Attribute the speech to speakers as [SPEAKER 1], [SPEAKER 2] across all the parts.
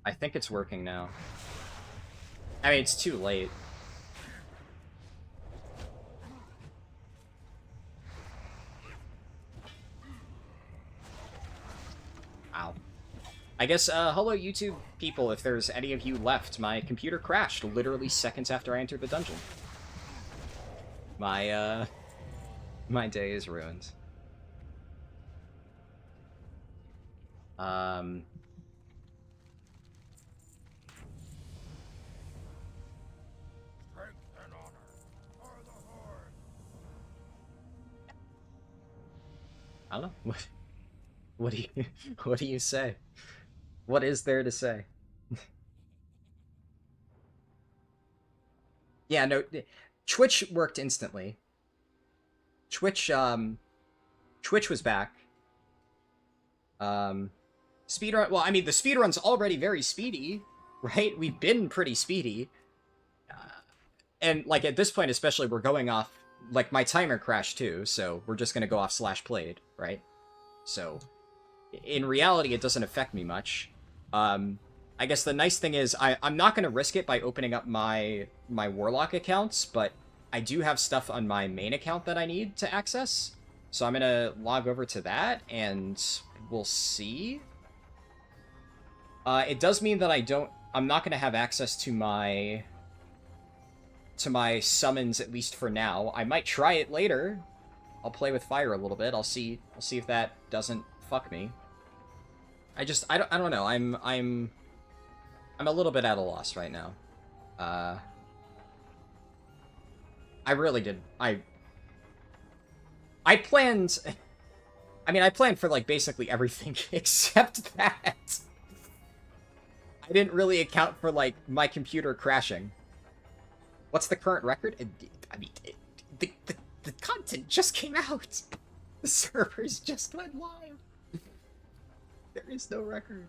[SPEAKER 1] I think it's working now. I mean, it's too late. Ow. I guess, hello YouTube people, if there's any of you left. My computer crashed literally seconds after I entered the dungeon. My day is ruined. I don't know. What do you what do you say? What is there to say? Yeah, no, Twitch worked instantly. Twitch was back. Speedrun, well, I mean, the speedrun's already very speedy, right? We've been pretty speedy. And, like, at this point especially, we're going off, like, my timer crashed too, so we're just gonna go off /played, right? So, in reality, it doesn't affect me much. I guess the nice thing is, I'm not gonna risk it by opening up my Warlock accounts, but I do have stuff on my main account that I need to access. So I'm gonna log over to that, and we'll see. It does mean that I'm not gonna have access to my summons, at least for now. I might try it later. I'll play with fire a little bit. I'll see if that doesn't fuck me. I don't know. I'm a little bit at a loss right now. I really did. I planned... I mean, I planned for, like, basically everything except that. I didn't really account for, like, my computer crashing. What's the current record? I mean, the content just came out. The servers just went live. There is no record.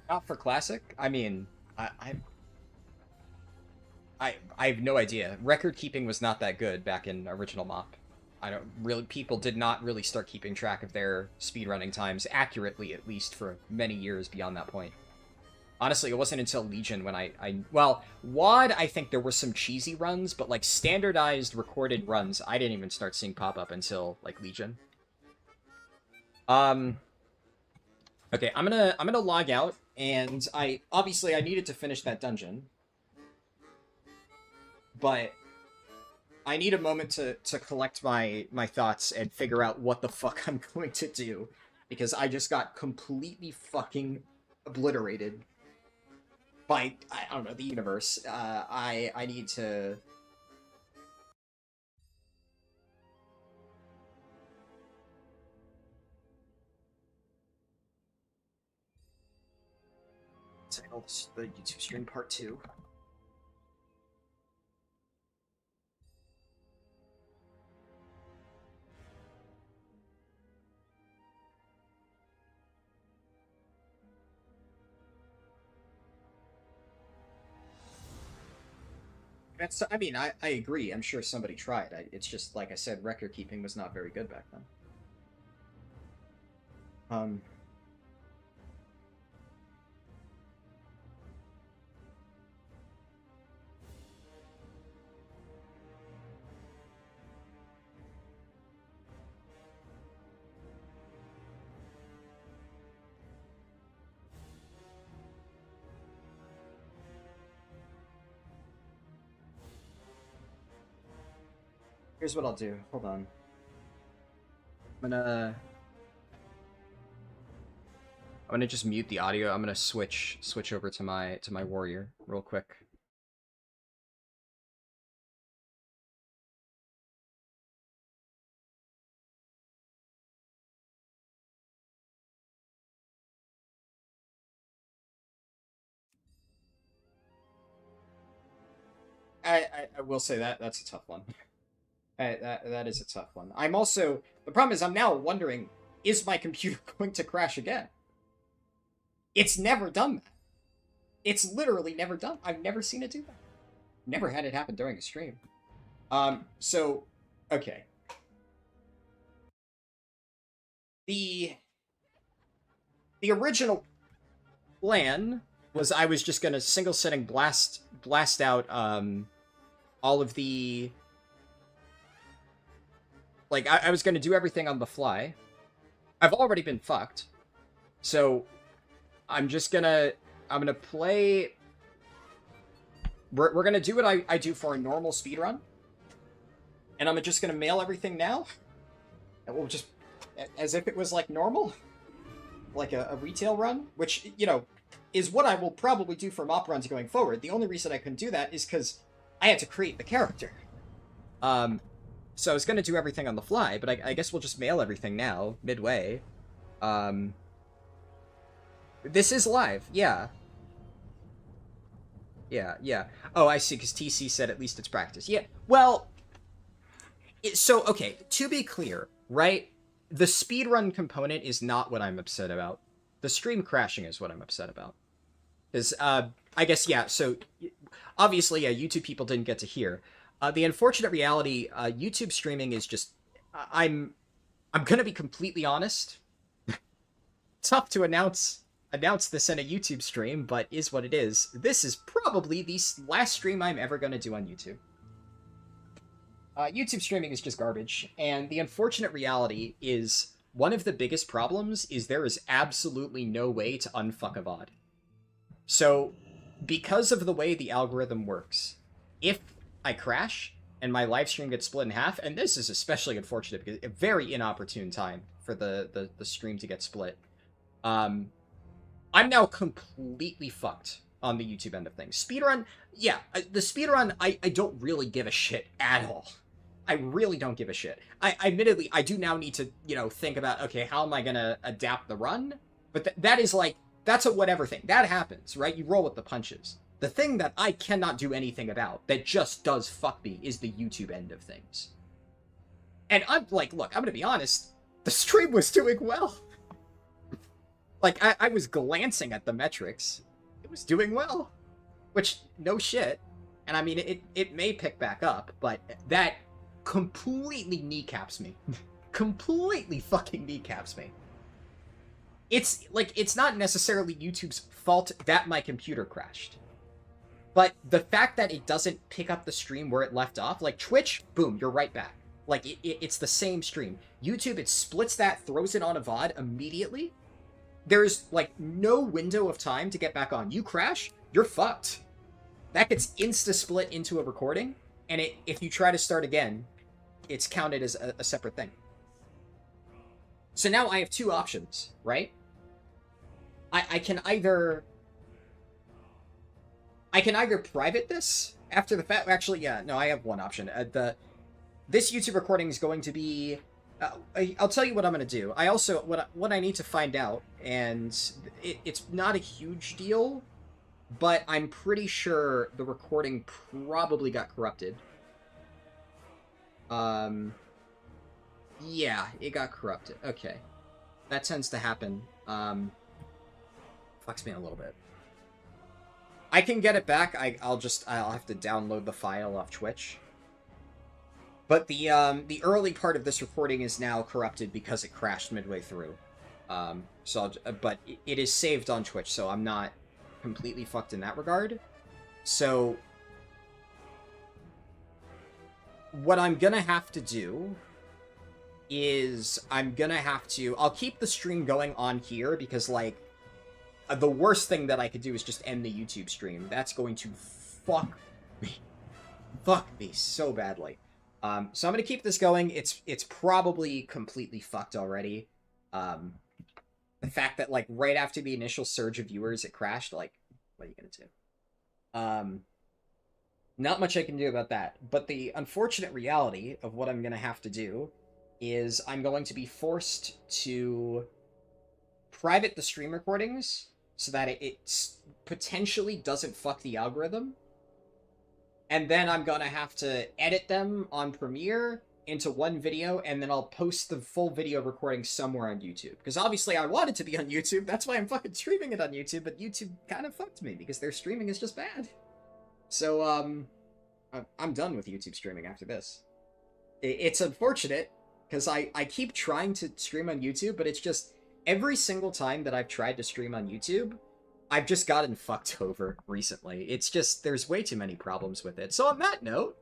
[SPEAKER 1] Not for Classic? I mean, I have no idea. Record keeping was not that good back in original MoP. People did not really start keeping track of their speedrunning times accurately, at least for many years beyond that point. Honestly, it wasn't until Legion when well, WoD, I think there were some cheesy runs, but, like, standardized recorded runs, I didn't even start seeing pop up until, like, Legion. Okay, I'm gonna log out, and obviously I needed to finish that dungeon. But I need a moment to collect my thoughts and figure out what the fuck I'm going to do. Because I just got completely fucking obliterated by, I don't know, the universe. I need to... title the YouTube stream part 2. I mean, I agree. I'm sure somebody tried. It's just, like I said, record keeping was not very good back then. Here's what I'll do. Hold on. I'm gonna just mute the audio. I'm gonna switch over to my warrior real quick. I will say that's a tough one. That is a tough one. I'm also... The problem is I'm now wondering, is my computer going to crash again? It's never done that. It's literally never done. I've never seen it do that. Never had it happen during a stream. So, okay. The original plan was I was just gonna single setting blast out all of the, like, I was gonna do everything on the fly. I've already been fucked, so I'm gonna play. We're gonna do what I do for a normal speedrun, and I'm just gonna mail everything now, and we'll just, as if it was like normal, like a retail run, which, you know, is what I will probably do for MoP runs going forward. The only reason I couldn't do that is because I had to create the character. So I was going to do everything on the fly, but I guess we'll just mail everything now, midway. This is live, yeah. Yeah. Oh, I see, because TC said at least it's practice. Yeah, well, so, okay, to be clear, right? The speedrun component is not what I'm upset about. The stream crashing is what I'm upset about. Because, I guess, yeah, so, obviously, yeah, YouTube people didn't get to hear. The unfortunate reality, YouTube streaming is just, I'm gonna be completely honest. Tough to announce this in a YouTube stream, but is what it is. This is probably the last stream I'm ever gonna do on YouTube. YouTube streaming is just garbage, and the unfortunate reality is one of the biggest problems is there is absolutely no way to unfuck a VOD. So, because of the way the algorithm works, if I crash and my live stream gets split in half, and this is especially unfortunate because a very inopportune time for the stream to get split, I'm now completely fucked on the YouTube end of things. Speedrun, yeah, the speedrun, I don't really give a shit at all. I really don't give a shit. Admittedly, I do now need to, you know, think about, okay, how am I gonna adapt the run? But that is like, that's a whatever thing. That happens, right? You roll with the punches. The thing that I cannot do anything about, that just does fuck me, is the YouTube end of things. And I'm like, look, I'm gonna be honest, the stream was doing well. Like, I was glancing at the metrics. It was doing well. Which, no shit. And I mean, it may pick back up, but that completely kneecaps me. Completely fucking kneecaps me. It's, like, it's not necessarily YouTube's fault that my computer crashed. But the fact that it doesn't pick up the stream where it left off, like Twitch, boom, you're right back. Like, it's the same stream. YouTube, it splits that, throws it on a VOD immediately. There's, like, no window of time to get back on. You crash, you're fucked. That gets insta-split into a recording, and if you try to start again, it's counted as a separate thing. So now I have two options, right? I can either private this after the fact. Actually, yeah, no, I have one option. This YouTube recording is going to be. I'll tell you what I'm going to do. I also what I need to find out, and it's not a huge deal, but I'm pretty sure the recording probably got corrupted. Yeah, it got corrupted. Okay, that tends to happen. Fucks me a little bit. I can get it back. I'll have to download the file off Twitch. But the early part of this recording is now corrupted because it crashed midway through. But it is saved on Twitch, so I'm not completely fucked in that regard. So what I'm gonna have to do is I'll keep the stream going on here because, like, the worst thing that I could do is just end the YouTube stream. That's going to fuck me so badly. So I'm gonna keep this going. It's probably completely fucked already. The fact that, like, right after the initial surge of viewers, it crashed. Like, what are you gonna do? Not much I can do about that. But the unfortunate reality of what I'm gonna have to do is I'm going to be forced to private the stream recordings so that it potentially doesn't fuck the algorithm. And then I'm gonna have to edit them on Premiere, into one video, and then I'll post the full video recording somewhere on YouTube. Because obviously I want it to be on YouTube, that's why I'm fucking streaming it on YouTube, but YouTube kind of fucked me, because their streaming is just bad. So, I'm done with YouTube streaming after this. It's unfortunate, because I keep trying to stream on YouTube, but it's just, every single time that I've tried to stream on YouTube, I've just gotten fucked over recently. It's just, there's way too many problems with it. So on that note,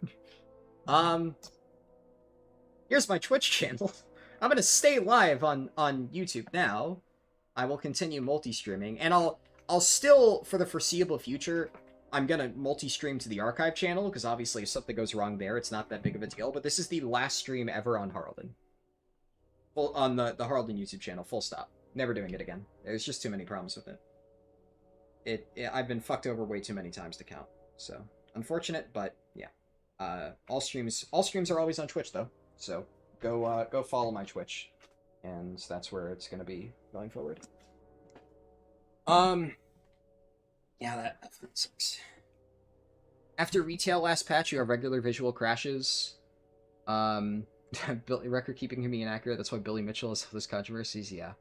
[SPEAKER 1] here's my Twitch channel. I'm gonna stay live on YouTube now. I will continue multi-streaming, and I'll still, for the foreseeable future, I'm gonna multi-stream to the archive channel, because obviously if something goes wrong there, it's not that big of a deal, but this is the last stream ever on Harldan. Well, on the Harldan YouTube channel, full stop. Never doing it again. There's just too many problems with it. I've been fucked over way too many times to count. So, unfortunate, but yeah. All streams are always on Twitch, though. So, go follow my Twitch. And that's where it's gonna be going forward. Yeah, that sucks. After retail last patch, you have regular visual crashes. Record keeping can be inaccurate. That's why Billy Mitchell has those controversies. Yeah.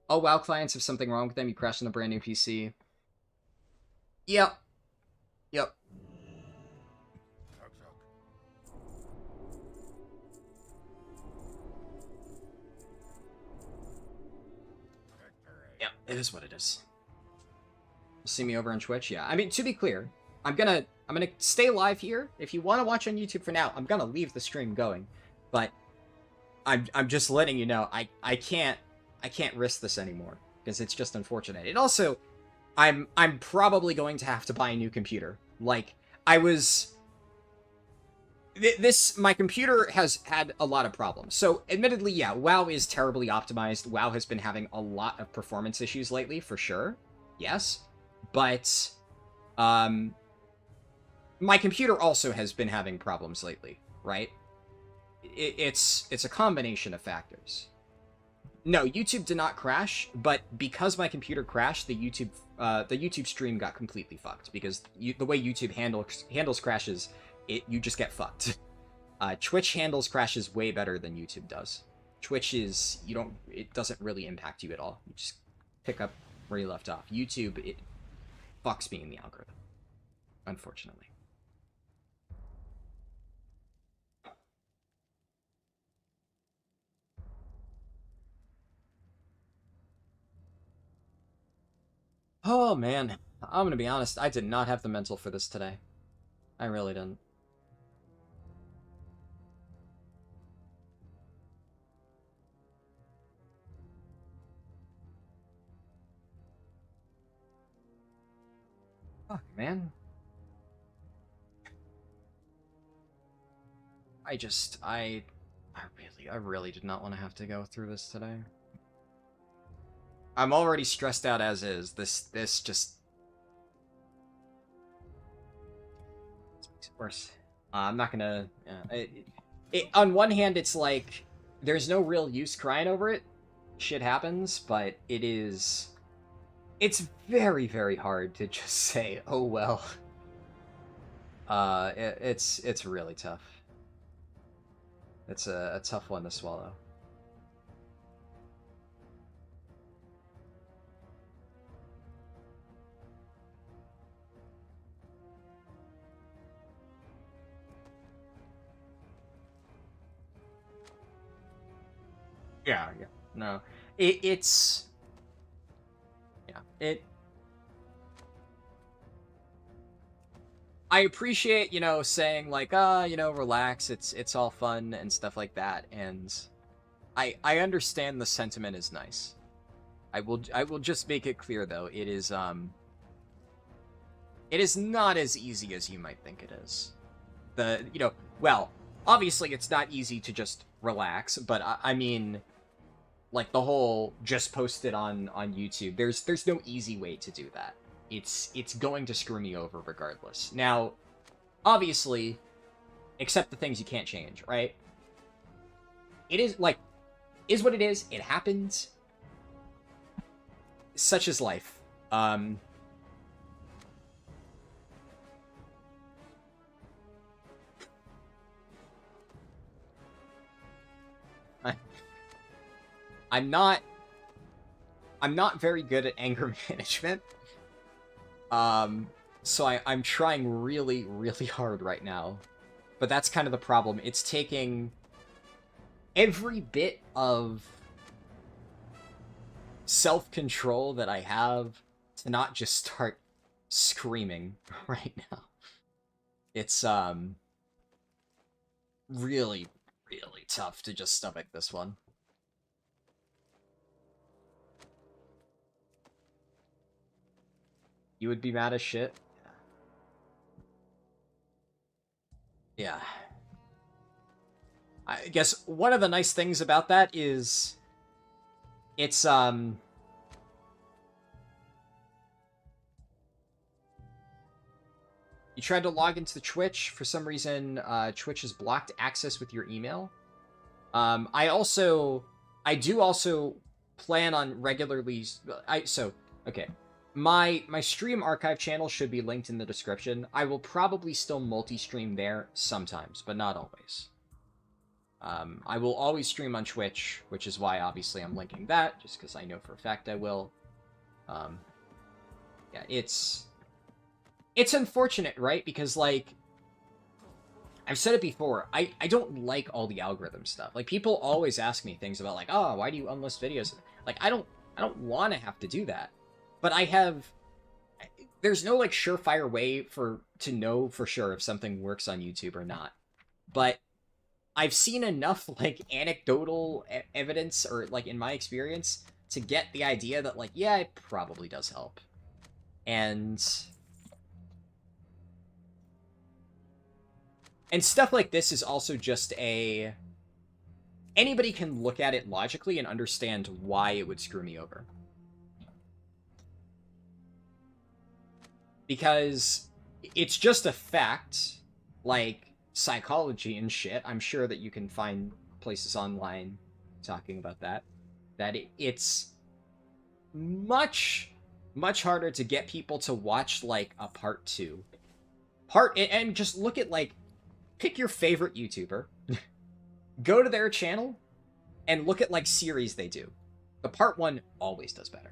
[SPEAKER 1] Oh, WoW clients have something wrong with them. You crash on a brand new PC. Yep. Yep. Yep, it is what it is. See me over on Twitch? Yeah. I mean, to be clear, I'm gonna stay live here. If you want to watch on YouTube for now, I'm gonna leave the stream going. But I'm just letting you know, I can't risk this anymore, because it's just unfortunate. And also, I'm probably going to have to buy a new computer. Like, my computer has had a lot of problems. So, admittedly, yeah, WoW is terribly optimized. WoW has been having a lot of performance issues lately, for sure. Yes. But, my computer also has been having problems lately, right? It's a combination of factors. No, YouTube did not crash, but because my computer crashed, the YouTube stream got completely fucked, because the way YouTube handles crashes, you just get fucked. Twitch handles crashes way better than YouTube does. Twitch it doesn't really impact you at all. You just pick up where you left off. YouTube, it fucks me in the algorithm, unfortunately. Oh, man. I'm gonna be honest, I did not have the mental for this today. I really didn't. Fuck, man. I really did not want to have to go through this today. I'm already stressed out as is. This just makes it worse. I'm not gonna... on one hand, it's like, there's no real use crying over it. Shit happens, but it's very, very hard to just say, oh well. It's really tough. It's a tough one to swallow. Yeah. No. It's... Yeah. I appreciate, saying, like, relax, it's all fun and stuff like that, and I understand the sentiment is nice. I will just make it clear, though, it is not as easy as you might think it is. Well, obviously it's not easy to just relax, but I mean, like, the whole just post it on YouTube, there's no easy way to do that. It's going to screw me over regardless. Now, obviously, except the things you can't change, right? It is what it is. It happens. Such is life. I'm not very good at anger management. So I'm trying really, really hard right now. But that's kind of the problem. It's taking every bit of self-control that I have to not just start screaming right now. It's, really, really tough to just stomach this one. You would be mad as shit? Yeah. I guess one of the nice things about that is it's, you tried to log into the Twitch. For some reason, Twitch has blocked access with your email. I do also plan on regularly... okay. My stream archive channel should be linked in the description. I will probably still multi-stream there sometimes, but not always. I will always stream on Twitch, which is why obviously I'm linking that, just because I know for a fact I will. Yeah, it's unfortunate, right? Because, like, I've said it before, I don't like all the algorithm stuff. Like, people always ask me things about, like, oh, why do you unlist videos? Like, I don't want to have to do that. But there's no, like, surefire way to know for sure if something works on YouTube or not. But I've seen enough, like, anecdotal evidence, or, like, in my experience, to get the idea that, like, yeah, it probably does help. And stuff like this is also just anybody can look at it logically and understand why it would screw me over. Because it's just a fact, like psychology and shit. I'm sure that you can find places online talking about that. That it's much, much harder to get people to watch, like, a part 2. And just look at, like, pick your favorite YouTuber, go to their channel, and look at, like, series they do. The part 1 always does better.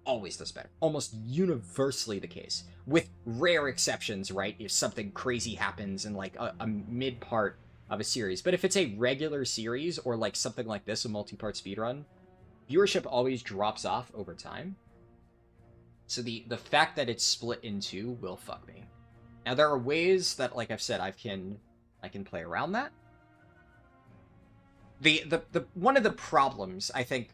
[SPEAKER 1] Always does better. Almost universally the case. With rare exceptions, right? If something crazy happens in, like, a mid-part of a series. But if it's a regular series, or, like, something like this, a multi-part speedrun, viewership always drops off over time. So the fact that it's split in 2 will fuck me. Now, there are ways that, like I've said, I can play around that. One of the problems, I think,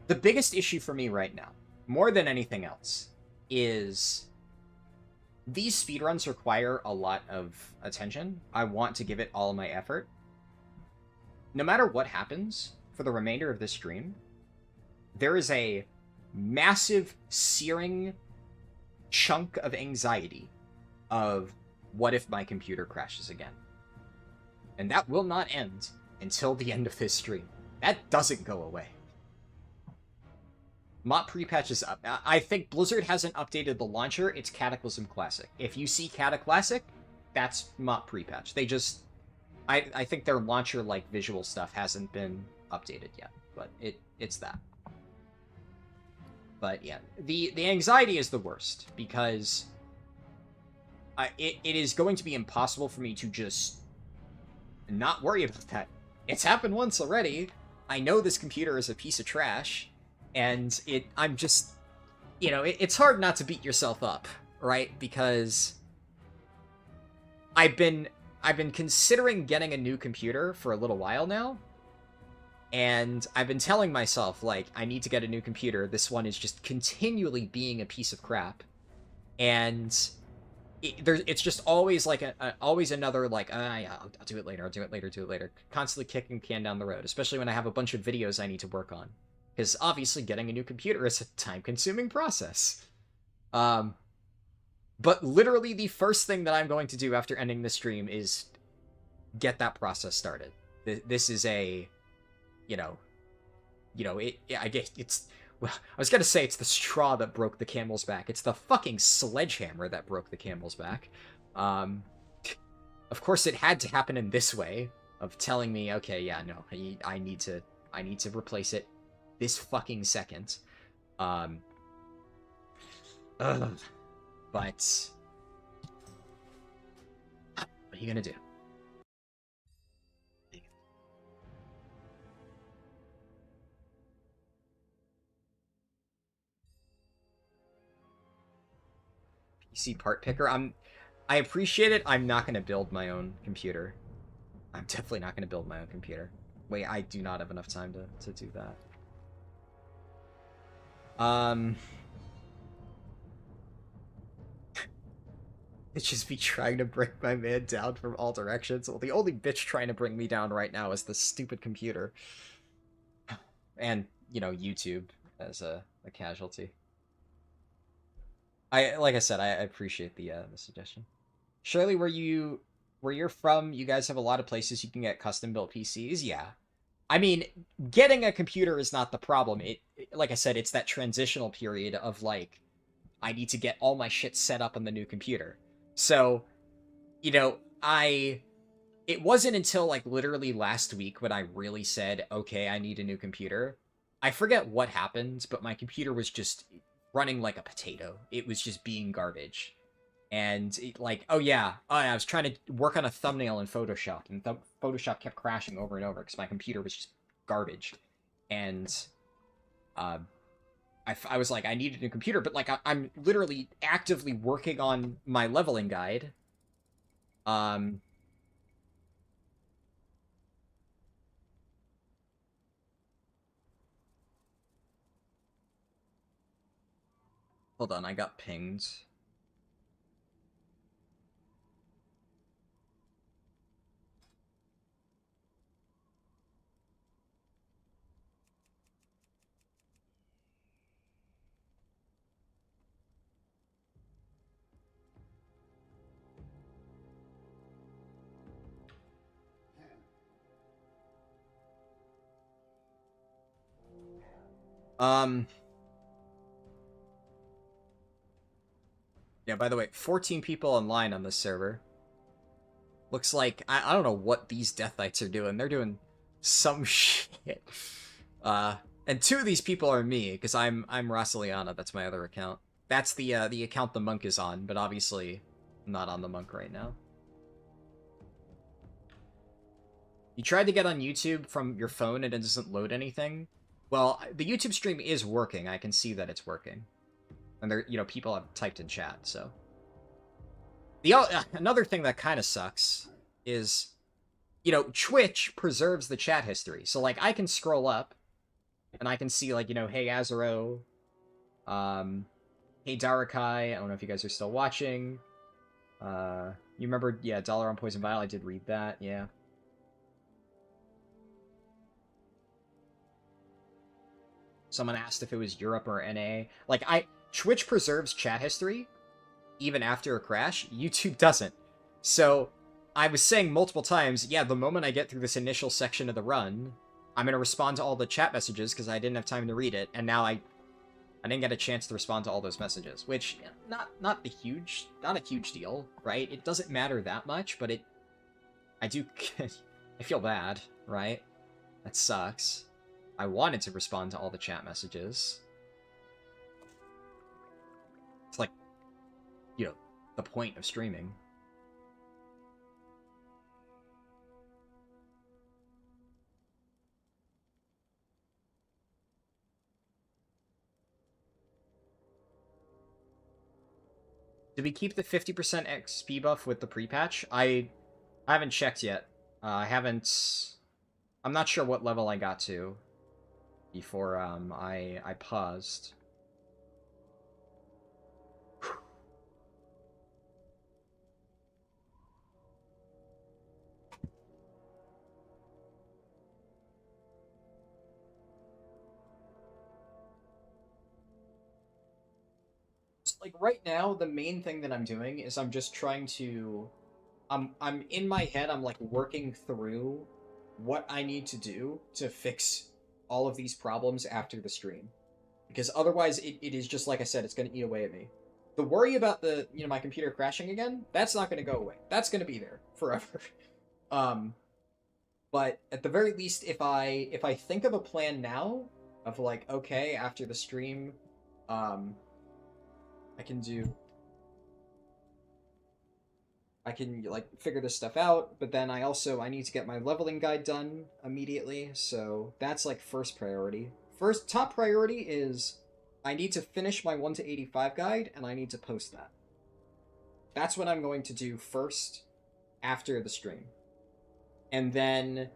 [SPEAKER 1] the biggest issue for me right now, more than anything else, is these speedruns require a lot of attention. I want to give it all my effort. No matter what happens for the remainder of this stream, there is a massive, searing chunk of anxiety of what if my computer crashes again? And that will not end until the end of this stream. That doesn't go away. MoP pre-patch is up. I think Blizzard hasn't updated the launcher. It's Cataclysm Classic. If you see Cata Classic, that's MoP pre-patch. They just... I think their launcher, like, visual stuff hasn't been updated yet. But it's that. But, yeah. The anxiety is the worst, because it is going to be impossible for me to just not worry about that. It's happened once already. I know this computer is a piece of trash. And I'm just, you know, it's hard not to beat yourself up, right? Because I've been considering getting a new computer for a little while now. And I've been telling myself, like, I need to get a new computer. This one is just continually being a piece of crap. And it's just always, like, always another, like, yeah, I'll do it later, I'll do it later. Constantly kicking the can down the road, especially when I have a bunch of videos I need to work on. Because obviously getting a new computer is a time-consuming process. But literally the first thing that I'm going to do after ending the stream is get that process started. This is a, I guess it's, well, I was gonna say it's the straw that broke the camel's back. It's the fucking sledgehammer that broke the camel's back. Of course it had to happen in this way. of telling me, okay, yeah, no, I need to replace it this fucking second. Ugh. But what are you gonna do? PC part picker. I appreciate it. I'm not gonna build my own computer. I'm definitely not gonna build my own computer. Wait, I do not have enough time to do that. It's just be trying to bring my man down from all directions. Well, the only bitch trying to bring me down right now is the stupid computer. And, you know, YouTube as a casualty. Like I said, I appreciate the suggestion. Shirley, where you're from, you guys have a lot of places you can get custom built PCs. Yeah, I mean, getting a computer is not the problem. Like I said, it's that transitional period of like, I need to get all my shit set up on the new computer. So, you know, it wasn't until like literally last week when I really said, okay, I need a new computer. I forget what happened, but my computer was just running like a potato. It was just being garbage. And like, oh yeah, I was trying to work on a thumbnail in Photoshop, and Photoshop kept crashing over and over because my computer was just garbage. And I was like, I need a new computer, but like I'm literally actively working on my leveling guide. Hold on, I got pinged. Yeah, by the way, 14 people online on this server. Looks like, I don't know what these Death Knights are doing. They're doing some shit. And 2 of these people are me, because I'm Rossiliana, that's my other account. That's the account the monk is on, but obviously I'm not on the monk right now. You tried to get on YouTube from your phone and it doesn't load anything? Well, the YouTube stream is working. I can see that it's working. And there, you know, people have typed in chat, so. Another thing that kind of sucks is, you know, Twitch preserves the chat history. So, like, I can scroll up, and I can see, like, you know, hey, Azaro, hey, Darakai, I don't know if you guys are still watching. You remember, yeah, Dollar on Poison Vial, I did read that, yeah. Someone asked if it was Europe or NA. Like, Twitch preserves chat history, even after a crash. YouTube doesn't. So, I was saying multiple times, yeah, the moment I get through this initial section of the run, I'm going to respond to all the chat messages because I didn't have time to read it, and now I didn't get a chance to respond to all those messages, which, not a huge deal, right? It doesn't matter that much, but I feel bad, right? That sucks. I wanted to respond to all the chat messages. It's like, you know, the point of streaming. Did we keep the 50% XP buff with the pre-patch? I haven't checked yet. I'm not sure what level I got to before I paused. Like right now, the main thing that I'm doing is I'm just trying to I'm in my head, I'm like working through what I need to do to fix all of these problems after the stream. Because otherwise it is just like I said, it's gonna eat away at me. The worry about the my computer crashing again, that's not gonna go away. That's gonna be there forever. But at the very least, if I think of a plan now of like, okay, after the stream, I can like figure this stuff out, but then I need to get my leveling guide done immediately, so that's like first priority. First top priority is I need to finish my 1 to 85 guide, and I need to post that. That's what I'm going to do first after the stream. And then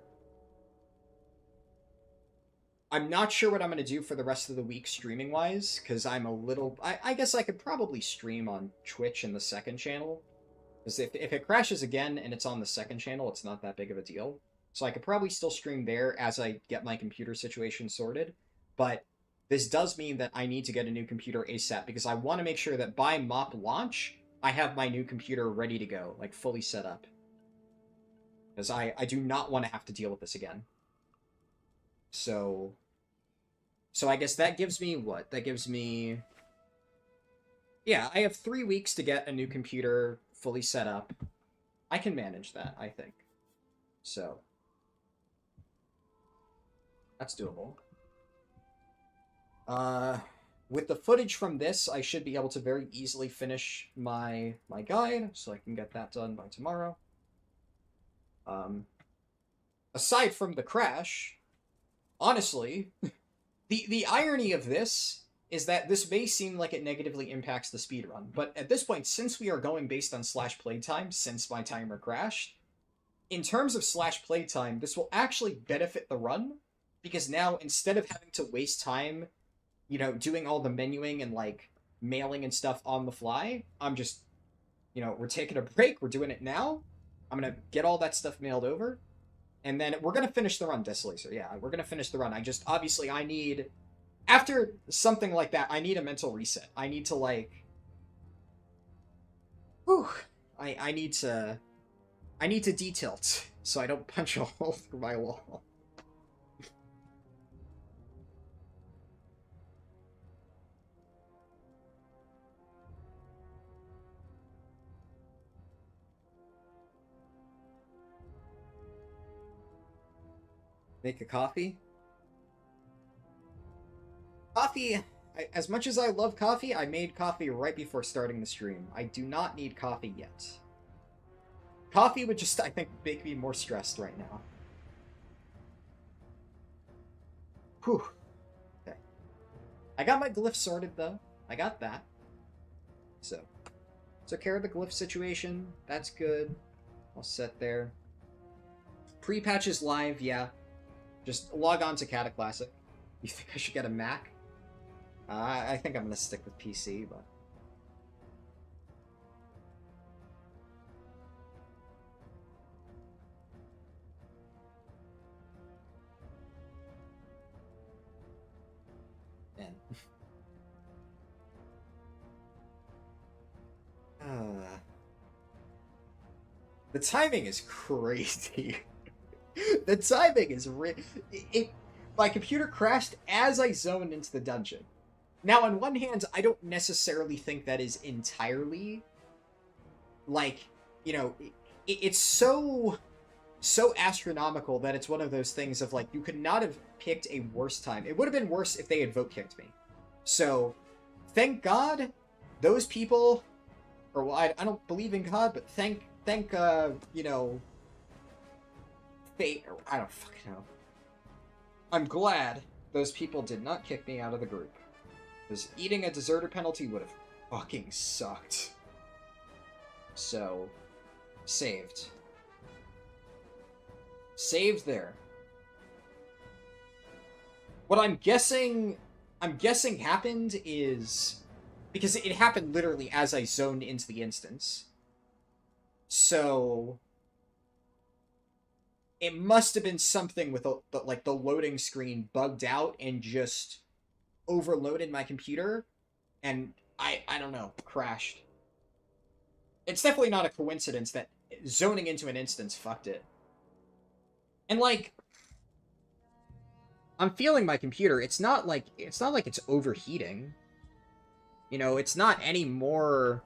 [SPEAKER 1] I'm not sure what I'm going to do for the rest of the week streaming-wise, because I'm a little... I guess I could probably stream on Twitch in the second channel. Because if it crashes again and it's on the second channel, it's not that big of a deal. So I could probably still stream there as I get my computer situation sorted. But this does mean that I need to get a new computer ASAP, because I want to make sure that by MoP launch, I have my new computer ready to go, like fully set up. Because I do not want to have to deal with this again. So I guess that gives me what? That gives me... Yeah, I have 3 weeks to get a new computer fully set up. I can manage that, I think. So that's doable. With the footage from this, I should be able to very easily finish my guide, so I can get that done by tomorrow. Aside from the crash, honestly, the irony of this is that this may seem like it negatively impacts the speedrun, but at this point, since we are going based on slash playtime, since my timer crashed, in terms of slash playtime, this will actually benefit the run, because now, instead of having to waste time, you know, doing all the menuing and, like, mailing and stuff on the fly, I'm just, you know, we're taking a break, we're doing it now, I'm gonna get all that stuff mailed over, and then we're gonna finish the run, Desolacer, yeah, we're gonna finish the run. Obviously, I need... After something like that, I need a mental reset. I need to, like... Whew. I need to detilt, so I don't punch a hole through my wall. Make a coffee? Coffee, as much as I love coffee, I made coffee right before starting the stream. I do not need coffee yet. Coffee would just, I think, make me more stressed right now. Whew. Okay. I got my glyph sorted, though. I got that. So, took care of the glyph situation. That's good. I'll set there. Pre-patch is live, yeah. Just log on to Cataclysm. You think I should get a Mac? I think I'm going to stick with PC, but... Man. The timing is crazy. The timing is my computer crashed as I zoned into the dungeon. Now, on one hand, I don't necessarily think that is entirely, like, you know, it's so astronomical that it's one of those things of, like, you could not have picked a worse time. It would have been worse if they had vote-kicked me. So, thank God, those people, or, well, I don't believe in God, but thank, you know, fate, or I don't fucking know. I'm glad those people did not kick me out of the group. Because eating a deserter penalty would have fucking sucked. So, saved. Saved there. What I'm guessing happened is... Because it happened literally as I zoned into the instance. So... It must have been something with the loading screen bugged out and just overloaded my computer, and I don't know, crashed. It's definitely not a coincidence that zoning into an instance fucked it. And like, I'm feeling my computer. It's not like it's overheating. You know, it's not any more.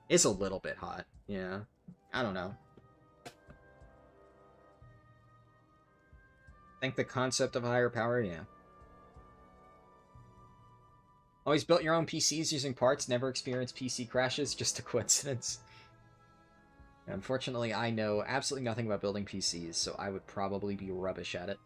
[SPEAKER 1] It's a little bit hot. Yeah, I don't know. Think the concept of a higher power, yeah. Always built your own PCs using parts, never experienced PC crashes, just a coincidence. Unfortunately, I know absolutely nothing about building PCs, so I would probably be rubbish at it.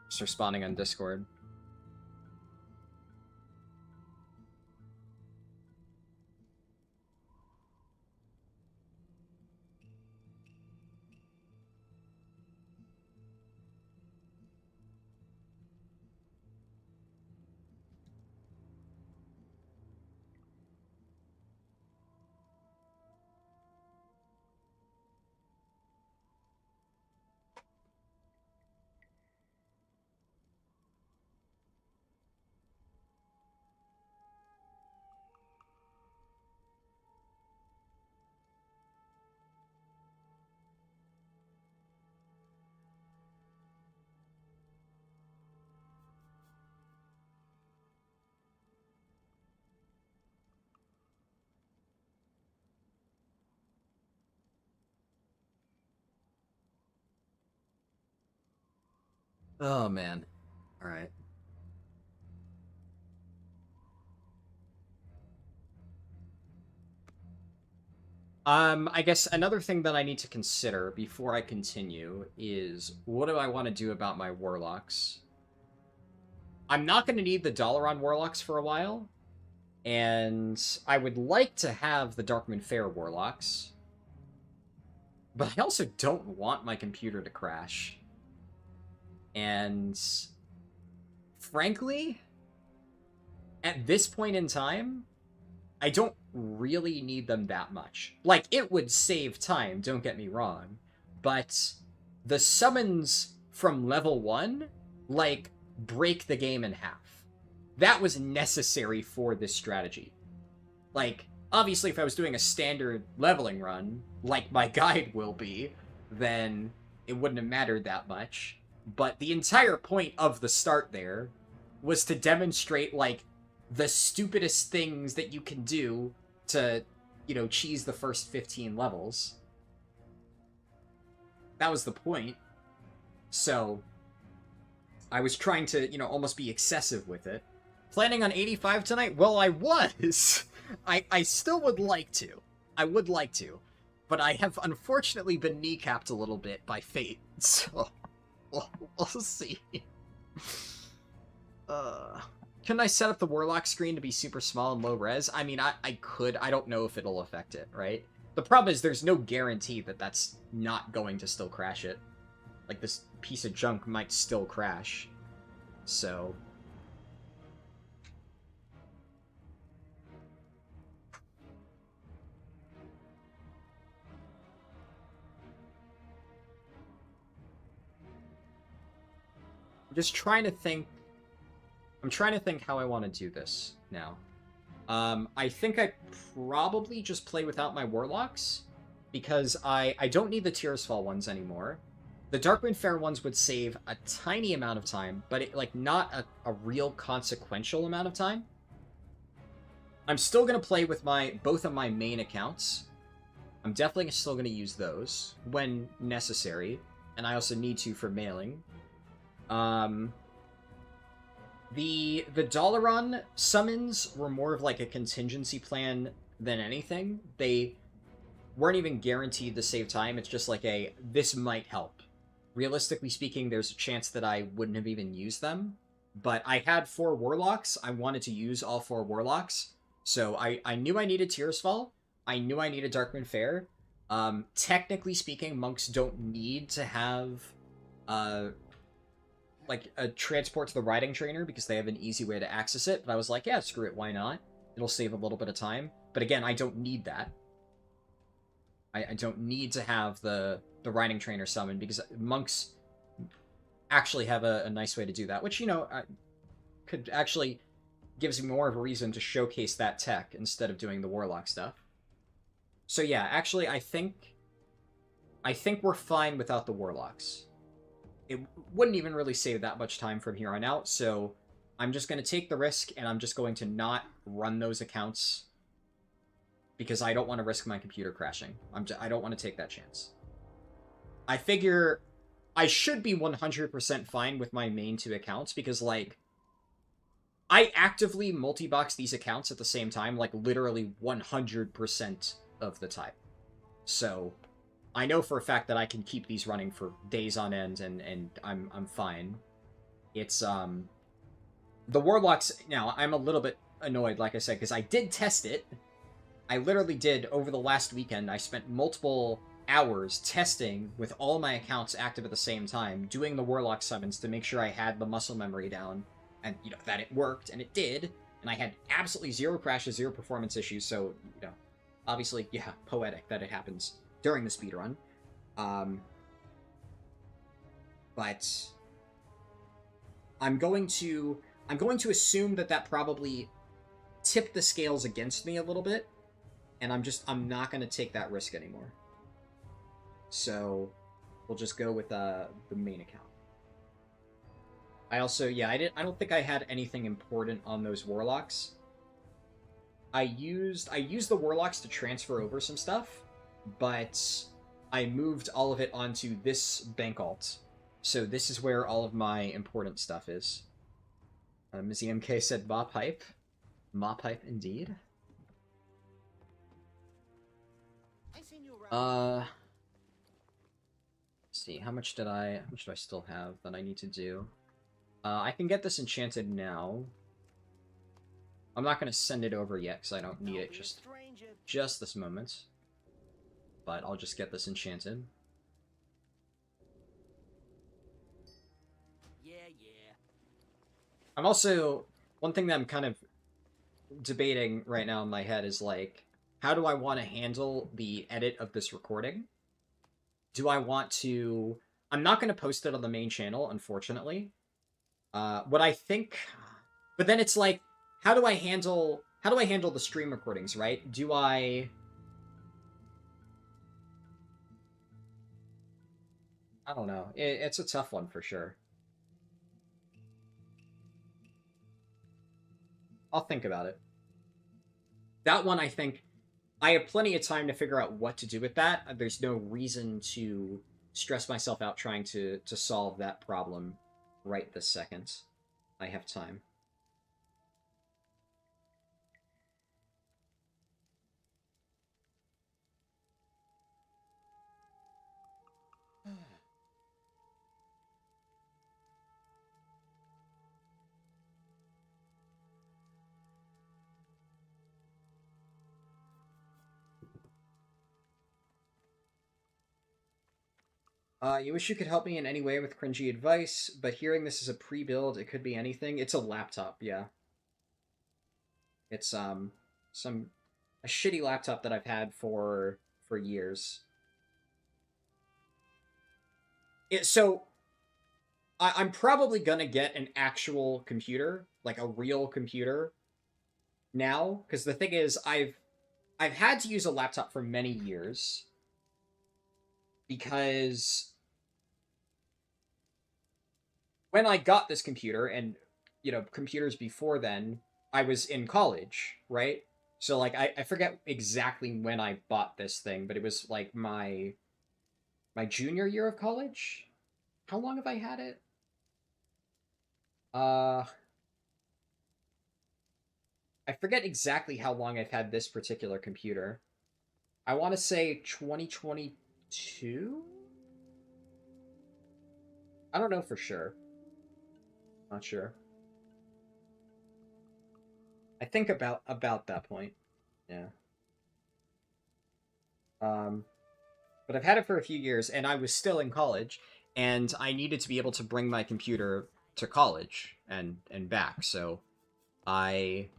[SPEAKER 1] Just responding on Discord. Oh, man. Alright. I guess another thing that I need to consider before I continue is what do I want to do about my warlocks? I'm not going to need the Dalaran warlocks for a while, and I would like to have the Darkmoon Fair warlocks, but I also don't want my computer to crash. And frankly, at this point in time, I don't really need them that much. Like, it would save time, don't get me wrong, but the summons from level 1, like, break the game in half. That was necessary for this strategy. Like, obviously, if I was doing a standard leveling run, like my guide will be, then it wouldn't have mattered that much. But the entire point of the start there was to demonstrate, like, the stupidest things that you can do to, you know, cheese the first 15 levels. That was the point. So, I was trying to, you know, almost be excessive with it. Planning on 85 tonight? Well, I was! I still would like to. I would like to. But I have unfortunately been kneecapped a little bit by fate, so we'll see. Can I set up the Warlock screen to be super small and low res? I mean, I could. I don't know if it'll affect it, right? The problem is there's no guarantee that that's not going to still crash it. Like, this piece of junk might still crash. So... I'm just trying to think... I'm trying to think how I want to do this now. I think I probably just play without my Warlocks, because I don't need the Tearsfall ones anymore. The Darkmoon Fair ones would save a tiny amount of time, but it, like, not a real consequential amount of time. I'm still going to play with both of my main accounts. I'm definitely still going to use those when necessary, and I also need to for mailing. The Dalaran summons were more of like a contingency plan than anything. They weren't even guaranteed to save time. It's just like this might help. Realistically speaking, there's a chance that I wouldn't have even used them. But I had 4 Warlocks. I wanted to use all 4 Warlocks. So I knew I needed Tearsfall. I knew I needed Darkmoon Fair. Technically speaking, monks don't need to have... like a transport to the riding trainer because they have an easy way to access it, but I was like, yeah, screw it, why not? It'll save a little bit of time. But again, I don't need that. I don't need to have the riding trainer summon, because monks actually have a nice way to do that, which, you know, could actually gives me more of a reason to showcase that tech instead of doing the warlock stuff. So yeah, actually, I think we're fine without the warlocks. It wouldn't even really save that much time from here on out, so I'm just going to take the risk, and I'm just going to not run those accounts because I don't want to risk my computer crashing. I don't want to take that chance. I figure I should be 100% fine with my main 2 accounts, because, like, I actively multi-box these accounts at the same time, like, literally 100% of the time. So I know for a fact that I can keep these running for days on end, and I'm fine. It's, the warlocks, now, I'm a little bit annoyed, like I said, because I did test it. I literally did, over the last weekend, I spent multiple hours testing with all my accounts active at the same time, doing the warlock summons to make sure I had the muscle memory down, and, you know, that it worked, and it did, and I had absolutely 0 crashes, 0 performance issues, so, you know, obviously, yeah, poetic that it happens during the speedrun. But I'm going to assume that probably tipped the scales against me a little bit, and I'm not going to take that risk anymore. So we'll just go with the main account. I also, yeah, I don't think I had anything important on those warlocks. I used the warlocks to transfer over some stuff, but I moved all of it onto this bank alt. So this is where all of my important stuff is. Ms. EMK said MoP hype. MoP hype indeed. Let's see, how much do I still have that I need to do? I can get this enchanted now. I'm not going to send it over yet, because I don't need it just this moment. But I'll just get this enchanted. Yeah. I'm also... One thing that I'm kind of debating right now in my head is, like, how do I want to handle the edit of this recording? Do I want to... I'm not going to post it on the main channel, unfortunately. What I think... But then it's like, how do I handle the stream recordings, right? Do I don't know. It's a tough one for sure. I'll think about it. That one, I think, I have plenty of time to figure out what to do with that. There's no reason to stress myself out trying to solve that problem right this second. I have time. You wish you could help me in any way with cringy advice, but hearing this is a pre-build, it could be anything. It's a laptop, yeah. It's, a shitty laptop that I've had for years. So, I'm probably gonna get an actual computer, like a real computer, now, because the thing is, I've had to use a laptop for many years, because when I got this computer, and, you know, computers before then, I was in college, right? So, like, I forget exactly when I bought this thing, but it was, like, my junior year of college? How long have I had it? I forget exactly how long I've had this particular computer. I want to say 2022? I don't know for sure. Not sure. I think about that point. Yeah. But I've had it for a few years, and I was still in college, and I needed to be able to bring my computer to college and back. So I,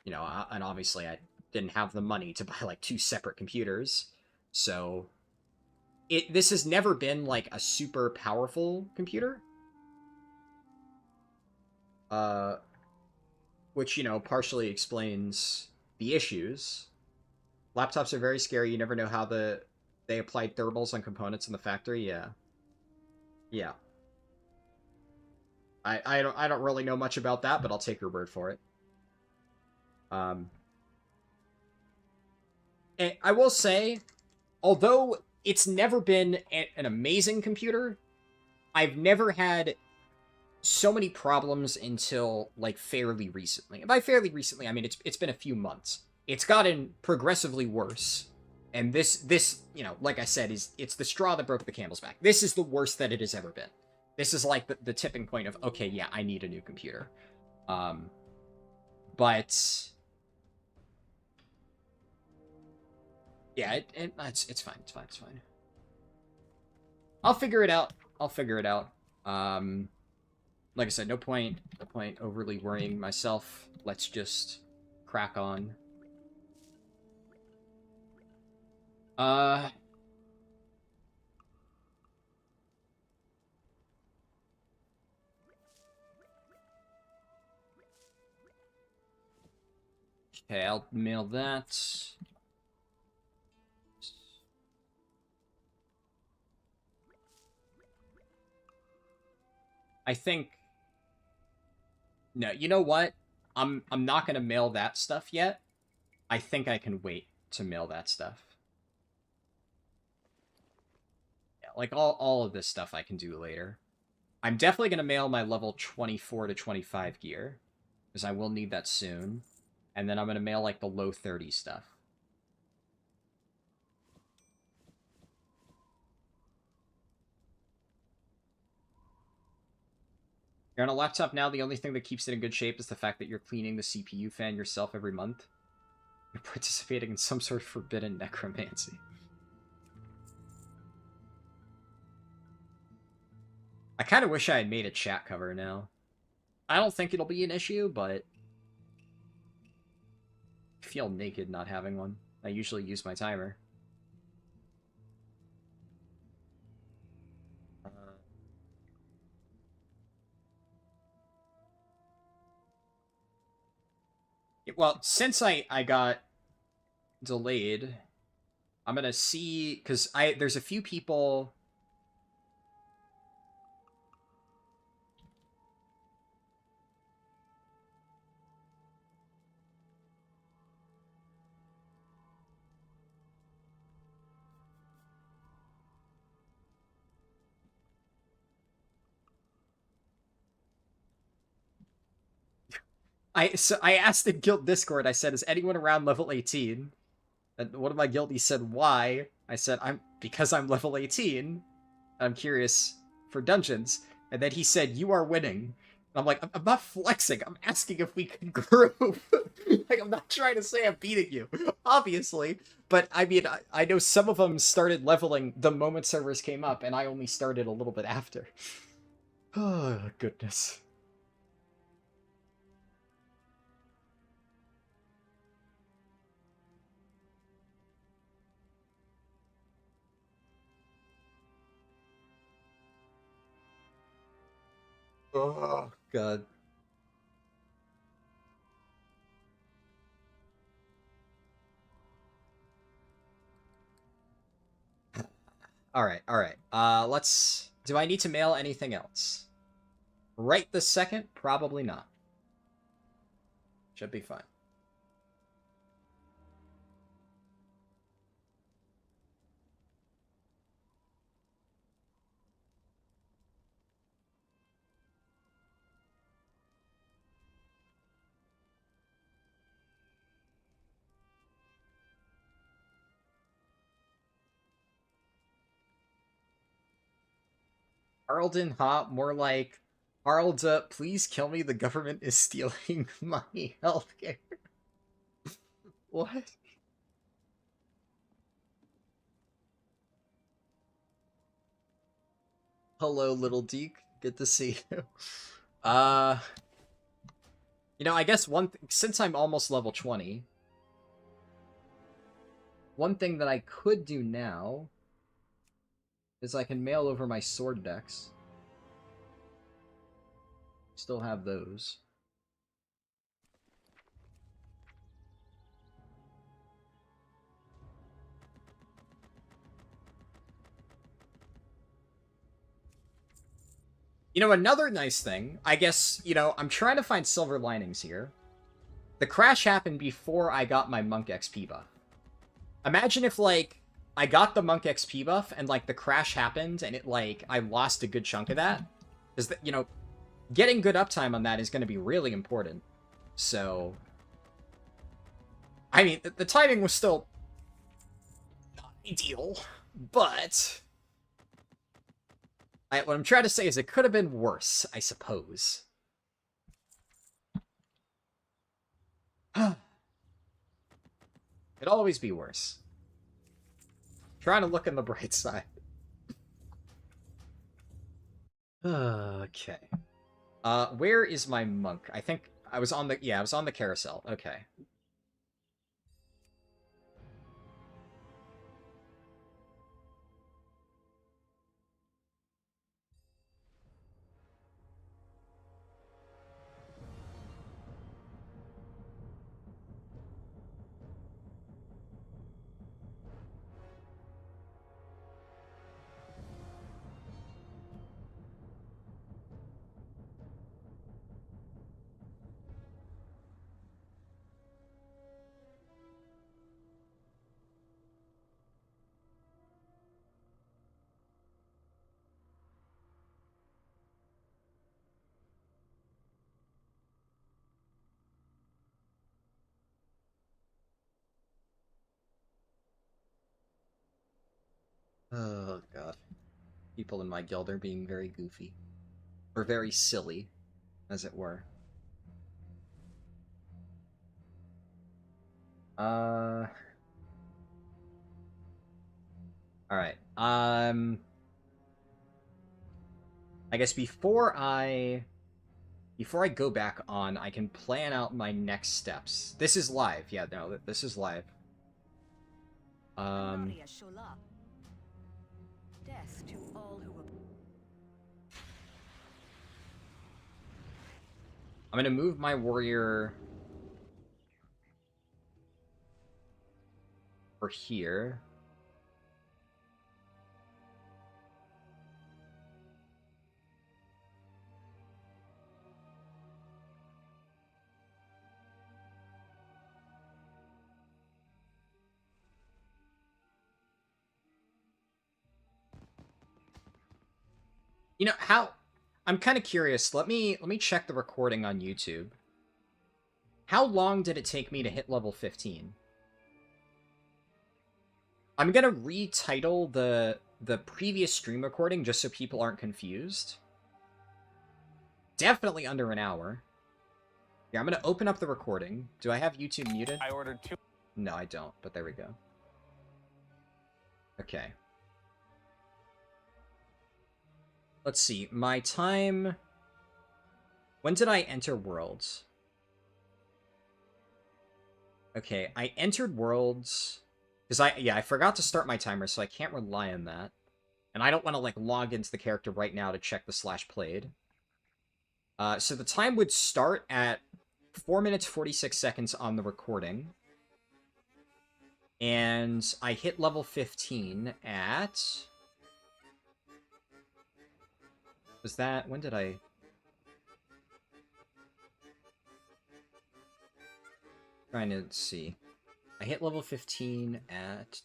[SPEAKER 1] you know, and obviously I didn't have the money to buy like 2 separate computers. So this has never been like a super powerful computer. Which, you know, partially explains the issues. Laptops are very scary. You never know how they applied thermals on components in the factory. Yeah. Yeah. I don't really know much about that, but I'll take your word for it. And I will say, although it's never been an amazing computer, I've never had so many problems until like fairly recently. And by fairly recently, I mean it's been a few months. It's gotten progressively worse. And this, you know, like I said, it's the straw that broke the camel's back. This is the worst that it has ever been. This is like the tipping point of, okay, yeah, I need a new computer. But yeah, it's fine. It's fine. It's fine. I'll figure it out. I'll figure it out. Like I said, no point overly worrying myself. Let's just crack on. Okay, I'll mail that. I think... No, you know what? I'm not gonna mail that stuff yet. I think I can wait to mail that stuff. Yeah, like all of this stuff I can do later. I'm definitely gonna mail my level 24 to 25 gear, because I will need that soon. And then I'm gonna mail like the low 30 stuff. You're on a laptop now, the only thing that keeps it in good shape is the fact that you're cleaning the CPU fan yourself every month. You're participating in some sort of forbidden necromancy. I kind of wish I had made a chat cover now. I don't think it'll be an issue, but... I feel naked not having one. I usually use my timer. Well, since I got delayed, I'm gonna see, because there's a few people... I asked in Guild Discord, I said, is anyone around level 18? And one of my guildies said, why? I said, because I'm level 18. I'm curious for dungeons. And then he said, you are winning. And I'm like, I'm not flexing. I'm asking if we can group. Like, I'm not trying to say I'm beating you, obviously. But, I mean, I know some of them started leveling the moment servers came up, and I only started a little bit after. Oh, goodness. Oh, God. Alright, alright. Let's... Do I need to mail anything else? Right this second? Probably not. Should be fine. Harldan, huh? More like, Harlda, please kill me, the government is stealing my healthcare. What? Hello, little Deke. Good to see you. You know, I guess since I'm almost level 20, One thing that I could do now is I can mail over my sword decks. Still have those. You know, another nice thing, I guess, you know, I'm trying to find silver linings here. The crash happened before I got my Monk XP buff. Imagine if, like, I got the Monk XP buff and, like, the crash happened and it, like, I lost a good chunk of that. Because, you know, getting good uptime on that is going to be really important. So, I mean, the timing was still not ideal, but what I'm trying to say is it could have been worse, I suppose. Could always be worse. Trying to look on the bright side. Okay. Where is my monk? I think I was on the... Yeah, I was on the carousel. Okay. Oh, God. People in my guild are being very goofy. Or very silly, as it were. Alright. I guess before I go back on, I can plan out my next steps. This is live. Yeah, no, this is live. I'm gonna move my warrior for here. You know how... I'm kind of curious. Let me check the recording on YouTube. How long did it take me to hit level 15? I'm gonna retitle the previous stream recording just so people aren't confused. Definitely under an hour. Yeah, I'm gonna open up the recording. Do I have YouTube muted?
[SPEAKER 2] I ordered 2.
[SPEAKER 1] No, I don't, but there we go. Okay. Let's see. My time... When did I enter Worlds? Okay, I entered Worlds... Because I forgot to start my timer, so I can't rely on that. And I don't want to, like, log into the character right now to check the /played. So the time would start at 4 minutes 46 seconds on the recording. And I hit level 15 at... Was that... When did I... Trying to see. I hit level 15 at...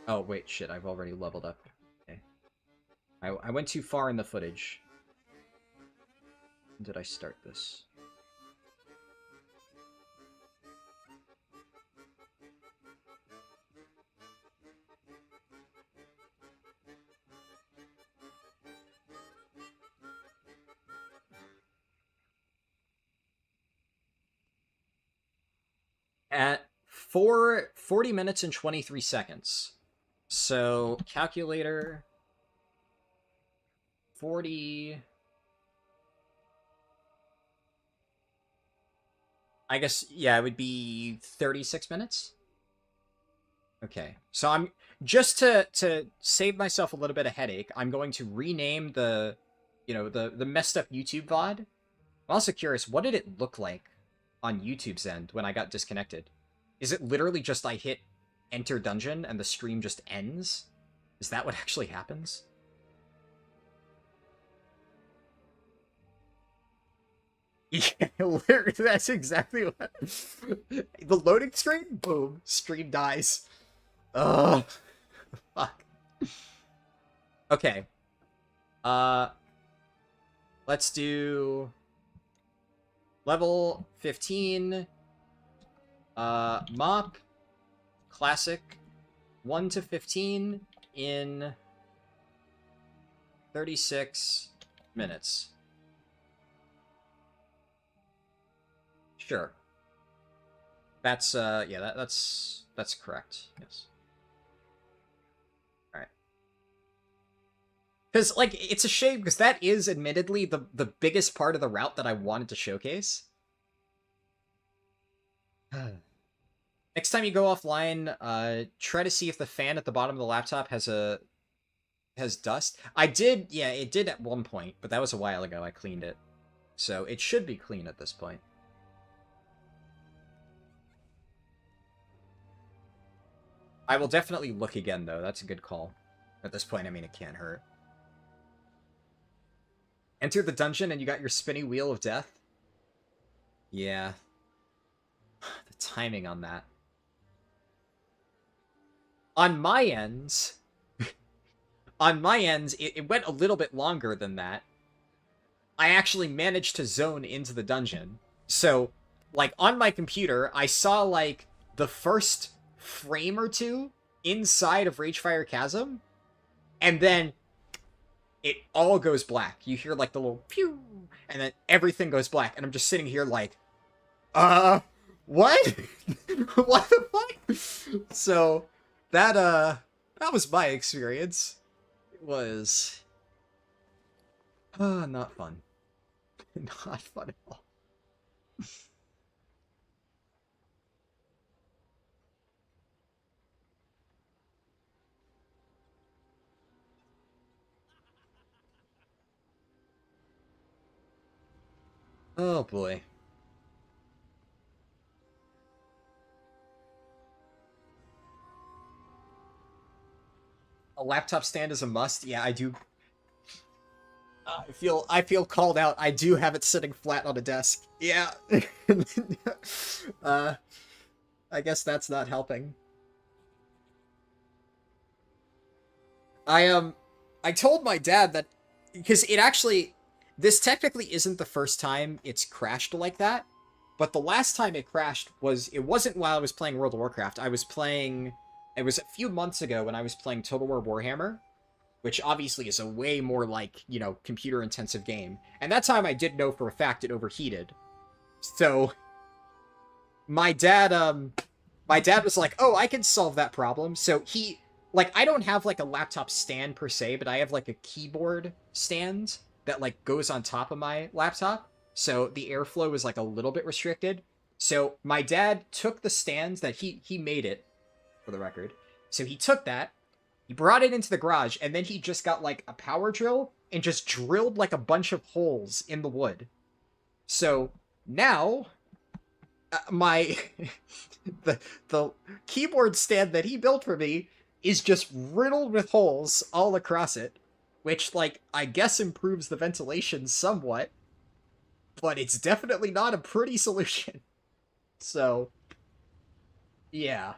[SPEAKER 1] Oh, wait, shit, I've already leveled up. Okay. I went too far in the footage. When did I start this? At 40 minutes and 23 seconds. So, calculator... 40... I guess, yeah, it would be 36 minutes. Okay, so I'm just to save myself a little bit of headache, I'm going to rename the, the messed up YouTube VOD. I'm also curious, what did it look like on YouTube's end when I got disconnected? Is it literally just I hit enter dungeon and the stream just ends? Is that what actually happens? Yeah, that's exactly what... The loading screen? Boom. Stream dies. Ugh. Fuck. Okay. Let's do... Level 15. MoP. Classic. 1 to 15 in 36 minutes. Sure. That's yeah, that's correct. Yes. All right. Because like it's a shame because that is admittedly the biggest part of the route that I wanted to showcase. Next time you go offline, try to see if the fan at the bottom of the laptop has dust. I did, yeah, it did at one point, but that was a while ago. I cleaned it, so it should be clean at this point. I will definitely look again, though. That's a good call. At this point, I mean, it can't hurt. Enter the dungeon and you got your spinny wheel of death? Yeah. The timing on that. On my ends... it went a little bit longer than that. I actually managed to zone into the dungeon. So, like, on my computer, I saw, like, the first frame or two inside of Ragefire Chasm, and then it all goes black. You hear like the little pew, and then everything goes black, and I'm just sitting here like, what? What the fuck? So that was my experience. It was not fun. Not fun at all. Oh boy. A laptop stand is a must. Yeah, I do. I feel called out. I do have it sitting flat on a desk. Yeah. I guess that's not helping. I told my dad that because it actually, this technically isn't the first time it's crashed like that, but the last time it crashed it wasn't while I was playing World of Warcraft. It was a few months ago when I was playing Total War Warhammer, which obviously is a way more like, computer-intensive game. And that time I did know for a fact it overheated. So, my dad was like, oh, I can solve that problem. So I don't have, like, a laptop stand per se, but I have, like, a keyboard stand that, like, goes on top of my laptop. So the airflow is, like, a little bit restricted. So my dad took the stands that he made it, for the record. So he took that, he brought it into the garage, and then he just got, like, a power drill and just drilled, like, a bunch of holes in the wood. So now, the keyboard stand that he built for me is just riddled with holes all across it, which, like, I guess improves the ventilation somewhat, but it's definitely not a pretty solution. So, yeah.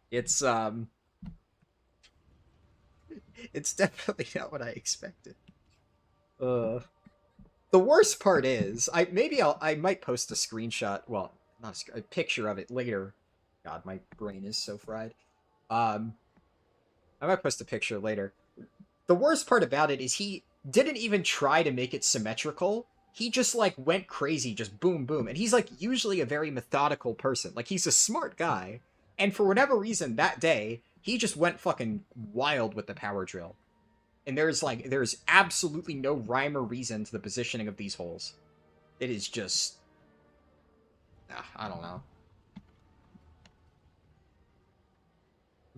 [SPEAKER 1] It's definitely not what I expected. The worst part is, I might post a screenshot, well, not a picture of it later. God, my brain is so fried. I might post a picture later. The worst part about it is he didn't even try to make it symmetrical. He just, like, went crazy, just boom, boom. And he's, like, usually a very methodical person. Like, he's a smart guy. And for whatever reason, that day, he just went fucking wild with the power drill. And there's absolutely no rhyme or reason to the positioning of these holes. It is just... I don't know.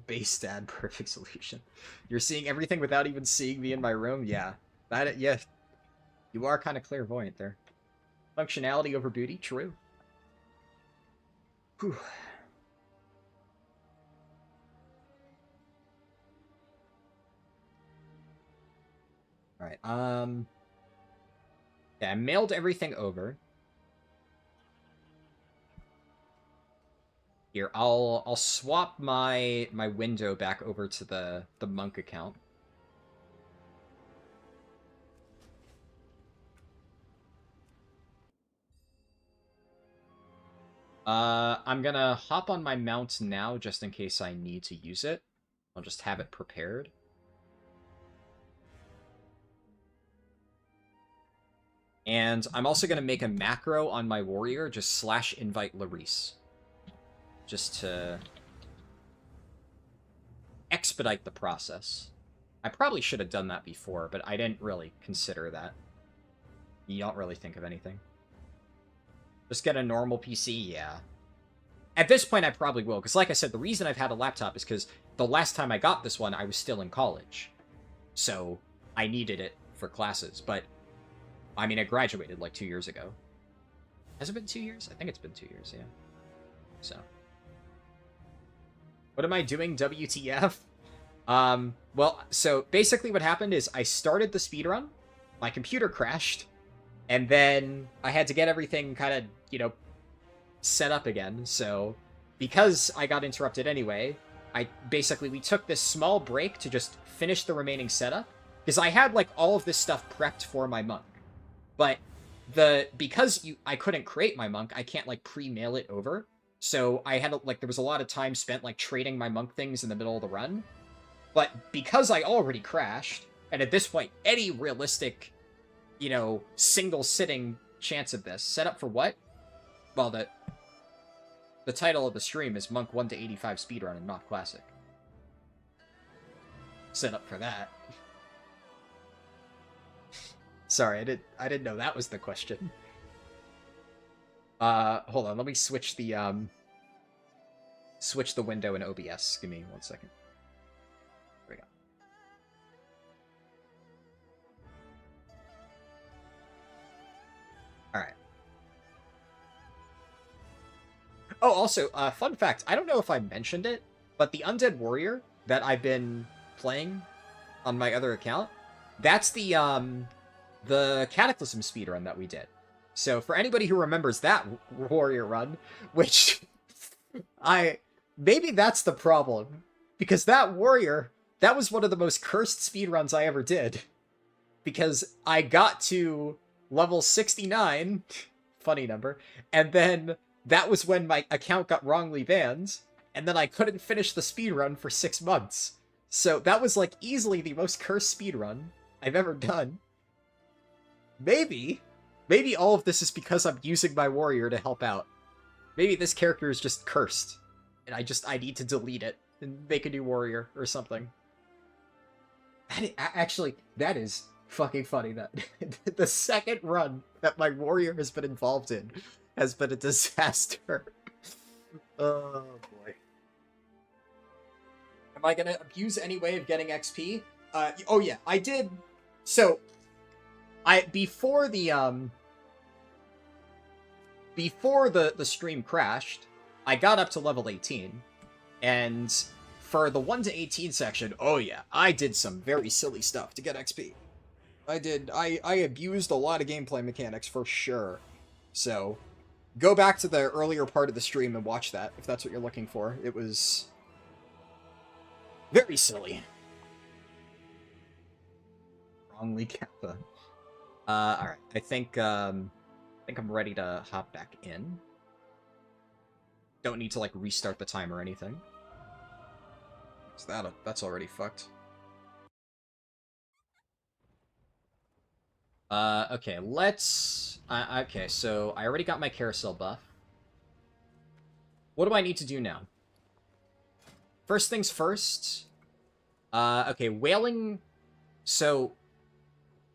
[SPEAKER 1] Base stat, perfect solution. You're seeing everything without even seeing me in my room? Yeah. Yeah. You are kind of clairvoyant there. Functionality over beauty? True. Whew. Alright, yeah, I mailed everything over. Here, I'll swap my window back over to the monk account. I'm gonna hop on my mount now just in case I need to use it. I'll just have it prepared. And I'm also gonna make a macro on my warrior, just /invite Larice. Just to expedite the process. I probably should have done that before, but I didn't really consider that. You don't really think of anything. Just get a normal PC? Yeah. At this point, I probably will, because like I said, the reason I've had a laptop is because the last time I got this one, I was still in college. So, I needed it for classes, but, I mean, I graduated like 2 years ago. Has it been 2 years? I think it's been 2 years, yeah. So. What am I doing, WTF? Well, so basically what happened is I started the speedrun, my computer crashed, and then I had to get everything kind of, you know, set up again. So because I got interrupted anyway, we took this small break to just finish the remaining setup, because I had like all of this stuff prepped for my monk. But because I couldn't create my monk, I can't like pre-mail it over. So I had, like, there was a lot of time spent, like, trading my monk things in the middle of the run. But because I already crashed, and at this point, any realistic, you know, single-sitting chance of this, set up for what? Well, the title of the stream is Monk 1 to 85 Speedrun and not Classic. Set up for that. Sorry, I didn't know that was the question. Hold on, let me switch the window in OBS. Give me 1 second. There we go. Alright. Oh, also, fun fact, I don't know if I mentioned it, but the Undead Warrior that I've been playing on my other account, that's the Cataclysm speedrun that we did. So for anybody who remembers that warrior run, which maybe that's the problem, because that warrior, that was one of the most cursed speedruns I ever did, because I got to level 69, funny number, and then that was when my account got wrongly banned, and then I couldn't finish the speedrun for 6 months. So that was like easily the most cursed speedrun I've ever done. Maybe all of this is because I'm using my warrior to help out. Maybe this character is just cursed, and I need to delete it and make a new warrior or something. That is fucking funny, that the second run that my warrior has been involved in has been a disaster. Oh boy. Am I gonna abuse any way of getting XP? Oh yeah, I did. So, before the stream crashed, I got up to level 18, and for the 1 to 18 section, oh yeah, I did some very silly stuff to get XP. I abused a lot of gameplay mechanics for sure. So, go back to the earlier part of the stream and watch that, if that's what you're looking for. It was very silly. Wrongly Kappa. Alright, I think I'm ready to hop back in. Don't need to, like, restart the time or anything. So that's already fucked. Okay, let's... okay, so I already got my carousel buff. What do I need to do now? First things first. Okay, whaling So,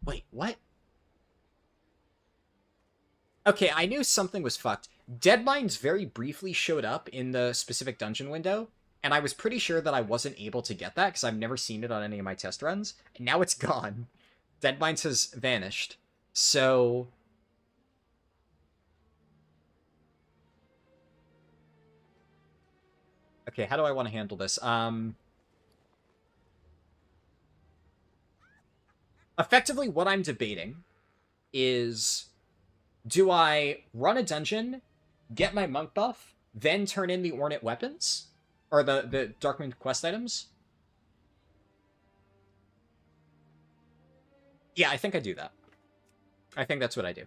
[SPEAKER 1] wait, what? Okay, I knew something was fucked. Deadmines very briefly showed up in the specific dungeon window, and I was pretty sure that I wasn't able to get that because I've never seen it on any of my test runs, and now it's gone. Deadmines has vanished. So... Okay, how do I want to handle this? Effectively, what I'm debating is... Do I run a dungeon, get my monk buff, then turn in the ornate weapons? Or the Darkmoon quest items? Yeah, I think I do that. I think that's what I do.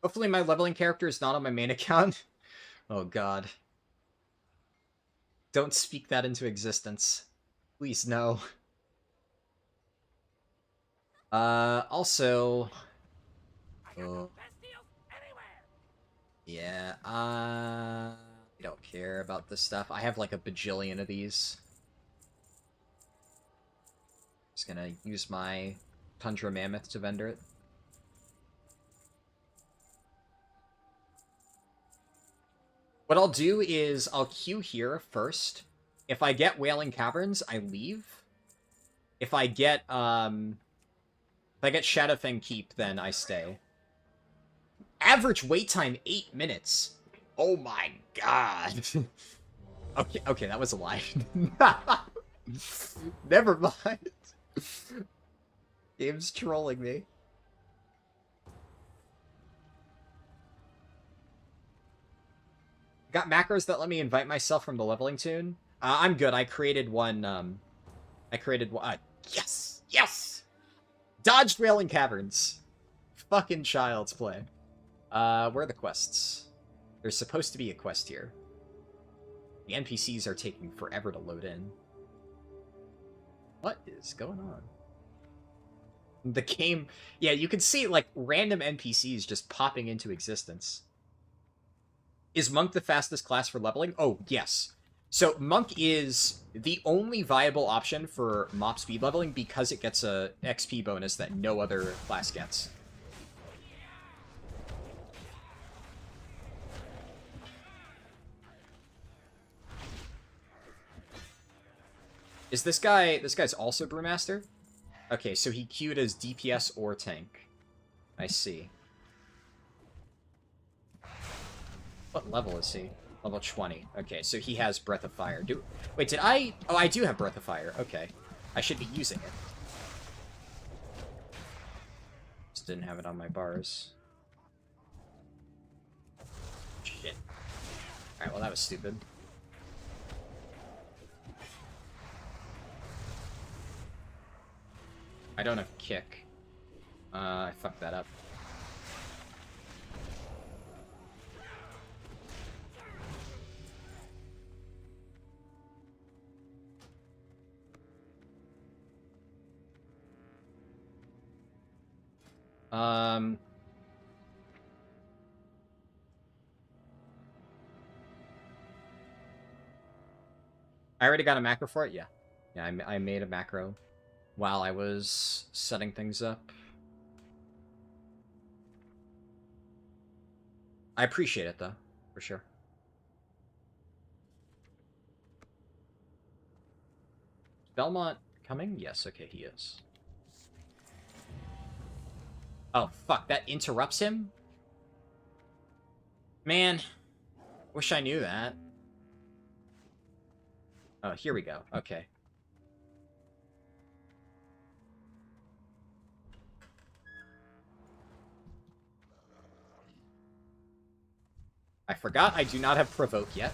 [SPEAKER 1] Hopefully my leveling character is not on my main account. Oh god. Don't speak that into existence. Please, no. Also... Oh. Yeah, I don't care about this stuff. I have like a bajillion of these. Just gonna use my Tundra Mammoth to vendor it. What I'll do is I'll queue here first. If I get Wailing Caverns, I leave. If I get Shadowfang Keep, then I stay. Average wait time 8 minutes. Oh my god. Okay, that was a lie. Never mind. Game's trolling me. Got macros that let me invite myself from the leveling toon. I'm good. I created one. Yes! Yes! Dodged Wailing Caverns. Fucking child's play. Where are the quests? There's supposed to be a quest here. The NPCs are taking forever to load in. What is going on? The game... Yeah, you can see, like, random NPCs just popping into existence. Is Monk the fastest class for leveling? Oh, yes. So, Monk is the only viable option for MoP speed leveling because it gets a XP bonus that no other class gets. Is this guy's also Brewmaster? Okay, so he queued as DPS or tank. I see. What level is he? Level 20. Okay, so he has Breath of Fire. Wait, did I... Oh, I do have Breath of Fire. Okay. I should be using it. Just didn't have it on my bars. Shit. Alright, well that was stupid. I don't have kick. I fucked that up. I already got a macro for it? Yeah. Yeah, I made a macro while I was setting things up. I appreciate it, though, for sure. Is Belmont coming? Yes, okay, he is. Oh, fuck, that interrupts him? Man, wish I knew that. Oh, here we go. Okay. I forgot I do not have Provoke yet.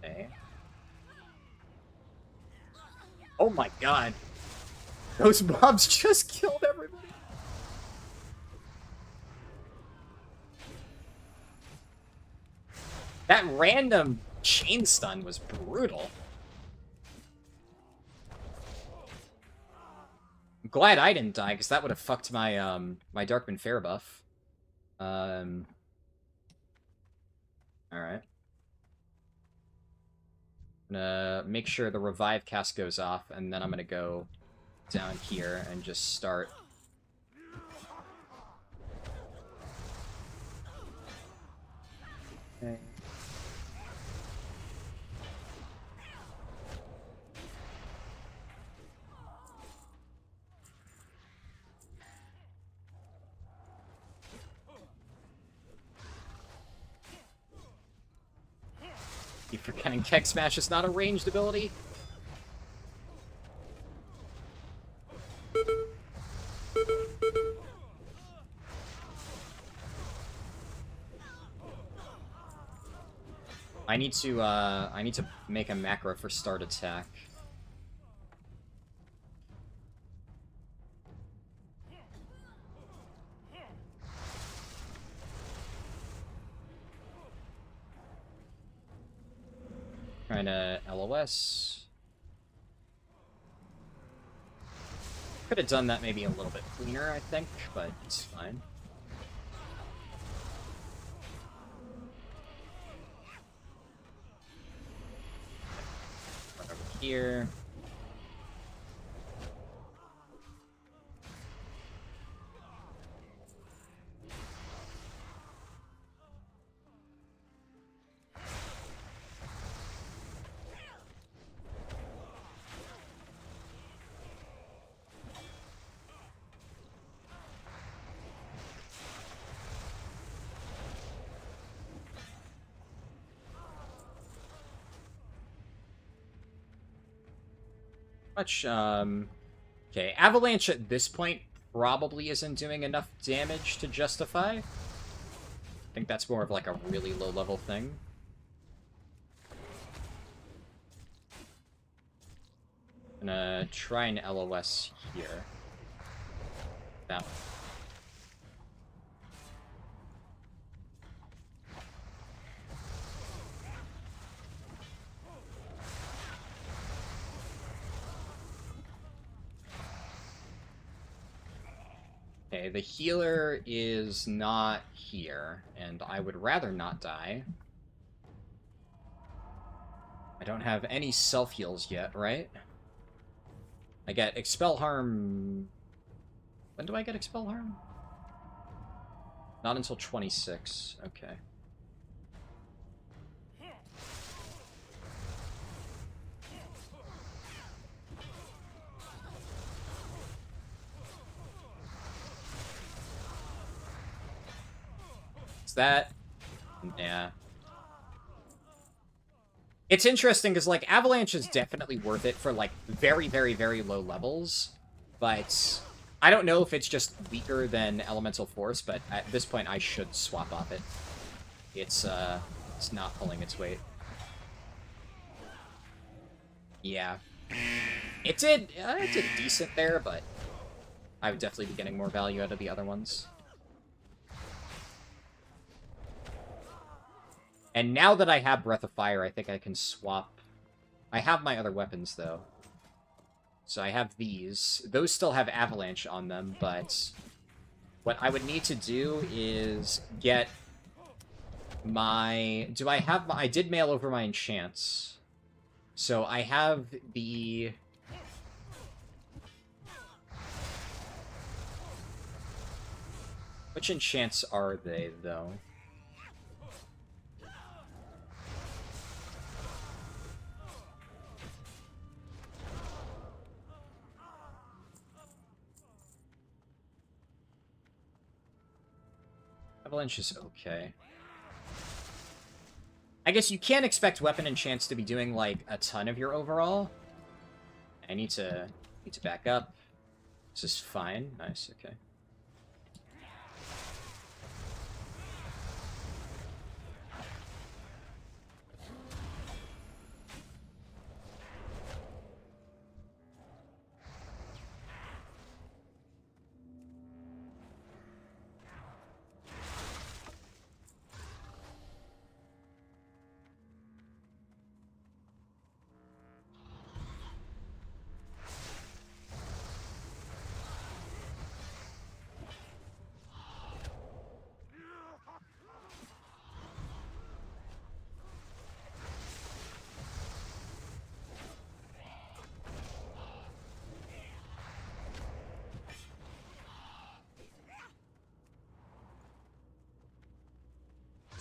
[SPEAKER 1] Okay. Oh my god. Those mobs just killed everybody. That random chain stun was brutal. I'm glad I didn't die, because that would have fucked my my Darkman Fair buff. Alright. Gonna make sure the revive cast goes off, and then I'm gonna go down here and just start. Okay. Keep forgetting Keg Smash is not a ranged ability. I need to make a macro for start attack. Trying to LOS. Could have done that maybe a little bit cleaner, I think, but it's fine. Run over here. Much, okay, Avalanche at this point probably isn't doing enough damage to justify. I think that's more of like a really low-level thing. I'm gonna try and LOS here. That one. Okay, the healer is not here, and I would rather not die. I don't have any self-heals yet, right? I get Expel Harm... When do I get Expel Harm? Not until 26. Okay. That, yeah. It's interesting because like Avalanche is definitely worth it for like very, very, very low levels, but I don't know if it's just weaker than Elemental Force. But at this point, I should swap off it. It's not pulling its weight. Yeah, it did decent there, but I would definitely be getting more value out of the other ones. And now that I have Breath of Fire, I think I can swap. I have my other weapons, though. So I have these. Those still have Avalanche on them, but what I would need to do is get my... Do I have my... I did mail over my enchants. So I have the... Which enchants are they, though? Avalanche is okay. I guess you can't expect weapon enchants to be doing, like, a ton of your overall. I need to back up. This is fine. Nice, okay.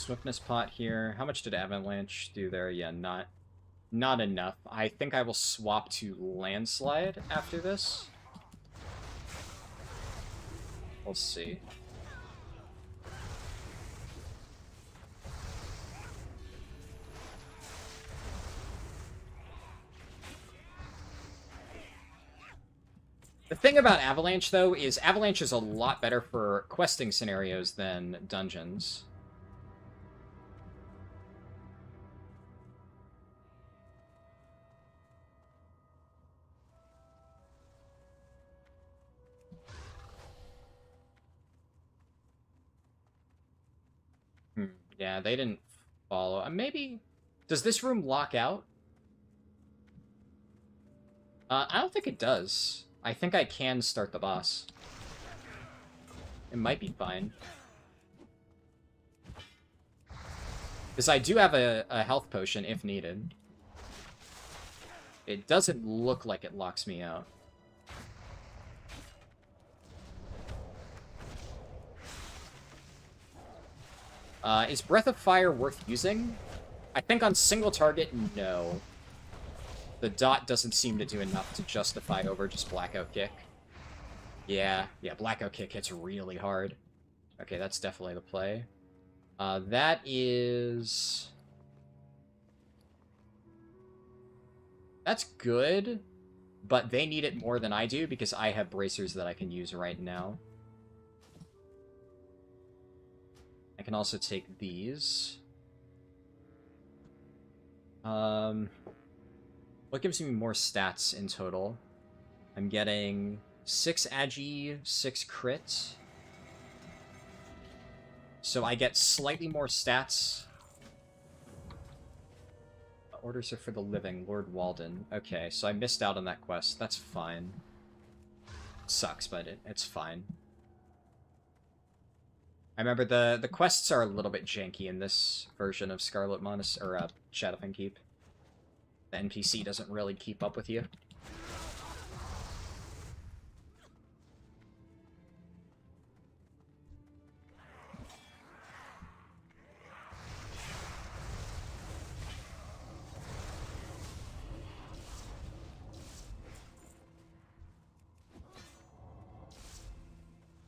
[SPEAKER 1] Swiftness pot here. How much did Avalanche do there? Yeah, not enough. I think I will swap to Landslide after this. We'll see. The thing about Avalanche, though, is Avalanche is a lot better for questing scenarios than dungeons. Yeah, they didn't follow. Maybe... Does this room lock out? I don't think it does. I think I can start the boss. It might be fine. Because I do have a health potion if needed. It doesn't look like it locks me out. Is Breath of Fire worth using? I think on single target, no. The dot doesn't seem to do enough to justify over just Blackout Kick. Yeah, Blackout Kick hits really hard. Okay, that's definitely the play. That is... That's good, but they need it more than I do because I have bracers that I can use right now. I can also take these. What gives me more stats in total? I'm getting 6 agi, 6 crit. So I get slightly more stats. Orders are for the living, Lord Walden. Okay, so I missed out on that quest. That's fine. Sucks, but it's fine. I remember the quests are a little bit janky in this version of Scarlet Monastery, or Shadowfang Keep. The NPC doesn't really keep up with you.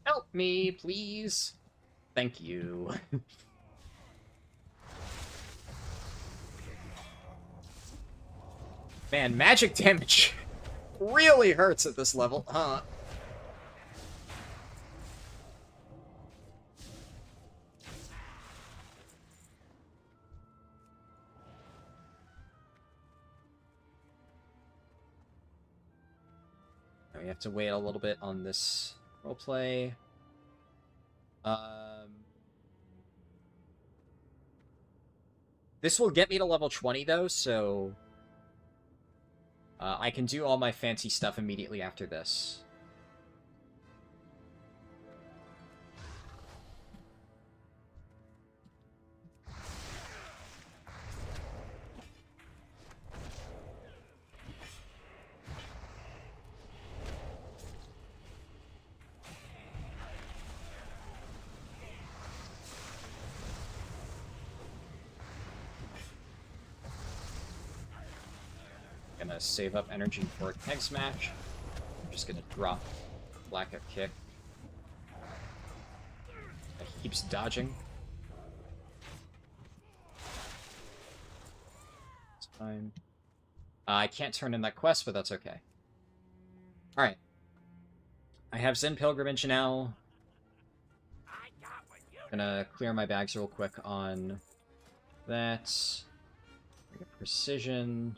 [SPEAKER 1] Help me, please. Thank you. Man, magic damage really hurts at this level, huh? We have to wait a little bit on this roleplay. This will get me to level 20, though, so... I can do all my fancy stuff immediately after this. Gonna save up energy for a Keg Smash. I'm just gonna drop Blackout Kick. It keeps dodging. It's fine. I can't turn in that quest, but that's okay. Alright. I have Zen Pilgrimage now. Gonna clear my bags real quick on that. Precision.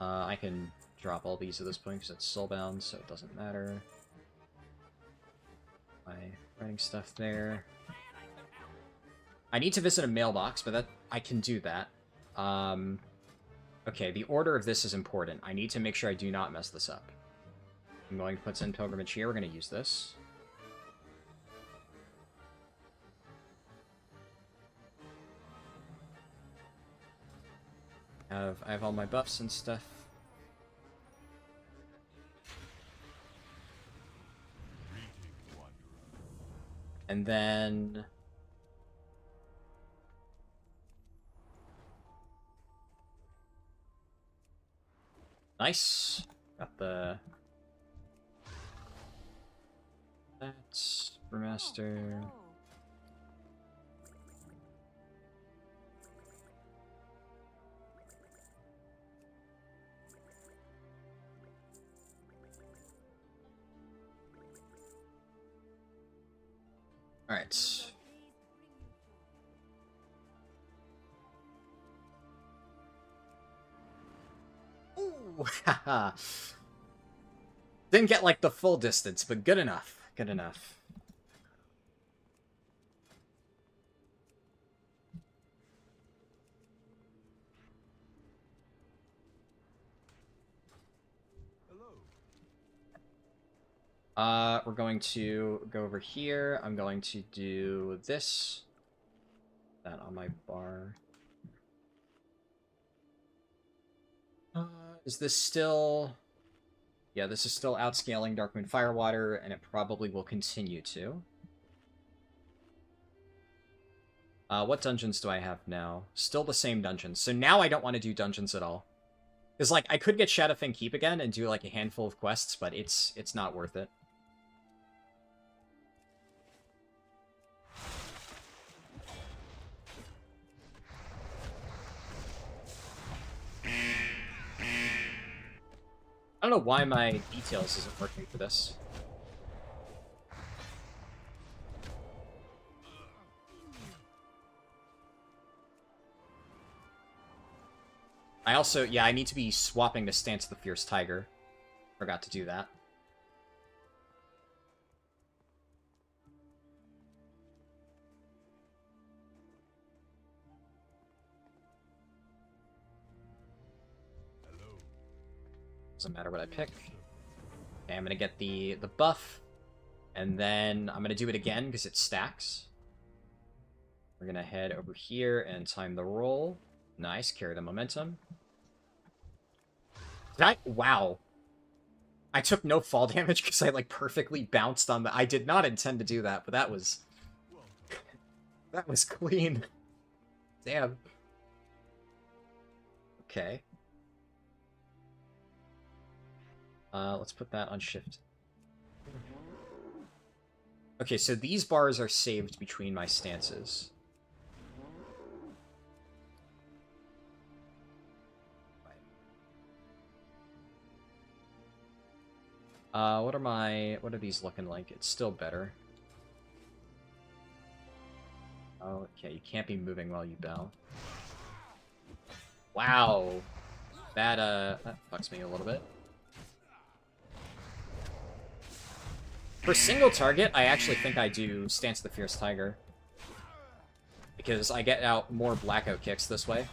[SPEAKER 1] I can drop all these at this point because it's soulbound, so it doesn't matter. My writing stuff there. I need to visit a mailbox, but I can do that. Okay, the order of this is important. I need to make sure I do not mess this up. I'm going to put Zen Pilgrimage here. We're going to use this. I have all my buffs and stuff. And then... Nice. Got the... That's... Brewmaster... Alright. Ooh, haha. Didn't get, like, the full distance, but good enough. Good enough. We're going to go over here. I'm going to do this. That on my bar. Is this still... Yeah, this is still outscaling Darkmoon Firewater, and it probably will continue to. What dungeons do I have now? Still the same dungeons. So now I don't want to do dungeons at all. Because, like, I could get Shadowfang Keep again and do, like, a handful of quests, but it's not worth it. I don't know why my details isn't working for this. I also, yeah, I need to be swapping to Stance of the Fierce Tiger. Forgot to do that. Doesn't matter what I pick. Okay, I'm gonna get the buff, and then I'm gonna do it again because it stacks. We're gonna head over here and time the roll. Nice, carry the momentum. Wow. I took no fall damage because I, like, perfectly bounced on the... I did not intend to do that, but that was... that was clean. Damn. Okay. Let's put that on shift. Okay, so these bars are saved between my stances. What are these looking like? It's still better. Oh, okay, you can't be moving while you bow. Wow. That fucks me a little bit. For single target, I actually think I do Stance of the Fierce Tiger. Because I get out more blackout kicks this way.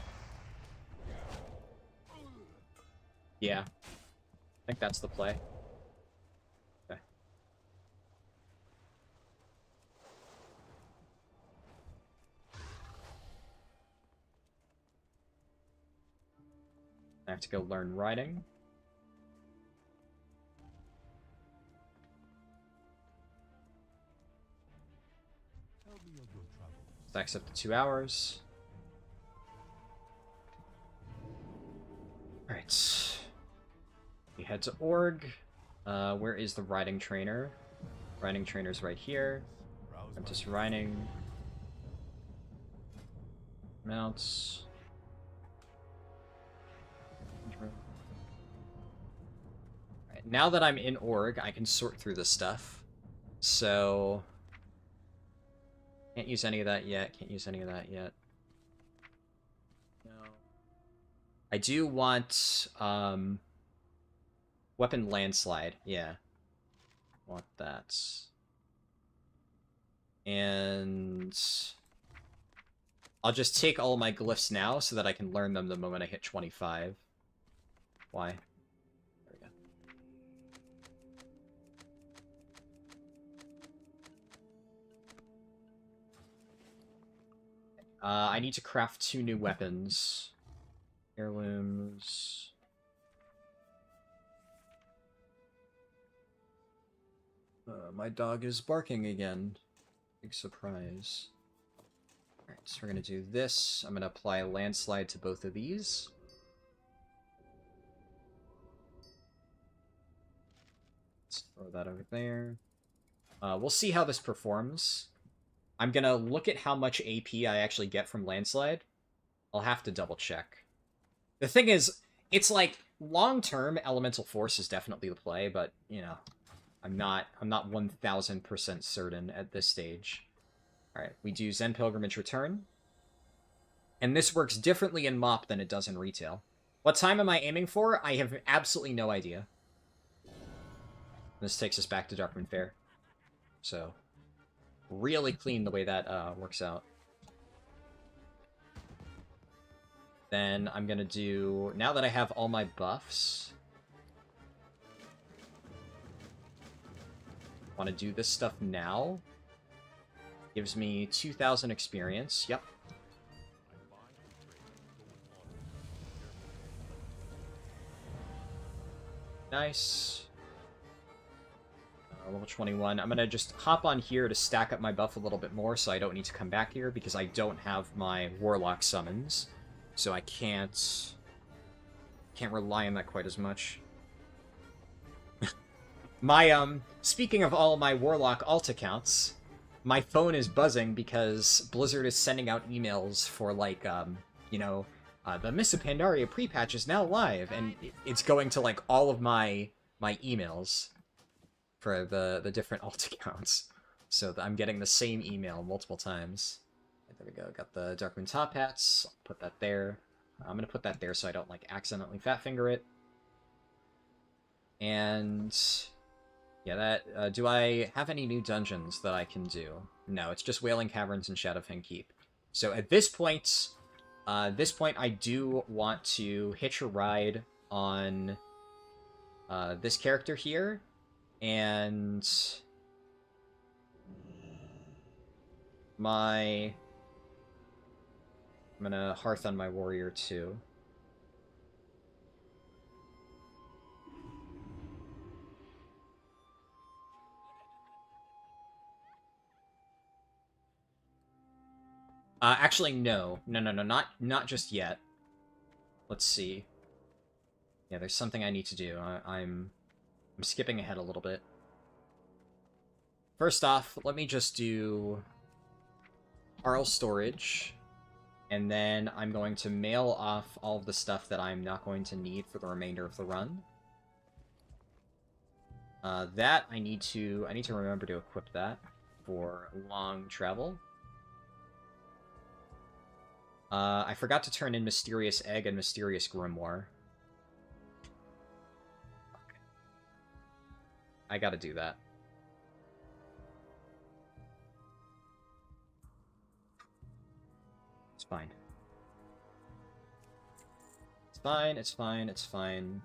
[SPEAKER 1] Yeah. I think that's the play. Okay. I have to go learn riding. Stacks up to 2 hours. Alright. We head to Org. Where is the riding trainer? Riding trainer's right here. I'm just riding. Mounts. Right, now that I'm in Org, I can sort through this stuff. So... Can't use any of that yet. Can't use any of that yet. No. I do want, weapon landslide. Yeah. Want that. And... I'll just take all my glyphs now so that I can learn them the moment I hit 25. Why? There we go. I need to craft 2 new weapons. Heirlooms. My dog is barking again. Big surprise. Alright, so we're gonna do this. I'm gonna apply landslide to both of these. Let's throw that over there. We'll see how this performs. I'm gonna look at how much AP I actually get from Landslide. I'll have to double check. The thing is, it's like long-term Elemental Force is definitely the play, but you know, I'm not 1000% certain at this stage. All right, we do Zen Pilgrimage Return, and this works differently in MoP than it does in retail. What time am I aiming for? I have absolutely no idea. This takes us back to Darkmoon Fair, so really clean the way that works out. Then I'm gonna do, now that I have all my buffs, want to do this stuff now. Gives me 2,000 experience. Yep. Nice. Level 21. I'm gonna just hop on here to stack up my buff a little bit more so I don't need to come back here because I don't have my Warlock summons. So I can't rely on that quite as much. My, speaking of all my Warlock alt accounts, my phone is buzzing because Blizzard is sending out emails for, like, you know, the Mists of Pandaria pre-patch is now live, and it's going to, like, all of my emails for the different alt accounts. So I'm getting the same email multiple times. There we go, got the Darkmoon top hats, put that there. I'm gonna put that there so I don't, like, accidentally fat finger it. And yeah, that, do I have any new dungeons that I can do? No, it's just Wailing Caverns and Shadowfang Keep. So at this point, I do want to hitch a ride on this character here, and I'm gonna Hearth on my warrior, too. Actually, no. No, not just yet. Let's see. Yeah, there's something I need to do. I'm skipping ahead a little bit. First off, let me just do Arl storage. And then I'm going to mail off all of the stuff that I'm not going to need for the remainder of the run. That I need to remember to equip that for long travel. I forgot to turn in Mysterious Egg and Mysterious Grimoire. Okay. I gotta do that. It's fine. It's fine, it's fine, it's fine.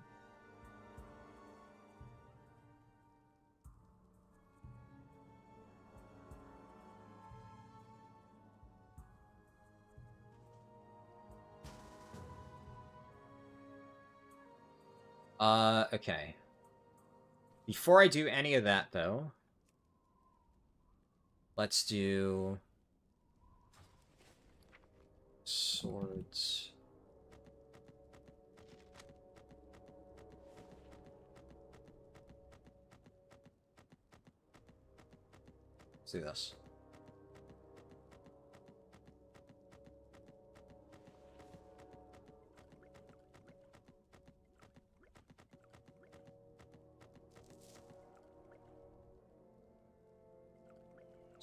[SPEAKER 1] Okay. Before I do any of that, though, let's do swords. Let's do this.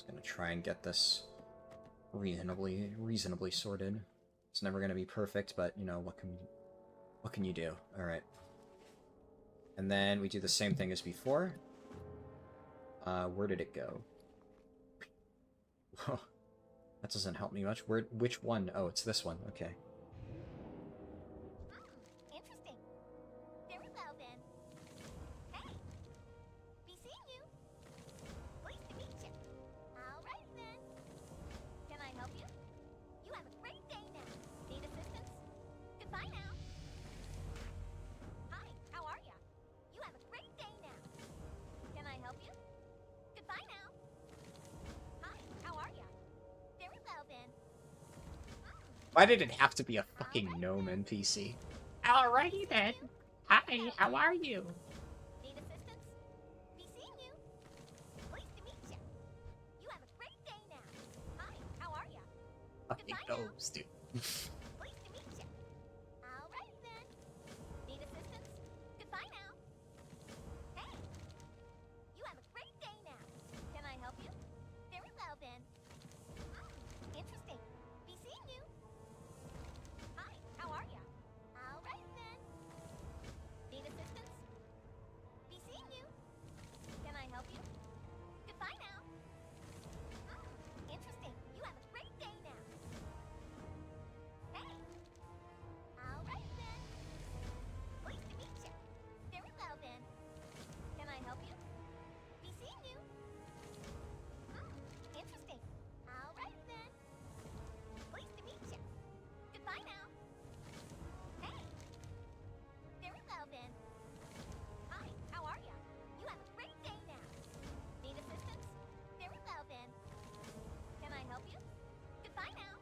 [SPEAKER 1] Gonna try and get this reasonably sorted. It's never gonna be perfect, but you know, what can you do? All right. And then we do the same thing as before. Where did it go? Whoa, that doesn't help me much. Which one? Oh, it's this one. Okay.
[SPEAKER 2] Interesting. Very well then. Hey, be seeing you. Pleased to meet you. Alrighty then. Can I help you? You have a great day now. Need assistance? Goodbye now. Hi, how are ya? You have a great day now. Can I help you? Goodbye now. Hi, how are ya? Very well then.
[SPEAKER 1] Why did it have to be a fucking gnome NPC?
[SPEAKER 3] Alrighty then. Hi, how are you?
[SPEAKER 2] Need assistance? Be
[SPEAKER 1] It goes, dude.
[SPEAKER 2] Pleased to meet you. Alrighty then. Need assistance? Goodbye now. Hey, you have a great day now. Can I help you? Very well then. Interesting. Be seeing you. Hi, how are ya? Alrighty then. Need assistance? Be seeing you. Can I help you? Goodbye now. Interesting. You have a great day now. Hey. Alrighty then. Pleased to meet you. Very well then. Can I help you? Be seeing you. Interesting. Alrighty then. Pleased to meet you. Goodbye now. Hey. Very well then. Hi, how are ya? You have a great day now. Need assistance? Very well then. Can I help you? Goodbye now.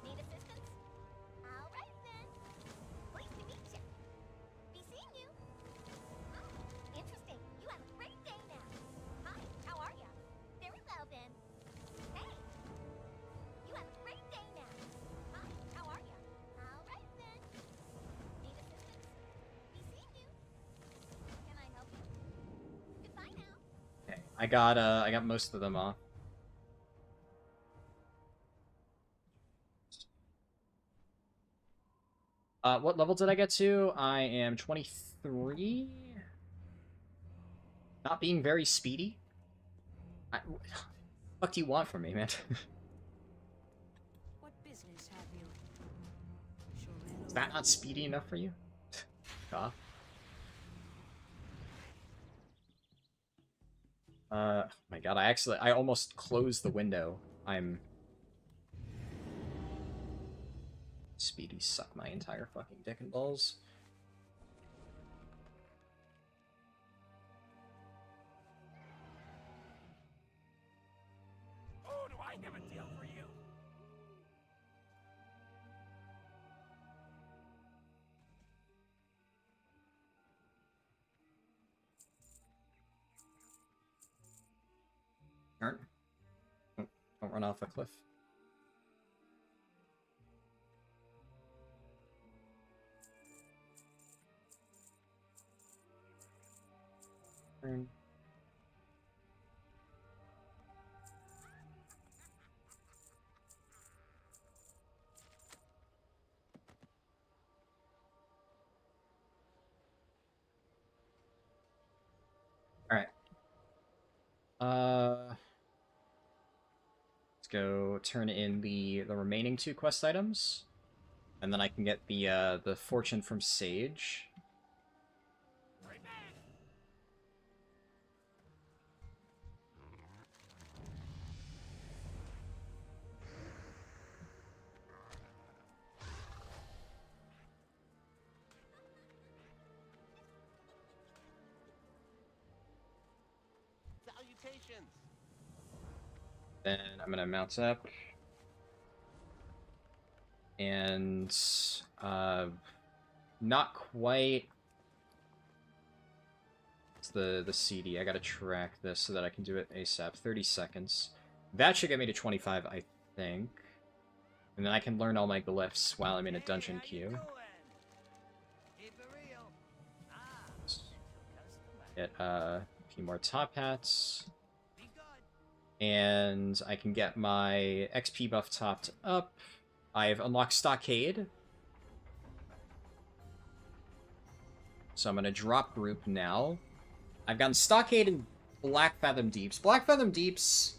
[SPEAKER 2] Need assistance? Alright then. Pleased to meet you. Be seeing you. Interesting. You have a great day now. Hi, how are ya? Very well then. Hey. You have a great day now. Hi, how are ya? Alright then. Need assistance? Be seeing you. Can I help you? Goodbye now.
[SPEAKER 1] Okay, I got most of them off. What level did I get to? I am 23. Not being very speedy. What do you want from me, man?
[SPEAKER 3] What business have you?
[SPEAKER 1] Is that not speedy enough for you? Huh? Oh my god, I almost closed the window. I'm... Speedy suck my entire fucking dick and balls.
[SPEAKER 4] Oh, do I have a deal for you?
[SPEAKER 1] Aren't? Don't run off a cliff. Turn. Alright. Let's go turn in the remaining 2 quest items. And then I can get the fortune from Sage.
[SPEAKER 4] Right back. Salutations.
[SPEAKER 1] Then I'm gonna mount up. And not quite. It's the CD. I gotta track this so that I can do it ASAP. 30 seconds. That should get me to 25, I think. And then I can learn all my glyphs while I'm in a dungeon queue.
[SPEAKER 4] Keep it real.
[SPEAKER 1] Get a few more top hats.
[SPEAKER 4] Be good.
[SPEAKER 1] And I can get my XP buff topped up. I've unlocked Stockade. So I'm going to drop group now. I've gotten Stockade and Black Fathom Deeps. Black Fathom Deeps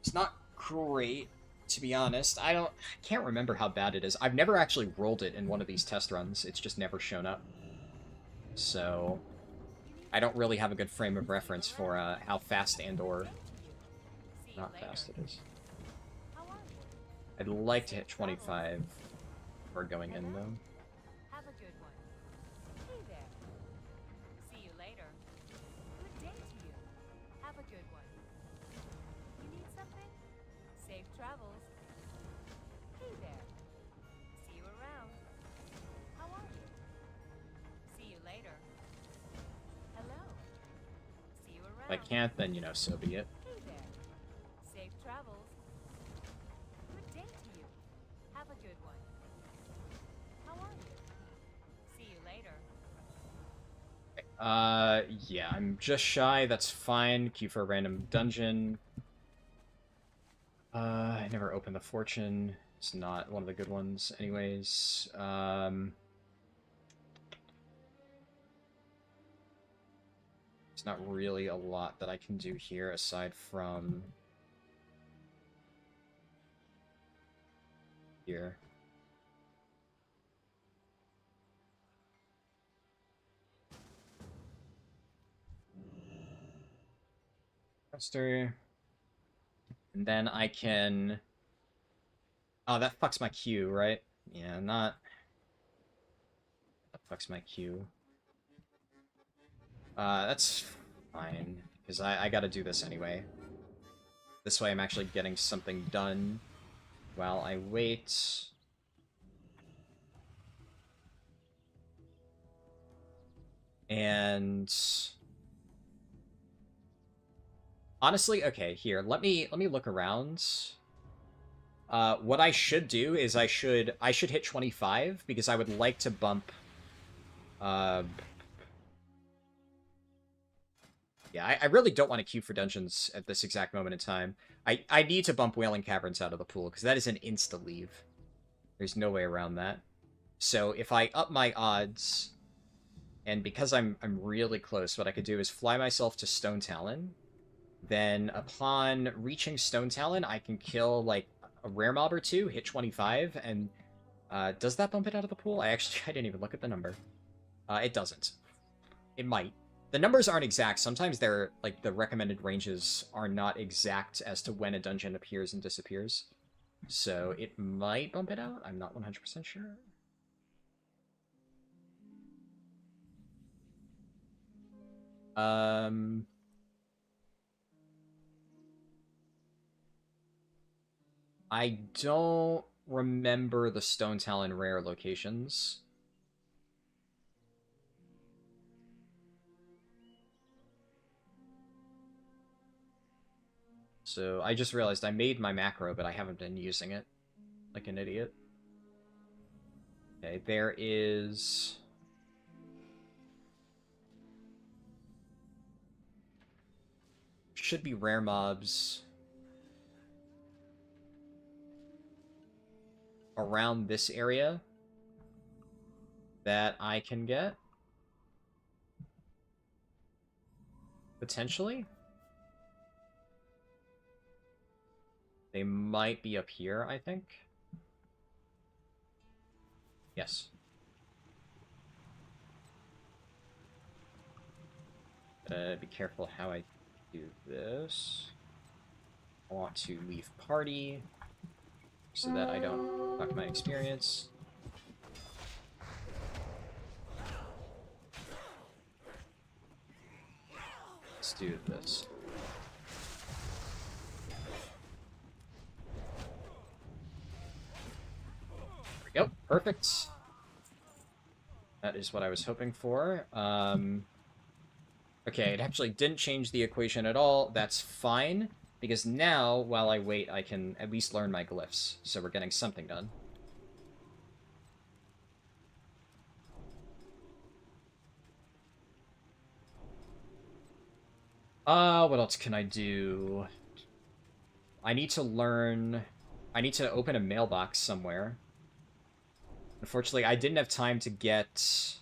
[SPEAKER 1] is not great, to be honest. I can't remember how bad it is. I've never actually rolled it in one of these test runs. It's just never shown up. So I don't really have a good frame of reference for how fast and or not fast it is. I'd like to hit 25 before going in, though.
[SPEAKER 3] Have a good one. Hey there. See you later. Good day to you. Have a good one. You need something? Safe travels. Hey there. See you around. How are you? See you later. Hello. See you around.
[SPEAKER 1] If I can't, then, you know, so be it.
[SPEAKER 3] Hey there. Safe travels. Good day
[SPEAKER 1] Yeah, I'm just shy. That's fine. Queue for a random dungeon. I never opened the Fortune. It's not one of the good ones. Anyways, there's not really a lot that I can do here aside from here. Faster. And then I can... Oh, that fucks my queue, right? Yeah, not... That fucks my queue. That's fine. Because I gotta do this anyway. This way I'm actually getting something done while I wait. And... Honestly, okay, here, let me look around. What I should do is I should hit 25 because I would like to bump. Yeah, I really don't want to queue for dungeons at this exact moment in time. I need to bump Wailing Caverns out of the pool because that is an insta leave. There's no way around that. So if I up my odds, and because I'm really close, what I could do is fly myself to Stone Talon. Then upon reaching Stone Talon, I can kill like a rare mob or two, hit 25, and does that bump it out of the pool? I didn't even look at the number. It doesn't. It might. The numbers aren't exact. Sometimes they're like the recommended ranges are not exact as to when a dungeon appears and disappears. So it might bump it out. I'm not 100% sure. I don't remember the Stone Talon rare locations. So I just realized I made my macro, but I haven't been using it like an idiot. Okay, there is... Should be rare mobs around this area that I can get. Potentially. They might be up here, I think. Yes. Be careful how I do this. I want to leave party so that I don't fuck my experience. Let's do this. There we go. Perfect. That is what I was hoping for. Okay, it actually didn't change the equation at all. That's fine, because now, while I wait, I can at least learn my glyphs. So we're getting something done. What else can I do? I need to learn... I need to open a mailbox somewhere. Unfortunately, I didn't have time to get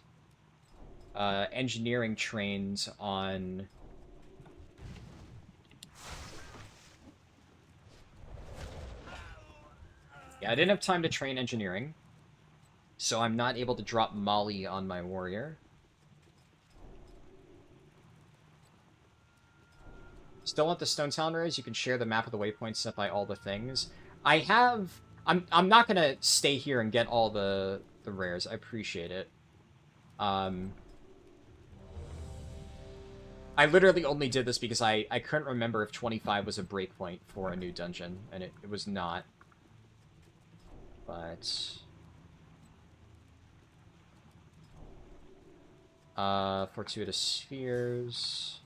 [SPEAKER 1] engineering trained on... Yeah, I didn't have time to train engineering, so I'm not able to drop Molly on my warrior. Still want the Stone Talon rares? You can share the map of the waypoints set by all the things. I have... I'm not gonna stay here and get all the rares. I appreciate it. I literally only did this because I couldn't remember if 25 was a breakpoint for a new dungeon, and it was not. But... Fortuitous Spheres...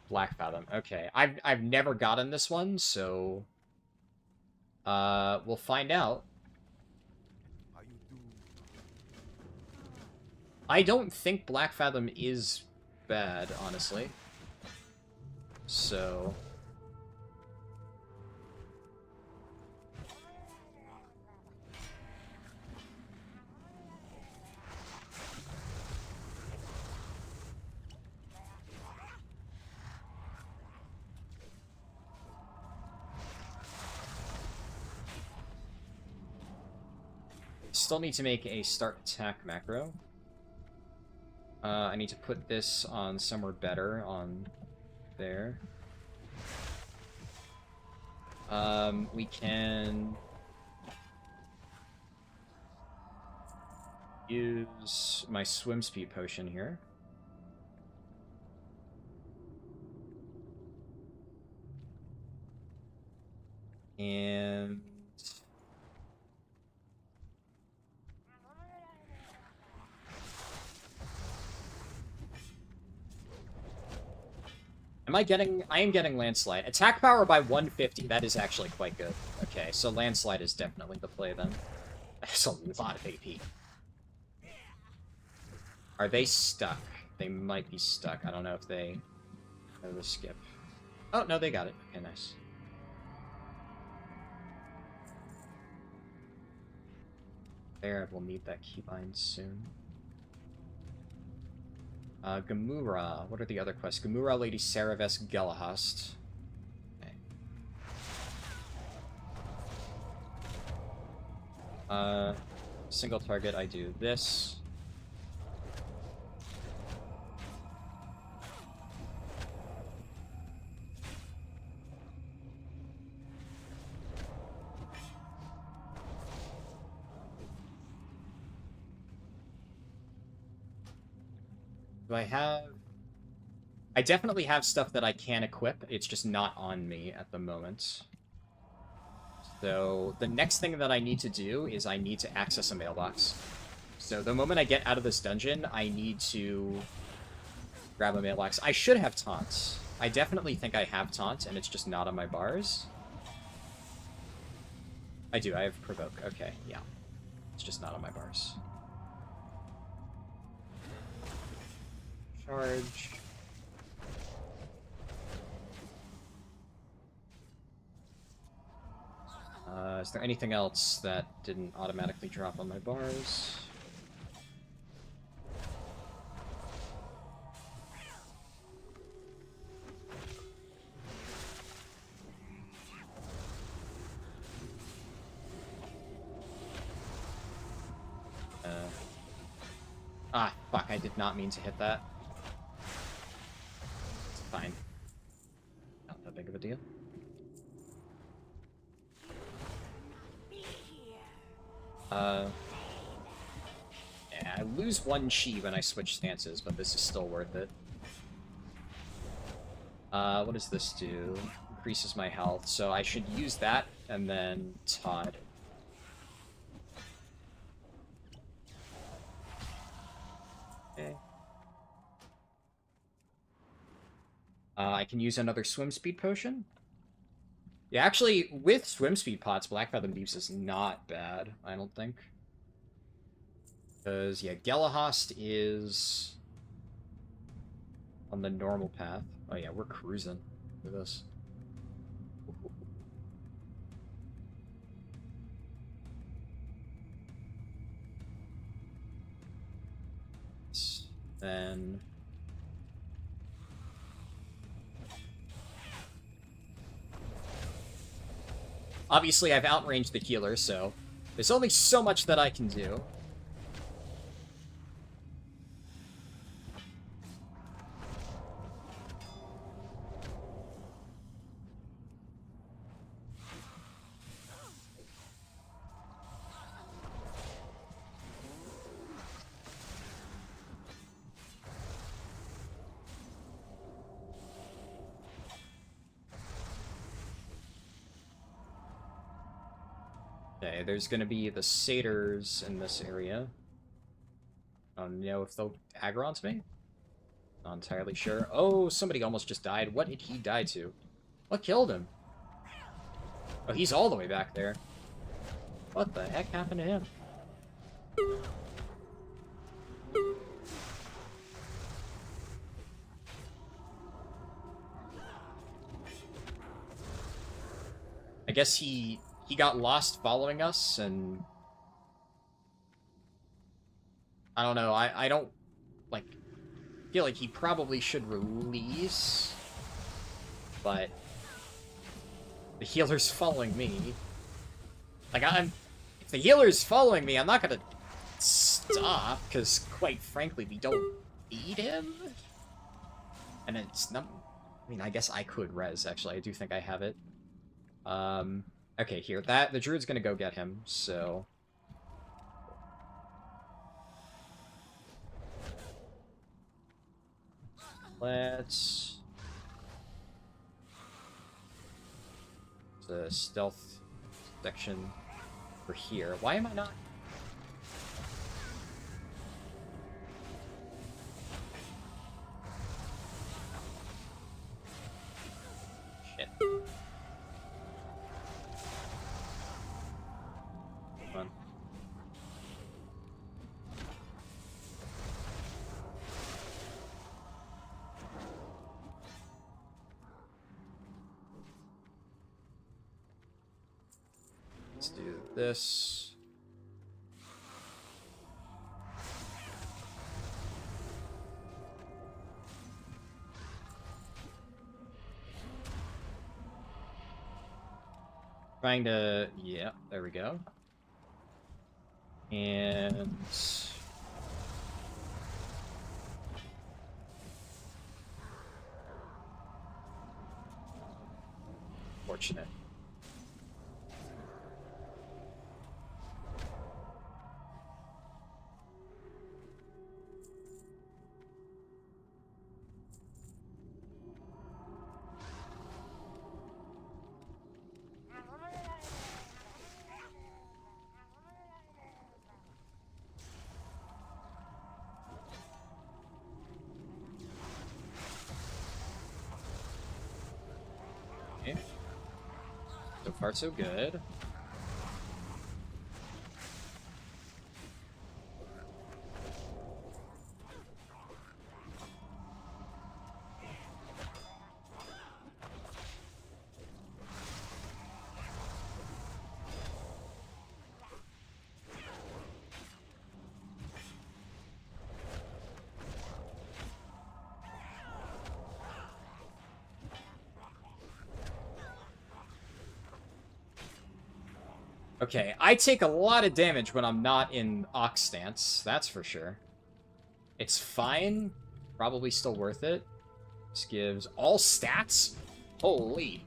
[SPEAKER 1] Black Fathom. Okay, I've never gotten this one, so We'll find out.
[SPEAKER 5] Are you doomed?
[SPEAKER 1] I don't think Black Fathom is bad, honestly. So... Still need to make a start attack macro. I need to put this on somewhere better, on there. We can use my swim speed potion here. And I am getting Landslide. Attack power by 150, that is actually quite good. Okay, so Landslide is definitely the play then. That's a lot of AP. Are they stuck? They might be stuck. I don't know if they know the skip. Oh, no, they got it. Okay, nice. There, we'll need that keybind soon. Gamura. What are the other quests? Gamura, Lady Saraves, Gelahast. Okay. Single target, I do this. Do I have... I definitely have stuff that I can equip, it's just not on me at the moment. So, the next thing that I need to do is I need to access a mailbox. So, the moment I get out of this dungeon, I need to grab a mailbox. I should have taunts. I definitely think I have taunt, and it's just not on my bars. I do, I have provoke. Okay, yeah. It's just not on my bars. Charge. Is there anything else that didn't automatically drop on my bars? Ah, fuck, I did not mean to hit that. It's fine. Not that big of a deal. Yeah, I lose 1 chi when I switch stances, but this is still worth it. What does this do? Increases my health, so I should use that, and then Todd. Okay. I can use another swim speed potion. Yeah, actually, with swim speed pots, Black Fathom Beeps is not bad, I don't think. Because, yeah, Gelahast is on the normal path. Oh yeah, we're cruising with this. Then... obviously, I've outranged the healer, so there's only so much that I can do. Okay, there's gonna be the satyrs in this area. I don't know if they'll aggro onto me. Not entirely sure. Oh, somebody almost just died. What did he die to? What killed him? Oh, he's all the way back there. What the heck happened to him? I guess he got lost following us, and I don't know. I don't like feel like he probably should release, but the healer's following me. Like if the healer's following me, I'm not gonna stop because, quite frankly, we don't need him. And it's not. I mean, I guess I could res. Actually, I do think I have it. Okay, here. The druid's gonna go get him, so... Let's... The stealth section for here. Why am I not... Shit. Let's do this. Trying to... Yeah, there we go. And... Fortunate. Okay. So far, so good. Okay, I take a lot of damage when I'm not in Ox stance, that's for sure. It's fine. Probably still worth it. This gives all stats? Holy.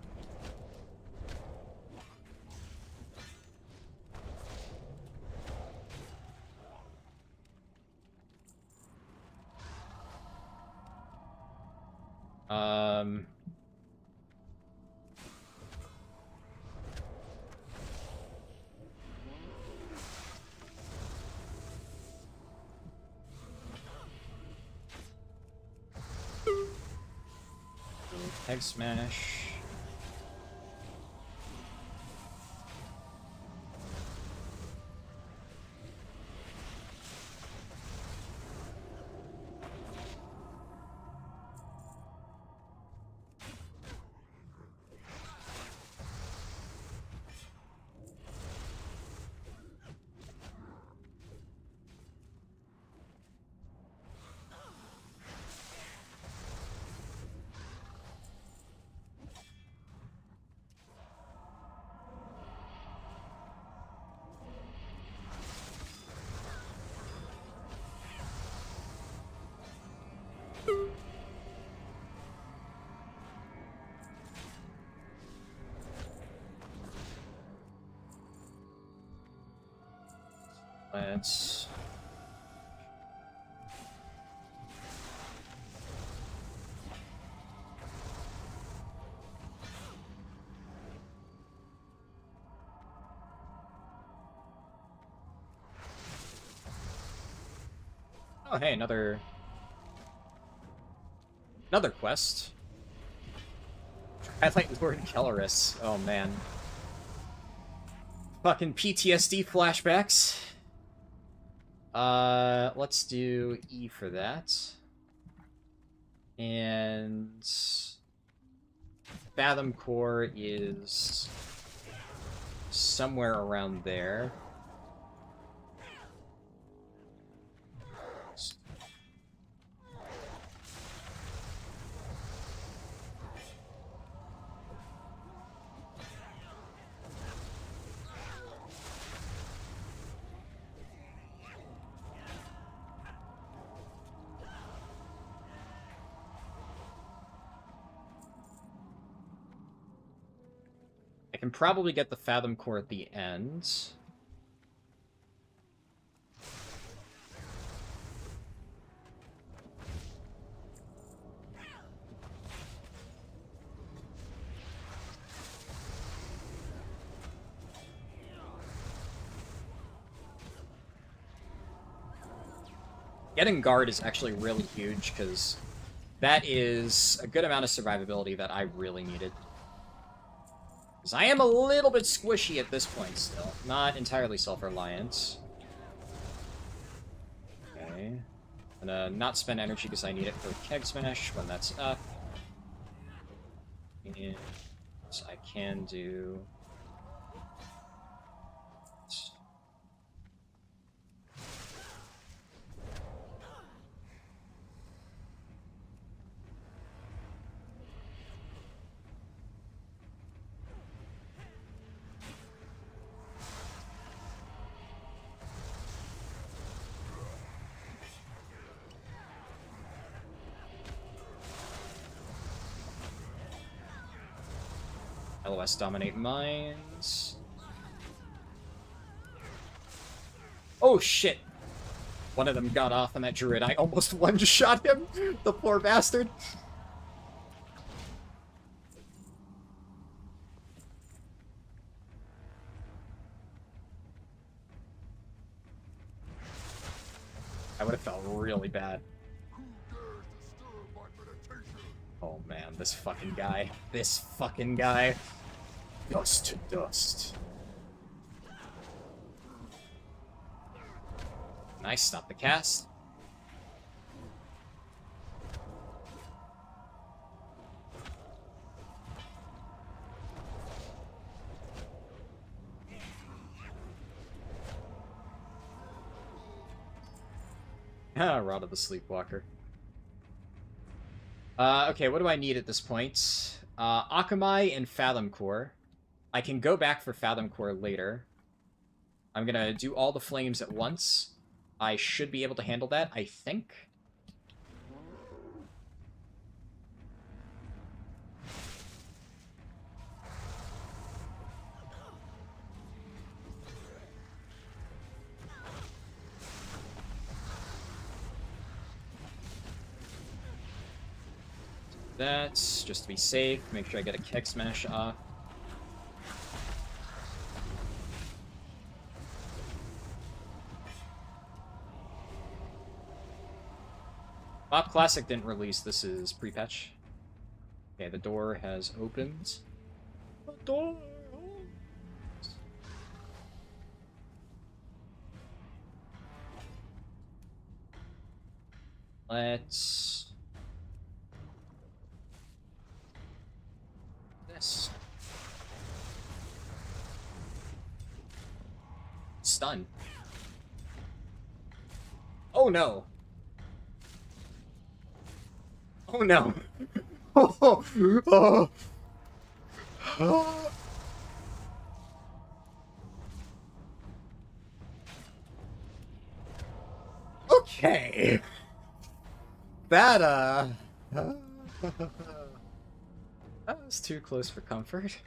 [SPEAKER 1] Egg smash. Let's... Oh, hey, another quest. Highlight Lord Kellerus. Oh, man. Fucking PTSD flashbacks. Let's do E for that. And Fathom Core is somewhere around there. I can probably get the Fathom Core at the end. Getting Guard is actually really huge, because that is a good amount of survivability that I really needed. Because I am a little bit squishy at this point still. Not entirely self-reliant. Okay. I'm gonna not spend energy because I need it for Keg Smash when that's up. And I can do... LOS dominate mines. Oh shit! One of them got off on that druid. I almost one-shot him! The poor bastard! I would have felt really bad. Oh man, this fucking guy. This fucking guy. Dust to dust. Nice, stop the cast. Ah, Rod of the Sleepwalker. Okay, what do I need at this point? Akamai and Fathom Core. I can go back for Fathom Core later. I'm gonna do all the flames at once. I should be able to handle that, I think. That's just to be safe. Make sure I get a Keg Smash off. MoP Classic didn't release. This is pre-patch. Okay, the door has opened. The door. Let's... this. Stun. Oh no. Oh no. Oh. Oh. Oh. Okay. That that was too close for comfort.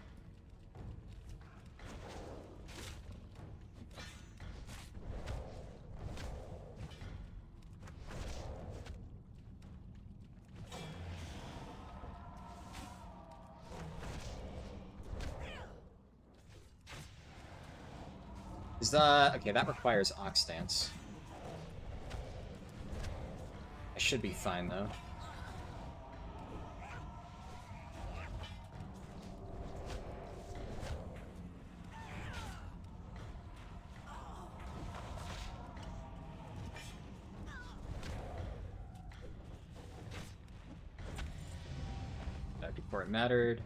[SPEAKER 1] Is okay, that requires Ox Dance. I should be fine though. before it mattered.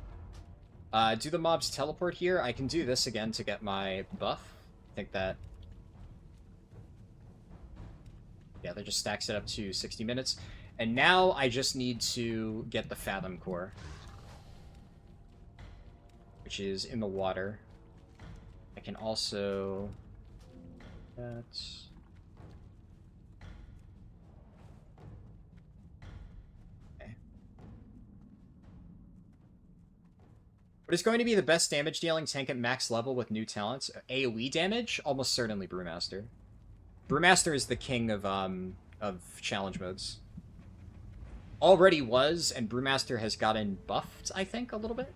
[SPEAKER 1] Do the mobs teleport here? I can do this again to get my buff. I think that... Yeah, that just stacks it up to 60 minutes. And now I just need to get the Fathom Core, which is in the water. I can also... That's... What is going to be the best damage dealing tank at max level with new talents? AoE damage? Almost certainly Brewmaster. Brewmaster is the king of challenge modes. Already was, and Brewmaster has gotten buffed, I think, a little bit.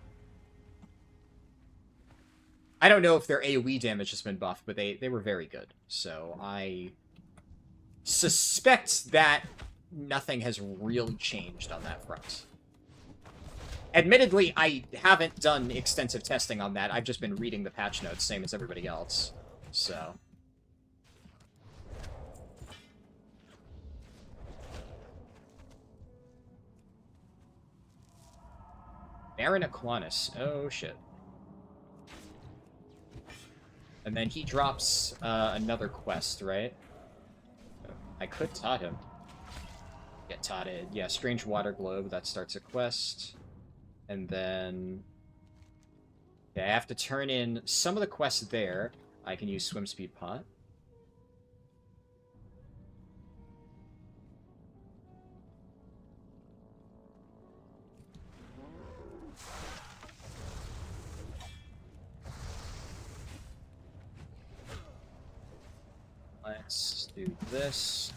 [SPEAKER 1] I don't know if their AoE damage has been buffed, but they were very good. So I suspect that nothing has really changed on that front. Admittedly, I haven't done extensive testing on that. I've just been reading the patch notes, same as everybody else. So... Baron Aquinas. Oh, shit. And then he drops another quest, right? I could taunt him. Get taunted. Yeah, Strange Water Globe. That starts a quest. And then... Yeah, I have to turn in some of the quests there. I can use Swim Speed Pot. Let's do this.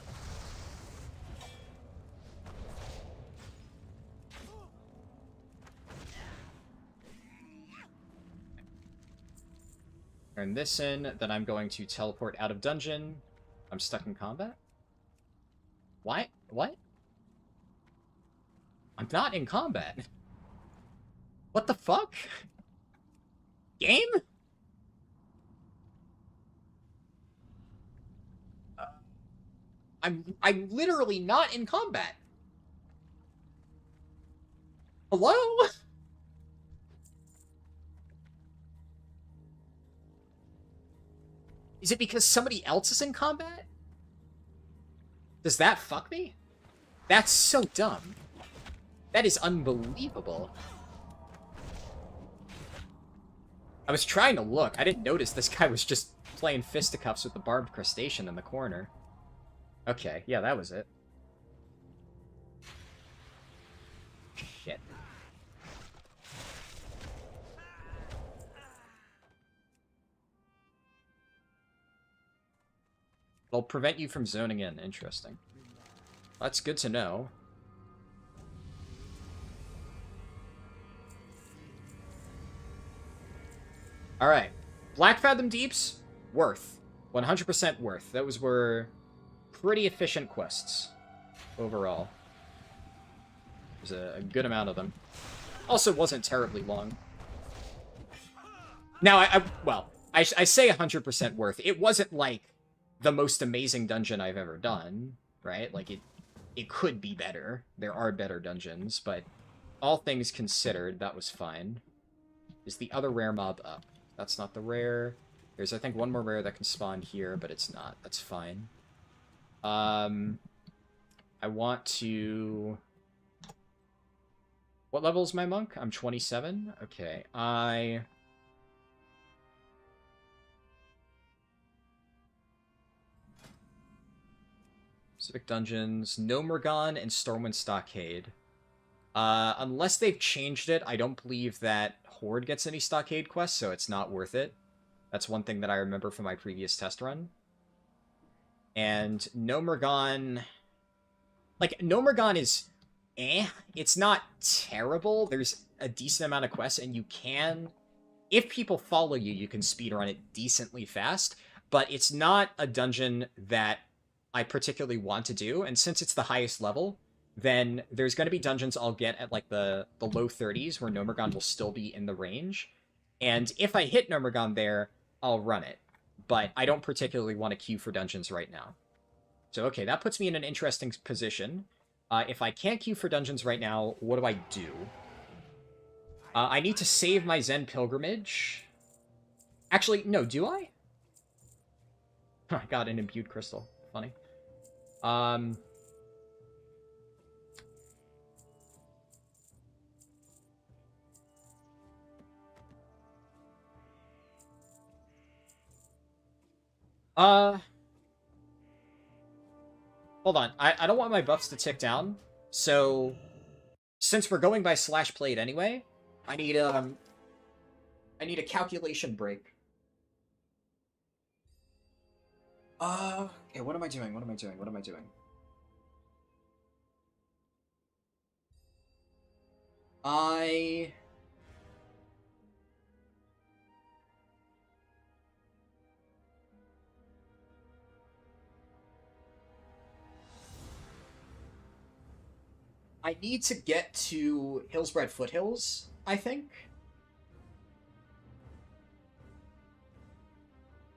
[SPEAKER 1] Turn this in, then I'm going to teleport out of dungeon. I'm stuck in combat? Why? What? I'm not in combat. What the fuck? Game? I'm literally not in combat. Hello? Is it because somebody else is in combat? Does that fuck me? That's so dumb. That is unbelievable. I was trying to look. I didn't notice this guy was just playing fisticuffs with the barbed crustacean in the corner. Okay, yeah, that was it. Shit. It'll prevent you from zoning in. Interesting. That's good to know. Alright. Black Fathom Deeps, worth. 100% worth. Those were pretty efficient quests overall. There's a good amount of them. Also wasn't terribly long. Now, I say 100% worth. It wasn't like the most amazing dungeon I've ever done, right? Like, it could be better. There are better dungeons, but all things considered, that was fine. Is the other rare mob up? That's not the rare. There's, I think, one more rare that can spawn here, but it's not. That's fine. I want to... What level is my monk? I'm 27? Okay, Specific dungeons, Nomergon and Stormwind Stockade. Unless they've changed it, I don't believe that Horde gets any Stockade quests, so it's not worth it. That's one thing that I remember from my previous test run. And Nomergon... Like, Nomergon is... It's not terrible. There's a decent amount of quests, and you can... If people follow you, you can speedrun it decently fast, but it's not a dungeon that I particularly want to do, and since it's the highest level, then there's going to be dungeons I'll get at, like, the low 30s, where Nomergon will still be in the range, and if I hit Nomergon there, I'll run it. But I don't particularly want to queue for dungeons right now. So, okay, that puts me in an interesting position. If I can't queue for dungeons right now, what do I do? I need to save my Zen pilgrimage. Actually, no, do I? I got an imbued crystal. Funny. Hold on. I don't want my buffs to tick down, so since we're going by slash plate anyway, I need a calculation break. Okay, what am I doing? What am I doing? What am I doing? I need to get to Hillsbred Foothills, I think.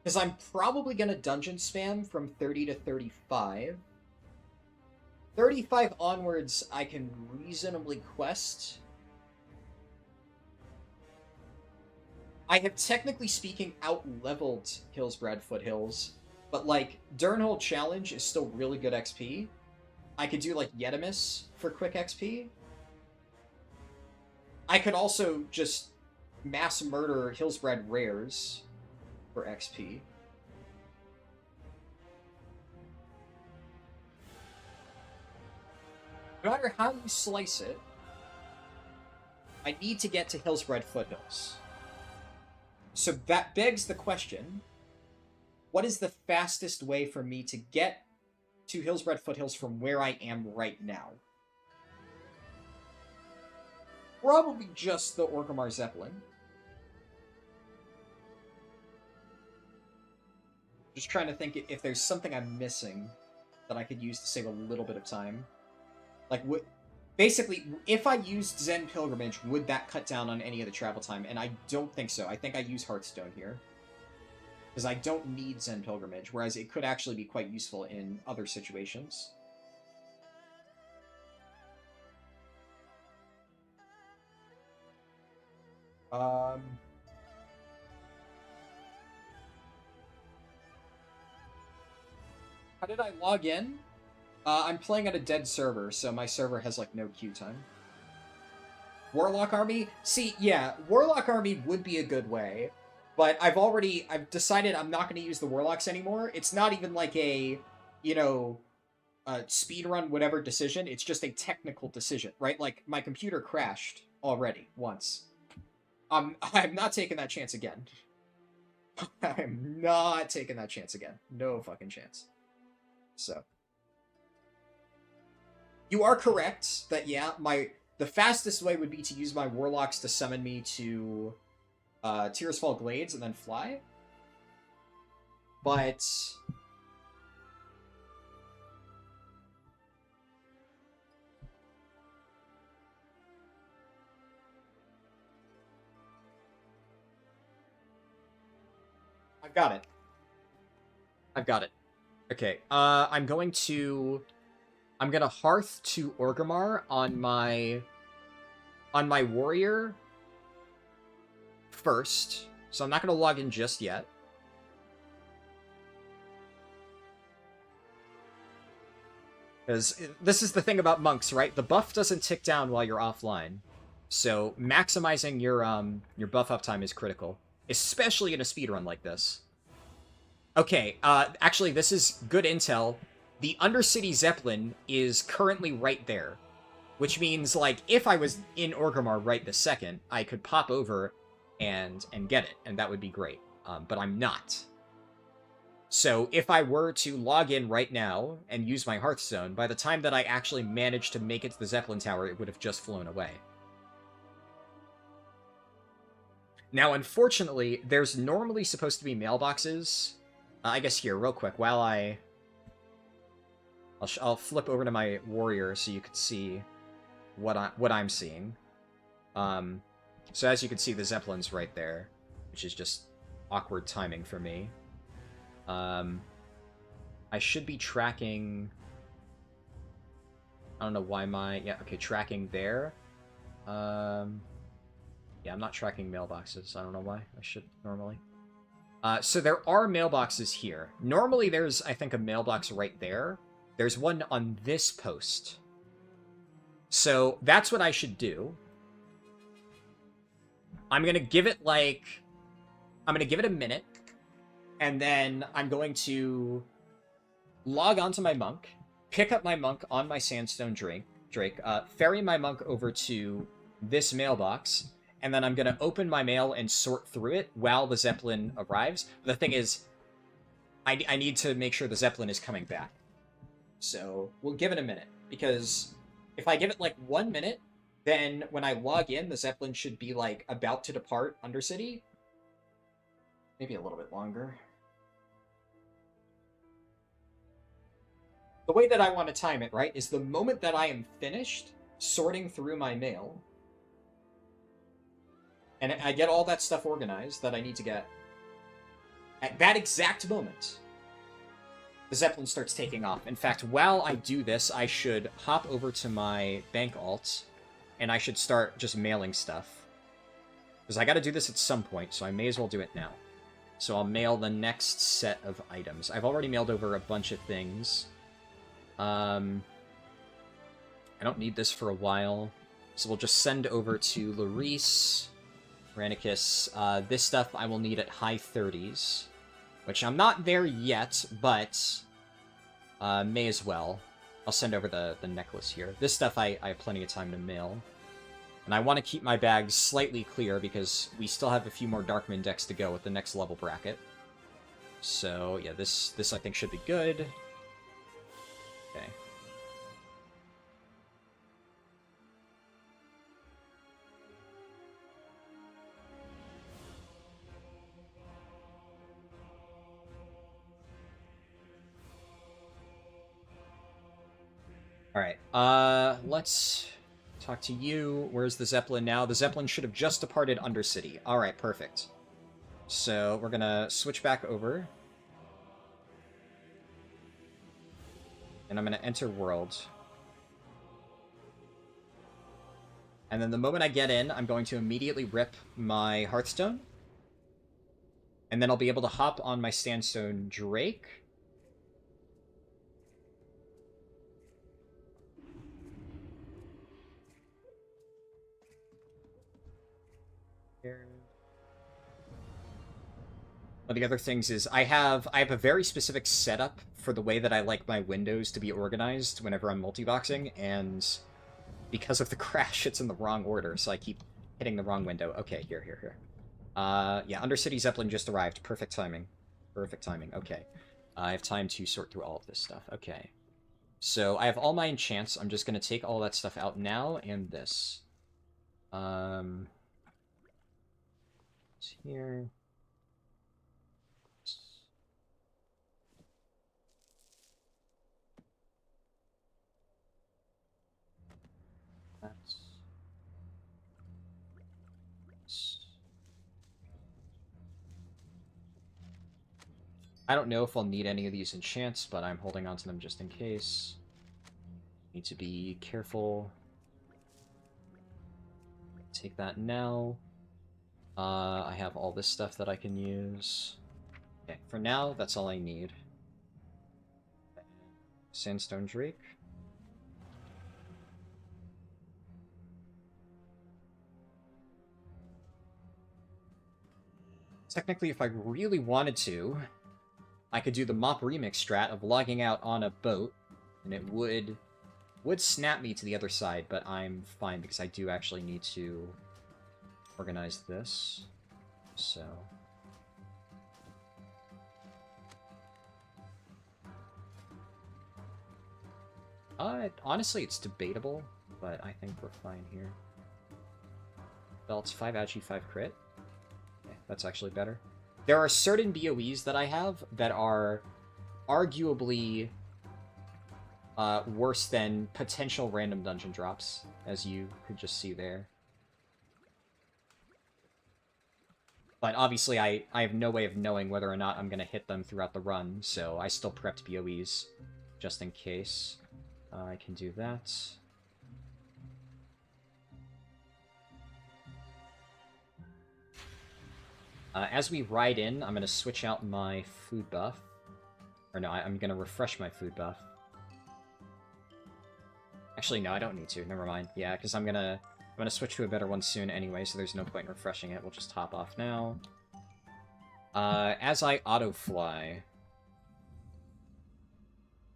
[SPEAKER 1] Because I'm probably going to dungeon spam from 30 to 35. 35 onwards, I can reasonably quest. I have, technically speaking, out-leveled Hillsbred Foothills, but, like, Durnhold Challenge is still really good XP. I could do, like, Yetimus for quick XP. I could also just mass murder Hillsbred Rares for XP. No matter how you slice it, I need to get to Hillsbred Foothills. So that begs the question, what is the fastest way for me to get to Hillsbred Foothills from where I am right now? Probably just the Orgrimmar Zeppelin. Just trying to think if there's something I'm missing that I could use to save a little bit of time. Like, basically, if I used Zen Pilgrimage, would that cut down on any of the travel time? And I don't think so. I think I use Hearthstone here. Because I don't need Zen Pilgrimage, whereas it could actually be quite useful in other situations. How did I log in? I'm playing at a dead server, so my server has, like, no queue time. Warlock Army? See, yeah, Warlock Army would be a good way, but I've decided I'm not going to use the Warlocks anymore. It's not even like a, you know, speedrun whatever decision. It's just a technical decision, right? Like, my computer crashed already once. I'm not taking that chance again. I'm not taking that chance again. No fucking chance. So. You are correct that, yeah, the fastest way would be to use my Warlocks to summon me to Tearsfall Glades and then fly. But I've got it. I've got it. Okay, I'm gonna Hearth to Orgrimmar on my warrior first, so I'm not gonna log in just yet. Because this is the thing about monks, right? The buff doesn't tick down while you're offline, so maximizing your buff uptime is critical, especially in a speedrun like this. Okay, actually, this is good intel. The Undercity Zeppelin is currently right there, which means, like, if I was in Orgrimmar right this second, I could pop over and get it, and that would be great. But I'm not. So if I were to log in right now and use my Hearthstone, by the time that I actually managed to make it to the Zeppelin Tower, it would have just flown away. Now, unfortunately, there's normally supposed to be mailboxes. I guess here, real quick, while I'll flip over to my warrior so you can see what I'm seeing. So as you can see, the Zeppelin's right there, which is just awkward timing for me. I should be tracking... I don't know why yeah, okay, tracking there. Yeah, I'm not tracking mailboxes. I don't know why. I should normally. So there are mailboxes here. Normally there's, I think, a mailbox right there. There's one on this post. So that's what I should do. I'm going to give it a minute. And then I'm going to log onto my monk, pick up my monk on my sandstone drake, ferry my monk over to this mailbox, and then I'm going to open my mail and sort through it while the Zeppelin arrives. The thing is, I need to make sure the Zeppelin is coming back. So we'll give it a minute, because if I give it like 1 minute, then when I log in, the Zeppelin should be like about to depart Undercity. Maybe a little bit longer. The way that I want to time it, right, is the moment that I am finished sorting through my mail, and I get all that stuff organized that I need to get, at that exact moment, the Zeppelin starts taking off. In fact, while I do this, I should hop over to my bank alt, and I should start just mailing stuff. Because I gotta do this at some point, so I may as well do it now. So I'll mail the next set of items. I've already mailed over a bunch of things. I don't need this for a while. So we'll just send over to Larice, Granicus. This stuff I will need at high 30s. Which I'm not there yet, but may as well. I'll send over the necklace here. This stuff I have plenty of time to mail. And I want to keep my bags slightly clear because we still have a few more Darkman decks to go with the next level bracket. So yeah, this I think should be good. Okay. Alright, let's talk to you. Where's the Zeppelin now? The Zeppelin should have just departed Undercity. Alright, perfect. So, we're gonna switch back over. And I'm gonna enter World. And then the moment I get in, I'm going to immediately rip my Hearthstone. And then I'll be able to hop on my Sandstone Drake. One of the other things is I have a very specific setup for the way that I like my windows to be organized whenever I'm multiboxing, and because of the crash, it's in the wrong order, so I keep hitting the wrong window. Okay, here. Yeah, Undercity Zeppelin just arrived. Perfect timing. Perfect timing. Okay. I have time to sort through all of this stuff. Okay. So I have all my enchants. I'm just going to take all that stuff out now, and this. It's here. I don't know if I'll need any of these enchants, but I'm holding on to them just in case. Need to be careful. Take that now. I have all this stuff that I can use. Okay, for now, that's all I need. Sandstone Drake. Technically, if I really wanted to, I could do the MoP remix strat of logging out on a boat, and it would snap me to the other side, but I'm fine because I do actually need to organize this. So honestly, it's debatable, but I think we're fine here. Belts 5 ouchie 5 crit. Okay, that's actually better. There are certain BOEs that I have that are arguably worse than potential random dungeon drops, as you could just see there. But obviously I have no way of knowing whether or not I'm going to hit them throughout the run, so I still prepped BOEs just in case. I can do that. As we ride in, I'm going to switch out my food buff. Or no, I'm going to refresh my food buff. Actually, no, I don't need to. Never mind. Yeah, because I'm gonna switch to a better one soon anyway, so there's no point in refreshing it. We'll just hop off now. As I auto-fly...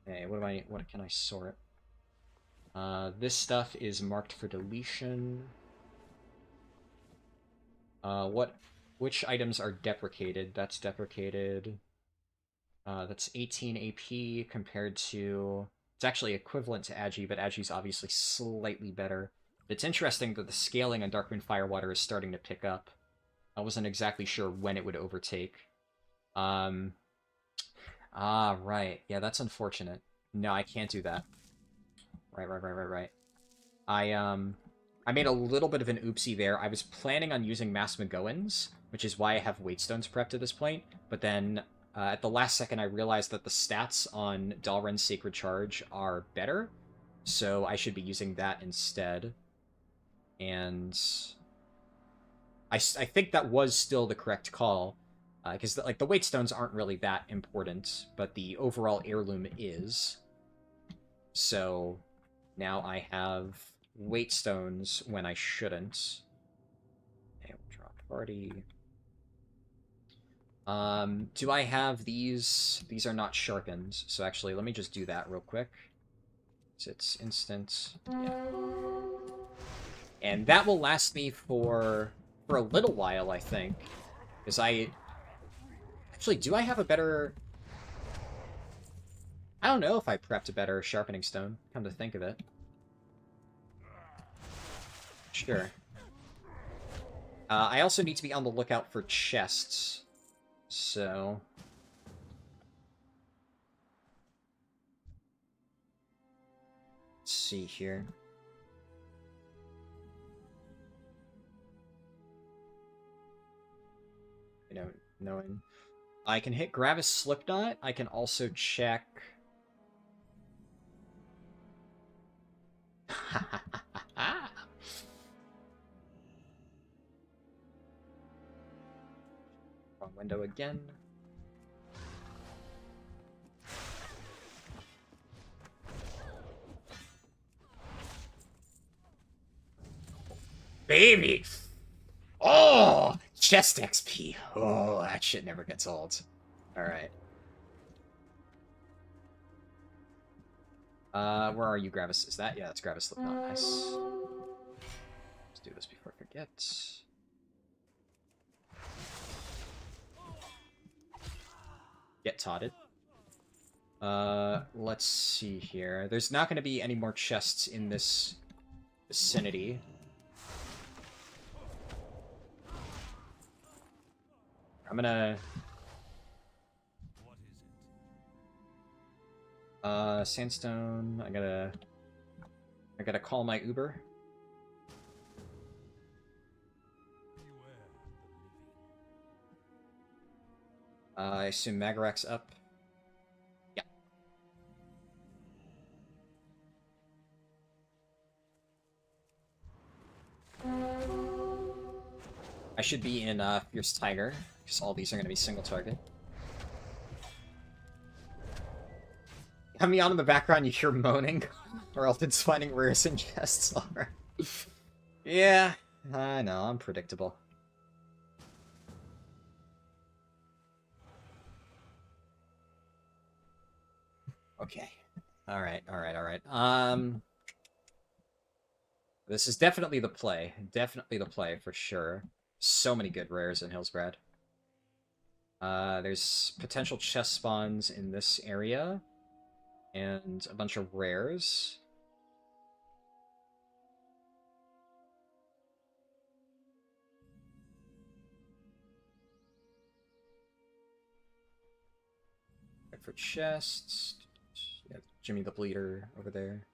[SPEAKER 1] Okay, what can I sort? This stuff is marked for deletion. Which items are deprecated? That's deprecated. That's 18 AP compared to... It's actually equivalent to Agi, but Agi's obviously slightly better. It's interesting that the scaling on Darkmoon Firewater is starting to pick up. I wasn't exactly sure when it would overtake. Right. Yeah, that's unfortunate. No, I can't do that. Right. I made a little bit of an oopsie there. I was planning on using Mass McGowan's, which is why I have Waitstones prepped at this point, but then... at the last second, I realized that the stats on Dalren's Sacred Charge are better, so I should be using that instead. And I think that was still the correct call, because like the Waitstones aren't really that important, but the overall heirloom is. So now I have Waitstones when I shouldn't. Okay, we'll drop party. Do I have these? These are not sharpened, so actually, let me just do that real quick. So it's instant. Yeah. And that will last me for a little while, I think. Because I... Actually, do I have a better... I don't know if I prepped a better sharpening stone, come to think of it. Sure. I also need to be on the lookout for chests. So... Let's see here. You know, knowing... I can hit Gravis Slipknot. I can also check... Wrong window again. Baby! Oh! Chest XP. Oh, that shit never gets old. Alright. Where are you, Gravis? Is that? Yeah, that's Gravis Slipknot. Nice. Let's do this before I forget. Get totted. Let's see here. There's not going to be any more chests in this vicinity. I'm gonna... Sandstone. I gotta call my Uber. I assume Magarak's up. Yeah. I should be in Fierce Tiger, because all these are going to be single target. Coming on in the background, you hear moaning. Harldan's finding rares and chests. Alright. Yeah, I know, I'm predictable. Okay. Alright. This is definitely the play. Definitely the play, for sure. So many good rares in Hillsbrad. There's potential chest spawns in this area. And a bunch of rares. Check for chests. Yeah, Jimmy the Bleeder over there.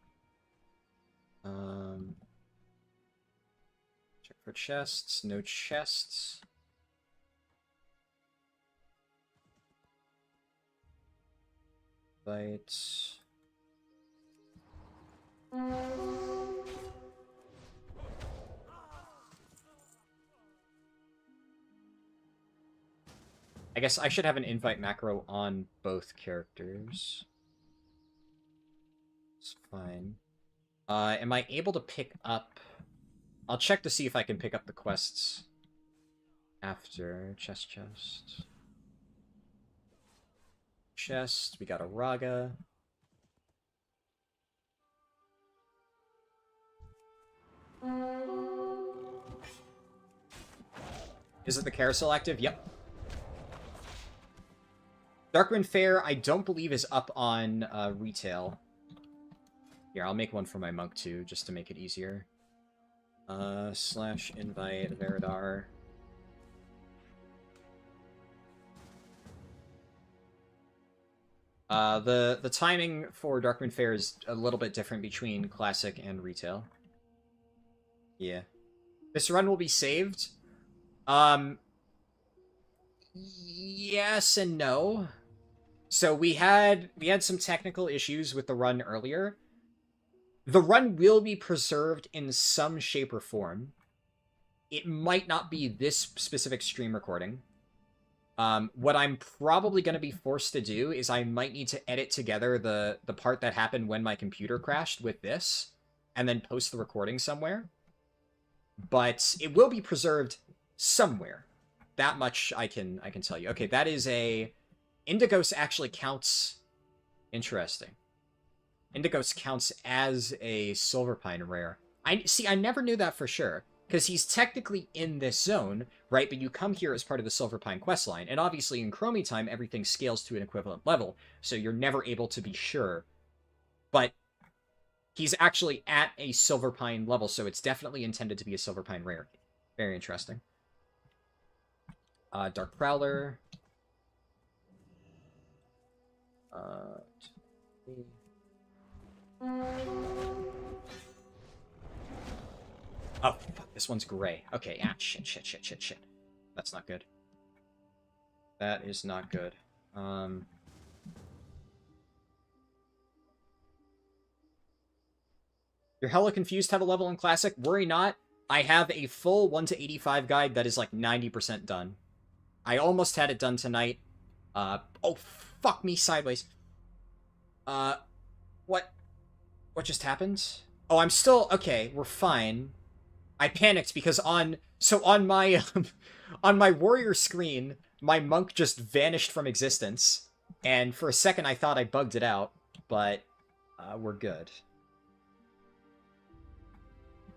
[SPEAKER 1] Check for chests. No chests. Bites. I guess I should have an invite macro on both characters. It's fine. Am I able to pick up... I'll check to see if I can pick up the quests after. Chest. Chest, we got a Raga. Is it the carousel active? Yep. Darkwind Fair, I don't believe is up on retail. Here, I'll make one for my monk too, just to make it easier. / invite Veridar. The timing for Darkwind Fair is a little bit different between classic and retail. Yeah. This run will be saved. Yes and no. So we had some technical issues with the run earlier. The run will be preserved in some shape or form. It might not be this specific stream recording. What I'm probably going to be forced to do is I might need to edit together the part that happened when my computer crashed with this, and then post the recording somewhere. But it will be preserved somewhere. That much I can tell you. Okay, that is a... Indigos actually counts... Interesting. Indigos counts as a Silverpine rare. I never knew that for sure. Because he's technically in this zone, right? But you come here as part of the Silverpine questline. And obviously in Chromie time, everything scales to an equivalent level. So you're never able to be sure. But he's actually at a Silverpine level, so it's definitely intended to be a Silverpine rare. Very interesting. Dark Prowler. Oh, fuck, this one's gray. Okay, shit. That's not good. That is not good. You're hella confused how to level in Classic? Worry not. I have a full 1 to 85 guide that is like 90% done. I almost had it done tonight. Oh, fuck me sideways. What just happened? Oh, I'm still... Okay, we're fine. I panicked because on my, on my warrior screen, my monk just vanished from existence. And for a second, I thought I bugged it out, but, we're good.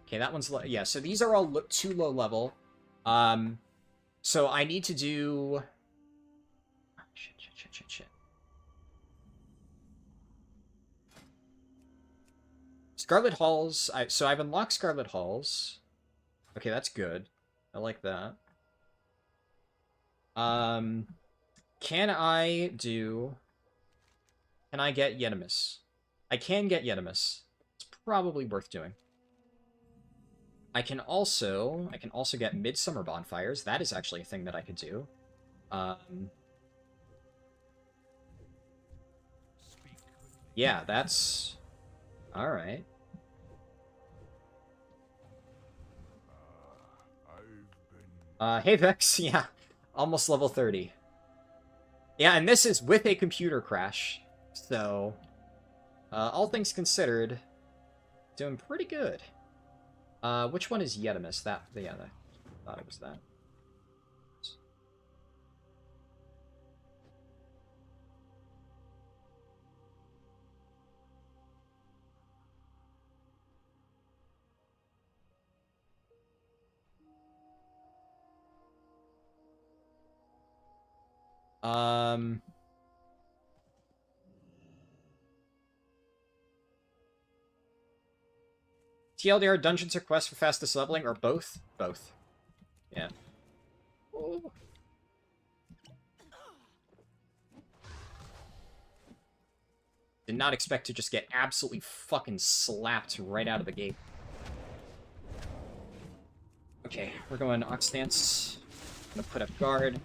[SPEAKER 1] Okay, that one's... Yeah, so these are all too low level. So I need to do... Shit. Scarlet Halls. So I've unlocked Scarlet Halls. Okay, that's good. I like that. Can I get Yetimus? I can get Yetimus. It's probably worth doing. I can also get Midsummer Bonfires. That is actually a thing that I could do. Yeah, that's... Alright. Hey Vex, yeah. Almost level 30. Yeah, and this is with a computer crash. So, all things considered, doing pretty good. Which one is Yetimus? I thought it was that. TLDR, dungeons or quests for fastest leveling, or both? Both. Yeah. Ooh. Did not expect to just get absolutely fucking slapped right out of the gate. Okay, we're going Ox Stance. Gonna put up guard.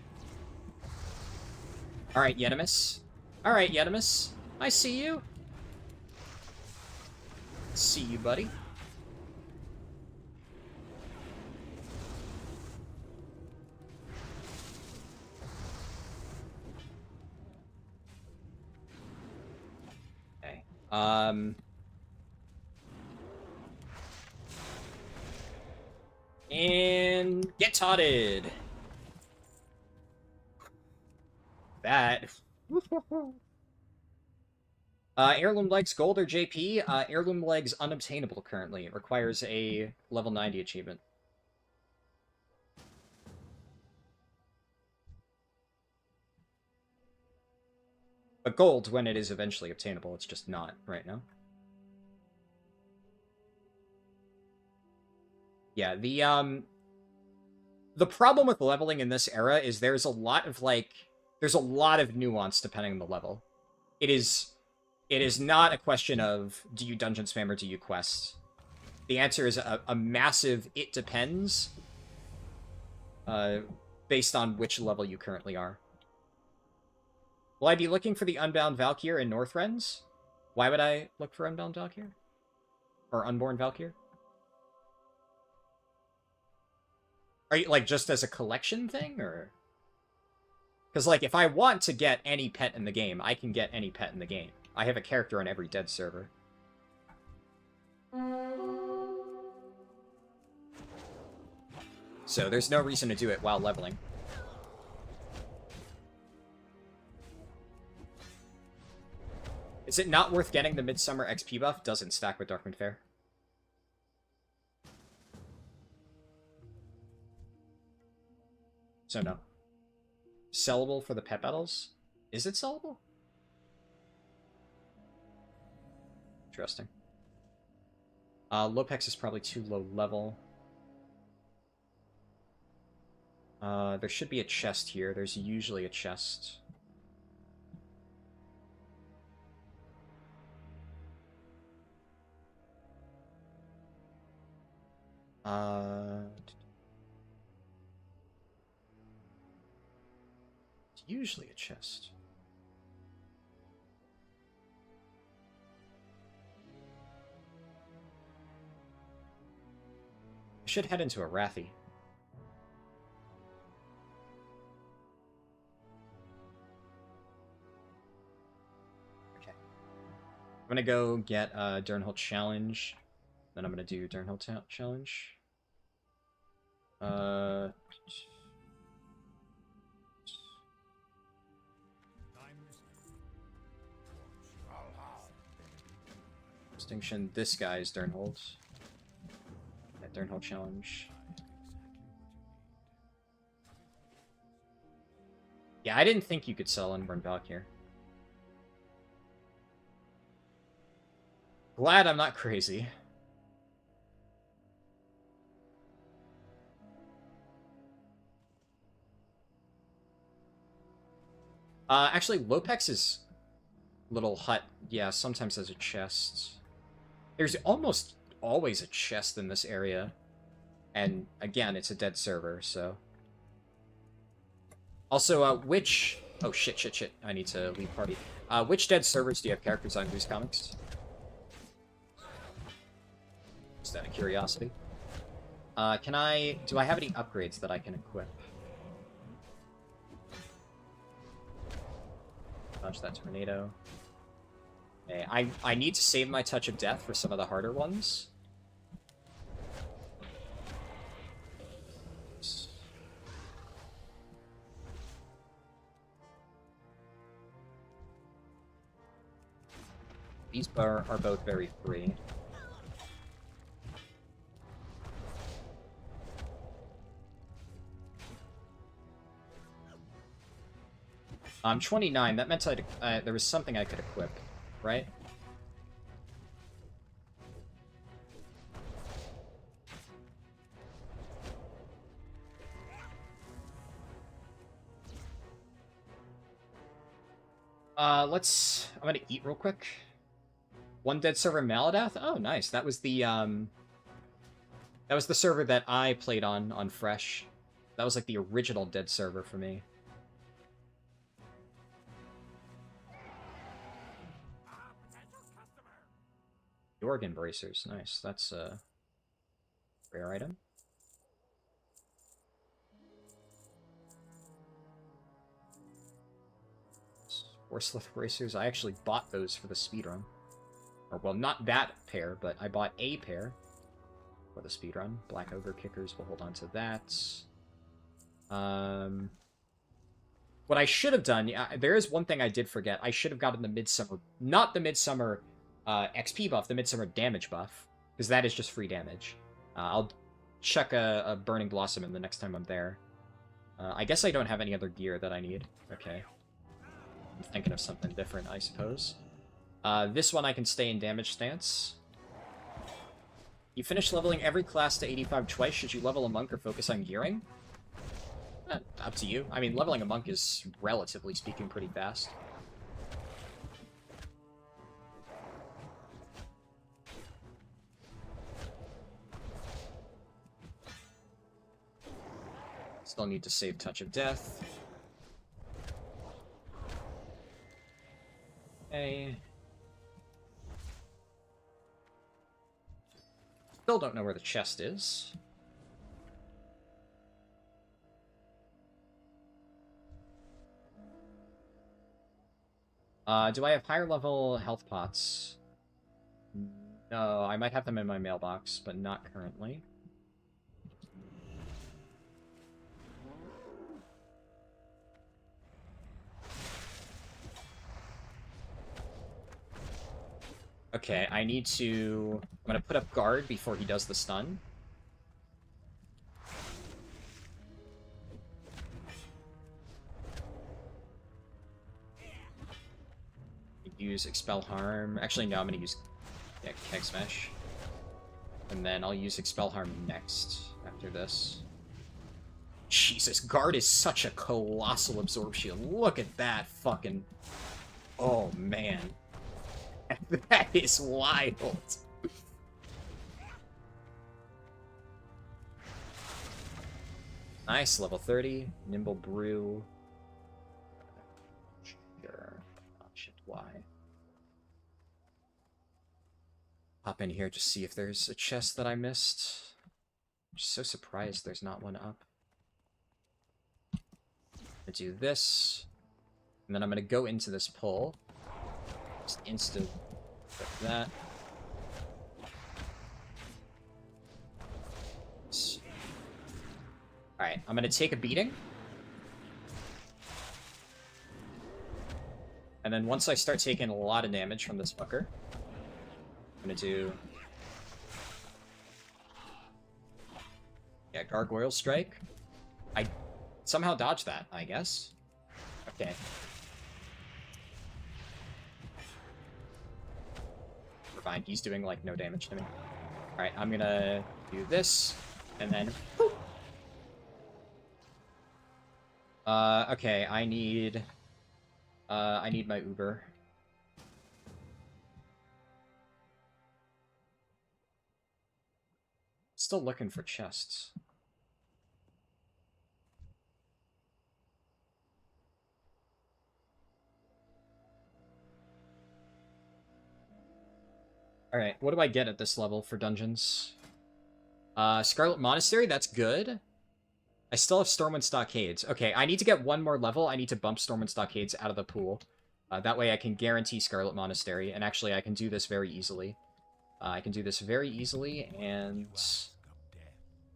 [SPEAKER 1] Alright, Yetimus. Alright, Yetimus. I see you. See you, buddy. And get totted. That. Heirloom legs gold or JP? Heirloom legs unobtainable currently. It requires a level 90 achievement. But gold when it is eventually obtainable. It's just not right now. Yeah, the problem with leveling in this era is there's a lot of nuance depending on the level. It is not a question of do you dungeon spam or do you quest. The answer is a massive it depends based on which level you currently are. Will I be looking for the Unbound Valkyr in Northrends? Why would I look for Unbound Valkyr? Or Unborn Valkyr? Are you, like, just as a collection thing, or...? Because, like, if I want to get any pet in the game, I can get any pet in the game. I have a character on every dead server. So there's no reason to do it while leveling. Is it not worth getting the Midsummer XP buff? Doesn't stack with Darkwind Fair. So no. Sellable for the pet battles? Is it sellable? Interesting. Lopex is probably too low level. There should be a chest here. There's usually a chest. It's usually a chest. I should head into a Wrathy. Okay. I'm gonna go get Durnholt Challenge. Then I'm gonna do Durnholt Challenge. Distinction. This guy is Durnholt. Yeah, Durnholt Challenge. Yeah, I didn't think you could sell Unborn Valkyr. Glad I'm not crazy. Actually, Lopex's little hut, yeah, sometimes has a chest. There's almost always a chest in this area. And, again, it's a dead server, so... Also, which... Oh, shit. I need to leave party. Which dead servers do you have characters on Goose Comics? Just out of curiosity. Do I have any upgrades that I can equip? Dodge that tornado. Okay, I need to save my Touch of Death for some of the harder ones. These are both very free. 29. That meant there was something I could equip, right? I'm gonna eat real quick. One dead server Maladath? Oh, nice. That was the server that I played on Fresh. That was like the original dead server for me. The organ bracers, nice. That's a rare item. Sporslith bracers, I actually bought those for the speedrun. Or, well, not that pair, but I bought a pair for the speedrun. Black Ogre Kickers, we'll hold on to that. What I should have done, there is one thing I did forget. I should have gotten the Midsummer, not the Midsummer XP buff, the Midsummer damage buff, because that is just free damage. I'll check a Burning Blossom in the next time I'm there. I guess I don't have any other gear that I need. Okay. I'm thinking of something different, I suppose. This one I can stay in damage stance. You finish leveling every class to 85 twice. Should you level a monk or focus on gearing? Up to you. I mean, leveling a monk is, relatively speaking, pretty fast. Still need to save Touch of Death. Okay. Still don't know where the chest is. Do I have higher level health pots? No, I might have them in my mailbox, but not currently. Okay, I need to... I'm gonna put up guard before he does the stun. Use Expel Harm. Actually, no, I'm gonna use Keg Smash. And then I'll use Expel Harm next, after this. Jesus, guard is such a colossal absorption. Look at that fucking... Oh, man. That is wild. Nice, level 30. Nimble Brew. Sure. Oh, shit, why? Hop in here, just see if there's a chest that I missed. I'm just so surprised there's not one up. I'm gonna do this. And then I'm gonna go into this pull. Just instant like that. Alright, I'm gonna take a beating. And then once I start taking a lot of damage from this fucker, I'm gonna do... Yeah, Gargoyle Strike. I somehow dodged that, I guess. Okay. We're fine, he's doing, like, no damage to me. Alright, I'm gonna do this, and then... Whoop. Okay, I need my Uber. Still looking for chests. Alright, what do I get at this level for dungeons? Scarlet Monastery, that's good. I still have Stormwind Stockades. Okay, I need to get one more level. I need to bump Stormwind Stockades out of the pool. That way I can guarantee Scarlet Monastery, and actually I can do this very easily. I can do this very easily, and...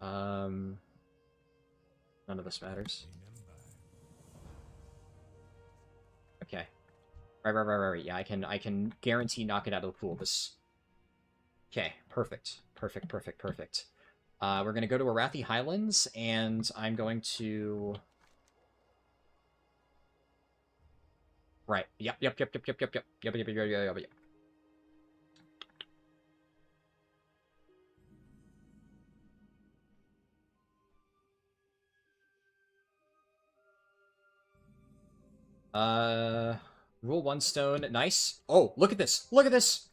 [SPEAKER 1] none of this matters. Okay. Right. Yeah, I can guarantee knock it out of the pool. This... Okay, perfect. Perfect. We're gonna go to Arathi Highlands, and I'm going to... Right. Yep. Rule 1 stone. Nice. Oh, look at this. Look at this.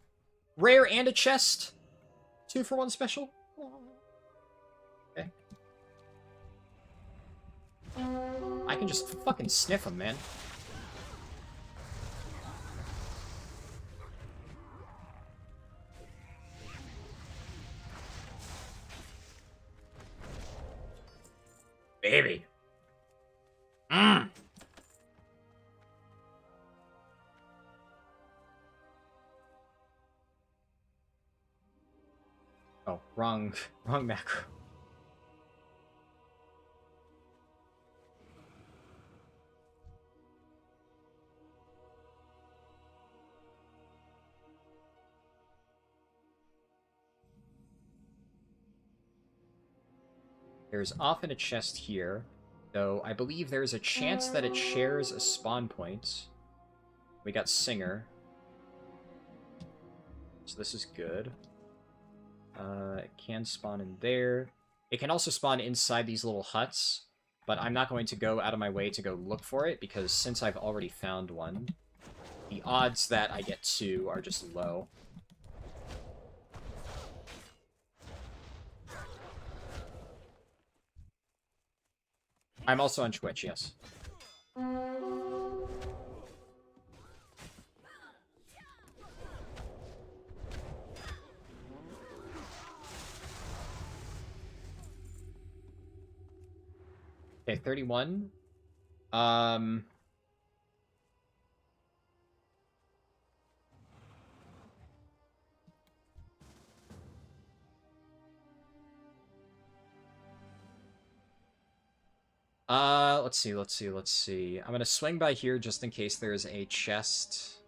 [SPEAKER 1] Rare and a chest. 2 for 1 special. Okay. I can just fucking sniff them, man. Baby. Mmm. Oh, wrong macro. There's often a chest here, though I believe there's a chance that it shares a spawn point. We got Singer. So this is good. It can spawn in there. It can also spawn inside these little huts, but I'm not going to go out of my way to go look for it, because since I've already found one, the odds that I get two are just low. I'm also on Twitch, yes. Okay, 31. Let's see. I'm gonna swing by here just in case there's a chest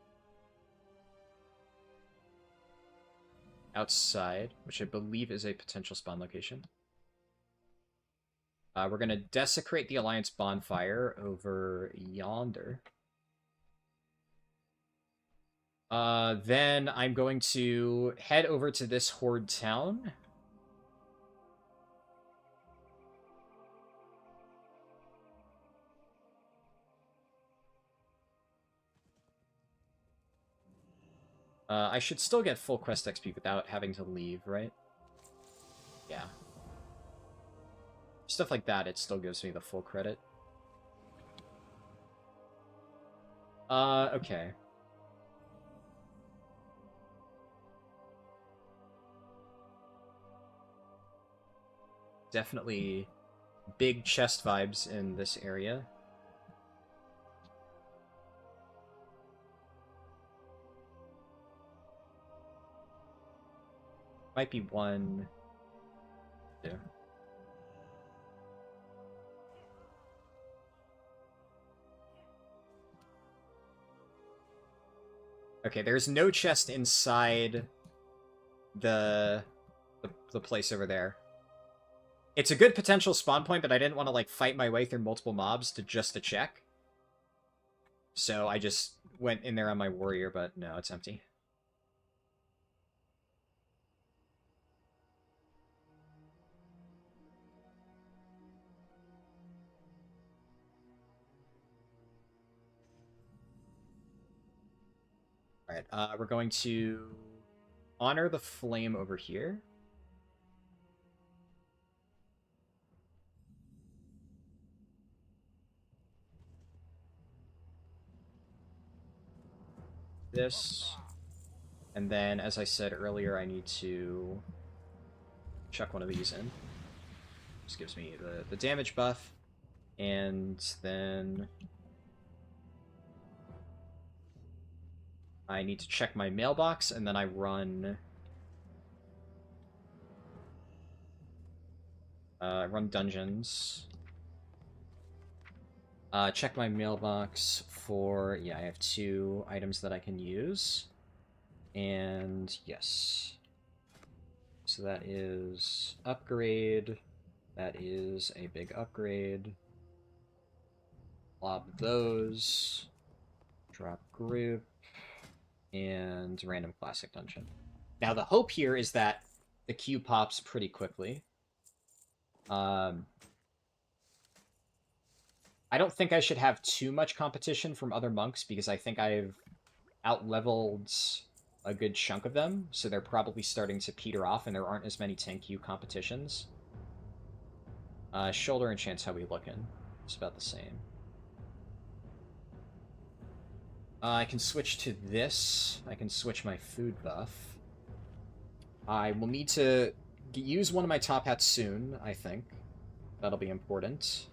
[SPEAKER 1] outside, which I believe is a potential spawn location. We're gonna desecrate the Alliance bonfire over yonder. Then I'm going to head over to this Horde town. I should still get full quest XP without having to leave, right? Yeah. Stuff like that, it still gives me the full credit. Okay. Definitely big chest vibes in this area. Might be one, two. Okay, there's no chest inside the place over there. It's a good potential spawn point, but I didn't want to like fight my way through multiple mobs to check. So I just went in there on my warrior, but no, it's empty. Alright, we're going to honor the flame over here. This. And then, as I said earlier, I need to chuck one of these in. This gives me the damage buff. And then I need to check my mailbox, and then I run dungeons. Check my mailbox for, yeah, I have 2 items that I can use. And yes. So that is upgrade. That is a big upgrade. Lob those. Drop group. And random classic dungeon. Now the hope here is that the queue pops pretty quickly. I don't think I should have too much competition from other monks, because I think I've out-leveled a good chunk of them, so they're probably starting to peter off, and there aren't as many 10 queue competitions. Shoulder enchants, how we looking? It's about the same. I can switch to this. I can switch my food buff. I will need to use one of my top hats soon, I think. That'll be important.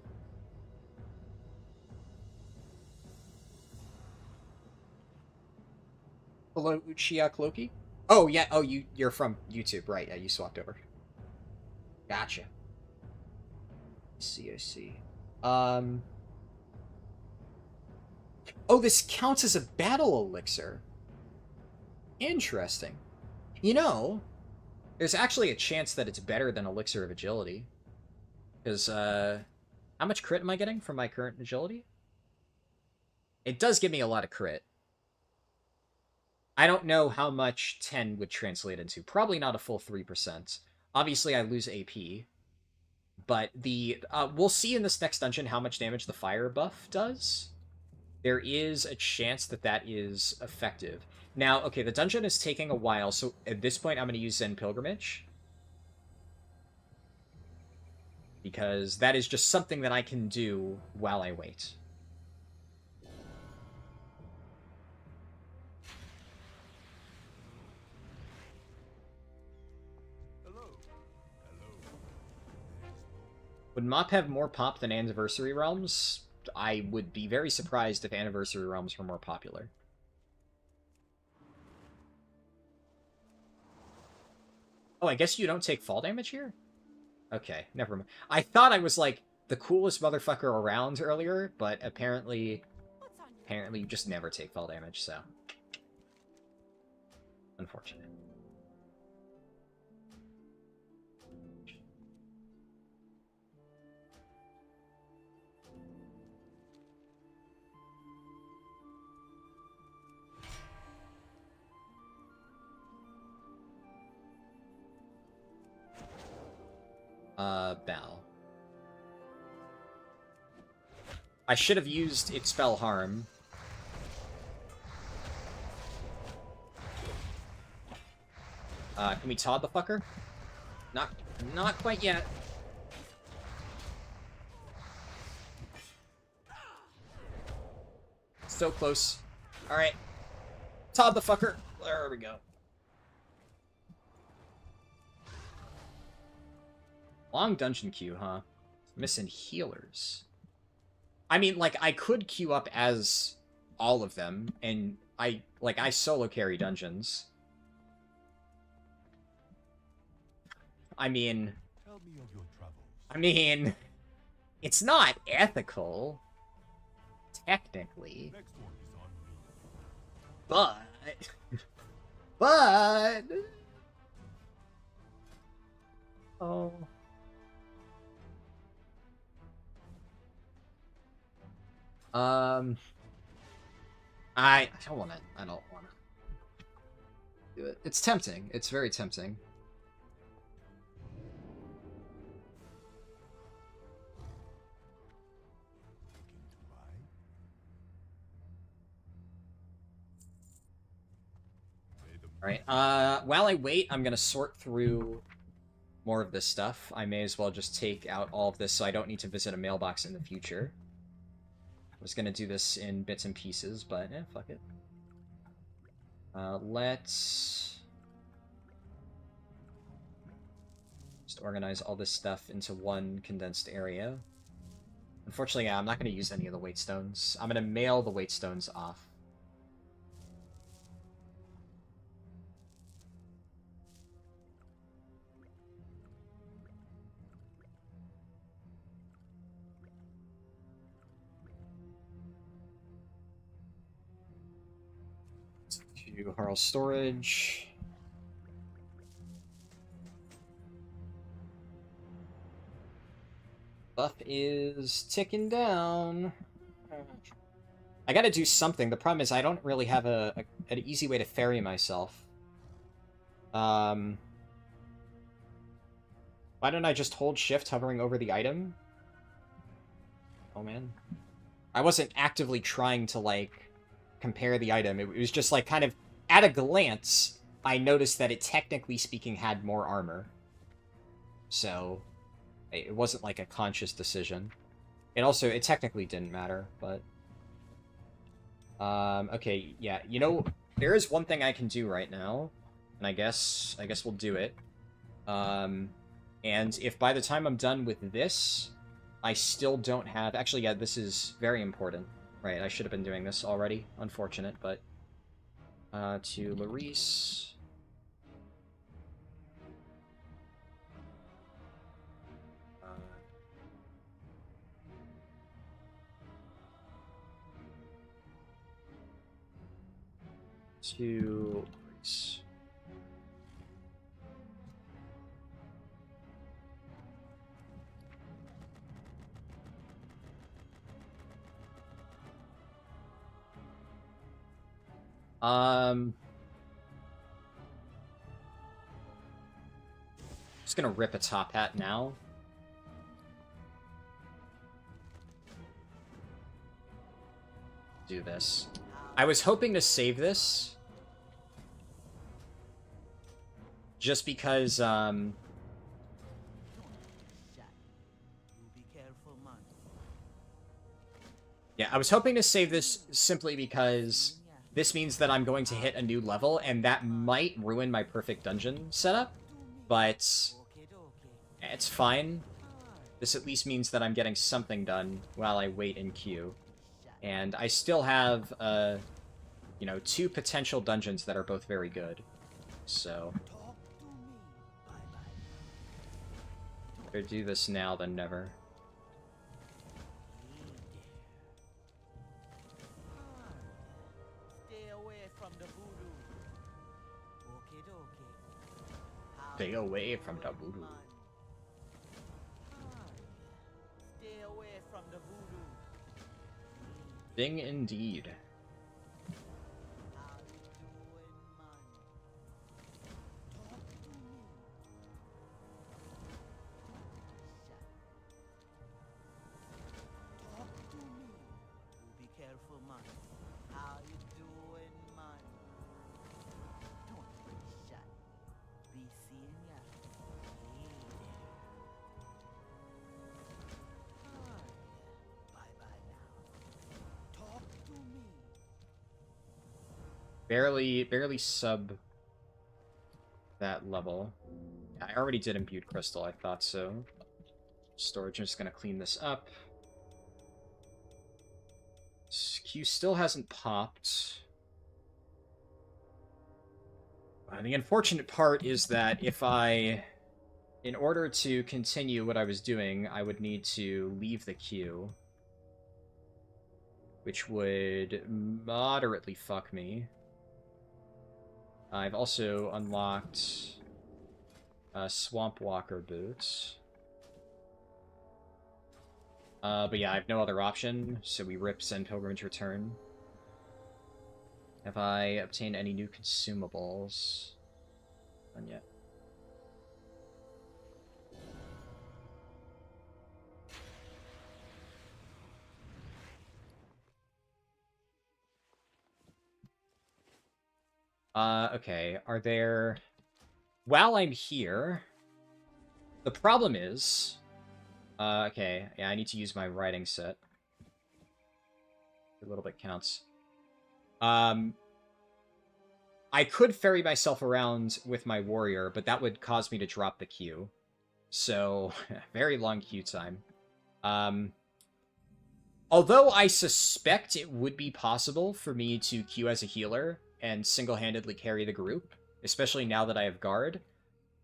[SPEAKER 1] Hello, Uchiha Cloaky. Oh, yeah. Oh, you're from YouTube. Right, yeah, you swapped over. Gotcha. I see. Oh, this counts as a battle elixir. Interesting. You know, there's actually a chance that it's better than Elixir of Agility. Because, how much crit am I getting from my current agility? It does give me a lot of crit. I don't know how much 10 would translate into. Probably not a full 3%. Obviously, I lose AP. But we'll see in this next dungeon how much damage the fire buff does. There is a chance that that is effective. Now, okay, the dungeon is taking a while, so at this point I'm going to use Zen Pilgrimage. Because that is just something that I can do while I wait. Would MoP have more pop than Anniversary Realms? I would be very surprised if Anniversary Realms were more popular. Oh, I guess you don't take fall damage here? Okay, never mind. I thought I was, like, the coolest motherfucker around earlier, but apparently you just never take fall damage, so... Unfortunate. Bell. I should have used Expel Harm. Can we Todd the fucker? Not quite yet. So close. Alright. Todd the fucker. There we go. Long dungeon queue, huh? Missing healers. I mean, like, I could queue up as all of them, and I solo carry dungeons. I mean,
[SPEAKER 5] Tell me of your travels.
[SPEAKER 1] I mean, it's not ethical, technically,
[SPEAKER 5] Next one is on me.
[SPEAKER 1] but, oh. I don't want to do it. It's tempting. It's very tempting. Alright, while I wait, I'm gonna sort through more of this stuff. I may as well just take out all of this so I don't need to visit a mailbox in the future. I was gonna do this in bits and pieces, but fuck it. Let's just organize all this stuff into one condensed area. Unfortunately, yeah, I'm not gonna use any of the weight stones. I'm gonna mail the weight stones off. To Harl storage. Buff is ticking down. I gotta do something. The problem is I don't really have an easy way to ferry myself. Why don't I just hold shift hovering over the item? Oh man. I wasn't actively trying to, like, compare the item. It was just, like, kind of, at a glance, I noticed that it, technically speaking, had more armor. So, it wasn't, like, a conscious decision. It technically didn't matter, but... okay, yeah, you know, there is one thing I can do right now, and I guess we'll do it. And if by the time I'm done with this, I still don't have... Actually, yeah, this is very important. Right, I should have been doing this already. Unfortunate, but... to Larice... 2... Just gonna rip a top hat now. Do this. I was hoping to save this. Just because, yeah, I was hoping to save this simply because this means that I'm going to hit a new level, and that might ruin my perfect dungeon setup, but it's fine. This at least means that I'm getting something done while I wait in queue. And I still have, you know, 2 potential dungeons that are both very good. So better do this now than never. Stay away from the voodoo.
[SPEAKER 4] Stay away from the voodoo.
[SPEAKER 1] Thing indeed.
[SPEAKER 4] How you doing, man? Talk to me. Talk to me. You be careful, man. How you doing, man? Don't be shy. Be seeing ya. Hey there. Hi. Bye-bye now. Talk to me.
[SPEAKER 1] Barely sub that level. I already did imbued crystal, I thought so. Storage, I'm just gonna clean this up. Q still hasn't popped. The unfortunate part is that if in order to continue what I was doing, I would need to leave the queue, which would moderately fuck me. I've also unlocked Swamp Walker boots. But yeah, I have no other option, so we rip Send Pilgrim's Return. Have I obtained any new consumables? None yet. Okay, are there... While I'm here, the problem is... okay, yeah, I need to use my writing set. A little bit counts. I could ferry myself around with my warrior, but that would cause me to drop the queue. So, very long queue time. Although I suspect it would be possible for me to queue as a healer and single-handedly carry the group, especially now that I have guard,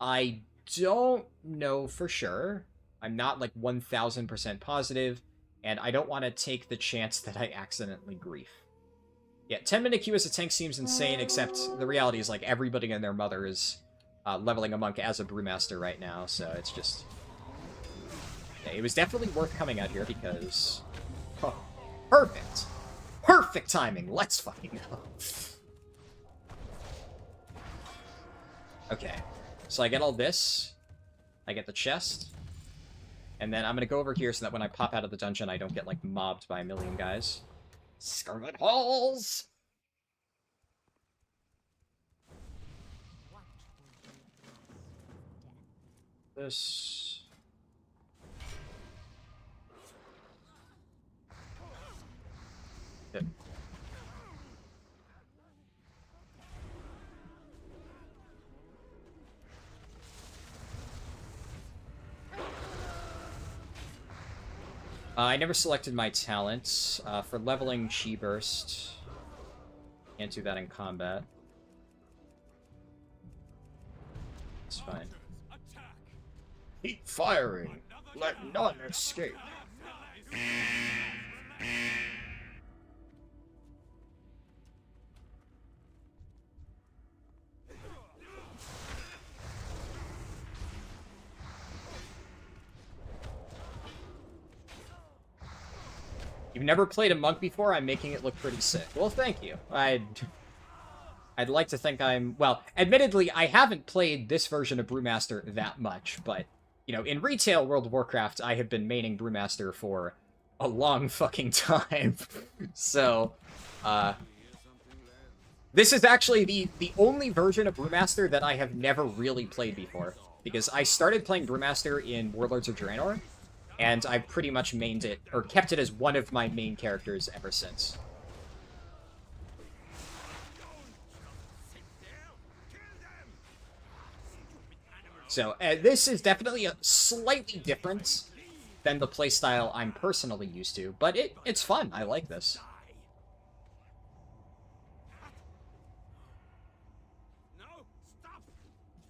[SPEAKER 1] I don't know for sure. I'm not, like, 1000% positive, and I don't want to take the chance that I accidentally grief. Yeah, 10-minute queue as a tank seems insane, except the reality is, like, everybody and their mother is leveling a monk as a brewmaster right now, so it's just... Yeah, it was definitely worth coming out here because... Oh, perfect! Perfect timing! Let's fucking go! Okay, so I get all this, I get the chest, and then I'm gonna go over here so that when I pop out of the dungeon, I don't get, like, mobbed by a million guys. Scarlet Halls! This... Good. I never selected my talents. For leveling Chi Burst, can't do that in combat. It's fine. Keep firing! Let none escape! You've never played a monk before? I'm making it look pretty sick. Well, thank you. I'd like to think I'm... Well, admittedly, I haven't played this version of Brewmaster that much, but, you know, in retail World of Warcraft, I have been maining Brewmaster for a long fucking time. So, this is actually the only version of Brewmaster that I have never really played before, because I started playing Brewmaster in Warlords of Draenor, and I've pretty much mained it, or kept it as one of my main characters ever since. So, this is definitely a slightly different than the playstyle I'm personally used to, but it's fun. I like this.
[SPEAKER 5] No, stop!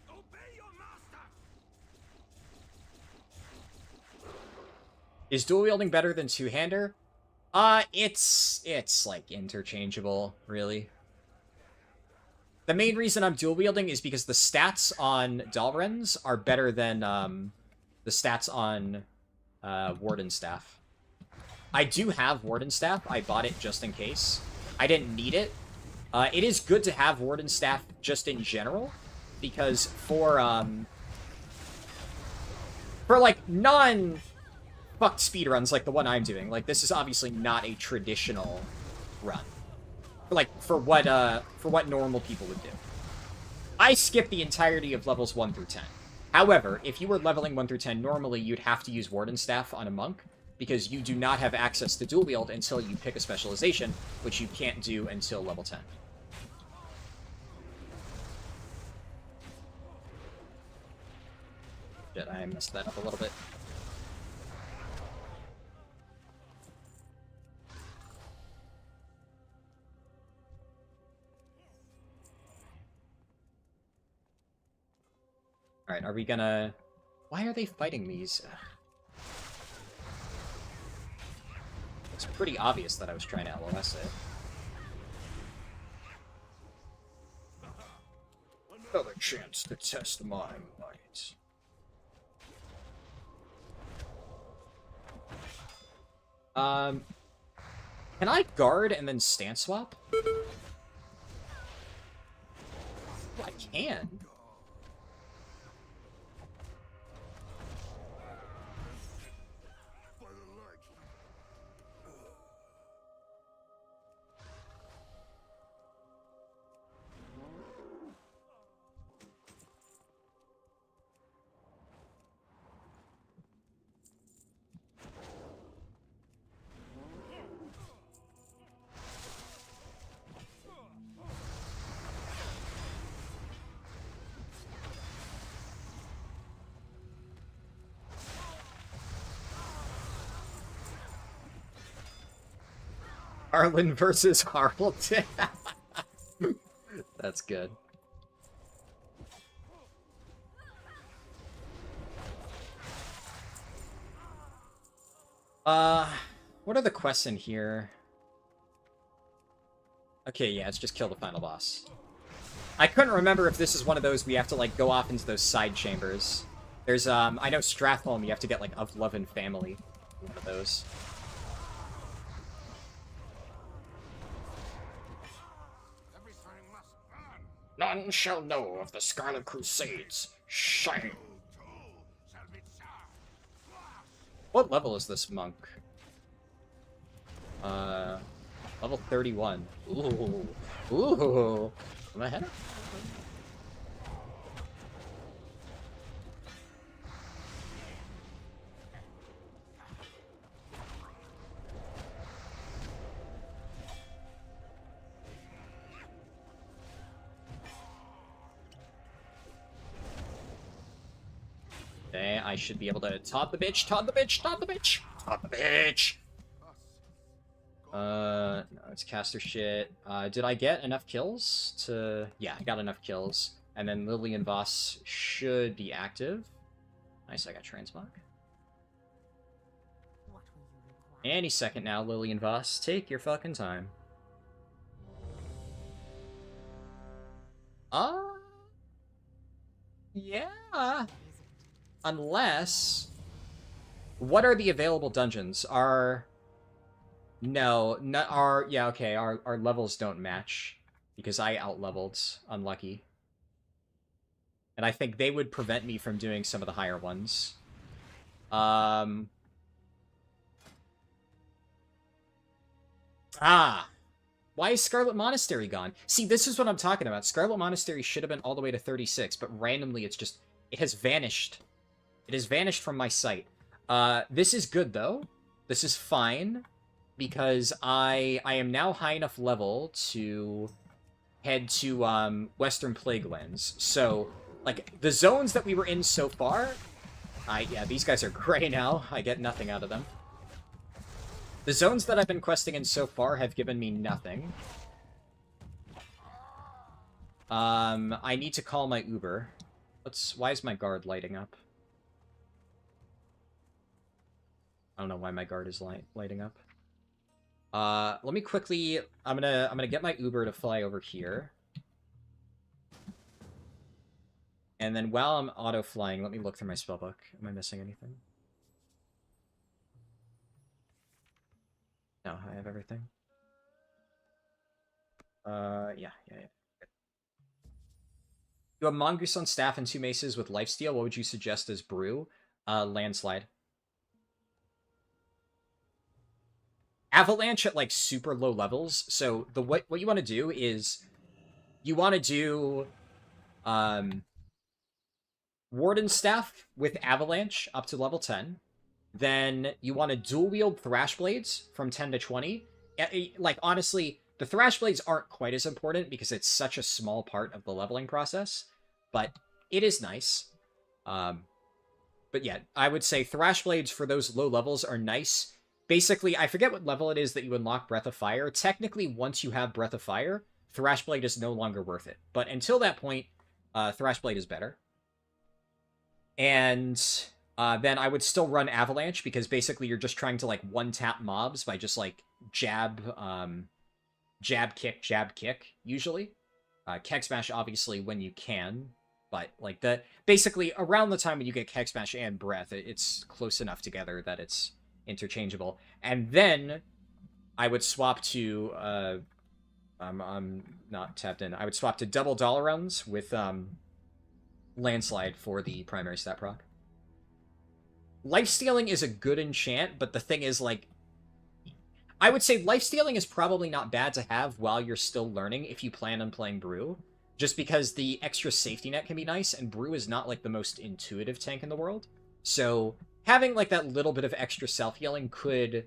[SPEAKER 5] Obey your master!
[SPEAKER 1] Is dual wielding better than two-hander? It's like interchangeable, really. The main reason I'm dual wielding is because the stats on Dalrens are better than the stats on Warden Staff. I do have Warden Staff. I bought it just in case. I didn't need it. It is good to have Warden Staff just in general, because for like non-fucked speedruns like the one I'm doing, like this is obviously not a traditional run. Like, for what normal people would do. I skip the entirety of levels 1 through 10. However, if you were leveling 1 through 10 normally, you'd have to use Warden Staff on a monk, because you do not have access to dual wield until you pick a specialization, which you can't do until level 10. Shit, I messed that up a little bit. Alright, are we gonna... Why are they fighting these? It's pretty obvious that I was trying to LOS it. Another chance to test my might. Can I guard and then stance swap? I can. Harlan versus Harldan. That's good. What are the quests in here? Okay, yeah, it's just kill the final boss. I couldn't remember if this is one of those we have to, like, go off into those side chambers. There's, I know Stratholme, you have to get, like, Of Love and Family. One of those. None shall know of the Scarlet Crusades. Shame. What level is this monk? Level 31. Ooh. Ooh. Am I ahead? Okay, I should be able to taunt the bitch, taunt the bitch, taunt the bitch, taunt the bitch! No, it's caster shit. Did I get enough kills to... Yeah, I got enough kills. And then Lillian Voss should be active. Nice, I got transmog. Any second now, Lillian Voss. Take your fucking time. Yeah. Unless... What are the available dungeons? Are No, not our... Yeah, okay, our levels don't match. Because I out-leveled. Unlucky. And I think they would prevent me from doing some of the higher ones. Ah! Why is Scarlet Monastery gone? See, this is what I'm talking about. Scarlet Monastery should have been all the way to 36, but randomly it's just... It has vanished. It has vanished from my sight. This is good, though. This is fine, because I am now high enough level to head to, Western Plaguelands. So, like, the zones that we were in so far... yeah, these guys are gray now. I get nothing out of them. The zones that I've been questing in so far have given me nothing. I need to call my Uber. Why is my guard lighting up? I don't know why my guard is lighting up. Let me quickly... I'm gonna get my Uber to fly over here. And then while I'm auto-flying, let me look through my spellbook. Am I missing anything? No, I have everything. Yeah. You have Mongoose on staff and 2 maces with lifesteal. What would you suggest as brew? Landslide. Avalanche at, like, super low levels. So, what you want to do is... You want to do... Warden staff with Avalanche up to level 10. Then you want to dual-wield Thrash Blades from 10 to 20. Like, honestly, the Thrash Blades aren't quite as important because it's such a small part of the leveling process. But it is nice. But yeah, I would say Thrash Blades for those low levels are nice. Basically, I forget what level it is that you unlock Breath of Fire. Technically, once you have Breath of Fire, Thrash Blade is no longer worth it. But until that point, Thrash Blade is better. And... then I would still run Avalanche, because basically you're just trying to, like, one-tap mobs by just, like, jab, kick, usually. Keg Smash, obviously, when you can, but, like, basically, around the time when you get Keg Smash and Breath, it's close enough together that it's interchangeable. And then I would swap to, I'm not tapped in, I would swap to double dollar rounds with, Landslide for the primary stat proc. Lifestealing is a good enchant, but the thing is, like... I would say lifestealing is probably not bad to have while you're still learning if you plan on playing Brew. Just because the extra safety net can be nice, and Brew is not, like, the most intuitive tank in the world. So, having, like, that little bit of extra self-healing could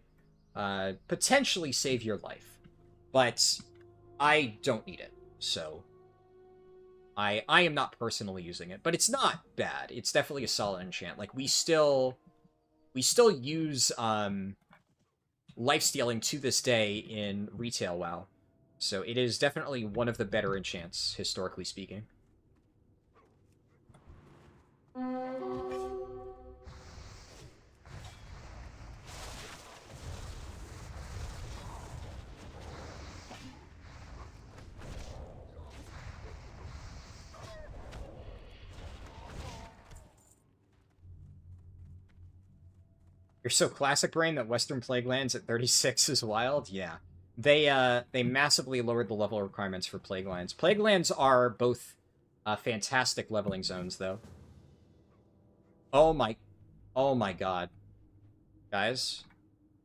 [SPEAKER 1] potentially save your life. But I don't need it, so... I am not personally using it, but it's not bad. It's definitely a solid enchant. Like, we still use lifestealing to this day in retail WoW. So it is definitely one of the better enchants, historically speaking. You're so classic brain that Western Plaguelands at 36 is wild? Yeah. They massively lowered the level requirements for Plaguelands. Plaguelands are both fantastic leveling zones, though. Oh my god. Guys,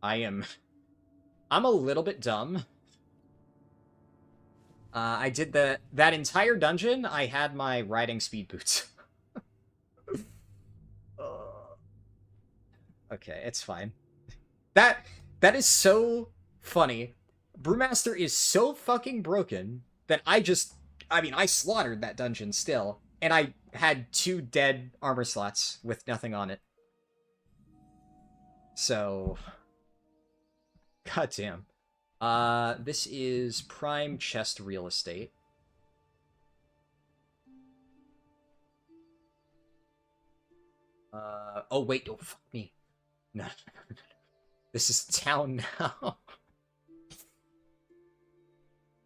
[SPEAKER 1] I'm a little bit dumb. I did that entire dungeon, I had my riding speed boots. Okay, it's fine. That is so funny. Brewmaster is so fucking broken that I slaughtered that dungeon still, and I had 2 dead armor slots with nothing on it. So... goddamn. This is prime chest real estate. Oh wait, oh fuck me. No. This is town now.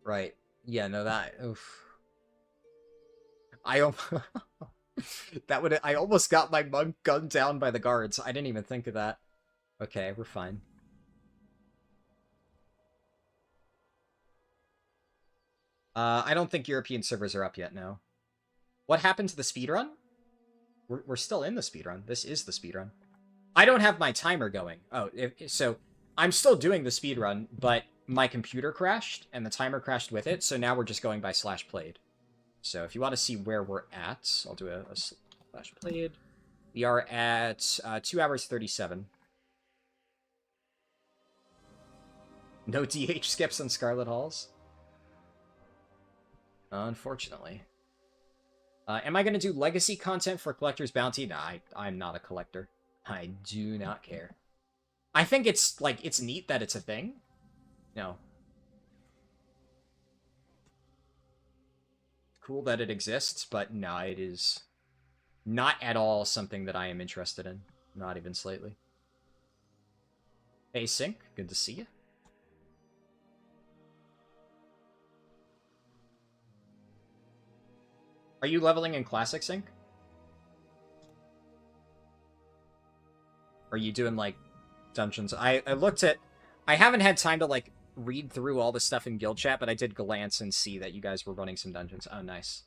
[SPEAKER 1] Right. Yeah, no, that... oof. I almost got my monk gunned down by the guards. I didn't even think of that. Okay, we're fine. I don't think European servers are up yet, no. What happened to the speedrun? We're still in the speedrun. This is the speedrun. I don't have my timer going. Oh, so I'm still doing the speedrun, but my computer crashed, and the timer crashed with it, so now we're just going by /played. So if you want to see where we're at, I'll do a /played. We are at 2 hours 37. No DH skips on Scarlet Halls? Unfortunately. Am I going to do legacy content for Collector's Bounty? Nah, I'm not a collector. I do not care. I think it's, like, it's neat that it's a thing. No. Cool that it exists, but no, it is not at all something that I am interested in. Not even slightly. Hey, Sync. Good to see you. Are you leveling in Classic, Sync? Are you doing, like, dungeons? I looked at... I haven't had time to, like, read through all the stuff in guild chat, but I did glance and see that you guys were running some dungeons. Oh, nice.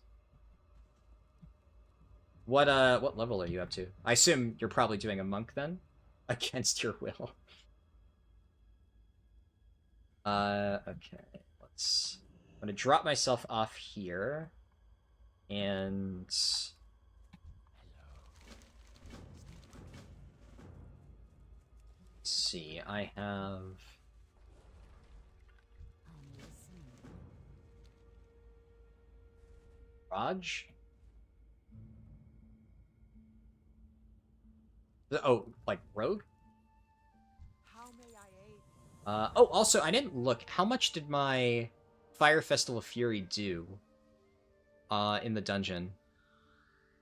[SPEAKER 1] What level are you up to? I assume you're probably doing a monk, then? Against your will. Okay. I'm gonna drop myself off here. And... Let's see, I have... Raj? Oh, like rogue?
[SPEAKER 3] How may I aid?
[SPEAKER 1] Oh, also, I didn't look. How much did my Fire Festival Fury do in the dungeon?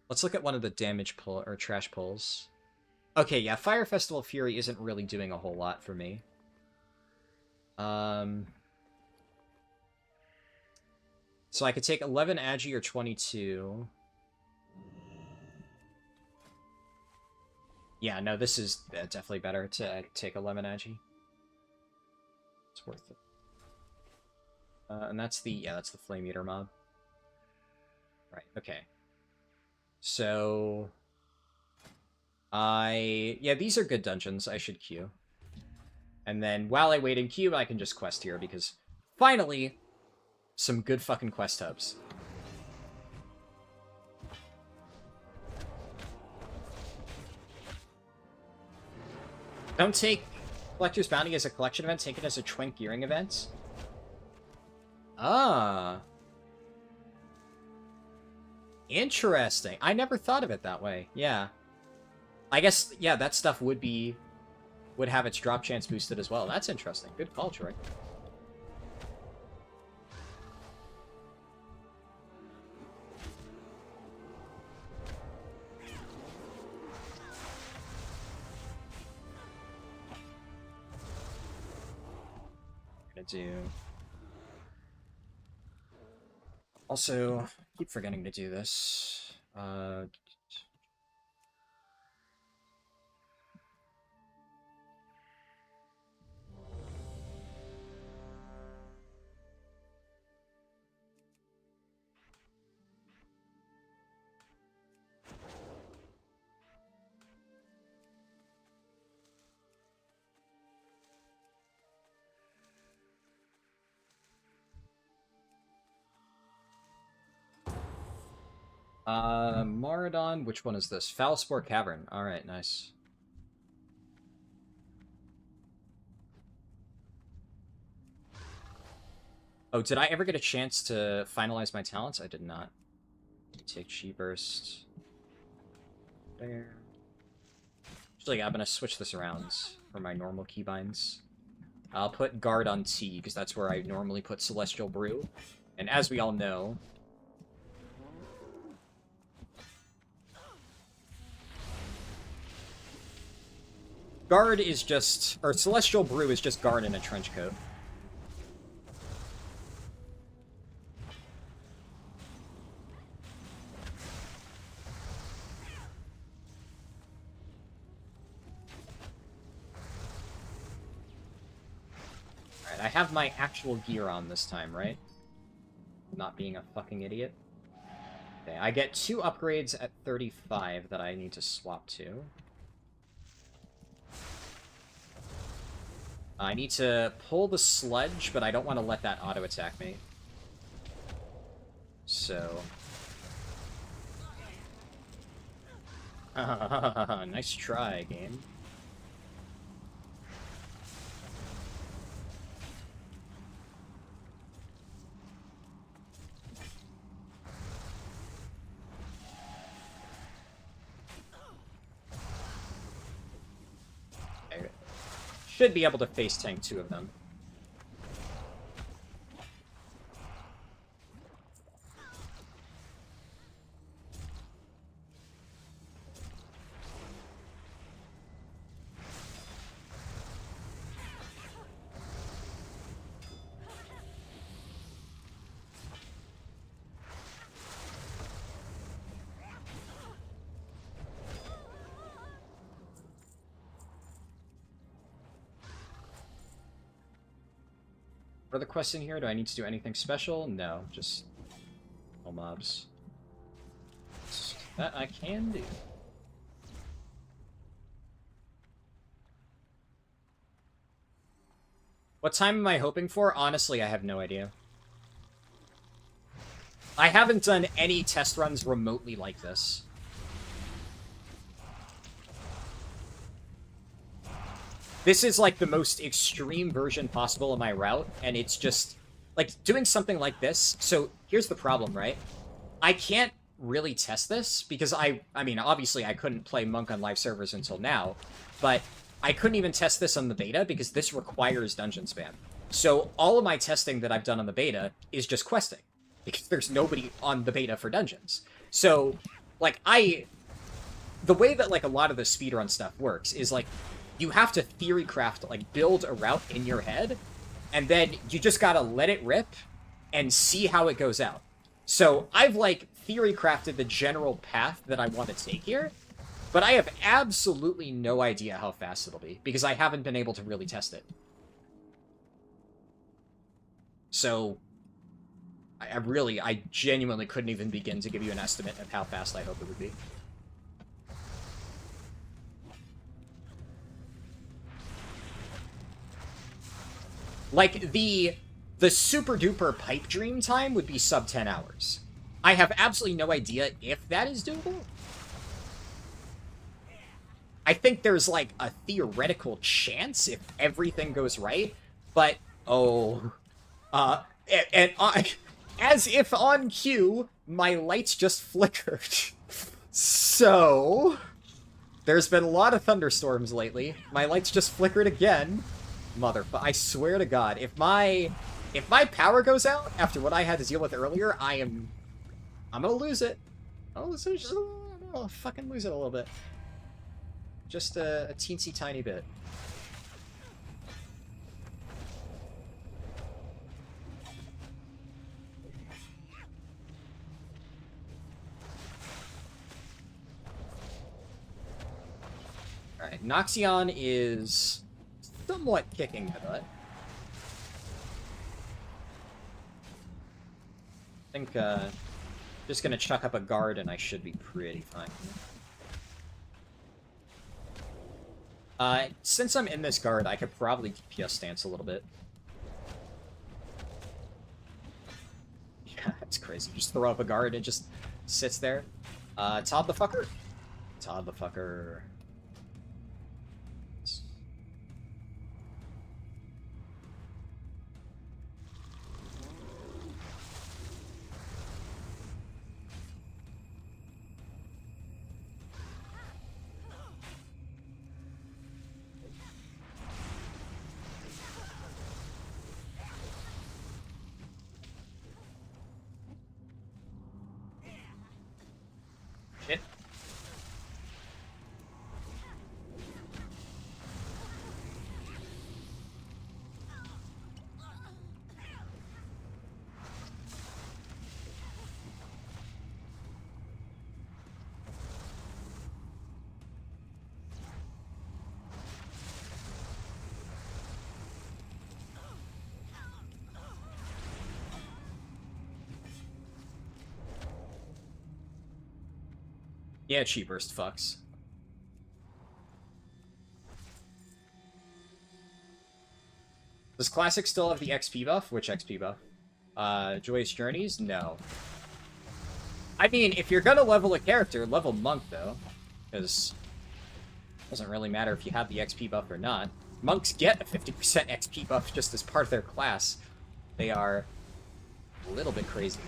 [SPEAKER 1] Let's look at one of the damage pull or trash pulls. Okay, yeah, Fire Festival Fury isn't really doing a whole lot for me. So I could take 11 agi or 22. Yeah, no, this is definitely better to take 11 agi. It's worth it. And that's the Flame Eater mob. Right, okay. So... yeah, these are good dungeons. I should queue. And then while I wait in queue, I can just quest here, because finally, some good fucking quest hubs. Don't take Collector's Bounty as a collection event, take it as a Twink Gearing event. Ah. Interesting. I never thought of it that way. Yeah. I guess, yeah, that stuff would have its drop chance boosted as well. That's interesting. Good call, Troy. Do. Also, keep forgetting to do this. Maradon, which one is this? Foulspore Cavern. Alright, nice. Oh, did I ever get a chance to finalize my talents? I did not. Take Chi Burst. There. Actually, I'm gonna switch this around for my normal keybinds. I'll put Guard on T, because that's where I normally put Celestial Brew. And as we all know... Guard is just... or Celestial Brew is just Guard in a trench coat. Alright, I have my actual gear on this time, right? not being a fucking idiot. Okay, I get 2 upgrades at 35 that I need to swap to. I need to pull the Sludge, but I don't want to let that auto-attack me. So... nice try, game. Should be able to face tank 2 of them. What are the quests in here? Do I need to do anything special? No, just all mobs. That I can do. What time am I hoping for? Honestly, I have no idea. I haven't done any test runs remotely like this. This is, like, the most extreme version possible of my route, and it's just, like, doing something like this. So, here's the problem, right? I can't really test this, because I mean, obviously I couldn't play Monk on live servers until now, but I couldn't even test this on the beta, because this requires dungeon spam. So, all of my testing that I've done on the beta is just questing, because there's nobody on the beta for dungeons. So, like, the way that, like, a lot of the speedrun stuff works is, like, you have to theory craft, like, build a route in your head, and then you just gotta let it rip and see how it goes out. So I've, like, theory crafted the general path that I want to take here, but I have absolutely no idea how fast it'll be, because I haven't been able to really test it. So I genuinely couldn't even begin to give you an estimate of how fast I hope it would be. Like, the super duper pipe dream time would be sub 10 hours. I have absolutely no idea if that is doable. I think there's, like, a theoretical chance if everything goes right, but, as if on cue, my lights just flickered. So, there's been a lot of thunderstorms lately. My lights just flickered again. Motherfucker, I swear to God, if my power goes out after what I had to deal with earlier, I'm gonna lose it. I'll fucking lose it a little bit. Just a teensy tiny bit. Alright, Noxion is somewhat kicking my butt. I think, just gonna chuck up a guard and I should be pretty fine. Since I'm in this guard, I could probably DPS stance a little bit. Yeah, it's crazy. Just throw up a guard and it just sits there. Todd the fucker. Todd the fucker. Yeah, chi burst fucks. Does Classic still have the XP buff? Which XP buff? Joyous Journeys? No. I mean, if you're gonna level a character, level Monk, though. Because it doesn't really matter if you have the XP buff or not. Monks get a 50% XP buff just as part of their class. They are a little bit crazy.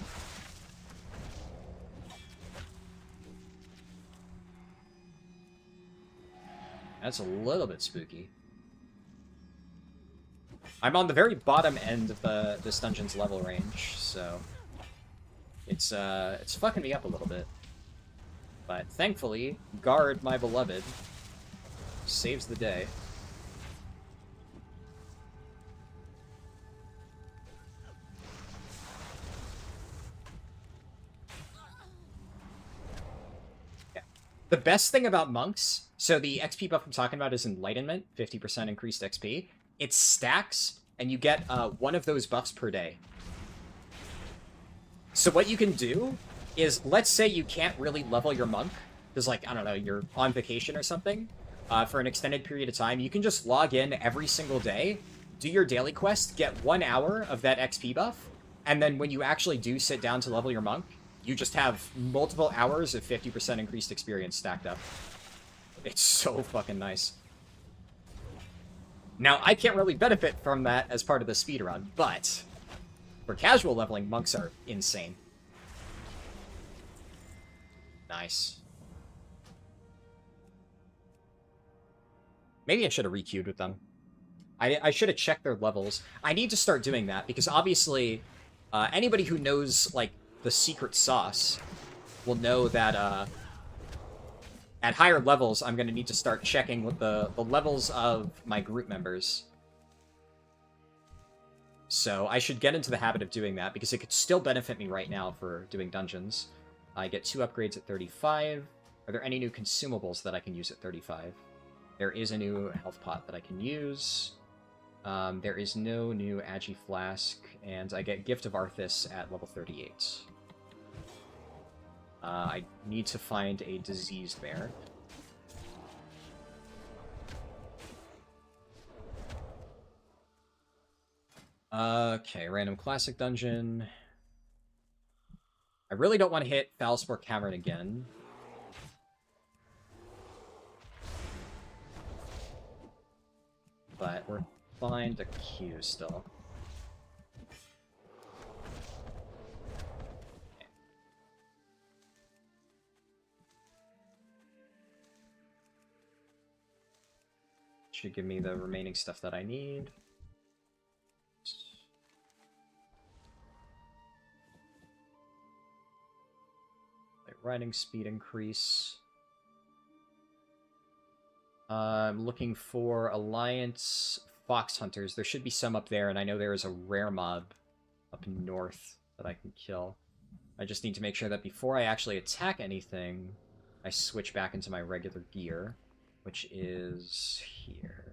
[SPEAKER 1] That's a little bit spooky. I'm on the very bottom end of this dungeon's level range, so it's fucking me up a little bit. But thankfully, Guard, my beloved, saves the day. Yeah. The best thing about monks, so the XP buff I'm talking about is Enlightenment, 50% increased XP. It stacks, and you get one of those buffs per day. So what you can do is, let's say you can't really level your monk, because, like, I don't know, you're on vacation or something, for an extended period of time, you can just log in every single day, do your daily quest, get 1 hour of that XP buff, and then when you actually do sit down to level your monk, you just have multiple hours of 50% increased experience stacked up. It's so fucking nice. Now, I can't really benefit from that as part of the speedrun, but for casual leveling, monks are insane. Nice. Maybe I should have re-queued with them. I should have checked their levels. I need to start doing that, because obviously, anybody who knows, like, the secret sauce will know that, at higher levels, I'm going to need to start checking with the levels of my group members. So I should get into the habit of doing that, because it could still benefit me right now for doing dungeons. I get 2 upgrades at 35. Are there any new consumables that I can use at 35? There is a new health pot that I can use. There is no new Agi Flask, and I get Gift of Arthas at level 38. I need to find a diseased bear. Okay, random classic dungeon. I really don't want to hit Foulspore Cavern again. But we're fine to queue still. Should give me the remaining stuff that I need. Like riding speed increase. I'm looking for Alliance Fox Hunters. There should be some up there, and I know there is a rare mob up north that I can kill. I just need to make sure that before I actually attack anything, I switch back into my regular gear. Which is here.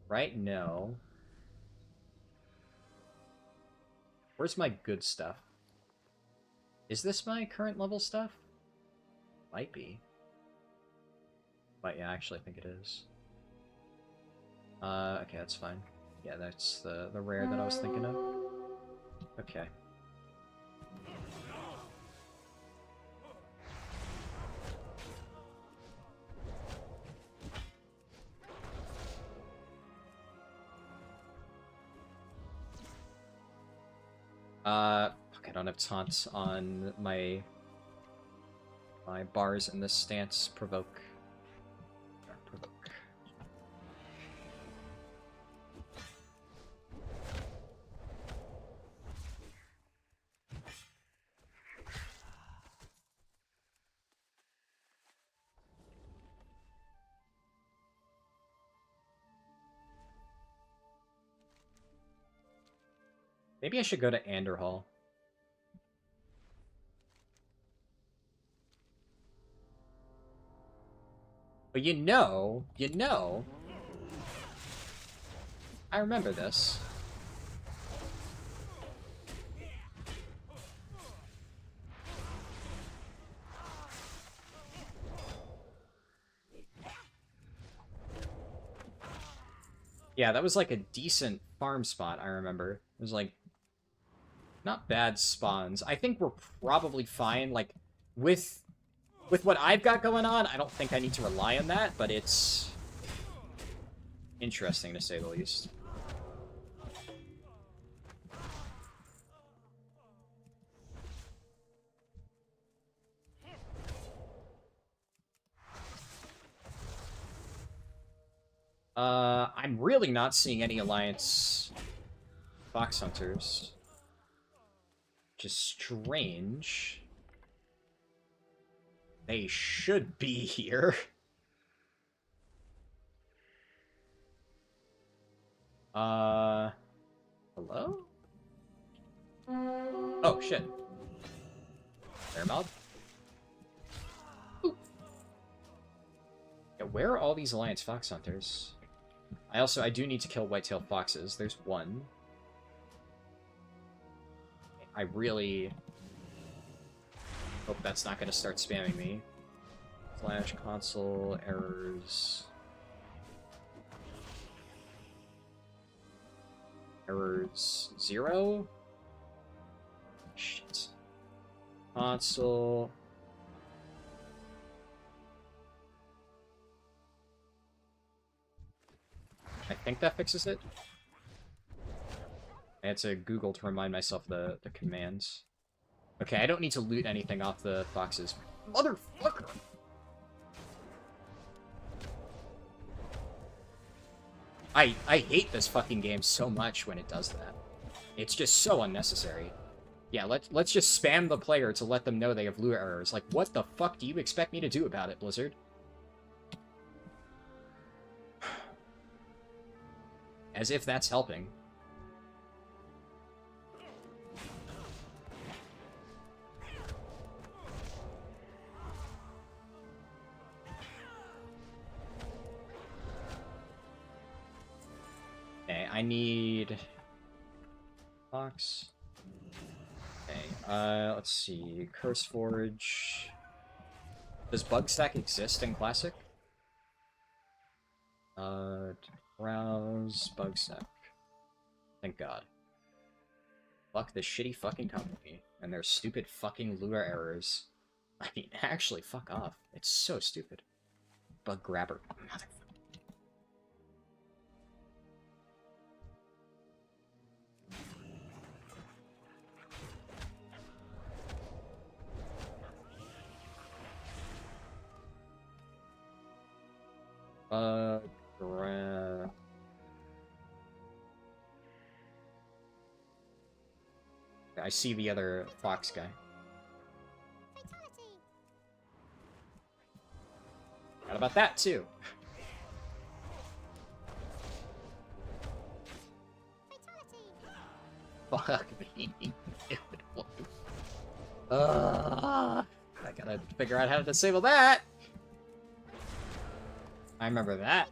[SPEAKER 1] Right? No. Where's my good stuff? Is this my current level stuff? Might be. But yeah, actually I think it is. Okay, that's fine. Yeah, that's the rare that I was thinking of. Okay. Fuck, I don't have taunts on my bars in this stance. Provoke. Provoke. Maybe I should go to Anderhall. But you know, I remember this. Yeah, that was like a decent farm spot, I remember. It was like, not bad spawns. I think we're probably fine, like, with what I've got going on, I don't think I need to rely on that, but it's interesting to say the least. I'm really not seeing any Alliance Fox Hunters. Which is strange. They should be here. Hello? Oh, shit. There, mob. Ooh. Yeah, where are all these Alliance Fox Hunters? I do need to kill white-tailed foxes. There's one. I really hope that's not going to start spamming me. Flash console errors. Errors 0? Shit. Console. I think that fixes it. I had to Google to remind myself the commands. Okay, I don't need to loot anything off the foxes. Motherfucker! I hate this fucking game so much when it does that. It's just so unnecessary. Yeah, let's just spam the player to let them know they have loot errors. Like, what the fuck do you expect me to do about it, Blizzard? As if that's helping. Okay, I need... Box. Okay, let's see. Curse Forge. Does Bugstack exist in Classic? Browse Bugstack. Thank God. Fuck this shitty fucking company and their stupid fucking lure errors. I mean, actually, fuck off. It's so stupid. Bug grabber. I see the other fox guy.
[SPEAKER 2] Fatality.
[SPEAKER 1] What about that, too?
[SPEAKER 2] Fatality.
[SPEAKER 1] Fuck me. I gotta figure out how to disable that. I remember that.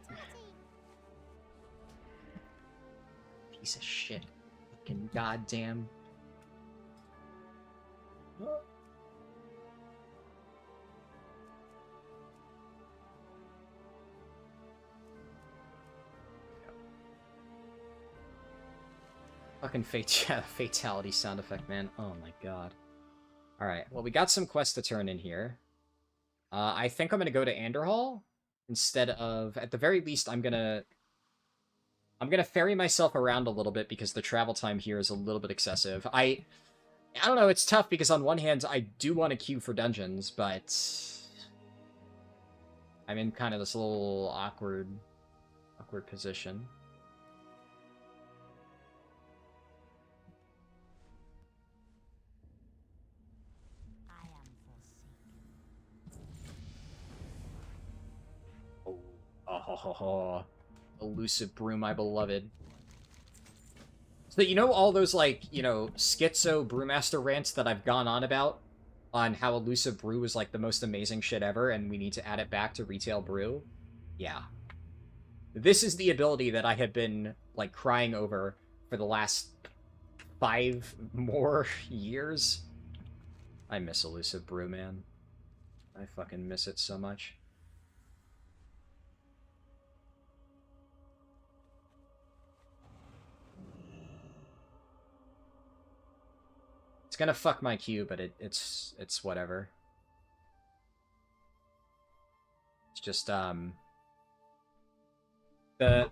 [SPEAKER 1] Piece of shit. Fucking goddamn. Fucking fatality sound effect, man. Oh my god. Alright, well, we got some quests to turn in here. I think I'm gonna go to Anderhall instead of... At the very least, I'm gonna ferry myself around a little bit because the travel time here is a little bit excessive. I don't know, it's tough because on one hand, I do want to queue for dungeons, but... I'm in kind of this little awkward position.
[SPEAKER 2] I am forsaken.
[SPEAKER 1] Oh, elusive brew, my beloved. So you know all those, like, you know, schizo brewmaster rants that I've gone on about? On how elusive brew is, like, the most amazing shit ever, and we need to add it back to retail brew? Yeah. This is the ability that I have been, like, crying over for the last 5 more years. I miss elusive brew, man. I fucking miss it so much. gonna fuck my queue, but it's whatever. It's just, the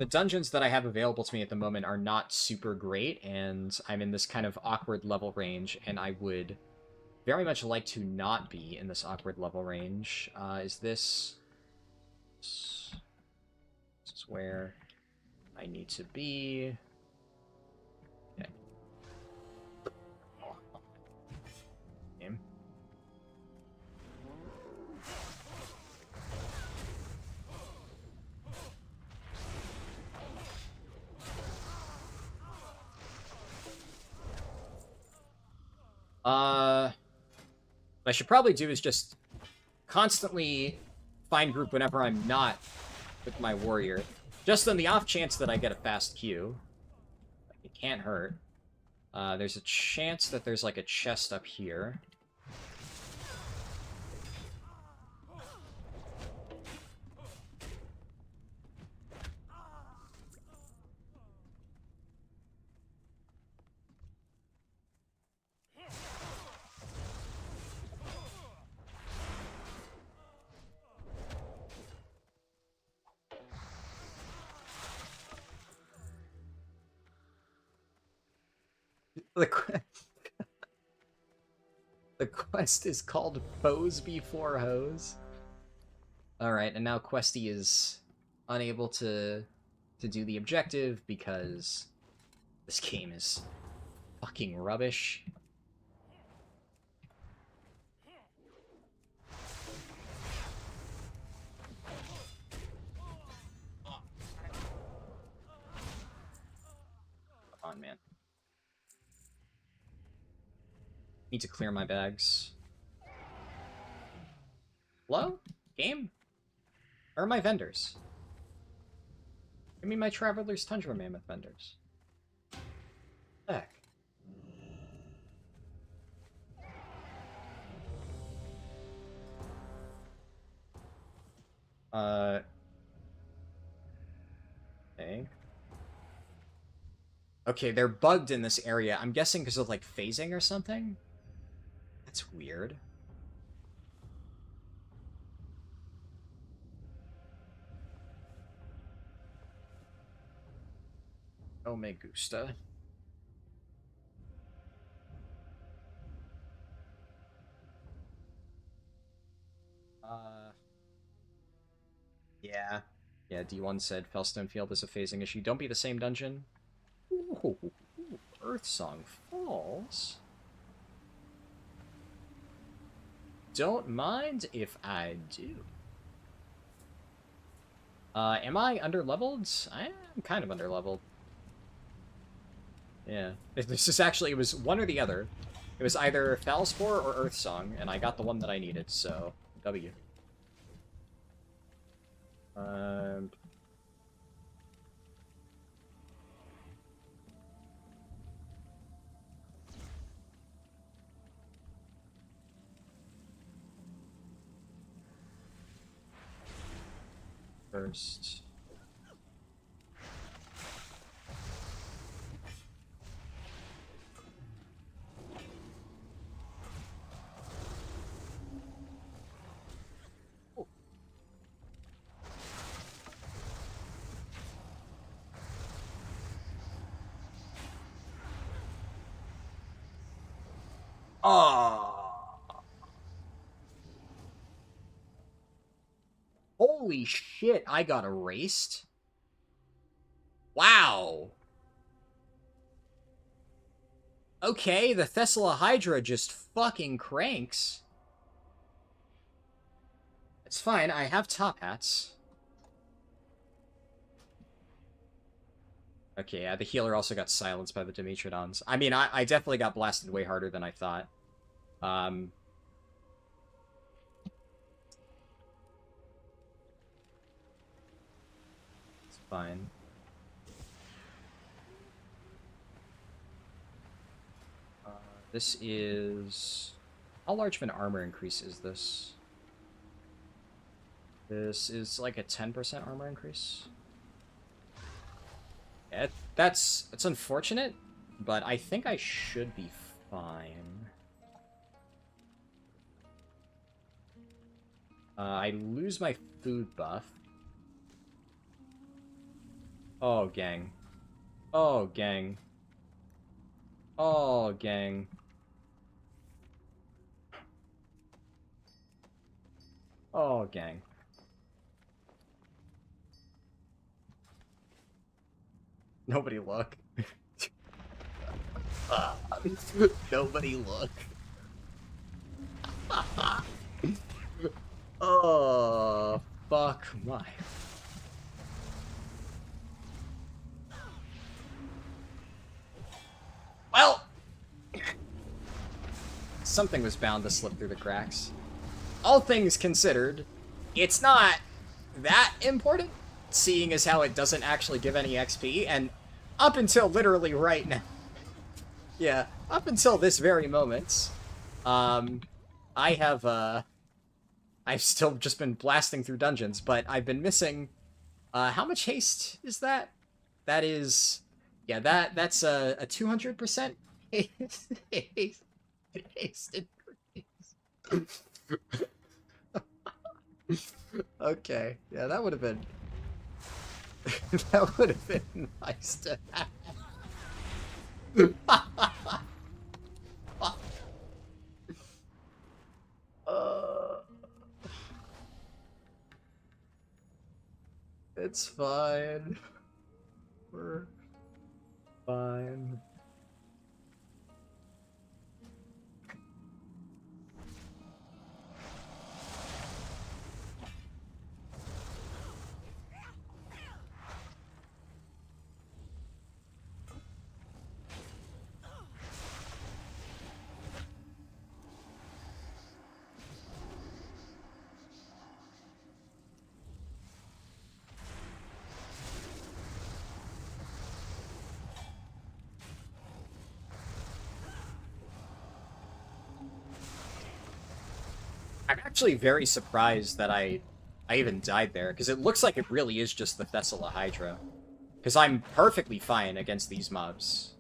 [SPEAKER 1] dungeons that I have available to me at the moment are not super great, and I'm in this kind of awkward level range, and I would very much like to not be in this awkward level range. Is this... This is where I need to be. Okay. Game. What I should probably do is just constantly find group whenever I'm not with my warrior. Just on the off chance that I get a fast queue. It can't hurt. There's a chance that there's like a chest up here. The quest is called Foes Before Hoes. Alright, and now Questy is unable to do the objective because this game is fucking rubbish. Come on, man. Need to clear my bags. Hello? Game? Where are my vendors? Give me my Traveler's Tundra Mammoth vendors. Heck. Okay. Okay, they're bugged in this area. I'm guessing because of, like, phasing or something? That's weird. Oh, me gusta. Yeah. Yeah, D1 said Fellstone Field is a phasing issue. Don't be the same dungeon. Ooh, Earthsong Falls. Don't mind if I do. Am I underleveled? I am kind of underleveled. Yeah. This is actually, it was one or the other. It was either Falspore or Earthsong, and I got the one that I needed, so W. First. Oh. Holy shit, I got erased. Wow. Okay, the Thessala Hydra just fucking cranks. It's fine, I have top hats. Okay, yeah, the healer also got silenced by the Dimitrodons. I mean, I definitely got blasted way harder than I thought. It's fine. This is... How large of an armor increase is this? This is like a 10% armor increase. Yeah, it's unfortunate, but I think I should be fine. I lose my food buff. Oh, gang. Oh, gang. Oh, gang. Oh, gang. Nobody look. Nobody look. Oh, fuck my. Well, something was bound to slip through the cracks. All things considered, it's not that important, seeing as how it doesn't actually give any XP, and up until literally right now, yeah, up until this very moment, I've still just been blasting through dungeons, but I've been missing, how much haste is that? That is, yeah, that's a 200% haste, haste increase. Okay, yeah, that would have been, that would have been nice to have. It's fine. We're fine. I'm actually very surprised that I even died there, because it looks like it really is just the Thessala Hydra. Because I'm perfectly fine against these mobs.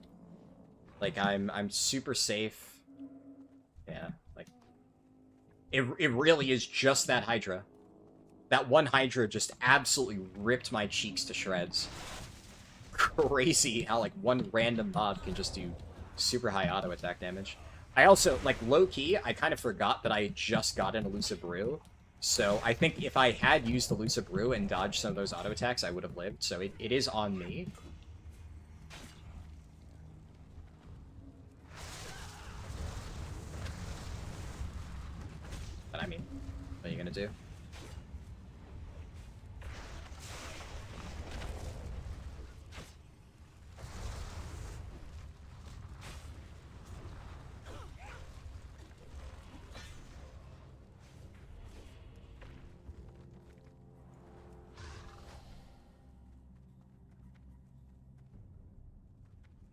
[SPEAKER 1] Like, I'm super safe. Yeah, like... It really is just that Hydra. That one Hydra just absolutely ripped my cheeks to shreds. Crazy how, like, one random mob can just do super high auto attack damage. I also, like, low-key, I kind of forgot that I just got an Elusive Brew. So I think if I had used the Elusive Brew and dodged some of those auto attacks, I would have lived. So it is on me. But I mean, what are you gonna do?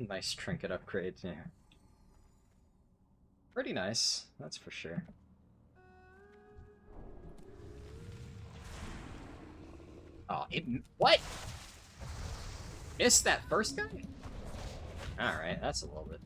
[SPEAKER 1] Nice trinket upgrade, yeah. Pretty nice, that's for sure. Oh, what? Missed that first guy? Alright, that's a little bit.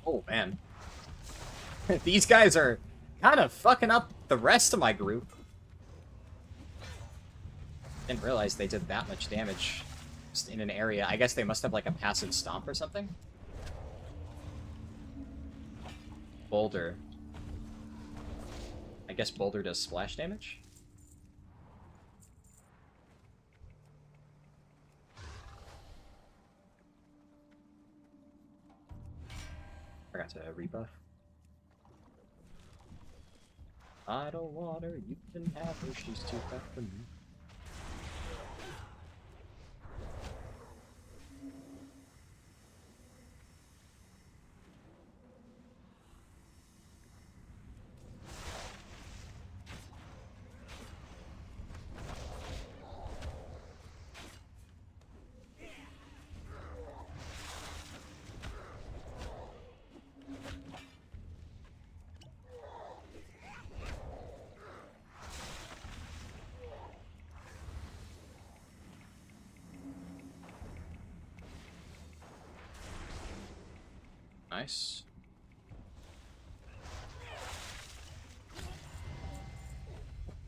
[SPEAKER 1] Oh, man. These guys are kind of fucking up the rest of my group. Didn't realize they did that much damage just in an area. I guess they must have, like, a passive stomp or something? Boulder. I guess Boulder does splash damage? Forgot to rebuff. I don't want her, you can have her, she's too tough for me. Nice.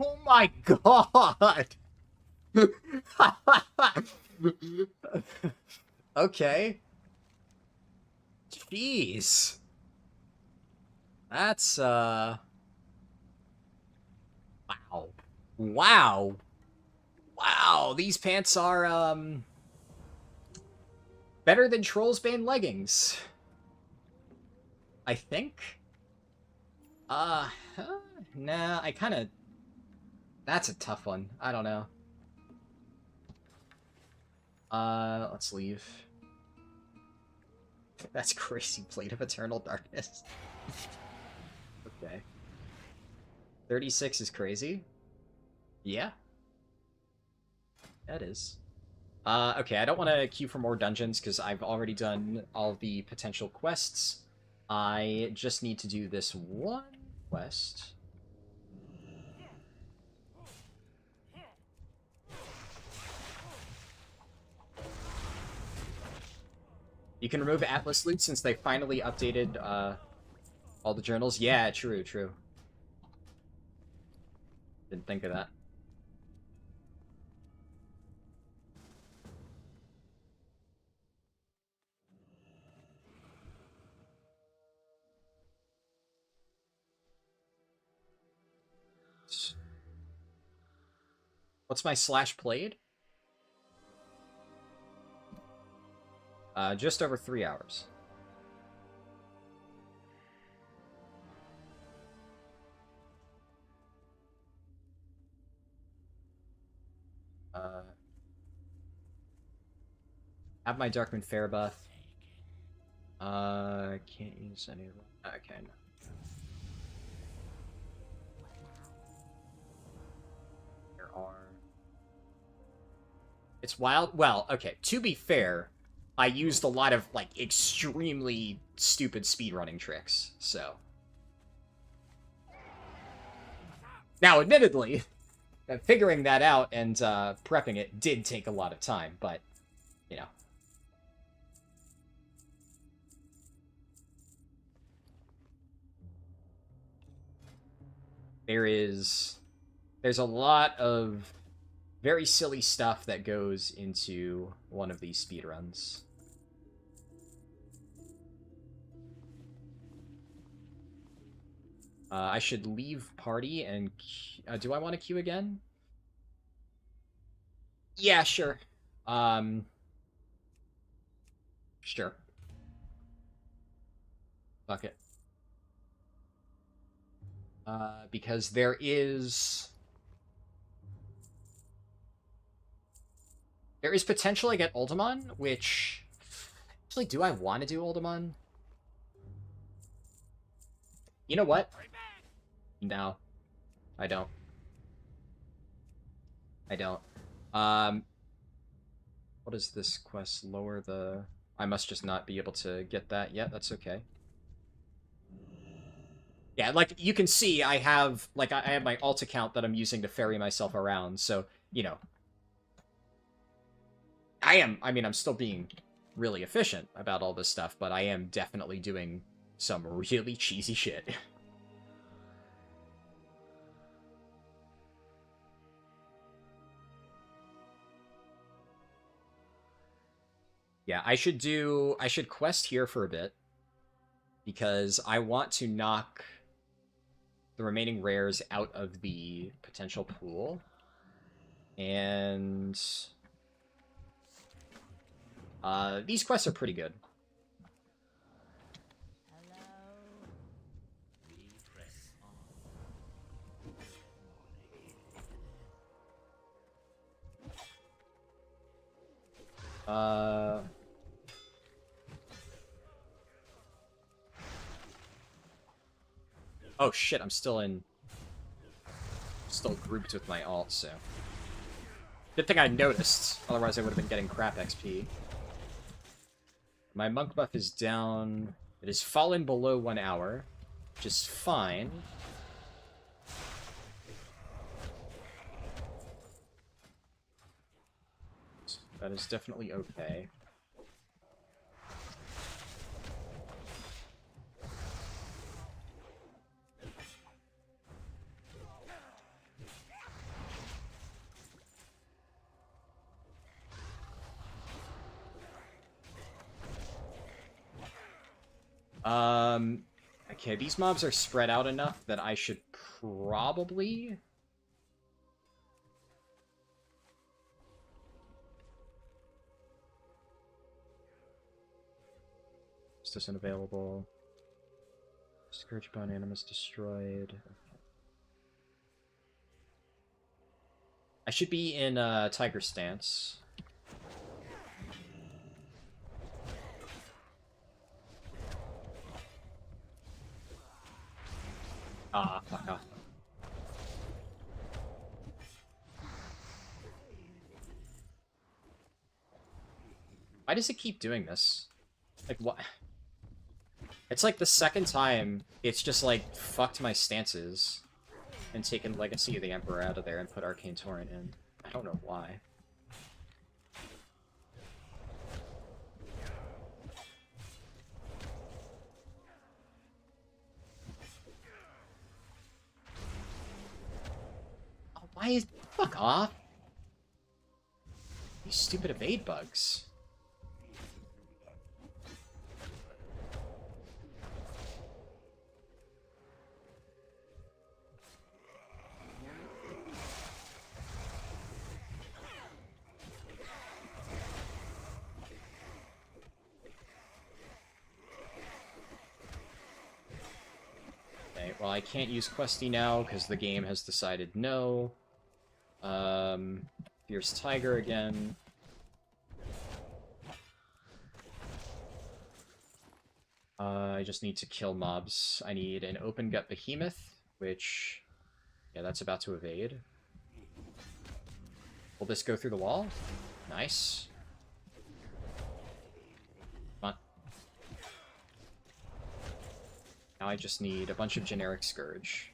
[SPEAKER 1] Oh my god! Okay. Jeez. That's, wow. Wow. Wow, these pants are, better than Trollsbane leggings. I think? Huh? Nah, I kinda... That's a tough one. I don't know. Let's leave. That's crazy. Blade of Eternal Darkness. Okay. 36 is crazy? Yeah. That is. Okay, I don't want to queue for more dungeons because I've already done all the potential quests. I just need to do this one quest. You can remove Atlas loot since they finally updated all the journals. Yeah, true, true. Didn't think of that. What's my slash played? Just over 3 hours. Have my Darkman Fair buff. Can't use any of them. Okay, no. There are... It's wild. Well, okay, to be fair, I used a lot of, like, extremely stupid speedrunning tricks, so... Now, admittedly, figuring that out and prepping it did take a lot of time, but, you know. There's a lot of very silly stuff that goes into one of these speedruns. I should leave party and... do I want to queue again? Yeah, sure. Sure. Fuck it. Because there is potential I get Ultimon, which... Actually, do I want to do Ultimon? You know what? No. I don't. I don't. What is this quest? Lower the... I must just not be able to get that yet. That's okay. Yeah, like, you can see I have, like, I have my alt account that I'm using to ferry myself around, so, you know. I'm still being really efficient about all this stuff, but I am definitely doing some really cheesy shit. Yeah, I should quest here for a bit, because I want to knock the remaining rares out of the potential pool. And these quests are pretty good. Oh shit, I'm still grouped with my alt, so... Good thing I noticed, otherwise I would have been getting crap XP. My monk buff is down. It has fallen below 1 hour, which is fine. That is definitely okay. Okay, these mobs are spread out enough that I should probably... This isn't available. Scourge Bone Animus destroyed. I should be in Tiger Stance. Ah, fuck off. Why does it keep doing this? Like, what? It's like the second time it's just, like, fucked my stances and taken Legacy of the Emperor out of there and put Arcane Torrent in. I don't know why. Oh, why is... Fuck off! These stupid evade bugs. Well, I can't use Questy now because the game has decided no. Fierce Tiger again. I just need to kill mobs. I need an Open Gut Behemoth, which... Yeah, that's about to evade. Will this go through the wall? Nice. Come on. Now I just need a bunch of generic Scourge.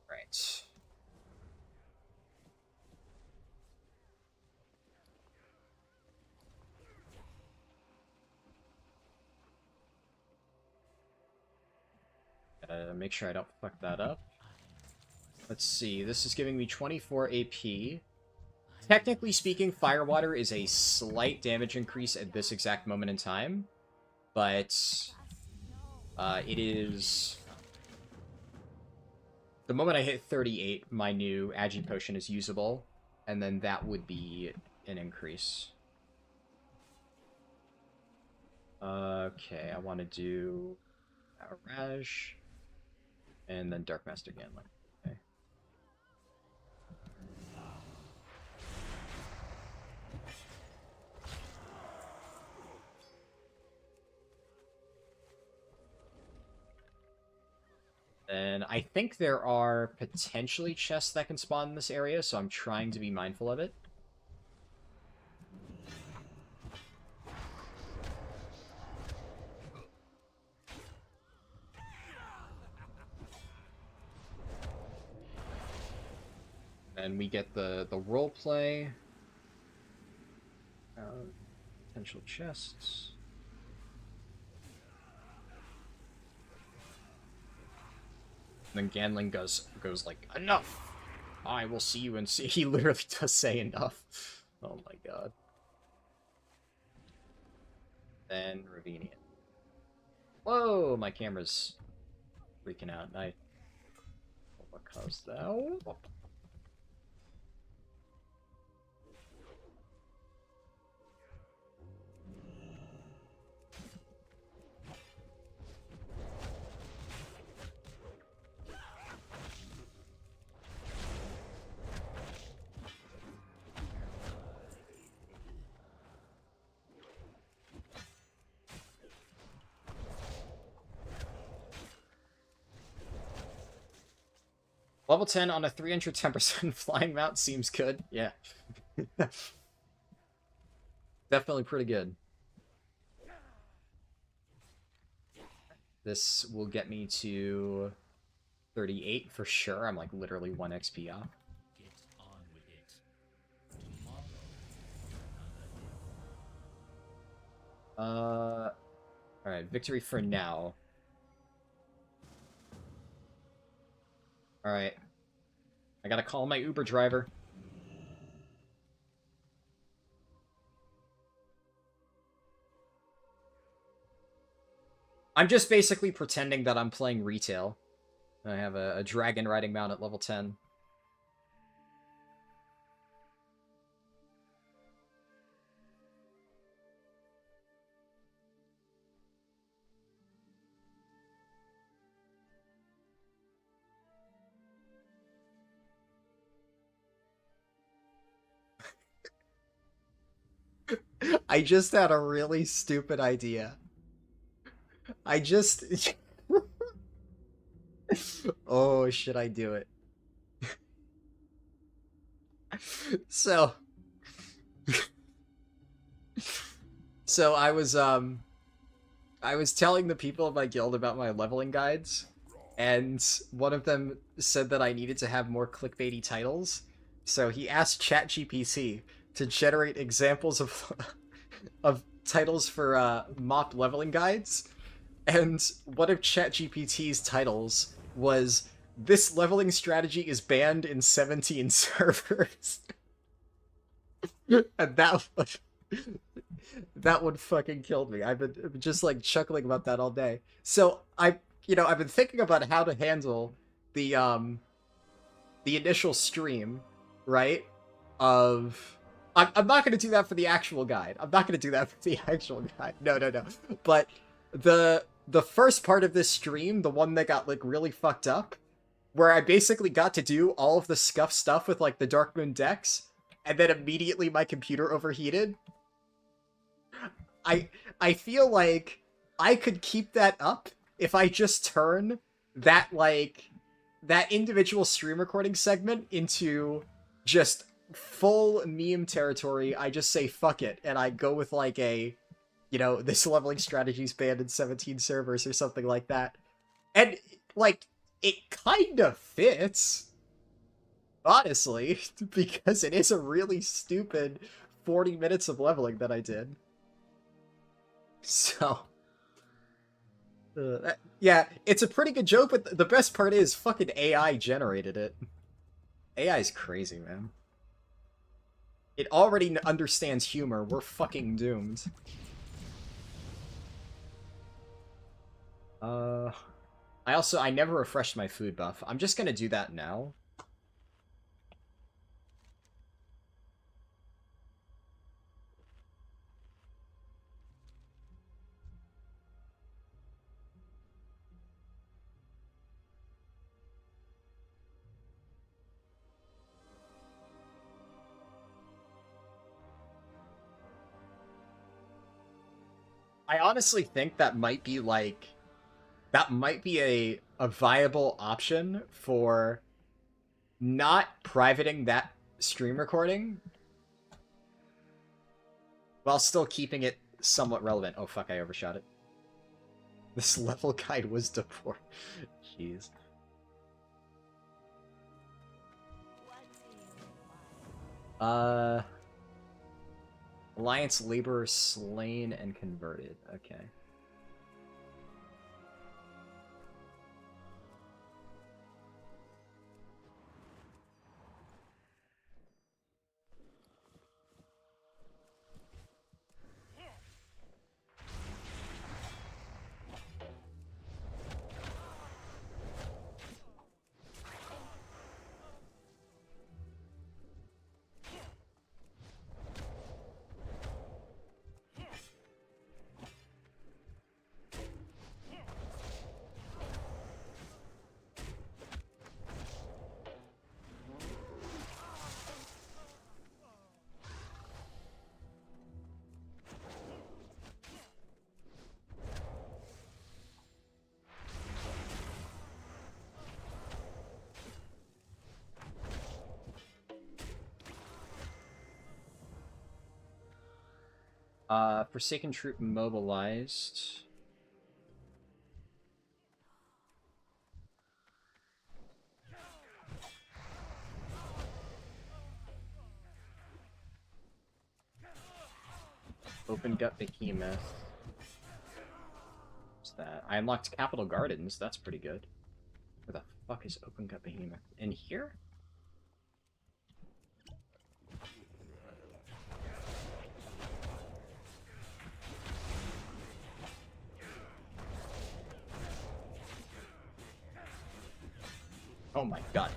[SPEAKER 1] Right. Make sure I don't fuck that up. Let's see, this is giving me 24 AP. Technically speaking, Firewater is a slight damage increase at this exact moment in time, but it is... The moment I hit 38, my new Agi Potion is usable, and then that would be an increase. Okay, I want to do Raj, and then Dark Master Ganlin. Okay. And I think there are potentially chests that can spawn in this area, so I'm trying to be mindful of it. And we get the role play. Potential chests. And then Ganling goes like, enough! I will see you and see. He literally does say enough. Oh my god. Then Ravinian. Whoa, my camera's freaking out. What caused that? Level 10 on a 310% flying mount seems good. Yeah. Definitely pretty good. This will get me to 38 for sure. I'm like literally 1 XP off.
[SPEAKER 6] Get on with it.
[SPEAKER 1] Alright, victory for now. Alright. I gotta call my Uber driver. I'm just basically pretending that I'm playing retail. I have a dragon riding mount at level 10. I just had a really stupid idea. I just... Oh, should I do it? So... So I was telling the people of my guild about my leveling guides, and one of them said that I needed to have more clickbaity titles. So he asked ChatGPT to generate examples of of titles for MoP leveling guides, and one of ChatGPT's titles was "This leveling strategy is banned in 17 servers," and that one fucking killed me. I've been just like chuckling about that all day. So I've been thinking about how to handle the initial stream, right? I'm not going to do that for the actual guide. I'm not going to do that for the actual guide. No. But the first part of this stream, the one that got like really fucked up, where I basically got to do all of the scuff stuff with like the Dark Moon decks, and then immediately my computer overheated. I feel like I could keep that up if I just turn that individual stream recording segment into just full meme territory. I just say fuck it, and I go with like a, this leveling strategy's banned in 17 servers or something like that. And like, it kind of fits, honestly, because it is a really stupid 40 minutes of leveling that I did. So, yeah, it's a pretty good joke, but the best part is fucking AI generated it. AI is crazy, man. It already understands humor. We're fucking doomed. I never refreshed my food buff. I'm just gonna do that now. I honestly think that might be a viable option for not privating that stream recording while still keeping it somewhat relevant. Oh fuck, I overshot it. This level guide was deported. Jeez. Alliance laborer slain and converted. Okay. Forsaken troop mobilized. Open Gut Behemoth. What's that? I unlocked Capital Gardens. That's pretty good. Where the fuck is Open Gut Behemoth? In here? Oh my god.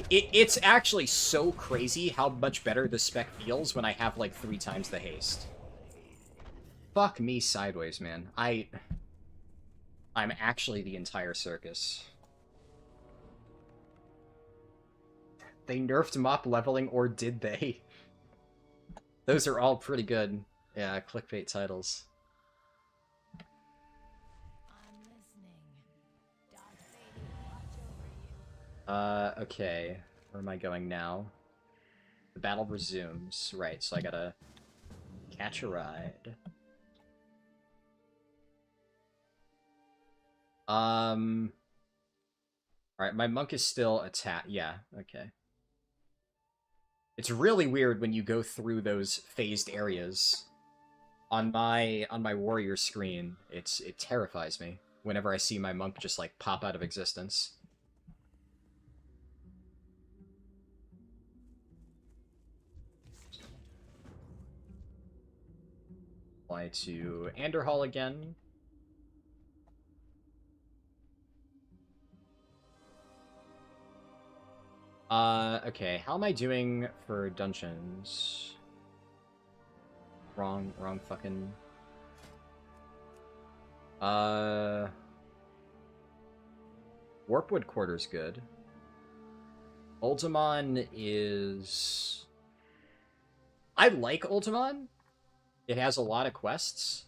[SPEAKER 1] It's actually so crazy how much better the spec feels when I have like 3 times the haste. Fuck me sideways, man. I'm actually the entire circus. They nerfed MoP leveling, or did they? Those are all pretty good. Yeah, clickbait titles.
[SPEAKER 3] I'm listening. Darth Vader, watch over you.
[SPEAKER 1] Okay. Where am I going now? The battle resumes. Right, so I gotta catch a ride. Alright, my monk is still attack. Yeah, okay. It's really weird when you go through those phased areas. On my warrior screen, it terrifies me whenever I see my monk just like pop out of existence. Fly to Anderhall again. Okay, how am I doing for dungeons? Wrong fucking... Warpwood Quarter's good. Ultimon is... I like Ultimon. It has a lot of quests.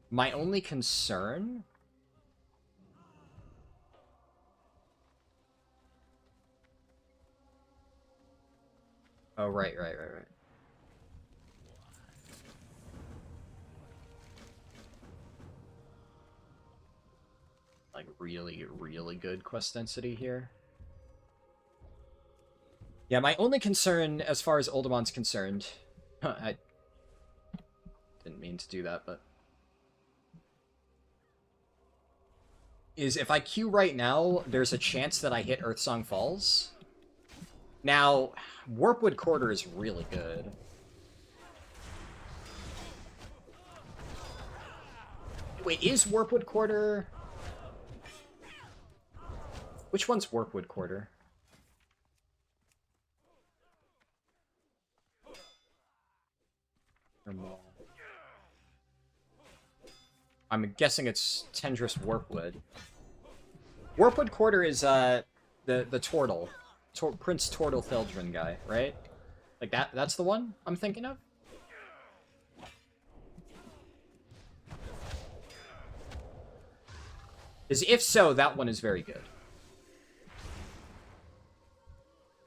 [SPEAKER 1] My only concern... Oh, right. Like, really, really good quest density here. Yeah, my only concern, as far as Uldamon's concerned... I didn't mean to do that, but... is if I queue right now, there's a chance that I hit Earthsong Falls. Now, Warpwood Quarter is really good. Wait, is Warpwood Quarter... Which one's Warpwood Quarter? I'm guessing it's Tendrous Warpwood. Warpwood Quarter is, the Tortle. Prince Tortle Feldrin guy, right? Like that's the one I'm thinking of? Because if so, that one is very good.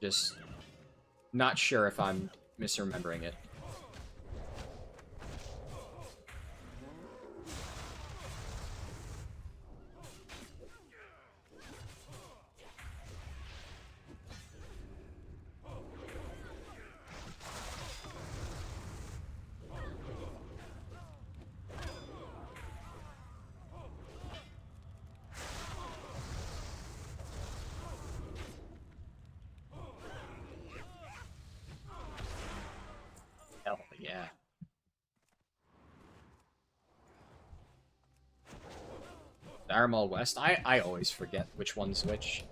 [SPEAKER 1] Just not sure if I'm misremembering it. Hell yeah. Dharmal West. I always forget which one's which.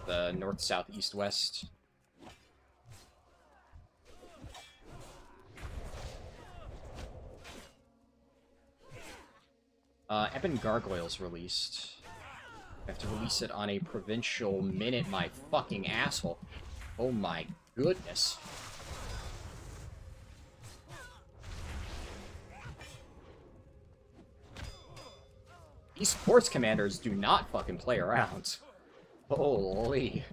[SPEAKER 1] The north, south, east, west. Ebon Gargoyle's released. I have to release it on a provincial minute, my fucking asshole. Oh my goodness. These sports commanders do not fucking play around. Holy.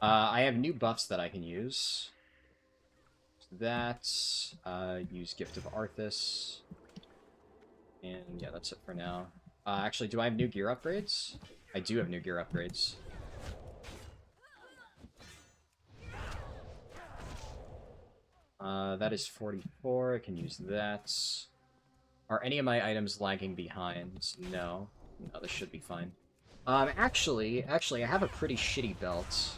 [SPEAKER 1] I have new buffs that I can use. That's use Gift of Arthas. And yeah, that's it for now. Actually, do I have new gear upgrades? I do have new gear upgrades. That is 44. I can use that. Are any of my items lagging behind? No. No, this should be fine. Actually, I have a pretty shitty belt.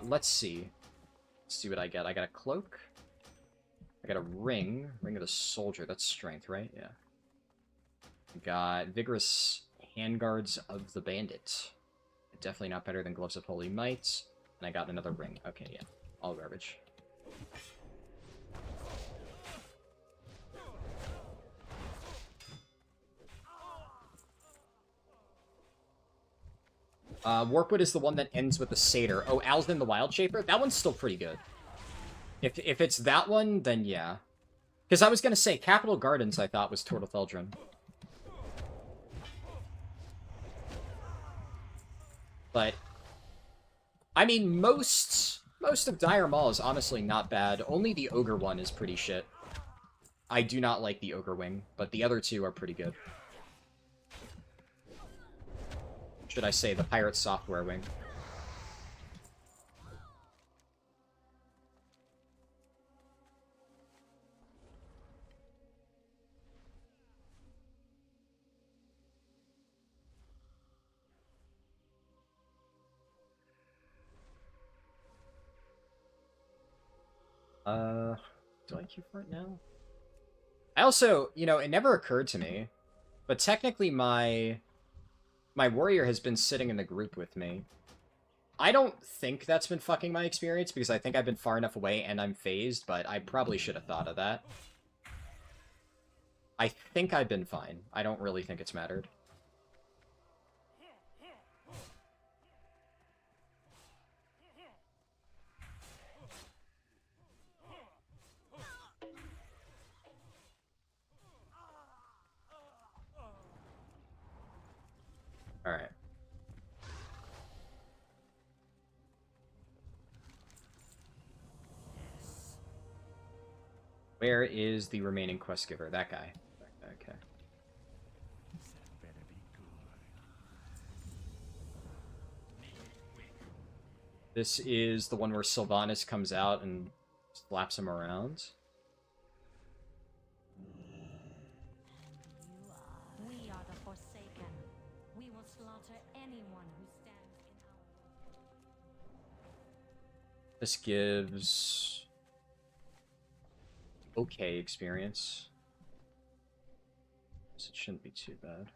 [SPEAKER 1] Let's see. Let's see what I get. I got a cloak. I got a ring. Ring of the soldier. That's strength, right? Yeah. I got vigorous handguards of the bandit. Definitely not better than gloves of holy might. And I got another ring. Okay, yeah. All garbage. Warpwood is the one that ends with the satyr. Oh, Alsden the Wild Shaper? That one's still pretty good. If it's that one, then yeah. Because I was going to say, Capital Gardens I thought was Tortotheldron. But, I mean, most of Dire Maul is honestly not bad. Only the Ogre one is pretty shit. I do not like the Ogre Wing, but the other two are pretty good. Should I say the Pirate Software Wing? Do I queue for it now? I also, you know, it never occurred to me, but technically my warrior has been sitting in the group with me. I don't think that's been fucking my experience, because I think I've been far enough away and I'm phased, but I probably should have thought of that. I think I've been fine. I don't really think it's mattered. Alright. Where is the remaining quest giver? That guy. Okay. This is the one where Sylvanas comes out and slaps him around.
[SPEAKER 6] We are the Forsaken. We will slaughter anyone who stands in our way.
[SPEAKER 1] This gives okay experience. So it shouldn't be too bad.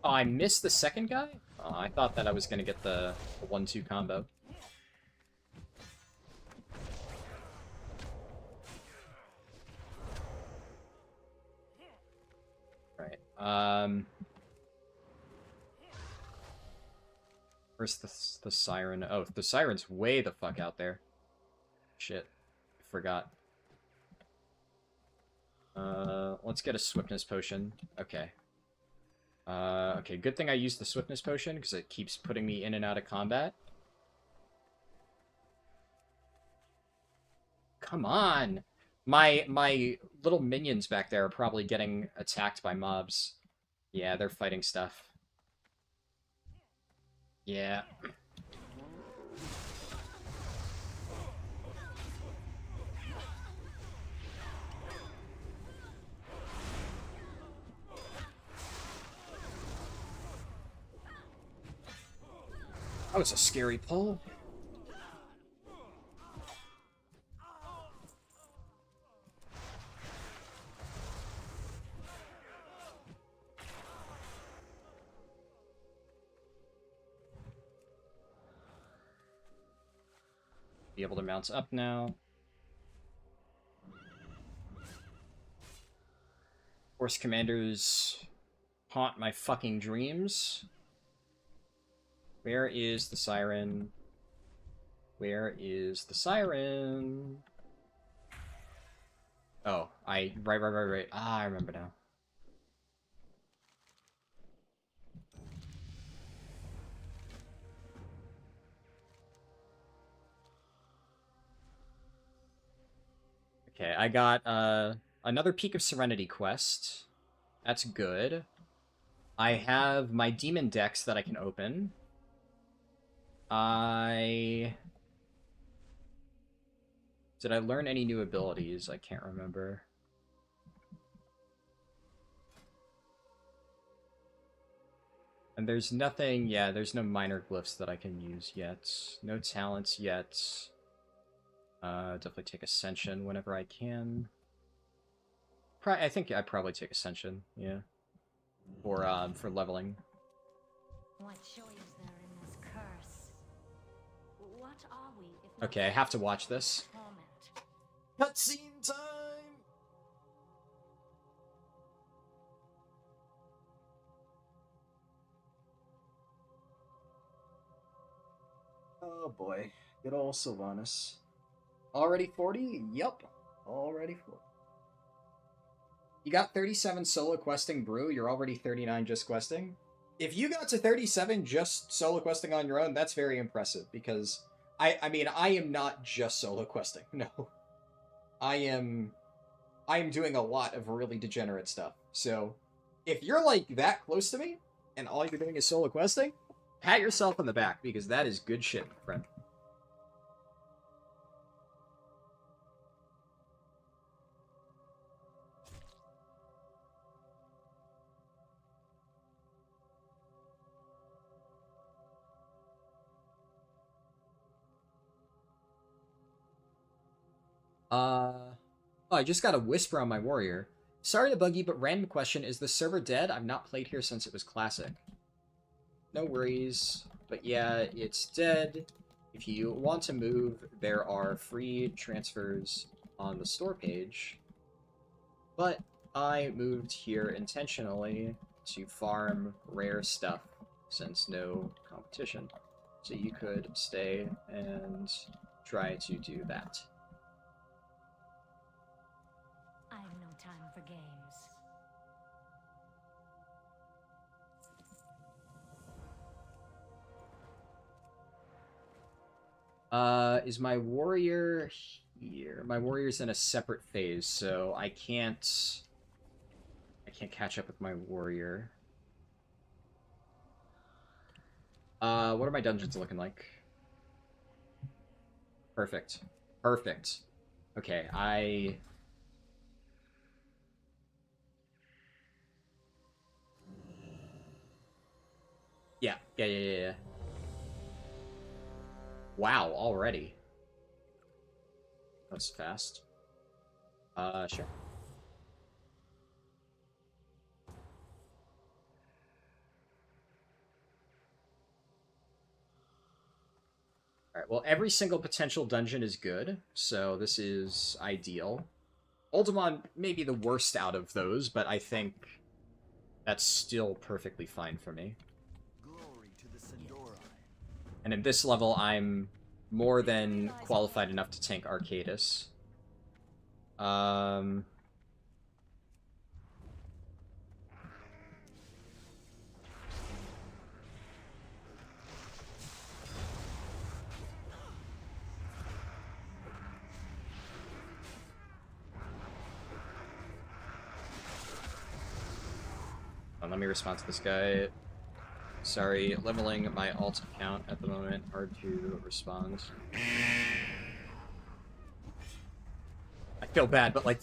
[SPEAKER 1] Oh, I missed the second guy? Oh, I thought that I was going to get the 1-2 combo. Right. Where's the siren? Oh, the siren's way the fuck out there. Shit. Forgot. Let's get a swiftness potion. Okay. Okay, good thing I used the swiftness potion, because it keeps putting me in and out of combat. Come on! My little minions back there are probably getting attacked by mobs. Yeah, they're fighting stuff. Yeah. That was a scary pull. Be able to mount up now. Force commanders haunt my fucking dreams. Where is the siren? Where is the siren? Oh, right. Ah, I remember now. Okay, I got another Peak of Serenity quest. That's good. I have my demon decks that I can open. Did I learn any new abilities? I can't remember. And there's nothing, yeah, there's no minor glyphs that I can use yet. No talents yet. Definitely take Ascension whenever I can. I think I'd probably take Ascension, yeah. For leveling.
[SPEAKER 6] What joy is there in this curse? What are we if not
[SPEAKER 1] Okay, I have to watch this.
[SPEAKER 6] torment?
[SPEAKER 1] Cutscene time! Oh boy, good old Sylvanas. Already 40? Yup, already 40. You got 37 solo questing brew, you're already 39 just questing? If you got to 37 just solo questing on your own, that's very impressive, because I mean, I am not just solo questing, no. I am doing a lot of really degenerate stuff. So, if you're like that close to me, and all you're doing is solo questing, pat yourself on the back, because that is good shit, my friend. Oh, I just got a whisper on my warrior. Sorry to bug you, but random question, is the server dead? I've not played here since it was classic. No worries, but yeah, it's dead. If you want to move, there are free transfers on the store page. But I moved here intentionally to farm rare stuff, since no competition. So you could stay and try to do that.
[SPEAKER 6] I have no time for games.
[SPEAKER 1] Is my warrior here? My warrior's in a separate phase, so I can't catch up with my warrior. What are my dungeons looking like? Perfect. Perfect. Okay, Yeah. Wow, already. That's fast. Sure. Alright, well, every single potential dungeon is good, so this is ideal. Ultimon may be the worst out of those, but I think that's still perfectly fine for me.
[SPEAKER 4] Glory to the Sindori.
[SPEAKER 1] And at this level, I'm more than qualified enough to tank Arcadis. Let me respond to this guy. Sorry, leveling my alt account at the moment. Hard to respond. I feel bad, but like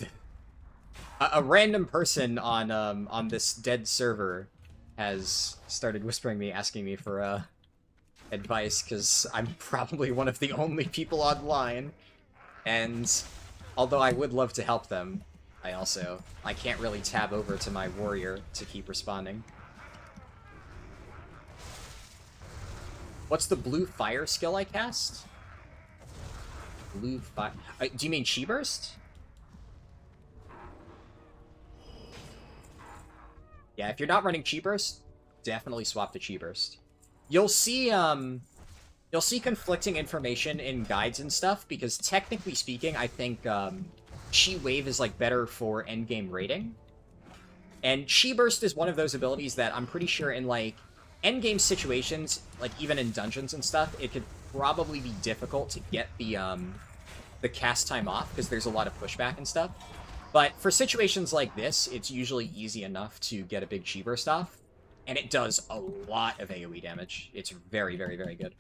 [SPEAKER 1] a random person on this dead server has started whispering me, asking me for advice, because I'm probably one of the only people online. And although I would love to help them, I can't really tab over to my warrior to keep responding. What's the blue fire skill I cast? Blue fire... do you mean Chi Burst? Yeah, if you're not running Chi Burst, definitely swap to Chi Burst. You'll see conflicting information in guides and stuff, because technically speaking, I think, Chi Wave is, like, better for endgame rating. And Chi Burst is one of those abilities that I'm pretty sure in, like, endgame situations, like, even in dungeons and stuff, it could probably be difficult to get the cast time off, because there's a lot of pushback and stuff. But for situations like this, it's usually easy enough to get a big Chi Burst off. And it does a lot of AoE damage. It's very, very, very good.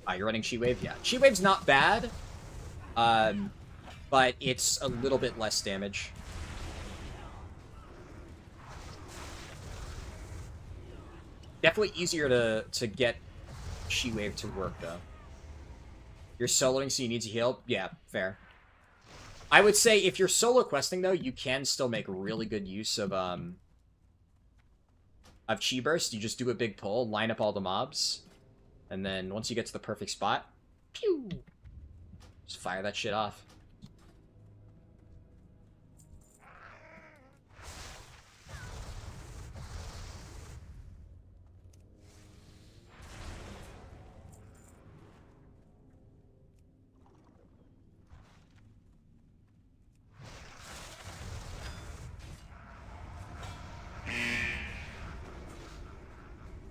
[SPEAKER 1] Ah, you're running Chi Wave? Yeah. Chi Wave's not bad, but it's a little bit less damage. Definitely easier to get Chi Wave to work, though. You're soloing, so you need to heal? Yeah, fair. I would say if you're solo questing, though, you can still make really good use of Chi Burst. You just do a big pull, line up all the mobs, and then once you get to the perfect spot, pew! Just fire that shit off.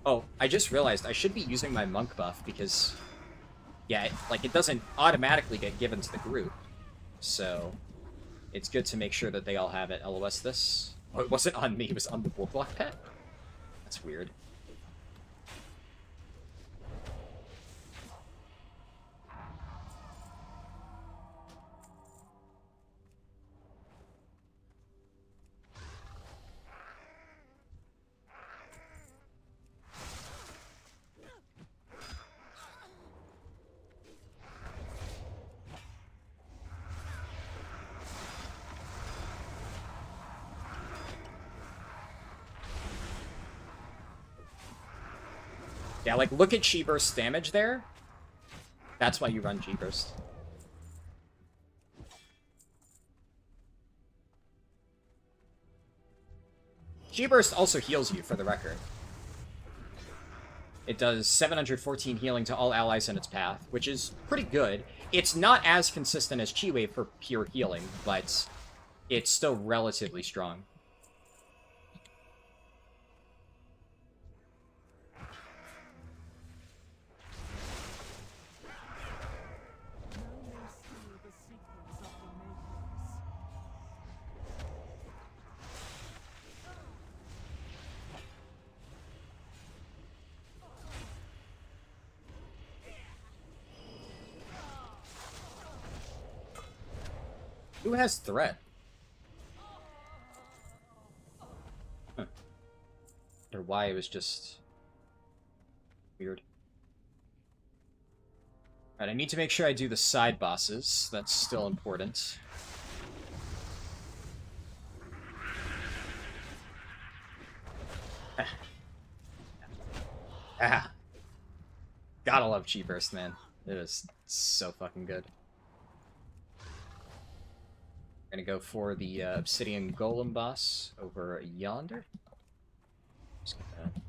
[SPEAKER 1] Oh, I just realized I should be using my monk buff because, yeah, it doesn't automatically get given to the group. So, it's good to make sure that they all have it. LOS this. Oh, it wasn't on me, it was on the Bullblock pet? That's weird. Yeah, like, look at Chi Burst's damage there. That's why you run Chi Burst. Chi Burst also heals you, for the record. It does 714 healing to all allies in its path, which is pretty good. It's not as consistent as Chi Wave for pure healing, but it's still relatively strong. Who has threat? Huh. Or why it was just weird. Alright, I need to make sure I do the side bosses. That's still important. Ah. Gotta love Chi Burst, man. It is so fucking good. Gonna go for the Obsidian Golem boss over yonder. Just get that.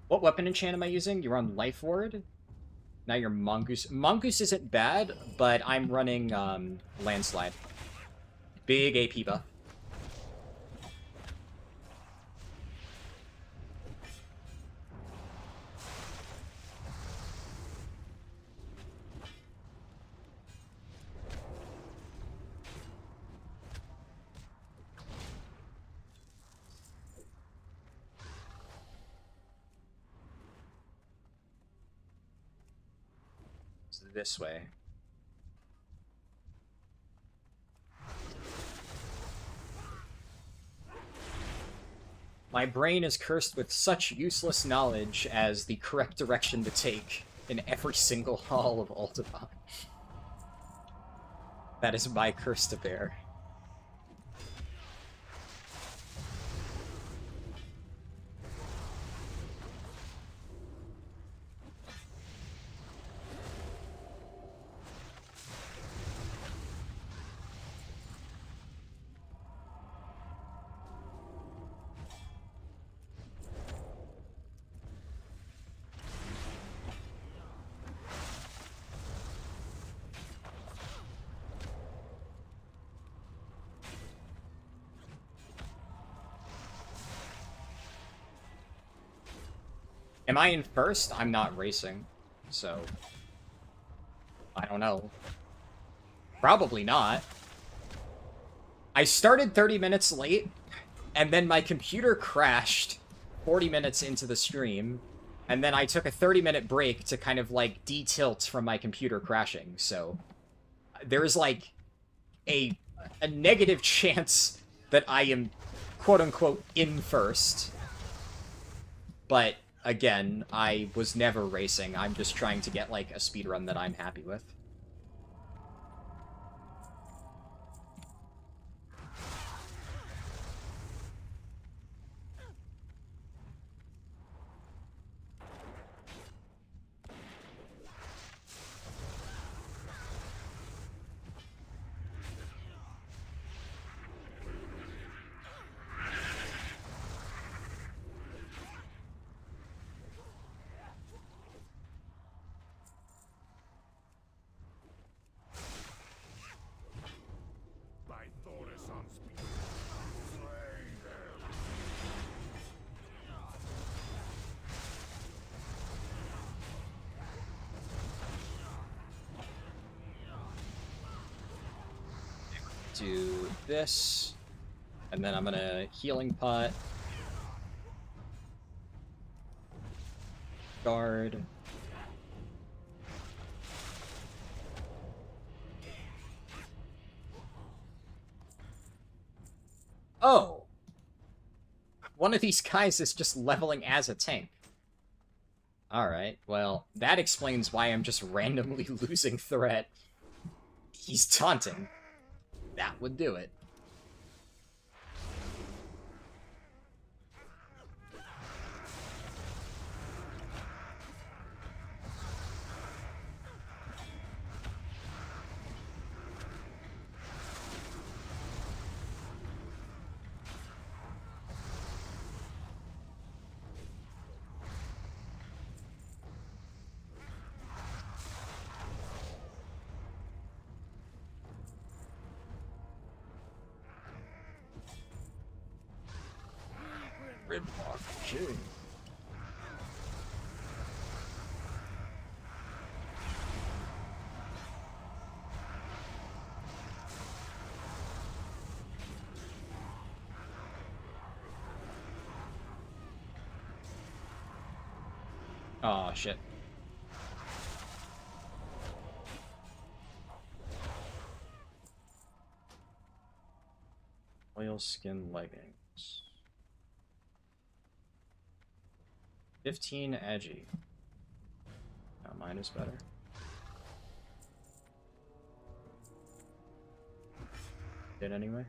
[SPEAKER 1] What weapon enchant am I using? You're on Life Ward? Now you're Mongoose. Mongoose isn't bad, but I'm running Landslide. Big AP buff. It's this way. My brain is cursed with such useless knowledge as the correct direction to take in every single hall of Ultima. That is my curse to bear. Am I in first? I'm not racing, so I don't know. Probably not. I started 30 minutes late, and then my computer crashed 40 minutes into the stream, and then I took a 30-minute break to kind of, like, de-tilt from my computer crashing, so there's, like, a negative chance that I am, quote-unquote, in first. But, again, I was never racing. I'm just trying to get, like, a speedrun that I'm happy with.
[SPEAKER 5] By Thoris on speed. Slay them.
[SPEAKER 1] Do this, and then I'm gonna healing pot, guard. Oh! One of these guys is just leveling as a tank. Alright, well, that explains why I'm just randomly losing threat. He's taunting. That would do it. Gridlock King. Oh shit. Oilskin leggings. 15 edgy. Oh, mine is better. Did anyway.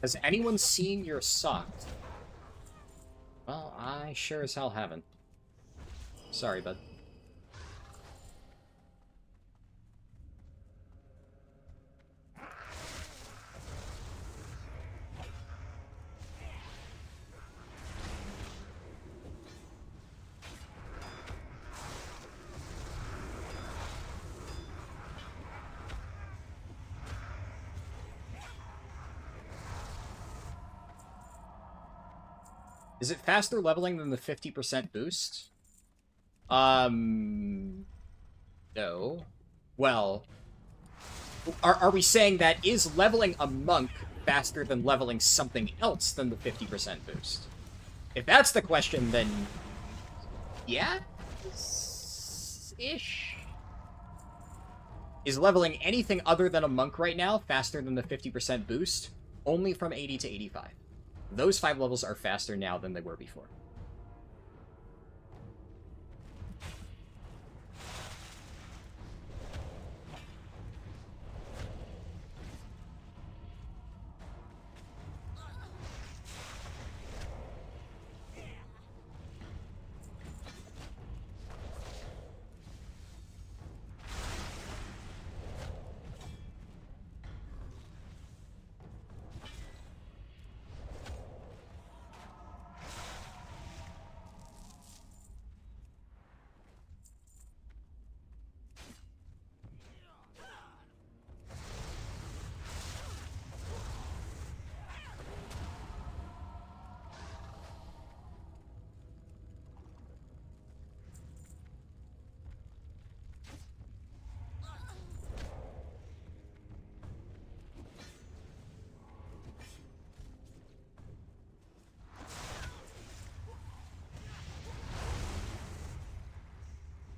[SPEAKER 1] Has anyone seen your sock? Well, I sure as hell haven't. Sorry, bud. Is it faster leveling than the 50% boost? No. Well, are we saying that is leveling a monk faster than leveling something else than the 50% boost? If that's the question, then yeah? Ish. Is leveling anything other than a monk right now faster than the 50% boost? Only from 80 to 85. Those 5 levels are faster now than they were before.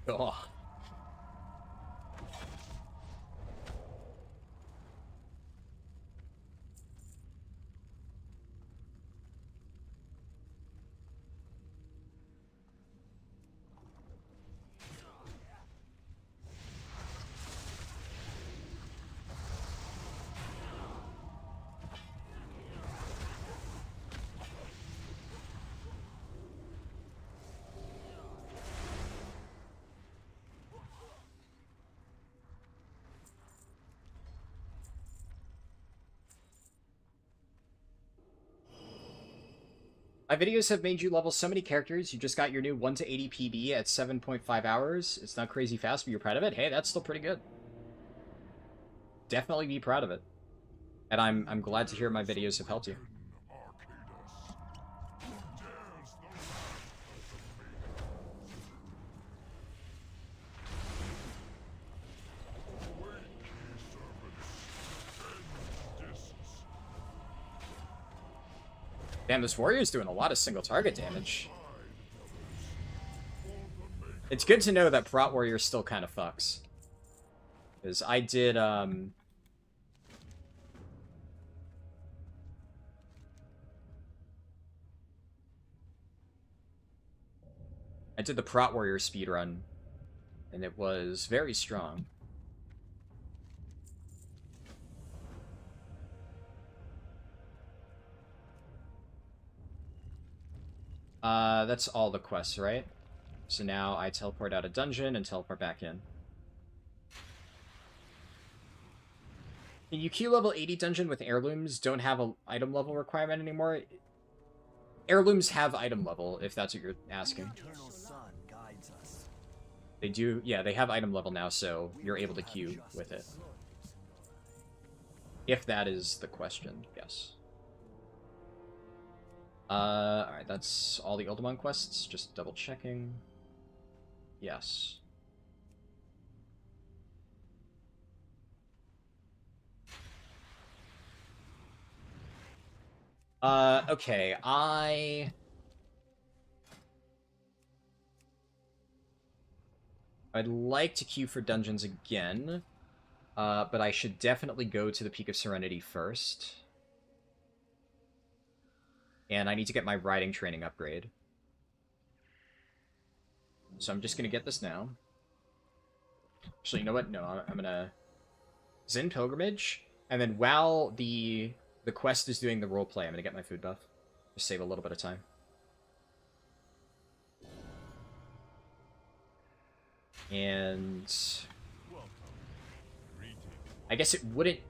[SPEAKER 1] Oh. My videos have made you level so many characters. You just got your new 1 to 80 PB at 7.5 hours. It's not crazy fast, but you're proud of it? Hey, that's still pretty good. Definitely be proud of it. And I'm glad to hear my videos have helped you. Damn, this warrior's doing a lot of single target damage. It's good to know that Prot Warrior still kind of fucks. Because I did, I did the Prot Warrior speedrun, and it was very strong. That's all the quests, right? So now I teleport out of dungeon and teleport back in. Can you queue level 80 dungeon with heirlooms don't have an item level requirement anymore? Heirlooms have item level, if that's what you're asking.
[SPEAKER 4] Eternal sun guides us.
[SPEAKER 1] They do, yeah, they have item level now, so you're able to queue with it. If that is the question, yes. Alright, that's all the Ultimon quests, just double checking. Yes. Okay, I'd like to queue for dungeons again, but I should definitely go to the Peak of Serenity first. And I need to get my riding training upgrade. So I'm just gonna get this now. Actually, you know what? No, I'm gonna Zen Pilgrimage, and then while the quest is doing the roleplay, I'm gonna get my food buff. Just save a little bit of time. And I guess it wouldn't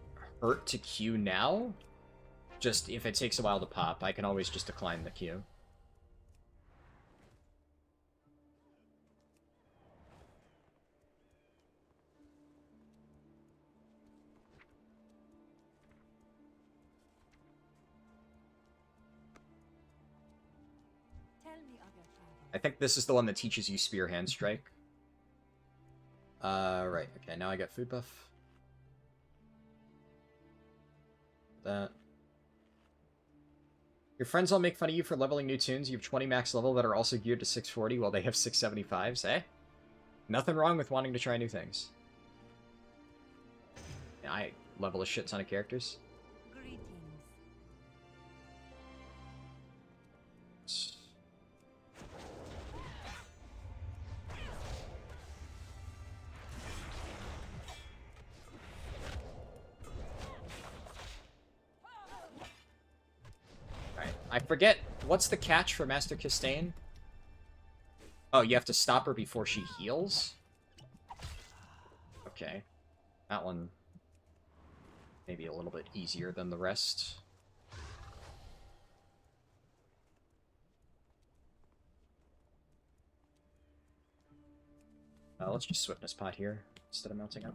[SPEAKER 1] hurt to queue now. Just if it takes a while to pop, I can always just decline the queue.
[SPEAKER 3] Tell me of your travels.
[SPEAKER 1] I think this is the one that teaches you Spear Hand Strike. Right. Okay, now I got food buff. That. Your friends all make fun of you for leveling new tunes. You have 20 max level that are also geared to 640 while they have 675s, eh? Nothing wrong with wanting to try new things. Yeah, I level a shit ton of characters.
[SPEAKER 3] Greetings.
[SPEAKER 1] Alright, I forget, what's the catch for Master Castaigne? Oh, you have to stop her before she heals? Okay. That one maybe a little bit easier than the rest. Let's just Swiftness Pot here instead of mounting up.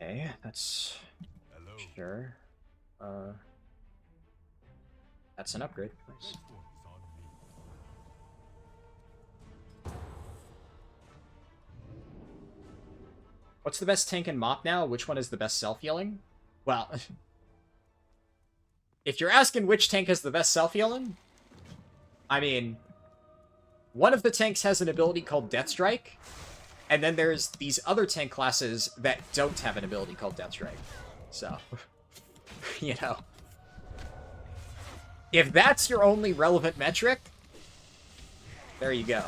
[SPEAKER 1] Okay, that's sure. That's an upgrade. Nice. What's the best tank in MoP now? Which one is the best self-healing? Well, if you're asking which tank is the best self-healing, I mean, one of the tanks has an ability called Death Strike, and then there's these other tank classes that don't have an ability called Death Strike. So, you know. If that's your only relevant metric, there you go.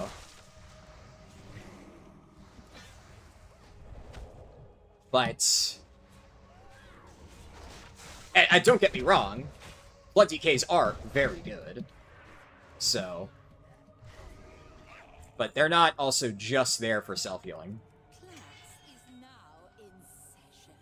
[SPEAKER 1] But... And don't get me wrong, Blood DKs are very good. So... But they're not also just there for self-healing.
[SPEAKER 3] Class is now in session.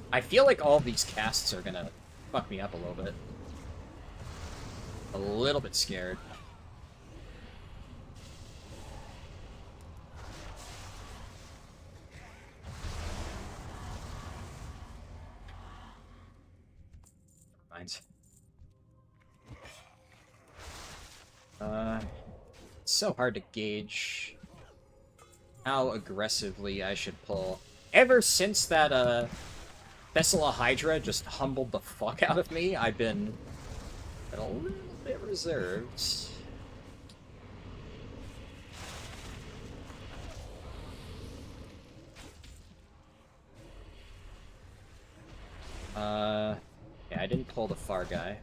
[SPEAKER 1] I feel like all of these casts are gonna fuck me up a little bit. A little bit scared. Mind. It's so hard to gauge how aggressively I should pull. Ever since that, Thessala Hydra just humbled the fuck out of me, I've been a little bit reserved. Yeah, I didn't pull the far guy.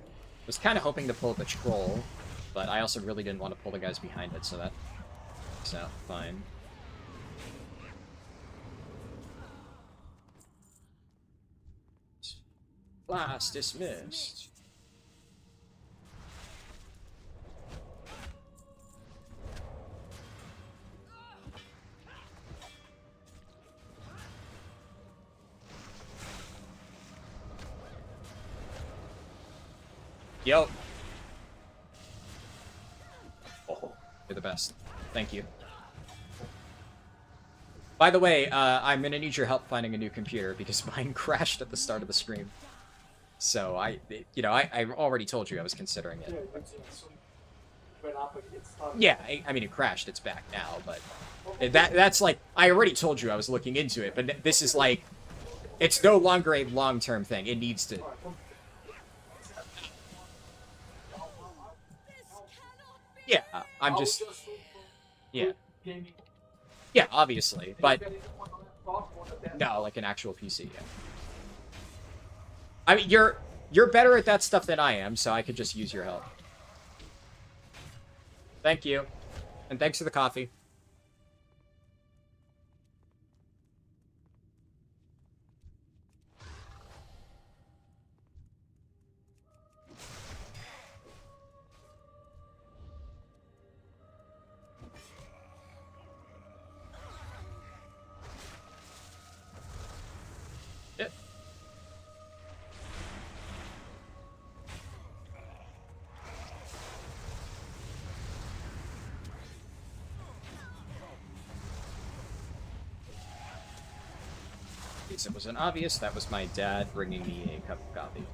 [SPEAKER 1] Was kind of hoping to pull the troll, but I also really didn't want to pull the guys behind it, so that works out fine. Class dismissed. Yo. Oh, you're the best. Thank you. By the way, I'm gonna need your help finding a new computer because mine crashed at the start of the stream. So I already told you I was considering it. Yeah, I mean, it crashed. It's back now, but that's like, I already told you I was looking into it, but this is like, it's no longer a long-term thing. It needs to... Yeah, I'm just... Yeah. Yeah, obviously, but... No, like an actual PC, yeah. I mean, you're better at that stuff than I am, so I could just use your help. Thank you. And thanks for the coffee. Yep. It wasn't obvious, that was my dad bringing me a cup of coffee.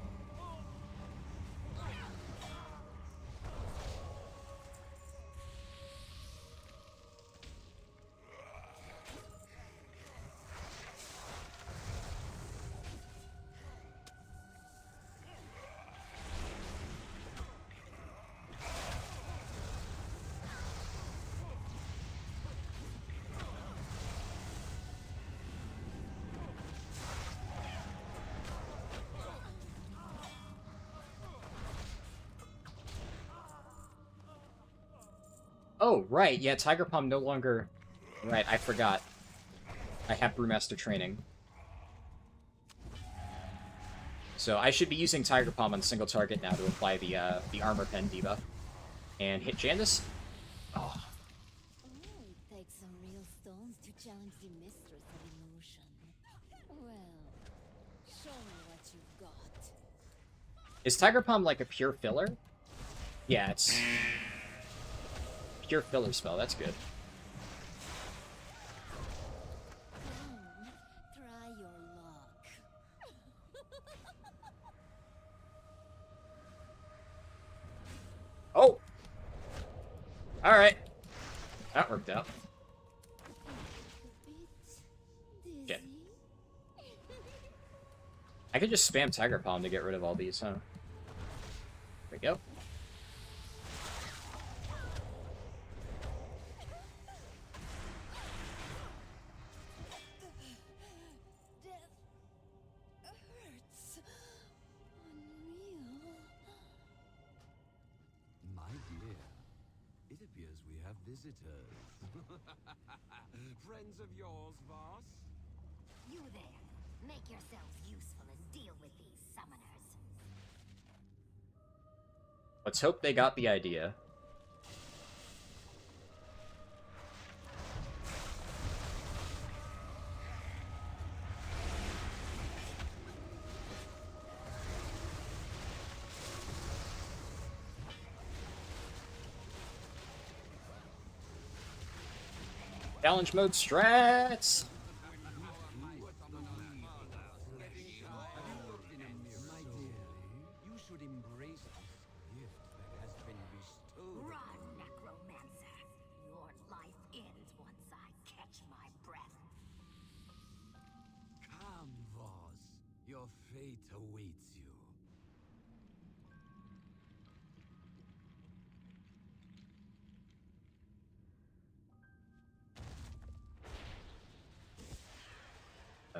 [SPEAKER 1] Oh, right, yeah, Tiger Palm no longer... Right, I forgot. I have Brewmaster training. So I should be using Tiger Palm on single target now to apply the Armor Pen debuff. And hit Jandis. Oh.
[SPEAKER 2] Oh, it takes some real stones to challenge the mistress of illusion. Well, show me what you've got.
[SPEAKER 1] Is Tiger Palm like a pure filler? Yeah, it's... Pure filler spell, that's good.
[SPEAKER 2] Try your luck.
[SPEAKER 1] Alright. That worked out. Shit. I could just spam Tiger Palm to get rid of all these, huh? There we go.
[SPEAKER 7] My dear, it appears we have visitors. Friends of yours, boss?
[SPEAKER 2] You there. Make yourselves useful and deal with these summoners.
[SPEAKER 1] Let's hope they got the idea. Challenge mode strats!
[SPEAKER 7] My dear, you should embrace this gift that has been bestowed.
[SPEAKER 2] Run, necromancer. Your life ends once I catch my breath.
[SPEAKER 7] Come, boss. Your fate awaits you.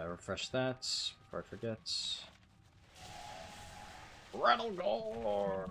[SPEAKER 1] Refresh that before I forget. Rattlegore!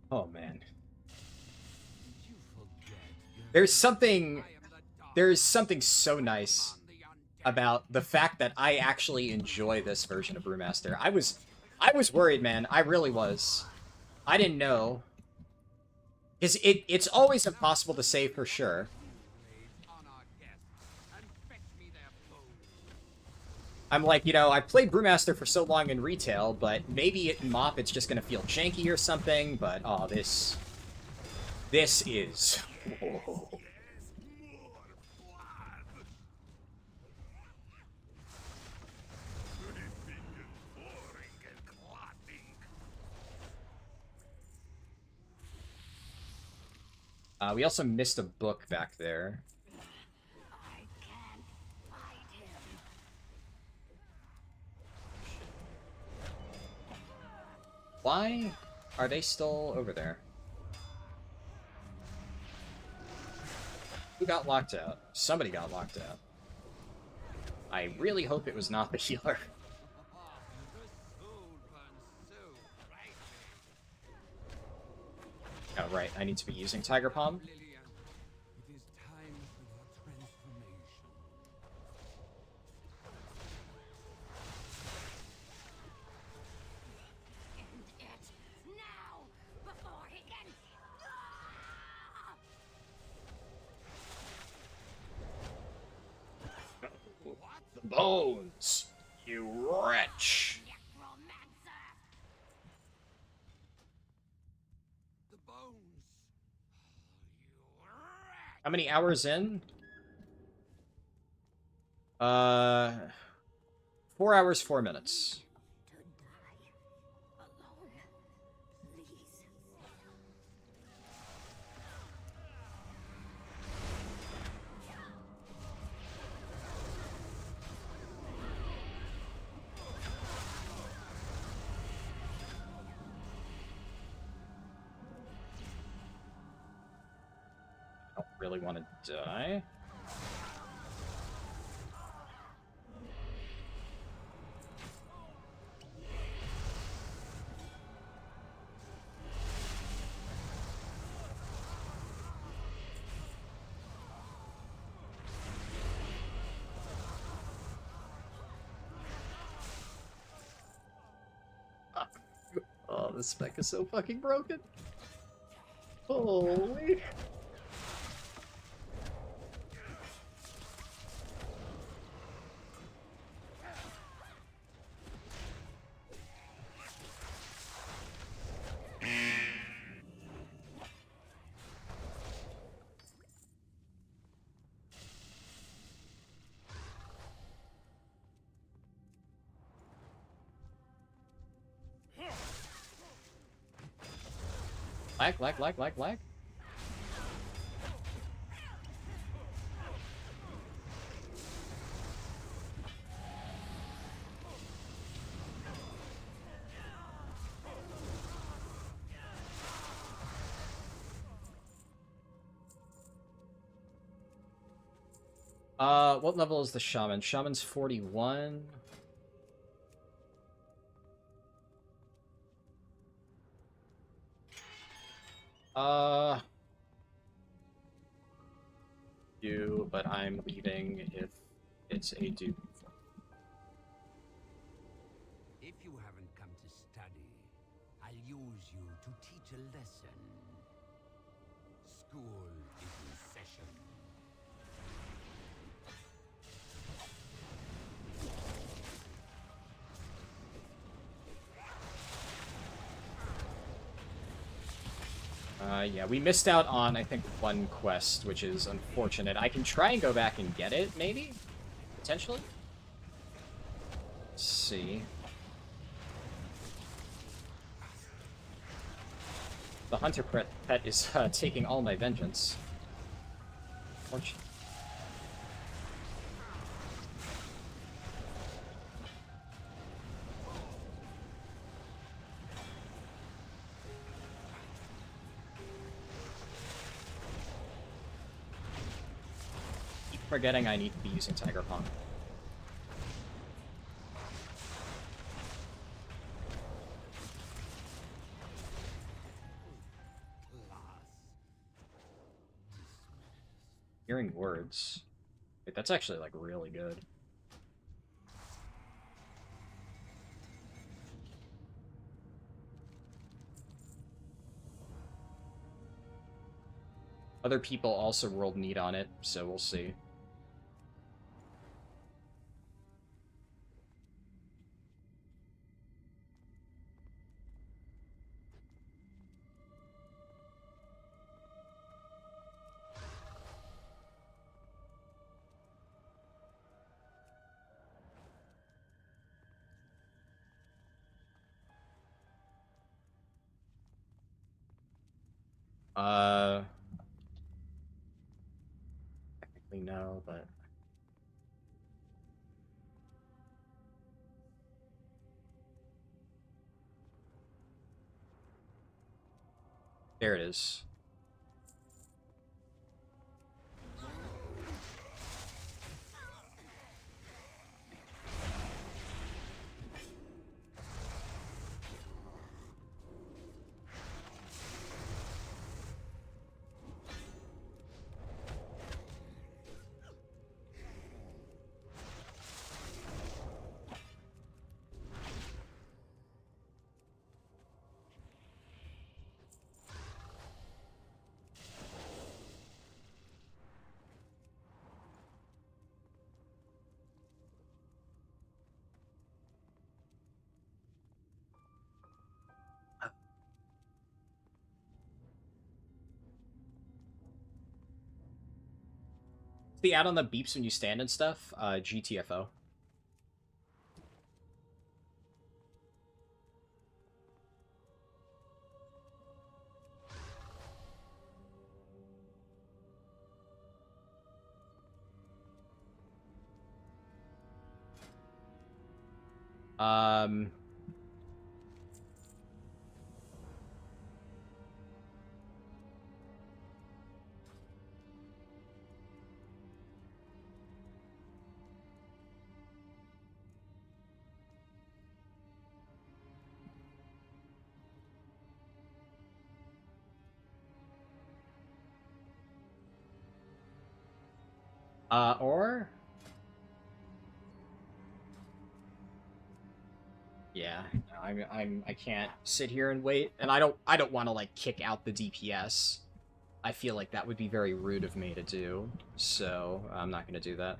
[SPEAKER 1] Oh man.
[SPEAKER 7] You forget
[SPEAKER 1] There's something so nice about the fact that I actually enjoy this version of Brewmaster. I was worried, man. I really was. I didn't know. Because it's always impossible to say for sure. I'm like, you know, I played Brewmaster for so long in retail, but maybe in MoP it's just gonna feel janky or something, but oh, this is... we also missed a book back there.
[SPEAKER 2] I can't fight him.
[SPEAKER 1] Why are they still over there? Who got locked out? Somebody got locked out. I really hope it was not the healer. Oh, right. I need to be using Tiger Palm.
[SPEAKER 7] Lillian, it is time for your transformation.
[SPEAKER 2] End it now, before he can.
[SPEAKER 1] The bones, you wretch!
[SPEAKER 2] Necromancer!
[SPEAKER 7] The bones.
[SPEAKER 1] How many hours in? Uh, 4 hours, 4 minutes.
[SPEAKER 2] To die alone, please.
[SPEAKER 1] I don't really want to die. Oh, this spec is so fucking broken. Holy. Lag. What level is the shaman? Shaman's 41. But I'm leaving if it's a dude.
[SPEAKER 7] If you haven't come to study, I'll use you to teach a lesson. School is in session.
[SPEAKER 1] Yeah, we missed out on, I think, one quest, which is unfortunate. I can try and go back and get it, maybe? Potentially? Let's see. The hunter pet is taking all my vengeance. Unfortunate. Forgetting I need to be using Tiger Pong. Hearing words. Wait, that's actually like really good. Other people also rolled neat on it, so we'll see. Technically no, but... There it is. the add-on that beeps when you stand and stuff? GTFO. Or... Yeah, no, I can't sit here and wait, and I don't want to like kick out the DPS. I feel like that would be very rude of me to do, so I'm not gonna do that.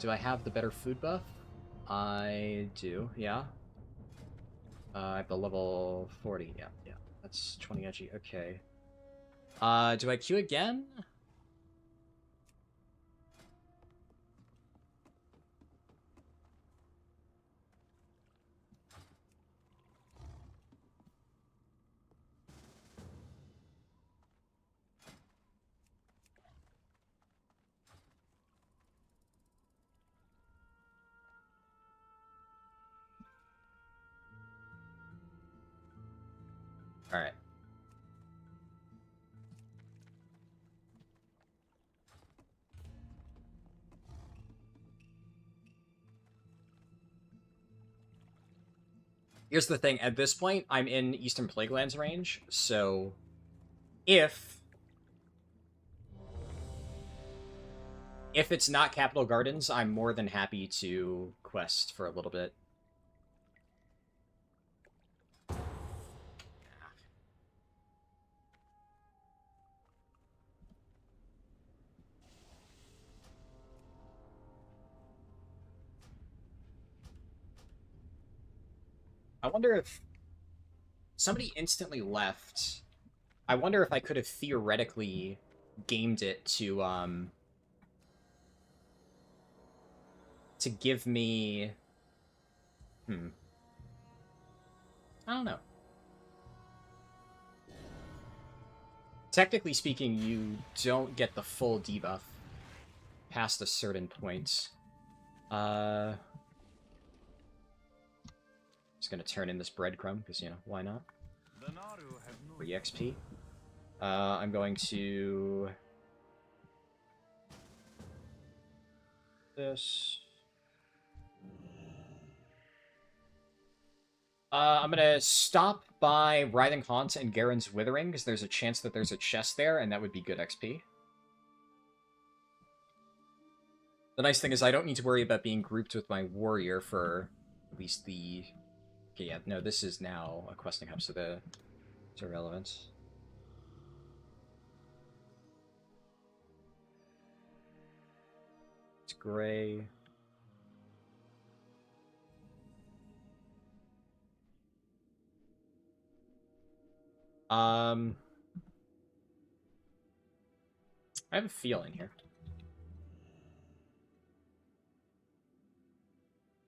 [SPEAKER 1] Do I have the better food buff? I do, yeah. I have the level 40, yeah, that's 20 edgy, okay. Do I queue again? Alright. Here's the thing, at this point, I'm in Eastern Plaguelands range, so if it's not Capital Gardens, I'm more than happy to quest for a little bit. I wonder if somebody instantly left. I wonder if I could have theoretically gamed it to give me... I don't know. Technically speaking, you don't get the full debuff past a certain point. Just gonna turn in this breadcrumb, because, you know, why not? Free XP. I'm going to... this... I'm gonna stop by Writhing Haunt and Garen's Withering, because there's a chance that there's a chest there, and that would be good XP. The nice thing is I don't need to worry about being grouped with my warrior for at least the... Okay, yeah, no, this is now a questing hub, so it's irrelevant. It's gray. I have a feeling here.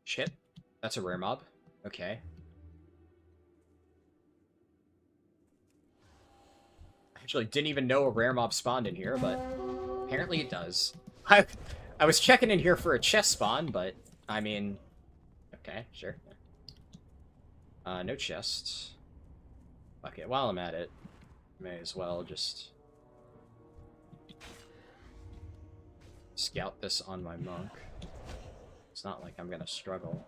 [SPEAKER 1] Shit. That's a rare mob. Okay. I actually didn't even know a rare mob spawned in here, but apparently it does. I was checking in here for a chest spawn, but I mean... Okay, sure. No chests. Okay, while I'm at it, may as well just scout this on my monk. It's not like I'm gonna struggle.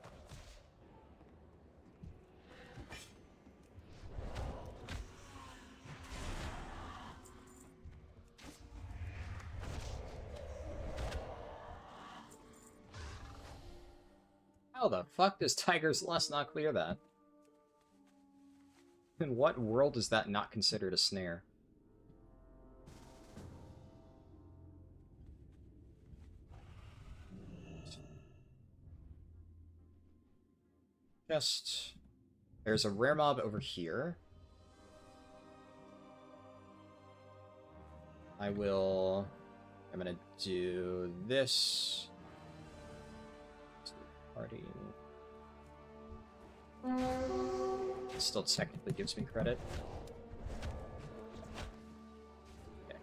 [SPEAKER 1] How the fuck does Tiger's Lust not clear that? In what world is that not considered a snare? Just... There's a rare mob over here. I'm gonna do this. Party. It still technically gives me credit. Okay.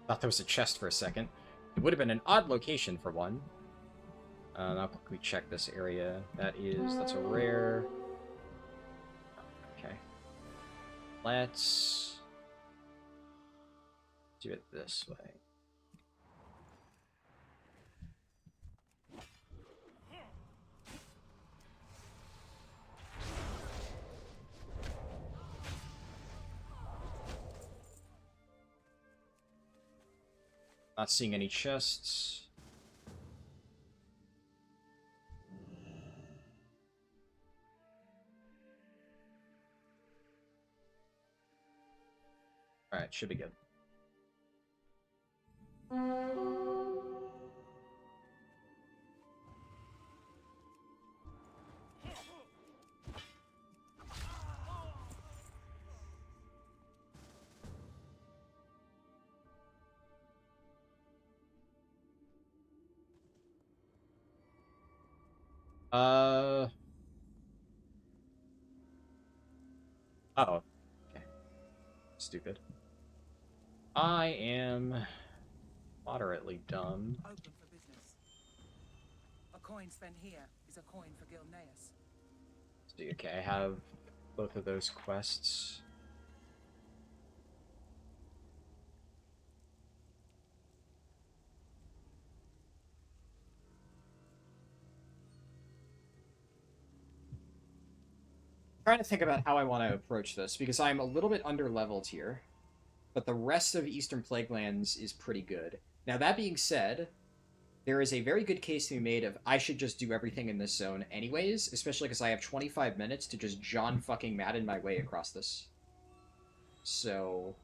[SPEAKER 1] Thought there was a chest for a second. It would have been an odd location for one. I'll quickly check this area. That's a rare. Okay. Let's do it this way. Not seeing any chests. Alright, should be good. Uh-oh. Okay. Stupid. I am moderately dumb.
[SPEAKER 8] Open for business. A coin spent here is a coin for Gilneas.
[SPEAKER 1] See, okay, I have both of those quests. Trying to think about how I want to approach this, because I'm a little bit under-leveled here, but the rest of Eastern Plaguelands is pretty good. Now, that being said, there is a very good case to be made of I should just do everything in this zone anyways, especially because I have 25 minutes to just John fucking Madden my way across this. So...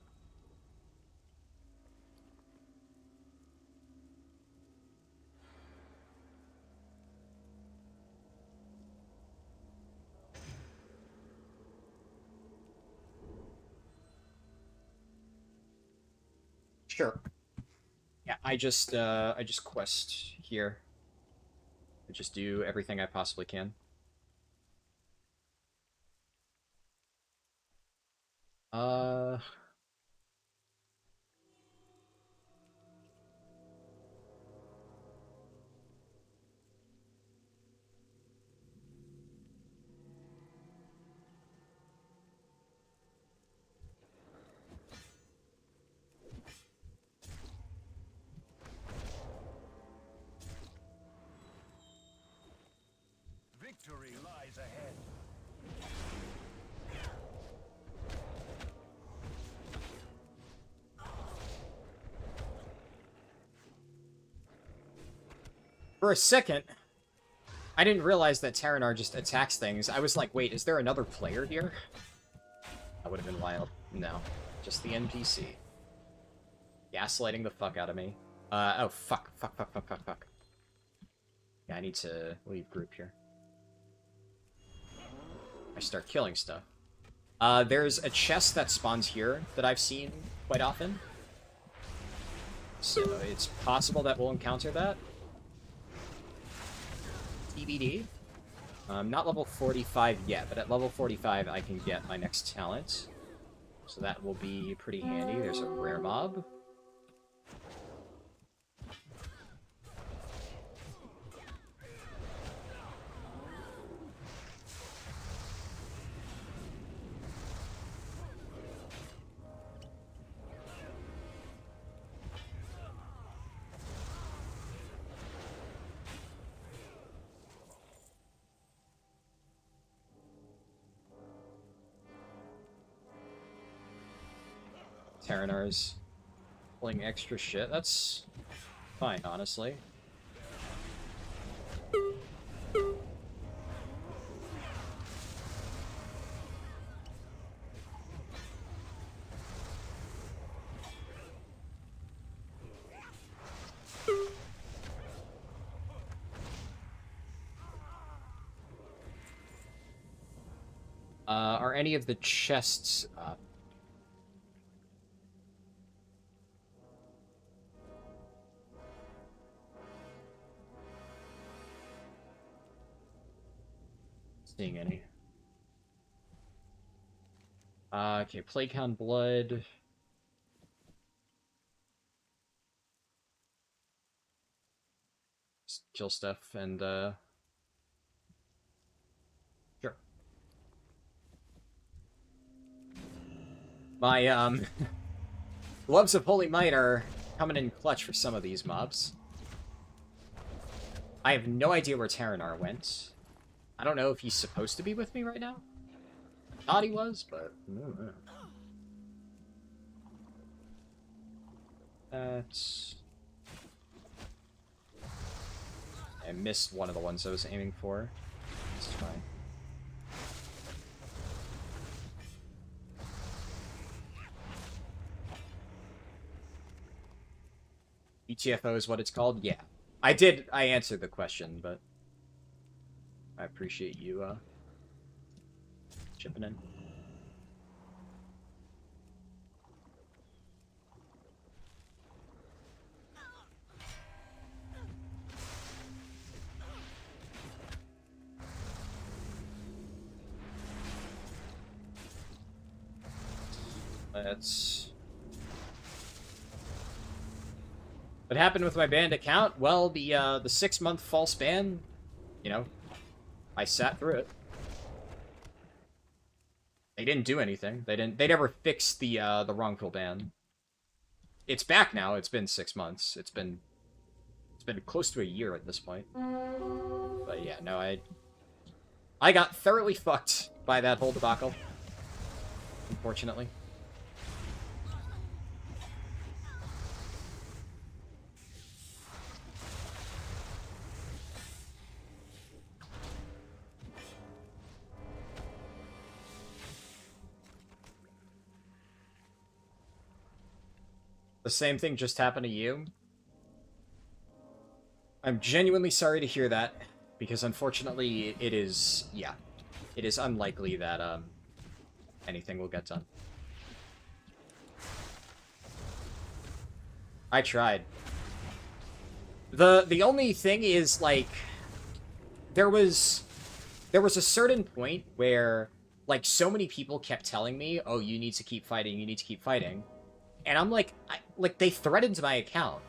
[SPEAKER 1] Sure. Yeah, I just quest here. I just do everything I possibly can.
[SPEAKER 5] Victory lies ahead.
[SPEAKER 1] For a second, I didn't realize that Terranar just attacks things. I was like, wait, is there another player here? That would have been wild. No, just the NPC. Gaslighting the fuck out of me. Oh, fuck. Yeah, I need to leave group here. I start killing stuff. There's a chest that spawns here that I've seen quite often. So it's possible that we'll encounter that. TBD. I'm not level 45 yet, but at level 45 I can get my next talent. So that will be pretty handy. There's a rare mob. Terranar's pulling extra shit. That's fine, honestly. Are any of the chests up? Seeing any. Okay, Plague Hound Blood. Just kill stuff and, sure. My, Gloves of Holy Might are coming in clutch for some of these mobs. I have no idea where Terranar went. I don't know if he's supposed to be with me right now. I thought he was, but I don't know. That's... I missed one of the ones I was aiming for. It's fine. ETFO is what it's called? Yeah. I answered the question, but I appreciate you, chipping in. Let's... What happened with my banned account? Well, the 6-month false ban, you know, I sat through it. They didn't do anything. They never fixed the wrongful ban. It's back now. It's been 6 months. It's been close to a year at this point. But yeah, no, I got thoroughly fucked by that whole debacle. Unfortunately. The same thing just happened to you? I'm genuinely sorry to hear that, because unfortunately it is, yeah, it is unlikely that anything will get done. I tried. The only thing is, like, there was a certain point where, like, so many people kept telling me, oh, you need to keep fighting, you need to keep fighting. And I'm like, they threatened my account.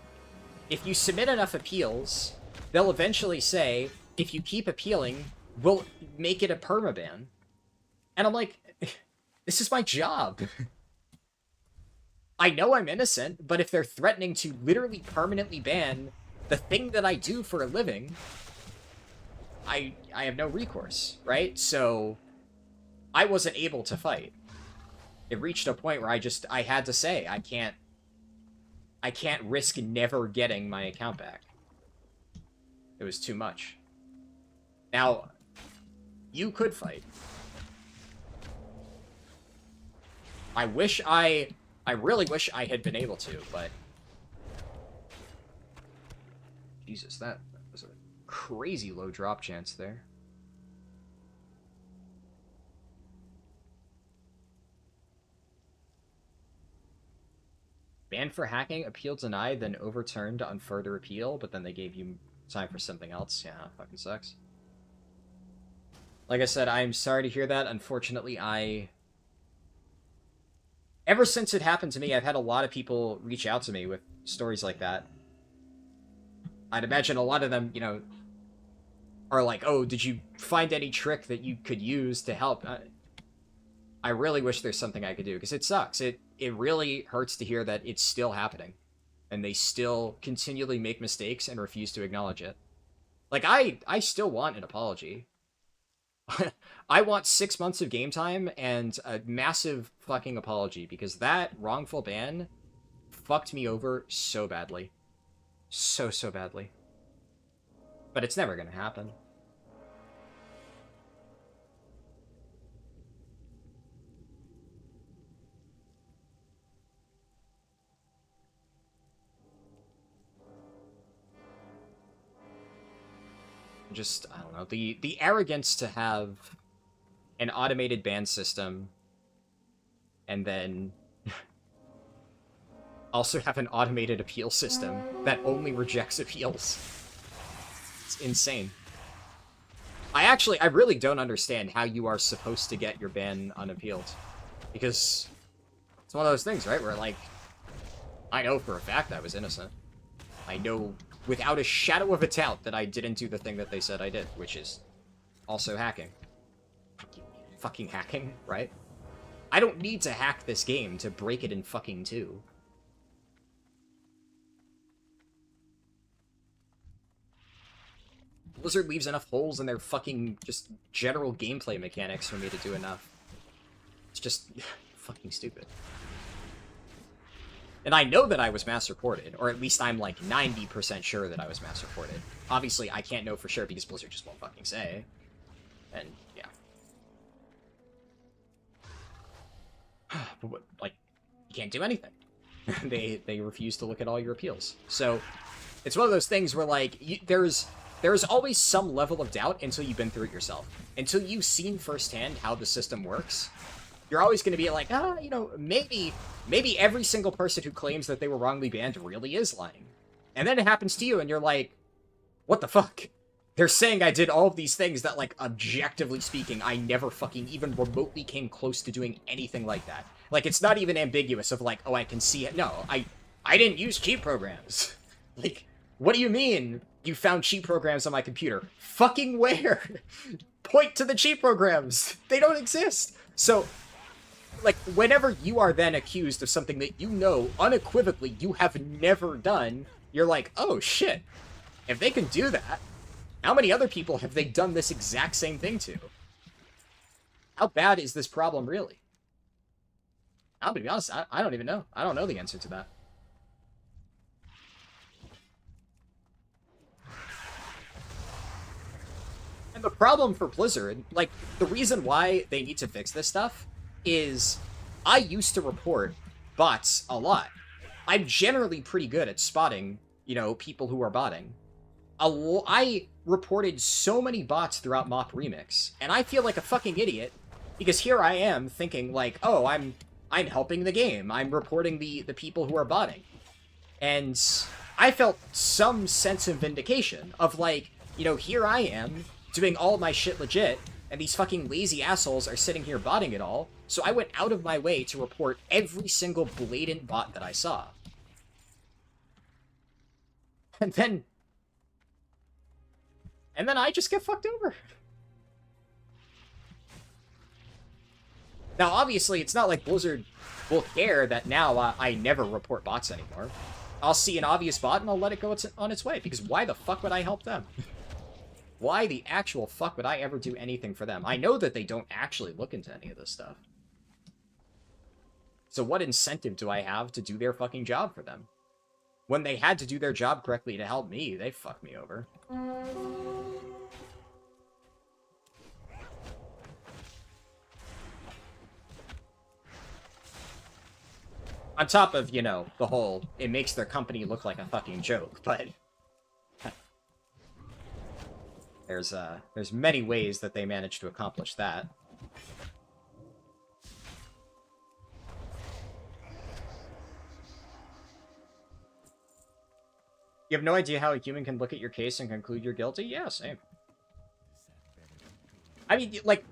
[SPEAKER 1] If you submit enough appeals, they'll eventually say, if you keep appealing, we'll make it a permaban. And I'm like, this is my job. I know I'm innocent, but if they're threatening to literally permanently ban the thing that I do for a living, I have no recourse, right? So I wasn't able to fight. It reached a point where I had to say, I can't risk never getting my account back. It was too much. Now, you could fight. I really wish I had been able to, but... Jesus, that was a crazy low drop chance there. Banned for hacking, appeal denied, then overturned on further appeal, but then they gave you time for something else. Yeah, fucking sucks. Like I said, I'm sorry to hear that. Unfortunately, ever since it happened to me, I've had a lot of people reach out to me with stories like that. I'd imagine a lot of them, you know, are like, oh, did you find any trick that you could use to help? I really wish there's something I could do, because it sucks. It really hurts to hear that it's still happening. And they still continually make mistakes and refuse to acknowledge it. Like, I still want an apology. I want 6 months of game time and a massive fucking apology, because that wrongful ban fucked me over so badly. So badly. But it's never gonna happen. Just, I don't know, the arrogance to have an automated ban system, and then also have an automated appeal system that only rejects appeals. It's insane. I really don't understand how you are supposed to get your ban unappealed. Because it's one of those things, right, where, like, I know for a fact I was innocent. I know without a shadow of a doubt that I didn't do the thing that they said I did, which is also hacking. Fucking hacking, right? I don't need to hack this game to break it in fucking two. Blizzard leaves enough holes in their fucking just general gameplay mechanics for me to do enough. It's just fucking stupid. And I know that I was mass reported, or at least I'm like 90% sure that I was mass reported. Obviously, I can't know for sure because Blizzard just won't fucking say. And, yeah. But what, like, you can't do anything. They refuse to look at all your appeals. So, it's one of those things where, like, there's always some level of doubt until you've been through it yourself. Until you've seen firsthand how the system works, you're always going to be like, you know, maybe every single person who claims that they were wrongly banned really is lying. And then it happens to you, and you're like, what the fuck? They're saying I did all of these things that, like, objectively speaking, I never fucking even remotely came close to doing anything like that. Like, it's not even ambiguous of, like, oh, I can see it. No, I didn't use cheat programs. Like, what do you mean you found cheat programs on my computer? Fucking where? Point to the cheat programs. They don't exist. So, like, whenever you are then accused of something that you know unequivocally you have never done, you're like, oh shit, if they can do that, how many other people have they done this exact same thing to? How bad is this problem really? I'll be honest, I don't even know. I don't know the answer to that. And the problem for Blizzard, like, the reason why they need to fix this stuff is I used to report bots a lot. I'm generally pretty good at spotting, you know, people who are botting. I reported so many bots throughout MoP Remix, and I feel like a fucking idiot because here I am thinking like, oh, I'm helping the game. I'm reporting the people who are botting. And I felt some sense of vindication of like, you know, here I am doing all my shit legit, and these fucking lazy assholes are sitting here botting it all, so I went out of my way to report every single blatant bot that I saw. And then I just get fucked over. Now, obviously, it's not like Blizzard will care that now I never report bots anymore. I'll see an obvious bot and I'll let it go on its way, because why the fuck would I help them? Why the actual fuck would I ever do anything for them? I know that they don't actually look into any of this stuff. So what incentive do I have to do their fucking job for them? When they had to do their job correctly to help me, they fucked me over. On top of, you know, the whole, it makes their company look like a fucking joke, but there's many ways that they manage to accomplish that. You have no idea how a human can look at your case and conclude you're guilty? Yeah, same. I mean, like,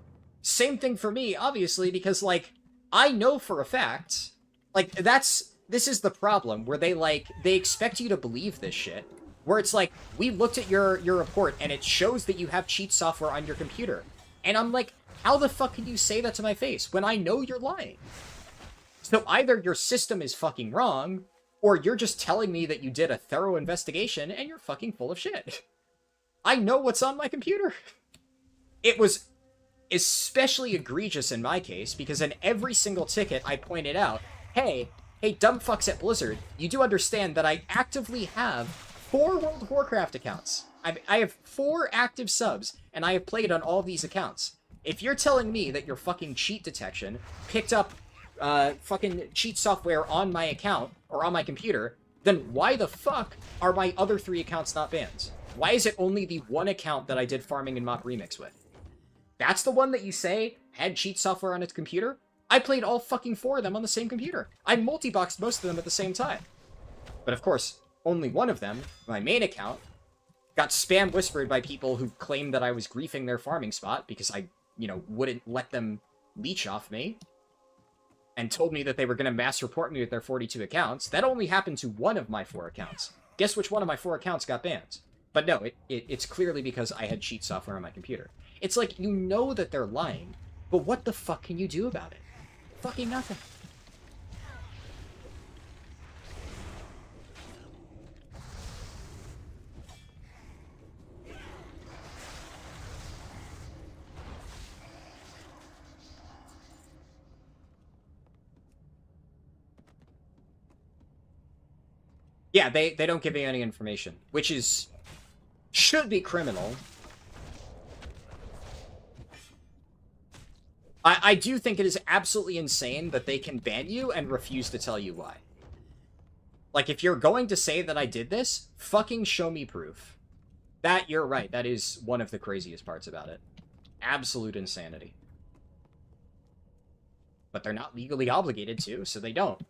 [SPEAKER 1] same thing for me, obviously, because, like, I know for a fact, like, this is the problem, where they expect you to believe this shit, where it's like, we looked at your report, and it shows that you have cheat software on your computer. And I'm like, how the fuck can you say that to my face, when I know you're lying? So either your system is fucking wrong, or you're just telling me that you did a thorough investigation, and you're fucking full of shit. I know what's on my computer. It was especially egregious in my case, because in every single ticket I pointed out, hey, dumb fucks at Blizzard, you do understand that I actively have 4 World of Warcraft accounts. I have 4 active subs, and I have played on all these accounts. If you're telling me that your fucking cheat detection picked up fucking cheat software on my account, or on my computer, then why the fuck are my other 3 accounts not banned? Why is it only the one account that I did farming in MoP Remix with? That's the one that you say had cheat software on its computer, I played all fucking 4 of them on the same computer. I multi-boxed most of them at the same time. But of course, only one of them, my main account, got spam whispered by people who claimed that I was griefing their farming spot because I, wouldn't let them leech off me, and told me that they were going to mass report me with their 42 accounts. That only happened to one of my 4 accounts. Guess which one of my 4 accounts got banned? But no, it's clearly because I had cheat software on my computer. It's like, you know that they're lying, but what the fuck can you do about it? Fucking nothing. Yeah, they don't give you any information, which should be criminal. I do think it is absolutely insane that they can ban you and refuse to tell you why. Like, if you're going to say that I did this, fucking show me proof. That, you're right, that is one of the craziest parts about it. Absolute insanity. But they're not legally obligated to, so they don't.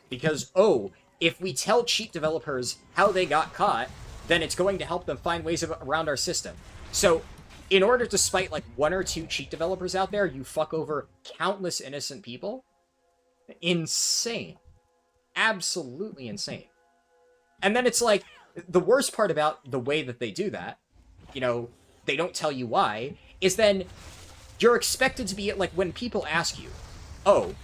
[SPEAKER 1] Because, oh, if we tell cheat developers how they got caught, then it's going to help them find ways around our system. So, in order to spite, like, 1 or 2 cheat developers out there, you fuck over countless innocent people? Insane. Absolutely insane. And then it's like, the worst part about the way that they do that, they don't tell you why, is then you're expected to be, like, when people ask you, oh,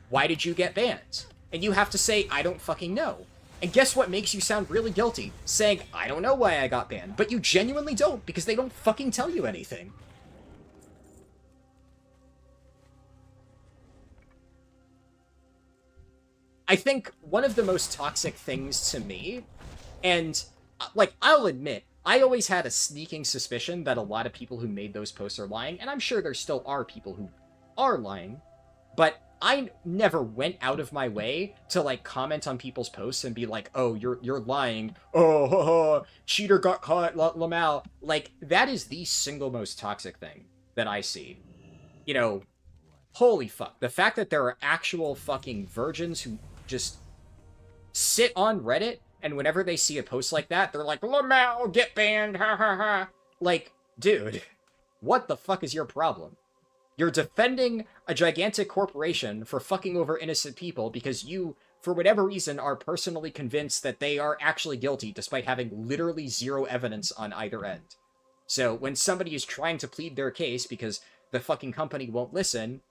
[SPEAKER 1] why did you get banned? And you have to say, I don't fucking know. And guess what makes you sound really guilty? Saying, I don't know why I got banned. But you genuinely don't, because they don't fucking tell you anything. I think one of the most toxic things to me, and, like, I'll admit, I always had a sneaking suspicion that a lot of people who made those posts are lying, and I'm sure there still are people who are lying, but I never went out of my way to, like, comment on people's posts and be like, oh, you're lying. Oh, cheater got caught, Lamal. Like, that is the single most toxic thing that I see. Holy fuck. The fact that there are actual fucking virgins who just sit on Reddit, and whenever they see a post like that, they're like, Lamal, get banned, ha ha ha. Like, dude, what the fuck is your problem? You're defending a gigantic corporation for fucking over innocent people because you, for whatever reason, are personally convinced that they are actually guilty despite having literally 0 evidence on either end. So when somebody is trying to plead their case because the fucking company won't listen,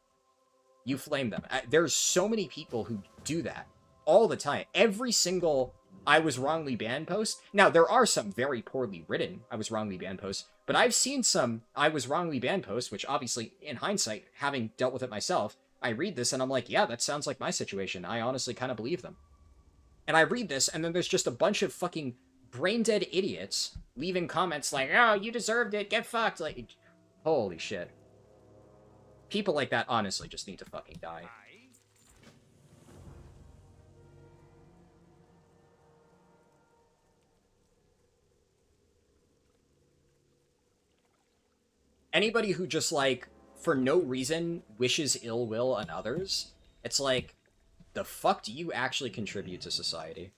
[SPEAKER 1] you flame them. There's so many people who do that all the time. Every single I was wrongly banned post. Now, there are some very poorly written I was wrongly banned posts, but I've seen some I was wrongly banned posts, which obviously, in hindsight, having dealt with it myself, I read this and I'm like, yeah, that sounds like my situation. I honestly kind of believe them. And I read this, and then there's just a bunch of fucking brain-dead idiots leaving comments like, oh, you deserved it, get fucked. Like, holy shit. People like that honestly just need to fucking die. Anybody who just, like, for no reason wishes ill will on others, it's like, the fuck do you actually contribute to society?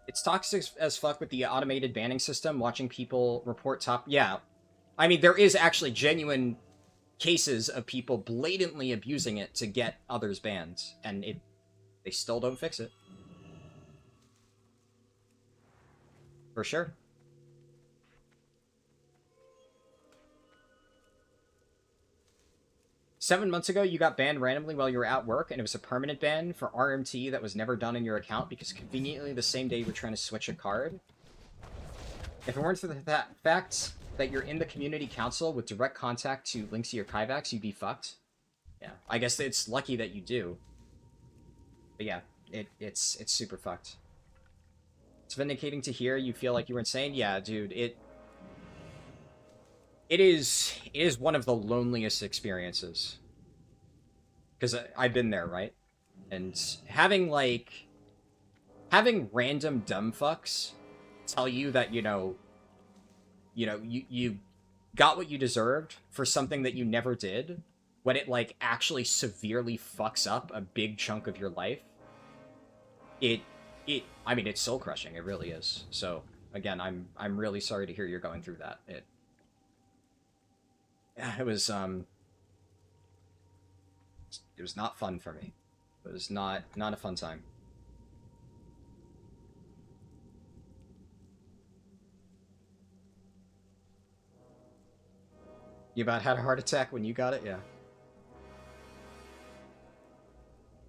[SPEAKER 1] It's toxic as fuck with the automated banning system, watching people report top... Yeah. I mean, there is actually genuine cases of people blatantly abusing it to get others banned, and they still don't fix it. For sure. "7 months ago, you got banned randomly while you were at work, and it was a permanent ban for RMT that was never done in your account because conveniently the same day you were trying to switch a card. If it weren't for the fact that you're in the community council with direct contact to links to your Kaivax, you'd be fucked." Yeah, I guess it's lucky that you do. But yeah, it's super fucked. "It's vindicating to hear you feel like you were insane." Yeah, dude, It is one of the loneliest experiences. Because I've been there, right? And having random dumb fucks tell you that, you got what you deserved for something that you never did, when it, like, actually severely fucks up a big chunk of your life, I mean, it's soul-crushing, it really is. So, again, I'm really sorry to hear you're going through that. It was not fun for me. It was not a fun time. You about had a heart attack when you got it? Yeah.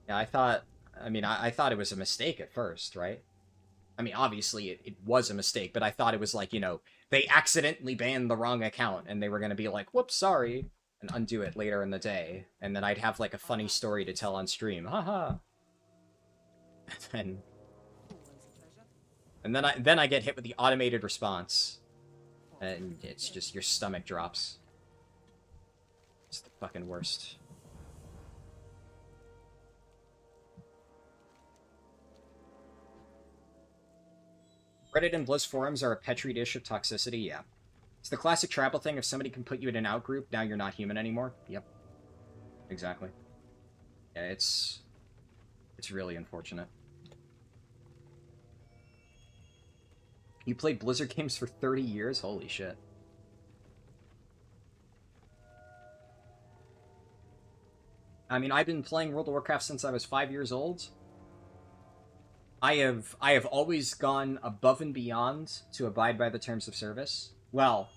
[SPEAKER 1] Yeah, I thought it was a mistake at first, right? I mean, obviously it was a mistake, but I thought it was like, they accidentally banned the wrong account, and they were going to be like, whoops, sorry, and undo it later in the day, and then I'd have, like, a funny story to tell on stream. Haha. And then I get hit with the automated response, and it's just your stomach drops. It's the fucking worst. Reddit and Blizz forums are a petri dish of toxicity, yeah. It's the classic tribal thing. If somebody can put you in an outgroup, now you're not human anymore. Yep. Exactly. Yeah, it's really unfortunate. You played Blizzard games for 30 years? Holy shit. I mean, I've been playing World of Warcraft since I was 5 years old. I have always gone above and beyond to abide by the terms of service. Well,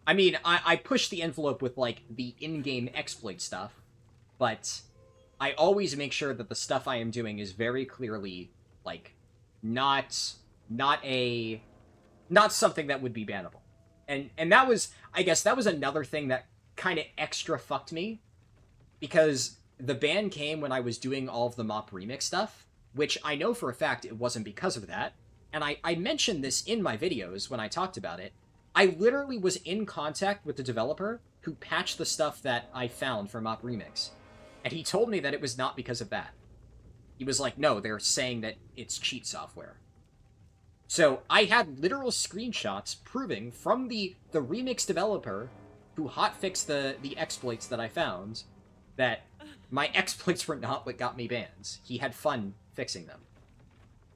[SPEAKER 1] I mean, I push the envelope with, like, the in-game exploit stuff, but I always make sure that the stuff I am doing is very clearly, like, not something that would be bannable. And that was, I guess, that was another thing that kind of extra fucked me, because the ban came when I was doing all of the MoP remix stuff, which I know for a fact it wasn't because of that, and I mentioned this in my videos when I talked about it. I literally was in contact with the developer who patched the stuff that I found for MoP remix, and he told me that it was not because of that. He was like, no, they're saying that it's cheat software. So I had literal screenshots proving from the remix developer who hotfixed the exploits that I found that my exploits were not what got me bans. He had fun fixing them.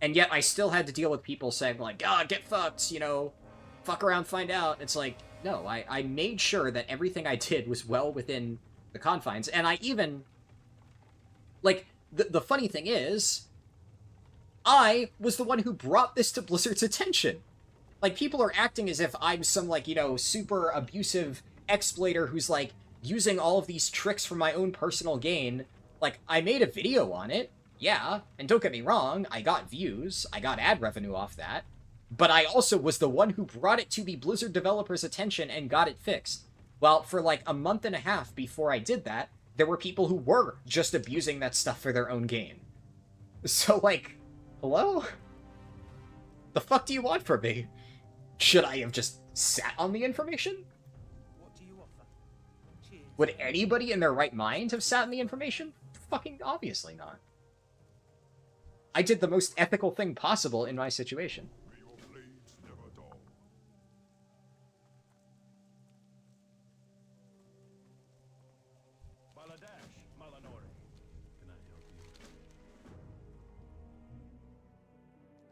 [SPEAKER 1] And yet I still had to deal with people saying, like, God, get fucked, fuck around, find out. It's like, no, I made sure that everything I did was well within the confines. And I even, like, the funny thing is, I was the one who brought this to Blizzard's attention. Like, people are acting as if I'm some, like, super abusive exploiter who's, like, using all of these tricks for my own personal gain. Like, I made a video on it, yeah, and don't get me wrong, I got views, I got ad revenue off that, but I also was the one who brought it to the Blizzard developers' attention and got it fixed. Well, for like a month and a half before I did that, there were people who were just abusing that stuff for their own gain. So, like, hello? The fuck do you want from me? Should I have just sat on the information?
[SPEAKER 8] What do you offer? Cheers.
[SPEAKER 1] Would anybody in their right mind have sat on the information? Fucking obviously not. I did the most ethical thing possible in my situation.
[SPEAKER 5] May your blades never dull. Baladash, Malanori. Can I help you?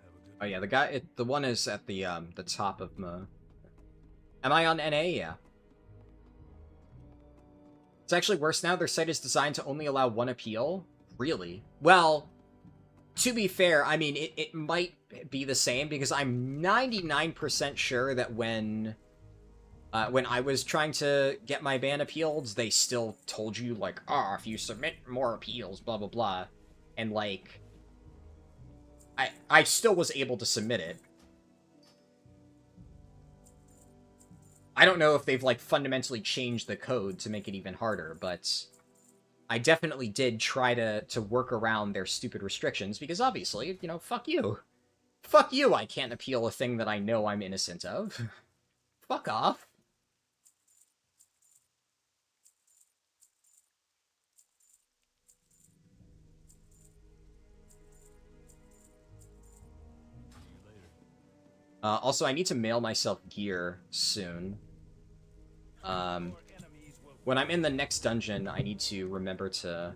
[SPEAKER 5] Have a good
[SPEAKER 1] Oh yeah, the one is at the top of my... Am I on NA? Yeah. It's actually worse now. Their site is designed to only allow one appeal. Really? Well, to be fair, I mean, it might be the same, because I'm 99% sure that when I was trying to get my ban appealed, they still told you, like, if you submit more appeals, blah, blah, blah. And, like, I still was able to submit it. I don't know if they've, like, fundamentally changed the code to make it even harder, but I definitely did try to work around their stupid restrictions, because obviously, fuck you. Fuck you, I can't appeal a thing that I know I'm innocent of. fuck off. Also, I need to mail myself gear soon. When I'm in the next dungeon, I need to remember to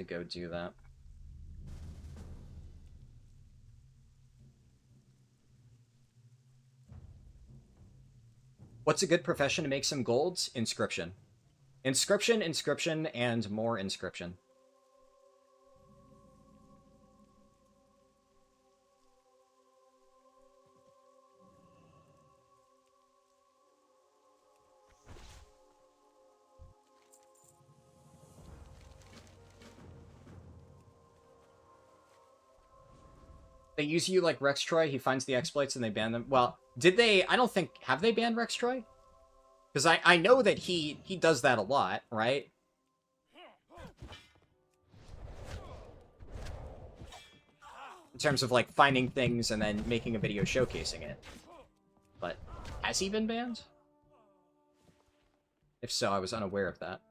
[SPEAKER 1] go do that. What's a good profession to make some gold? Inscription. Inscription, inscription, and more inscription. They use you like Rex Troy, he finds the exploits and they ban them. Well, did they? I don't think... Have they banned Rex Troy? Because I know that he does that a lot, right? In terms of, like, finding things and then making a video showcasing it. But has he been banned? If so, I was unaware of that.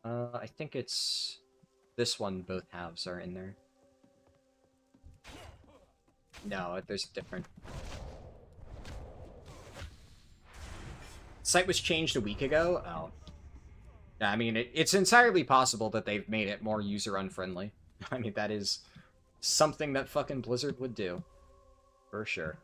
[SPEAKER 1] I think it's... This one, both halves are in there. No, there's a different... Site was changed a week ago? Oh. Yeah, I mean, it's entirely possible that they've made it more user-unfriendly. I mean, that is something that fucking Blizzard would do. For sure.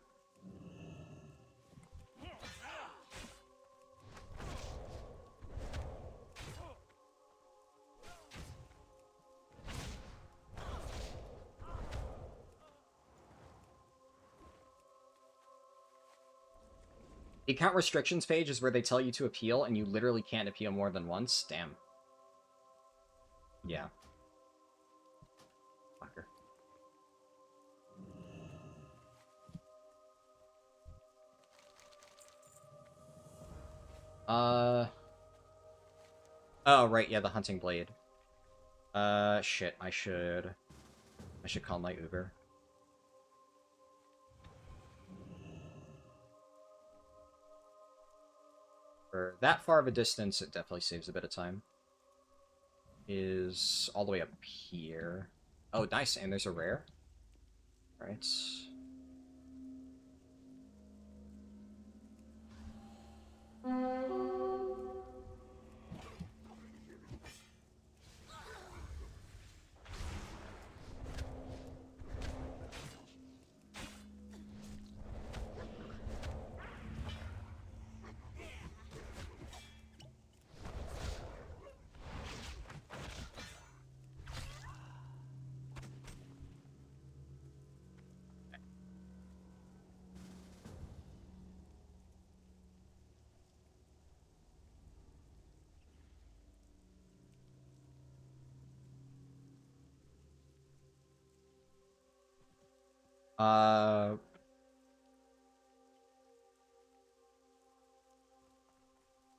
[SPEAKER 1] The account restrictions page is where they tell you to appeal, and you literally can't appeal more than once? Damn. Yeah. Fucker. Oh, right, yeah, the hunting blade. Shit, I should call my Uber. For that far of a distance, it definitely saves a bit of time. Is all the way up here. Oh, nice, and there's a rare. Right.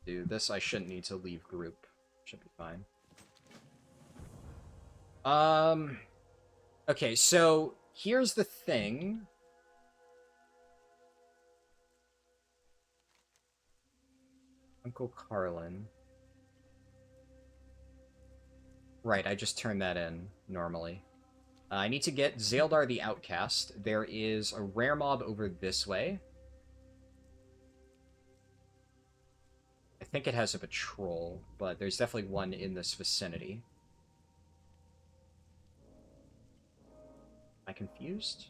[SPEAKER 1] Do this, I shouldn't need to leave group. Should be fine. Okay, so here's the thing. Uncle Carlin. Right, I just turned that in normally. I need to get Zaeldar the Outcast. There is a rare mob over this way. I think it has a patrol, but there's definitely one in this vicinity. Am I confused?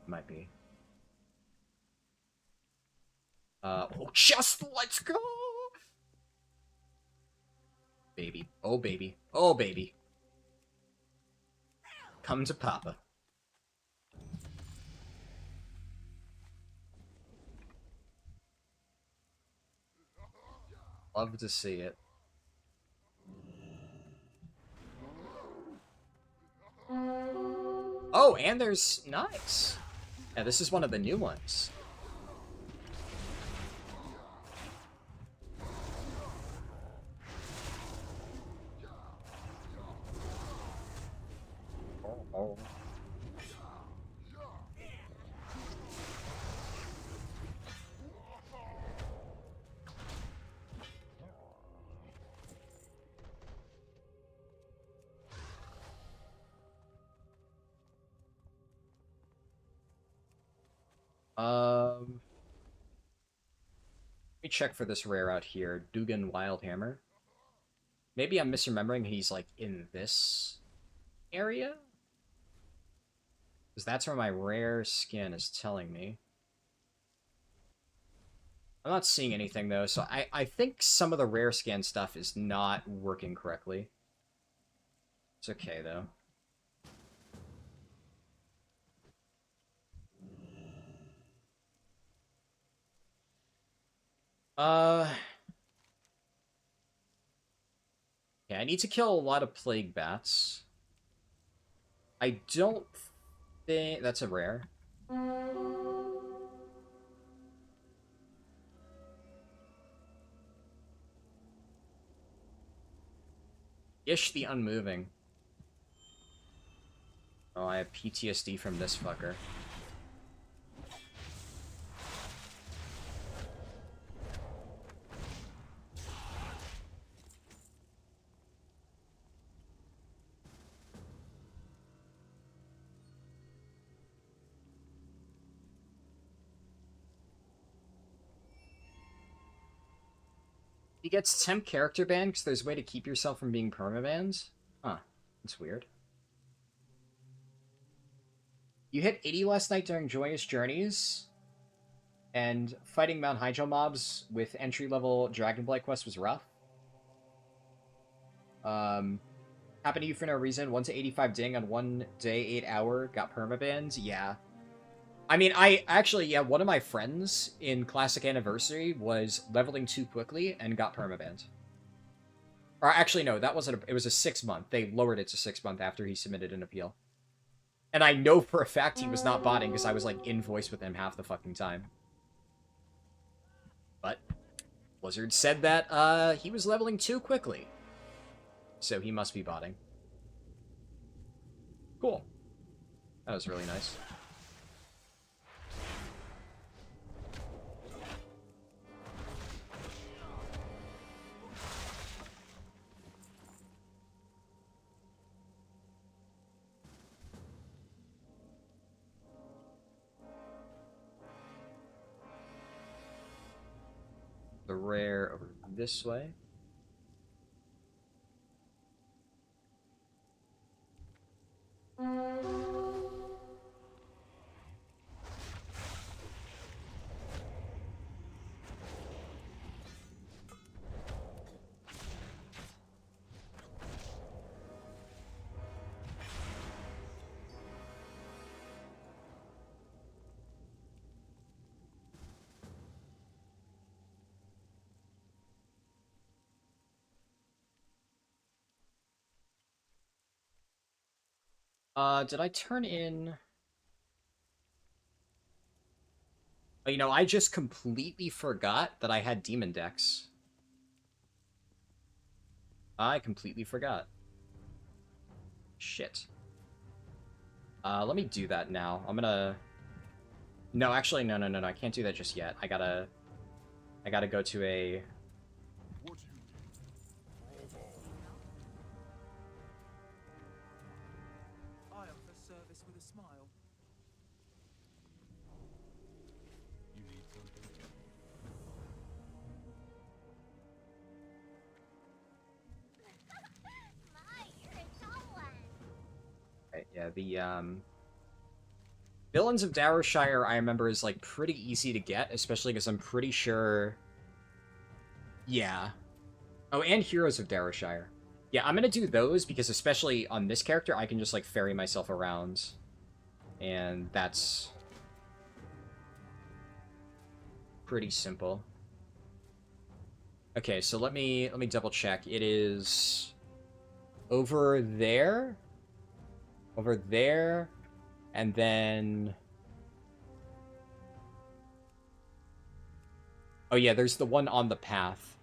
[SPEAKER 1] Might be. Oh, just let's go! Baby. Oh, baby. Oh, baby. Come to Papa. Love to see it. Oh, and there's... Nice. Yeah, this is one of the new ones. Let me check for this rare out here. Dugan Wildhammer. Maybe I'm misremembering he's, like, in this area? Because that's where my rare skin is telling me. I'm not seeing anything, though, so I think some of the rare scan stuff is not working correctly. It's okay, though. Yeah, I need to kill a lot of plague bats. I don't think... That's a rare. Ish the Unmoving. Oh, I have PTSD from this fucker. He gets temp character banned because there's a way to keep yourself from being permabanned? Huh. That's weird. You hit 80 last night during Joyous Journeys, and fighting Mount Hydro mobs with entry-level Dragonblight quest was rough. Happened to you for no reason. 1 to 85 ding on 1 day, 8 hour. Got permabanned? Yeah. I mean, yeah, one of my friends in Classic Anniversary was leveling too quickly and got permabanned. Or actually, no, that wasn't it was a 6-month. They lowered it to 6-month after he submitted an appeal. And I know for a fact he was not botting because I was, like, in voice with him half the fucking time. But Blizzard said that, he was leveling too quickly. So he must be botting. Cool. That was really nice. The rare over this way. Did I turn in... Oh, you know, I just completely forgot that I had Demon Decks. I completely forgot. Shit. Let me do that now. I'm gonna... No, actually, no, I can't do that just yet. I gotta go to a...
[SPEAKER 5] What do you need?
[SPEAKER 8] I offer service with a smile.
[SPEAKER 5] You need something?
[SPEAKER 2] My, you're a tall one.
[SPEAKER 1] Right, yeah, the, Villains of Dowershire, I remember, is, like, pretty easy to get, especially because I'm pretty sure... Yeah. Oh, and Heroes of Dowershire. Yeah, I'm gonna do those, because especially on this character, I can just, like, ferry myself around. And that's... pretty simple. Okay, so let me double check. It is... over there? Over there... And then... Oh yeah, there's the one on the path.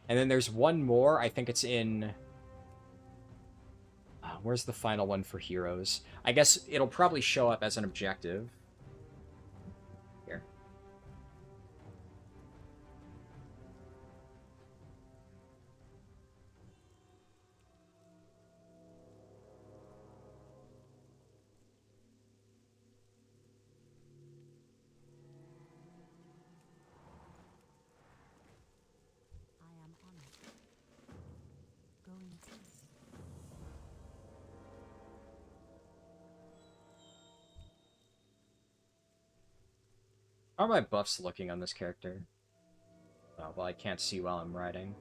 [SPEAKER 1] And then there's one more, I think it's in... where's the final one for heroes? I guess it'll probably show up as an objective. Here. How are my buffs looking on this character? Oh, well, I can't see while I'm riding.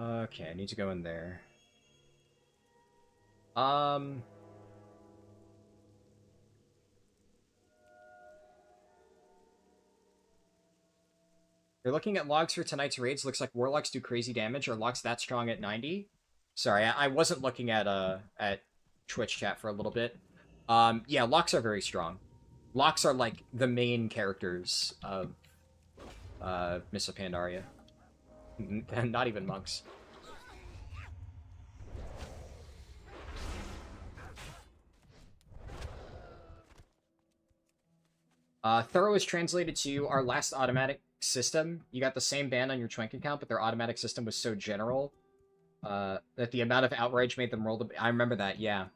[SPEAKER 1] Okay, I need to go in there. You're looking at logs for tonight's raids. Looks like warlocks do crazy damage. Are locks that strong at 90? Sorry, I wasn't looking at Twitch chat for a little bit. Yeah, locks are very strong. Locks are like the main characters of Miss of Pandaria. Not even monks. Thorough is translated to our last automatic system. You got the same ban on your Twink account, but their automatic system was so general that the amount of outrage made them roll the... I remember that, yeah.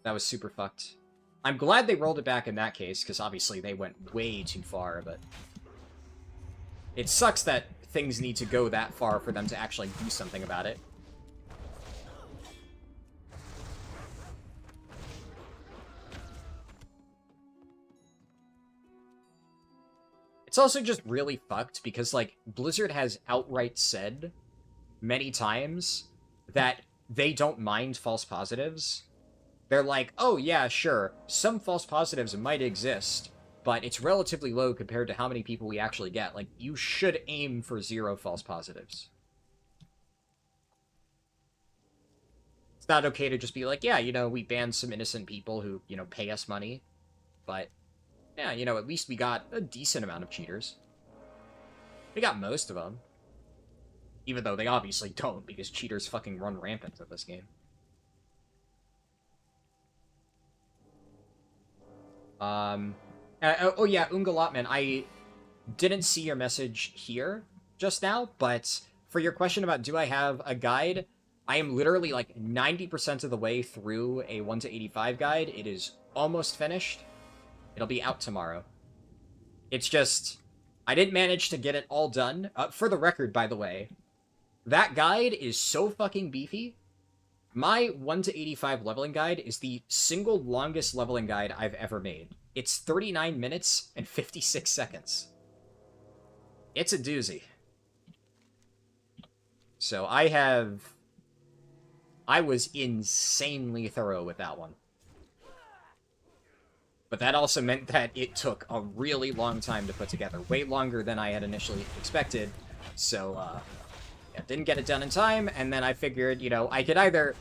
[SPEAKER 1] That was super fucked. I'm glad they rolled it back in that case, because obviously they went way too far, but... It sucks that things need to go that far for them to actually do something about it. It's also just really fucked because, like, Blizzard has outright said many times that they don't mind false positives. They're like, oh yeah, sure, some false positives might exist, but it's relatively low compared to how many people we actually get. Like, you should aim for 0 false positives. It's not okay to just be like, yeah, you know, we banned some innocent people who, you know, pay us money, but... yeah, you know, at least we got a decent amount of cheaters. We got most of them. Even though they obviously don't, because cheaters fucking run rampant in this game. Oh yeah, Ungalotman, I didn't see your message here just now, but for your question about do I have a guide, I am literally like 90% of the way through a 1 to 85 guide. It is almost finished. It'll be out tomorrow. It's just, I didn't manage to get it all done. For the record, by the way, that guide is so fucking beefy. My 1 to 85 leveling guide is the single longest leveling guide I've ever made. It's 39 minutes and 56 seconds. It's a doozy. So I was insanely thorough with that one. But that also meant that it took a really long time to put together. Way longer than I had initially expected. So, yeah, didn't get it done in time, and then I figured, you know, I could either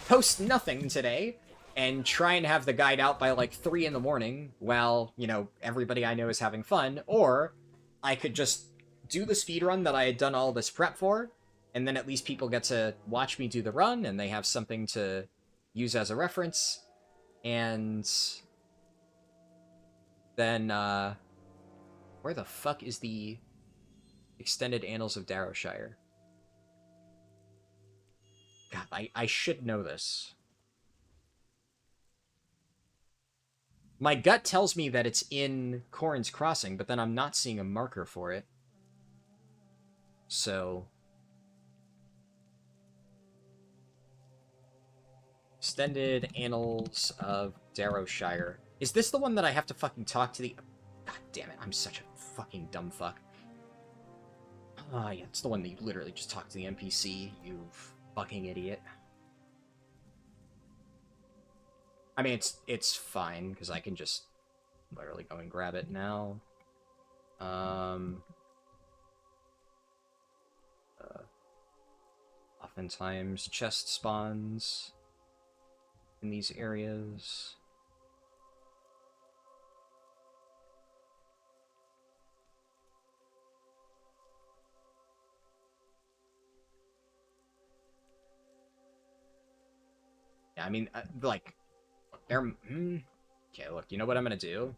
[SPEAKER 1] post nothing today and try and have the guide out by, like, 3 in the morning while, you know, everybody I know is having fun, or I could just do the speedrun that I had done all this prep for, and then at least people get to watch me do the run, and they have something to use as a reference, and... then, where the fuck is the Extended Annals of Darrowshire? God, I should know this. My gut tells me that it's in Corrin's Crossing, but then I'm not seeing a marker for it. So... Extended Annals of Darrowshire. Is this the one that I have to fucking talk to the... God damn it, I'm such a fucking dumb fuck. Ah, yeah, it's the one that you literally just talk to the NPC, you fucking idiot. I mean, it's fine, because I can just literally go and grab it now. Oftentimes, chest spawns in these areas. Yeah, I mean, like, they're... Okay, look, you know what I'm gonna do?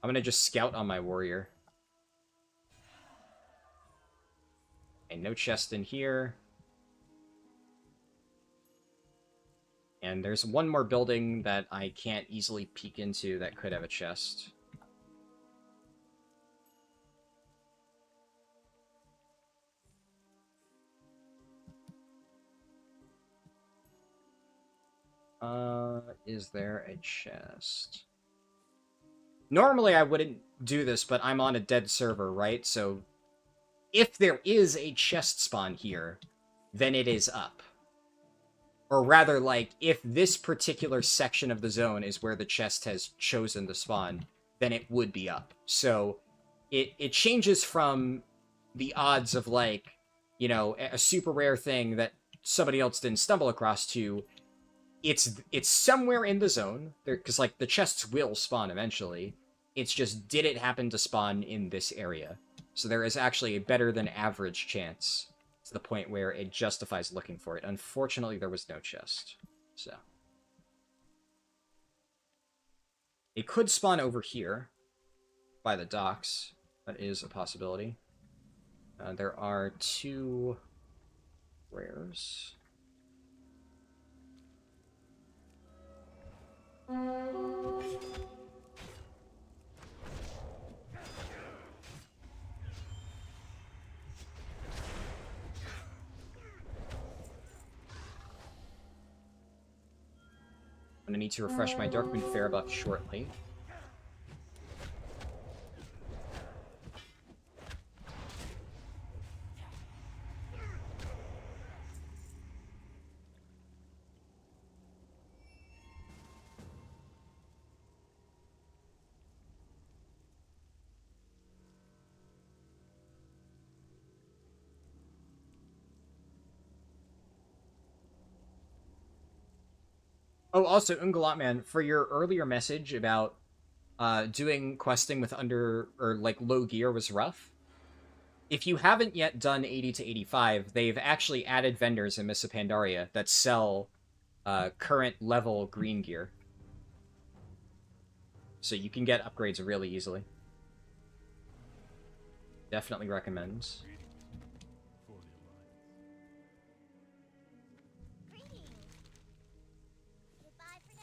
[SPEAKER 1] I'm gonna just scout on my warrior. Okay, no chest in here. And there's one more building that I can't easily peek into that could have a chest. Is there a chest? Normally I wouldn't do this, but I'm on a dead server, right? So if there is a chest spawn here, then it is up. Or rather, like, if this particular section of the zone is where the chest has chosen to spawn, then it would be up. So it changes from the odds of, like, you know, a super rare thing that somebody else didn't stumble across to it's somewhere in the zone, because, like, the chests will spawn eventually. It's just, did it happen to spawn in this area? So there is actually a better than average chance to the point where it justifies looking for it. Unfortunately, there was no chest. So it could spawn over here by the docks. That is a possibility. There are 2 rares. I'm gonna need to refresh my Darkmoon Fair buff shortly. Oh, also, Ungalatman, for your earlier message about doing questing with under, or like low gear was rough, if you haven't yet done 80 to 85, they've actually added vendors in Mists of Pandaria that sell current level green gear. So you can get upgrades really easily. Definitely recommend.
[SPEAKER 5] For the Alliance.
[SPEAKER 2] Greetings. Goodbye for now.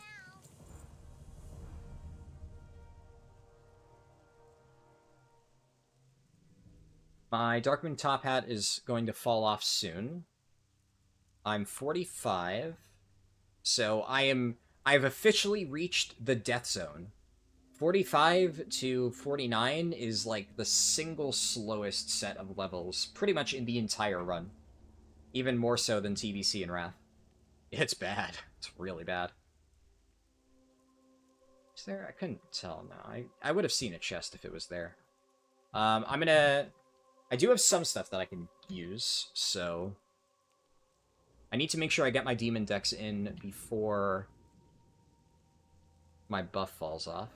[SPEAKER 1] My Darkmoon top hat is going to fall off soon. I'm 45, so I've officially reached the death zone. 45 to 49 is like the single slowest set of levels pretty much in the entire run. Even more so than TBC and Wrath. It's bad. It's really bad. Is there? I couldn't tell now. I would have seen a chest if it was there. I do have some stuff that I can use, so I need to make sure I get my demon decks in before my buff falls off.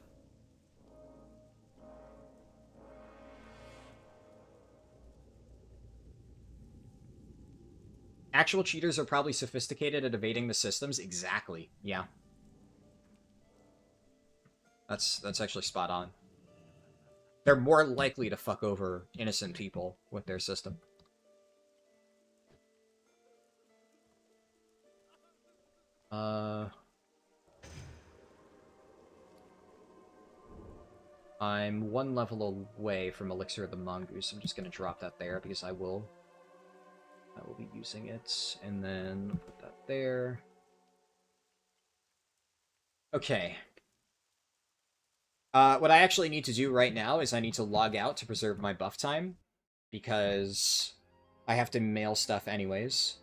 [SPEAKER 1] Actual cheaters are probably sophisticated at evading the systems. Exactly. Yeah. That's actually spot on. They're more likely to fuck over innocent people with their system. I'm 1 level away from Elixir of the Mongoose. I'm just gonna drop that there because I will be using it, and then put that there. Okay. What I actually need to do right now is I need to log out to preserve my buff time, because I have to mail stuff anyways.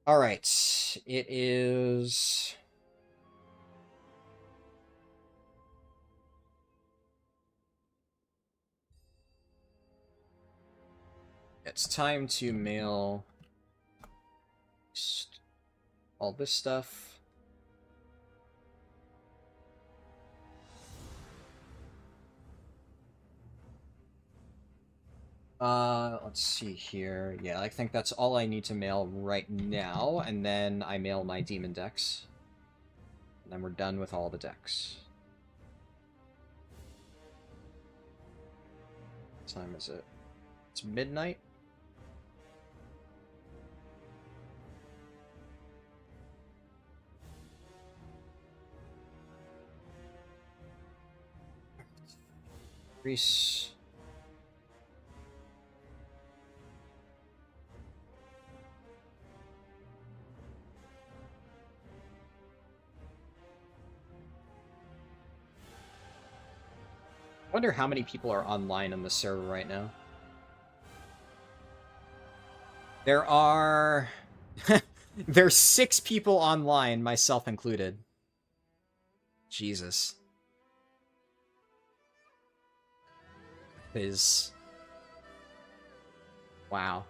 [SPEAKER 1] Alright, it is... It's time to mail all this stuff. Let's see here. Yeah, I think that's all I need to mail right now, and then I mail my demon decks. And then we're done with all the decks. What time is it? It's midnight? Reese. wonder how many people are online on the server right now. There are... There's 6 people online, myself included. Jesus. Is... Wow.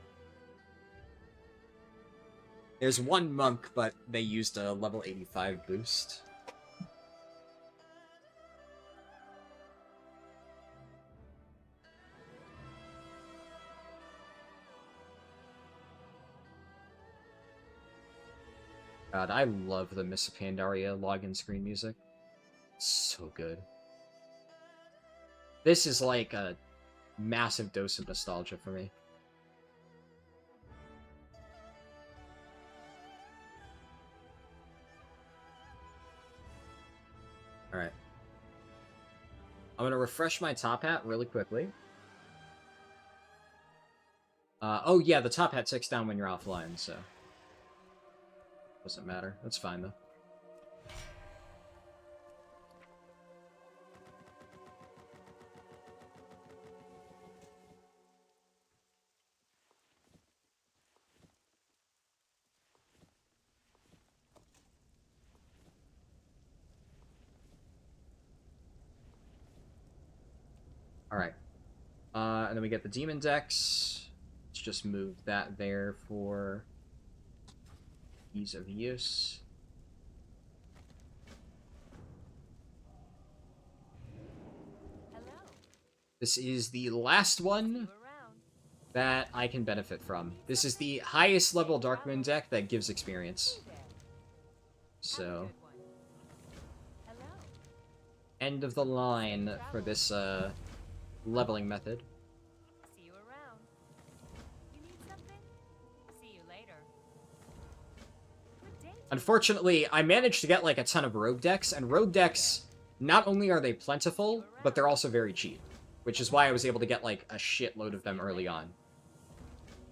[SPEAKER 1] There's 1 monk, but they used a level 85 boost. God, I love the Miss Pandaria login screen music. So good. This is like a massive dose of nostalgia for me. Alright. I'm gonna refresh my top hat really quickly. Oh yeah, the top hat ticks down when you're offline, so... Doesn't matter. That's fine, though. Alright. And then we get the Demon Dex. Let's just move that there for ease of use.
[SPEAKER 3] Hello.
[SPEAKER 1] This is the last one
[SPEAKER 3] You around.
[SPEAKER 1] that I can benefit from. This is the highest level Darkmoon deck that gives experience.
[SPEAKER 3] Hey there. Have a
[SPEAKER 1] So,
[SPEAKER 3] good one. Hello.
[SPEAKER 1] end of the line for this leveling method.
[SPEAKER 3] See you around. You need something? See you later. Good day to you.
[SPEAKER 1] Unfortunately, I managed to get like a ton of rogue decks, and rogue decks, not only are they plentiful, but they're also very cheap, which is why I was able to get like a shitload of them early on.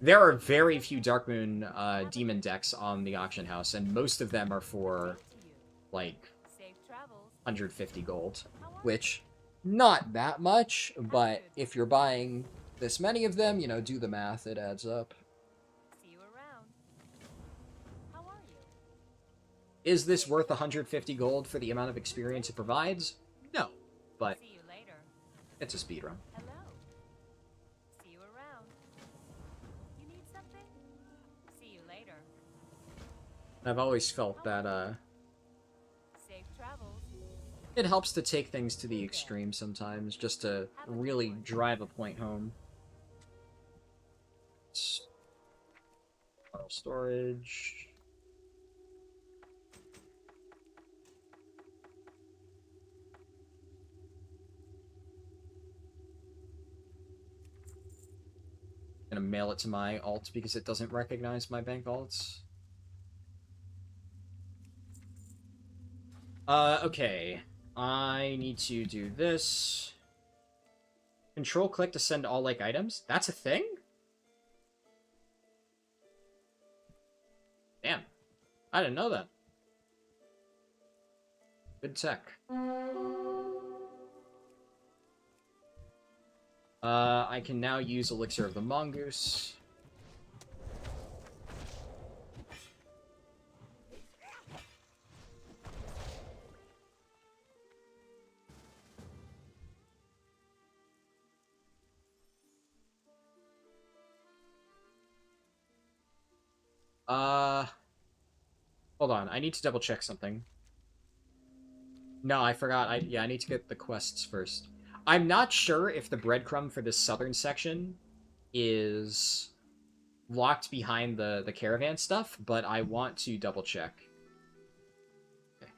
[SPEAKER 1] There are very few Darkmoon demon decks on the auction house, and most of them are for
[SPEAKER 3] To you.
[SPEAKER 1] like
[SPEAKER 3] Safe travels.
[SPEAKER 1] 150 gold,
[SPEAKER 3] How are
[SPEAKER 1] which not that much, but if you're buying this many of them, you know, do the math, it adds up.
[SPEAKER 3] you? See you around. How are you?
[SPEAKER 1] Is this worth 150 gold for the amount of experience it provides? No, but
[SPEAKER 3] See you later.
[SPEAKER 1] it's a speedrun.
[SPEAKER 3] Hello. See you around. You need something? See you later.
[SPEAKER 1] I've always felt that
[SPEAKER 3] Safe travels.
[SPEAKER 1] it helps to take things to the extreme sometimes, just to really drive a point home. File storage. Gonna mail it to my alt because it doesn't recognize my bank alts. Okay. I need to do this. Control click to send all like items? That's a thing? Damn. I didn't know that. Good tech. I can now use Elixir of the Mongoose. Hold on. I need to double check something. No, I forgot. I need to get the quests first. I'm not sure if the breadcrumb for this southern section is locked behind the caravan stuff, but I want to double check. Okay.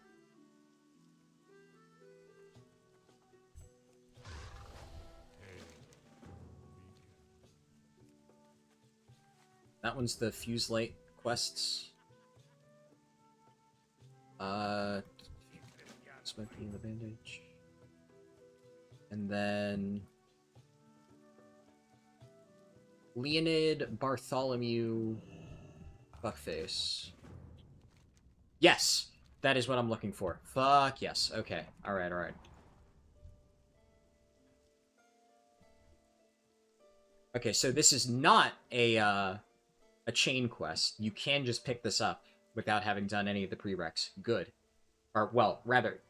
[SPEAKER 1] That one's the Fuse Light quests. Smoking the bandage. And then Leonid Bartholomew Fuckface. Yes! That is what I'm looking for. Fuck yes. Okay. Alright, alright. Okay, so this is not a chain quest. You can just pick this up without having done any of the prereqs. Good. Or, well, rather,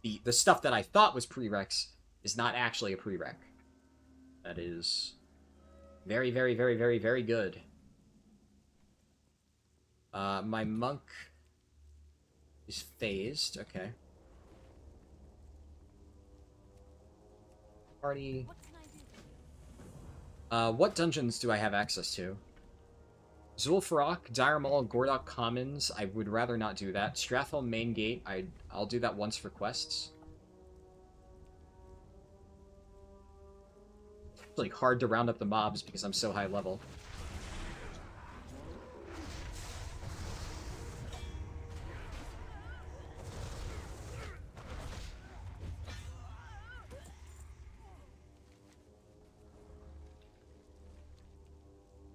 [SPEAKER 1] the stuff that I thought was prereqs is not actually a prereq. That is very, very, very, very, very good. My monk is phased. Okay. Party.
[SPEAKER 3] What can I do for you?
[SPEAKER 1] What dungeons do I have access to? Zul'Farrak, Dire Maul, Gordok Commons. I would rather not do that. Strathel Main Gate. I'll do that once for quests. It's like hard to round up the mobs because I'm so high level.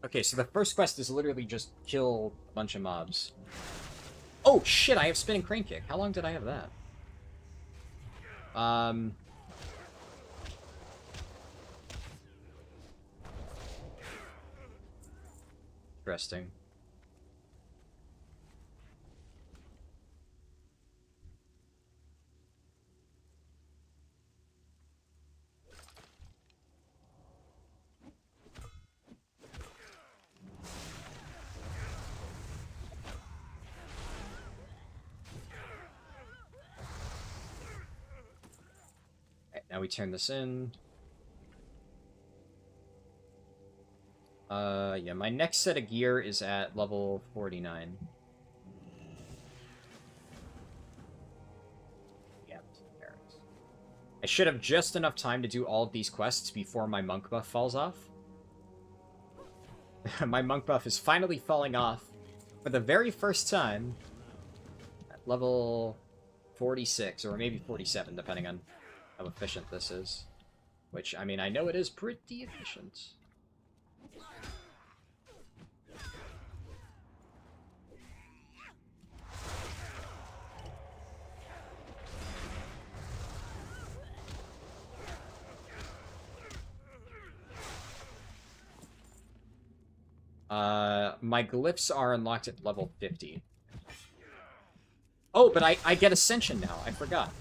[SPEAKER 1] Okay, so the first quest is literally just kill a bunch of mobs. Oh, shit, I have Spinning Crane Kick. How long did I have that? Interesting. Now we turn this in. Yeah, my next set of gear is at level 49. Yeah, there it is. I should have just enough time to do all of these quests before my monk buff falls off. My monk buff is finally falling off for the very first time at level 46, or maybe 47, depending on how efficient this is. Which, I mean, I know it is pretty efficient. My glyphs are unlocked at level 50. Oh, but I get Ascension now. I forgot.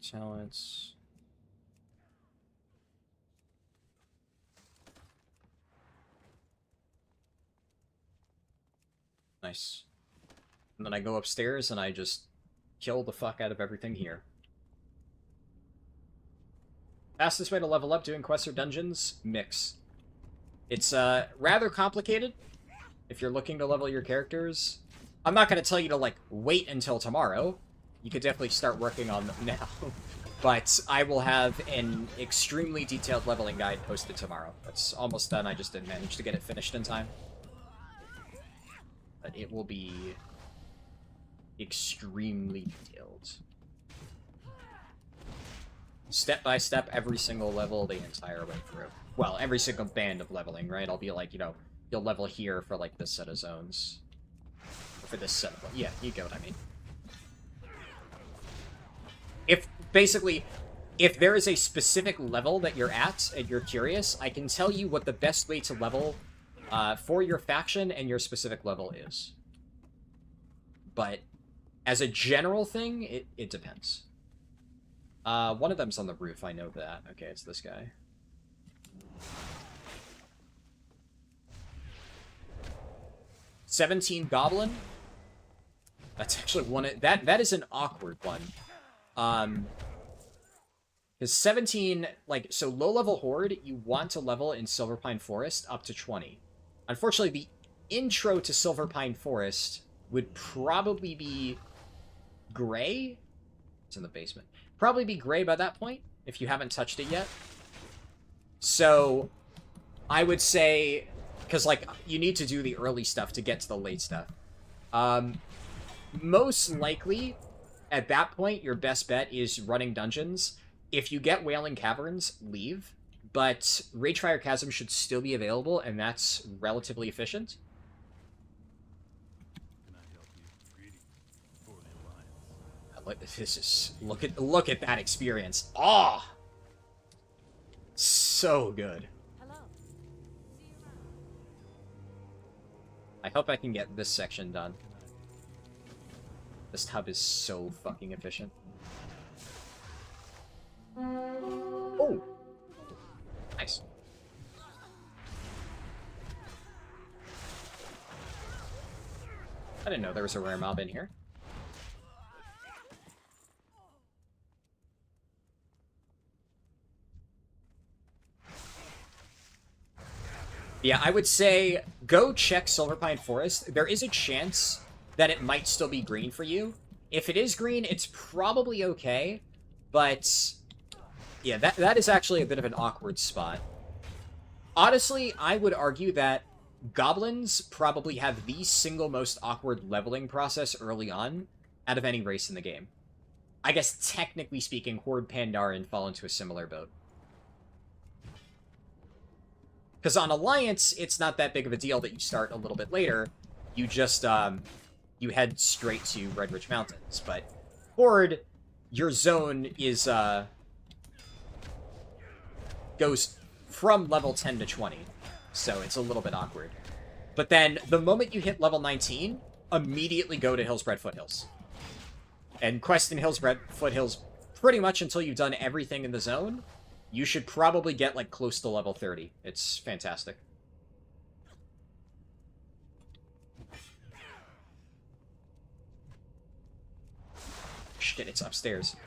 [SPEAKER 1] Talents. Nice. And then I go upstairs and I just kill the fuck out of everything here. Fastest way to level up doing quests or dungeons? Mix. It's rather complicated if you're looking to level your characters. I'm not going to tell you to, like, wait until tomorrow. You could definitely start working on them now. But I will have an extremely detailed leveling guide posted tomorrow. It's almost done, I just didn't manage to get it finished in time. But it will be extremely detailed. Step by step, every single level the entire way through. Well, every single band of leveling, right? I'll be like, you know, you'll level here for, like, this set of zones. Or for this set of... Yeah, you get what I mean. If there is a specific level that you're at and you're curious, I can tell you what the best way to level for your faction and your specific level is. But as a general thing, it depends. One of them's on the roof, I know that. Okay, it's this guy. $17 Goblin? That's actually one... That is an awkward one. Because 17, like, so low-level Horde, you want to level in Silverpine Forest up to 20. Unfortunately, the intro to Silverpine Forest would probably be gray. It's in the basement. Probably be gray by that point, if you haven't touched it yet. So, I would say, because, like, you need to do the early stuff to get to the late stuff. Most likely, at that point, your best bet is running dungeons. If you get Wailing Caverns, leave. But Ragefire Chasm should still be available, and that's relatively efficient.
[SPEAKER 5] Can I help you? Greetings for the Alliance.
[SPEAKER 1] This is look at that experience. Ah, oh, so good.
[SPEAKER 3] Hello. See you around.
[SPEAKER 1] I hope I can get this section done. This tub is so fucking efficient. Oh, nice. I didn't know there was a rare mob in here. Yeah, I would say go check Silverpine Forest. There is a chance that it might still be green for you. If it is green, it's probably okay, but yeah, that is actually a bit of an awkward spot. Honestly, I would argue that goblins probably have the single most awkward leveling process early on out of any race in the game. I guess technically speaking, Horde, Pandaren fall into a similar boat. Because on Alliance, it's not that big of a deal that you start a little bit later. You just, you head straight to Redridge Mountains. But Horde, your zone is, goes from level 10 to 20. So it's a little bit awkward. But then, the moment you hit level 19, immediately go to Hillspread Foothills. And quest in Hillspread Foothills pretty much until you've done everything in the zone. You should probably get, like, close to level 30. It's fantastic. Shit, it's upstairs.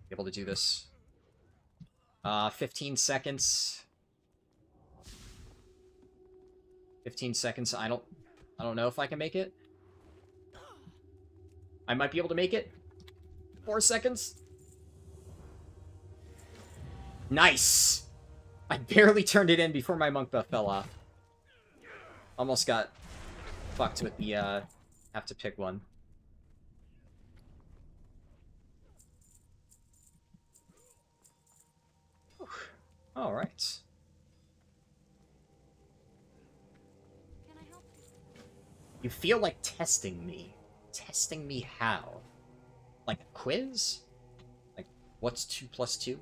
[SPEAKER 1] Able to do this. 15 seconds. 15 seconds. I don't know if I can make it. I might be able to make it. 4 seconds. Nice! I barely turned it in before my monk buff fell off. Almost got fucked with the, have to pick one. Alright.
[SPEAKER 3] Can I help you?
[SPEAKER 1] You feel like testing me. Testing me how? Like a quiz? Like, what's 2 plus 2?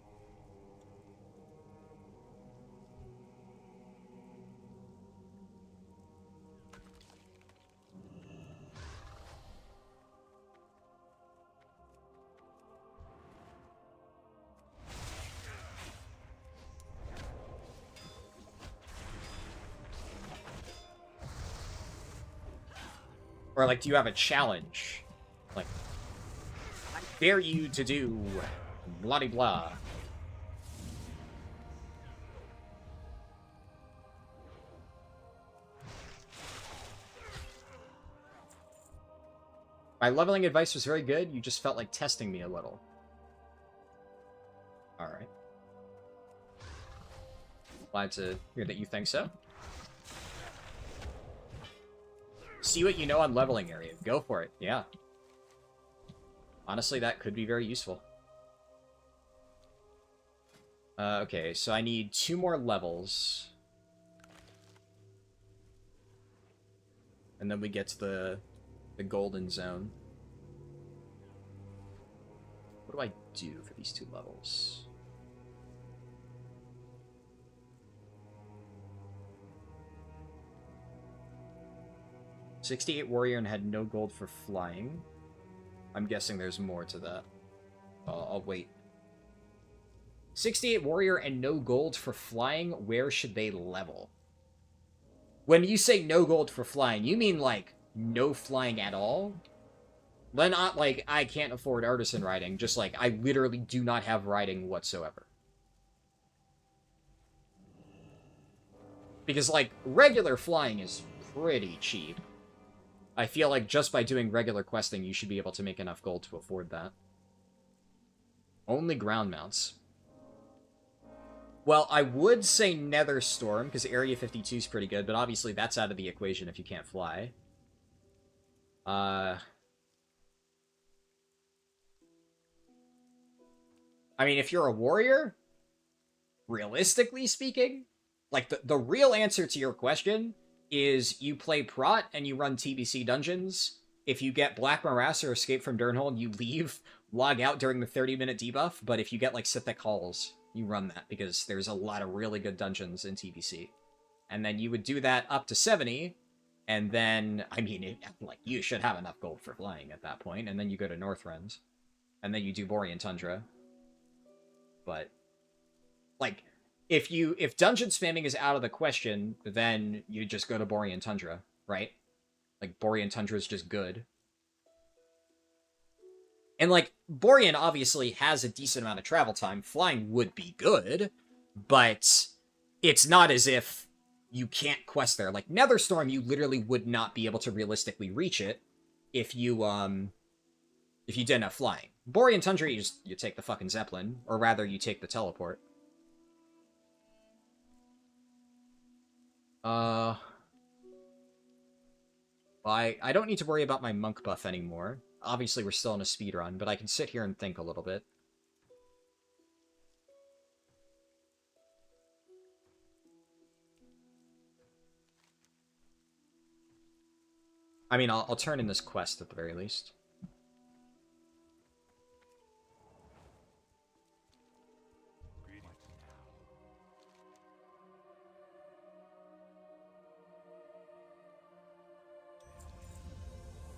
[SPEAKER 1] Or, like, do you have a challenge? Like, I dare you to do blah blah. My leveling advice was very good, you just felt like testing me a little. Alright. Glad to hear that you think so. See what you know on leveling area. Go for it, yeah. Honestly, that could be very useful. Okay, so I need 2 more levels. And then we get to the golden zone. What do I do for these 2 levels? "68 warrior and had no gold for flying." I'm guessing there's more to that. I'll wait. 68 warrior and no gold for flying, where should they level? When you say no gold for flying, you mean like no flying at all? Then not like I can't afford artisan riding, just like I literally do not have riding whatsoever. Because like regular flying is pretty cheap. I feel like just by doing regular questing, you should be able to make enough gold to afford that. Only ground mounts. Well, I would say Nether Storm, because Area 52 is pretty good, but obviously that's out of the equation if you can't fly. I mean, if you're a warrior, realistically speaking, like, the real answer to your question is you play Prot and you run TBC dungeons. If you get Black Morass or Escape from Durnhold, you leave, log out during the 30-minute debuff, but if you get, like, Sithic Halls, you run that, because there's a lot of really good dungeons in TBC. And then you would do that up to 70, and then, I mean, like, you should have enough gold for flying at that point, and then you go to Northrend, and then you do Borean Tundra. But, like, if dungeon spamming is out of the question, then you just go to Borean Tundra, right? Like, Borean Tundra is just good. And, like, Borean obviously has a decent amount of travel time. Flying would be good, but it's not as if you can't quest there. Like, Netherstorm, you literally would not be able to realistically reach it if you didn't have flying. Borean Tundra, you take the fucking Zeppelin, or rather, you take the teleport. I don't need to worry about my monk buff anymore. Obviously, we're still in a speedrun, but I can sit here and think a little bit. I mean, I'll turn in this quest at the very least.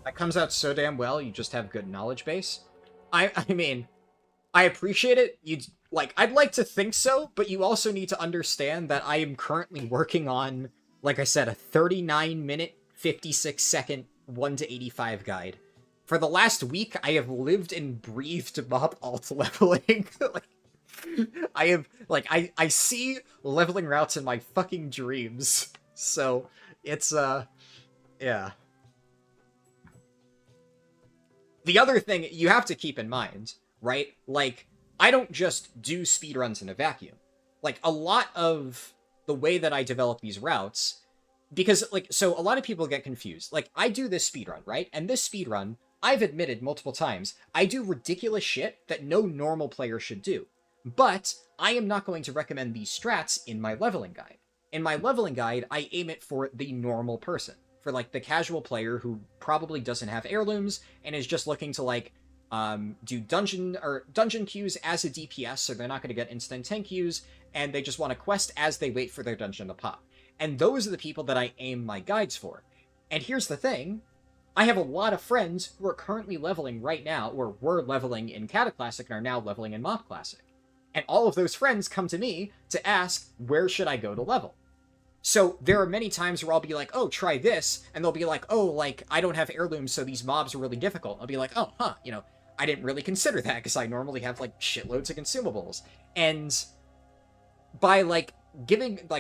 [SPEAKER 1] That comes out so damn well, you just have good knowledge base. I mean, I appreciate it. I'd like to think so, but you also need to understand that I am currently working on, like I said, a 39-minute, 56-second 1 to 85 guide. For the last week, I have lived and breathed MoP alt leveling. I see leveling routes in my fucking dreams. So, it's, yeah. The other thing you have to keep in mind, right? Like, I don't just do speedruns in a vacuum. Like, a lot of the way that I develop these routes, because, like, so a lot of people get confused. Like, I do this speedrun, right? And this speedrun, I've admitted multiple times, I do ridiculous shit that no normal player should do. But I am not going to recommend these strats in my leveling guide. In my leveling guide, I aim it for the normal person. For, like, the casual player who probably doesn't have heirlooms and is just looking to, like, do dungeon queues as a DPS, so they're not going to get instant tank queues, and they just want to quest as they wait for their dungeon to pop. And those are the people that I aim my guides for. And here's the thing. I have a lot of friends who are currently leveling right now, or were leveling in Cataclassic and are now leveling in MoP Classic. And all of those friends come to me to ask, where should I go to level? So there are many times where I'll be like, oh, try this, and they'll be like, oh, like, I don't have heirlooms, so these mobs are really difficult. I'll be like, oh, huh, you know, I didn't really consider that, because I normally have, like, shitloads of consumables. And by, like,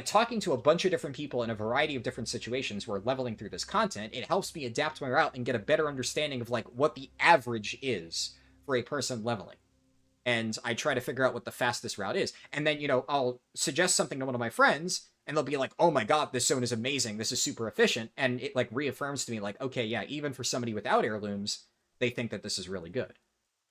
[SPEAKER 1] talking to a bunch of different people in a variety of different situations who are leveling through this content, it helps me adapt my route and get a better understanding of, like, what the average is for a person leveling. And I try to figure out what the fastest route is. And then, you know, I'll suggest something to one of my friends, and they'll be like, oh my god, this zone is amazing, this is super efficient, and it, like, reaffirms to me, like, okay, yeah, even for somebody without heirlooms, they think that this is really good.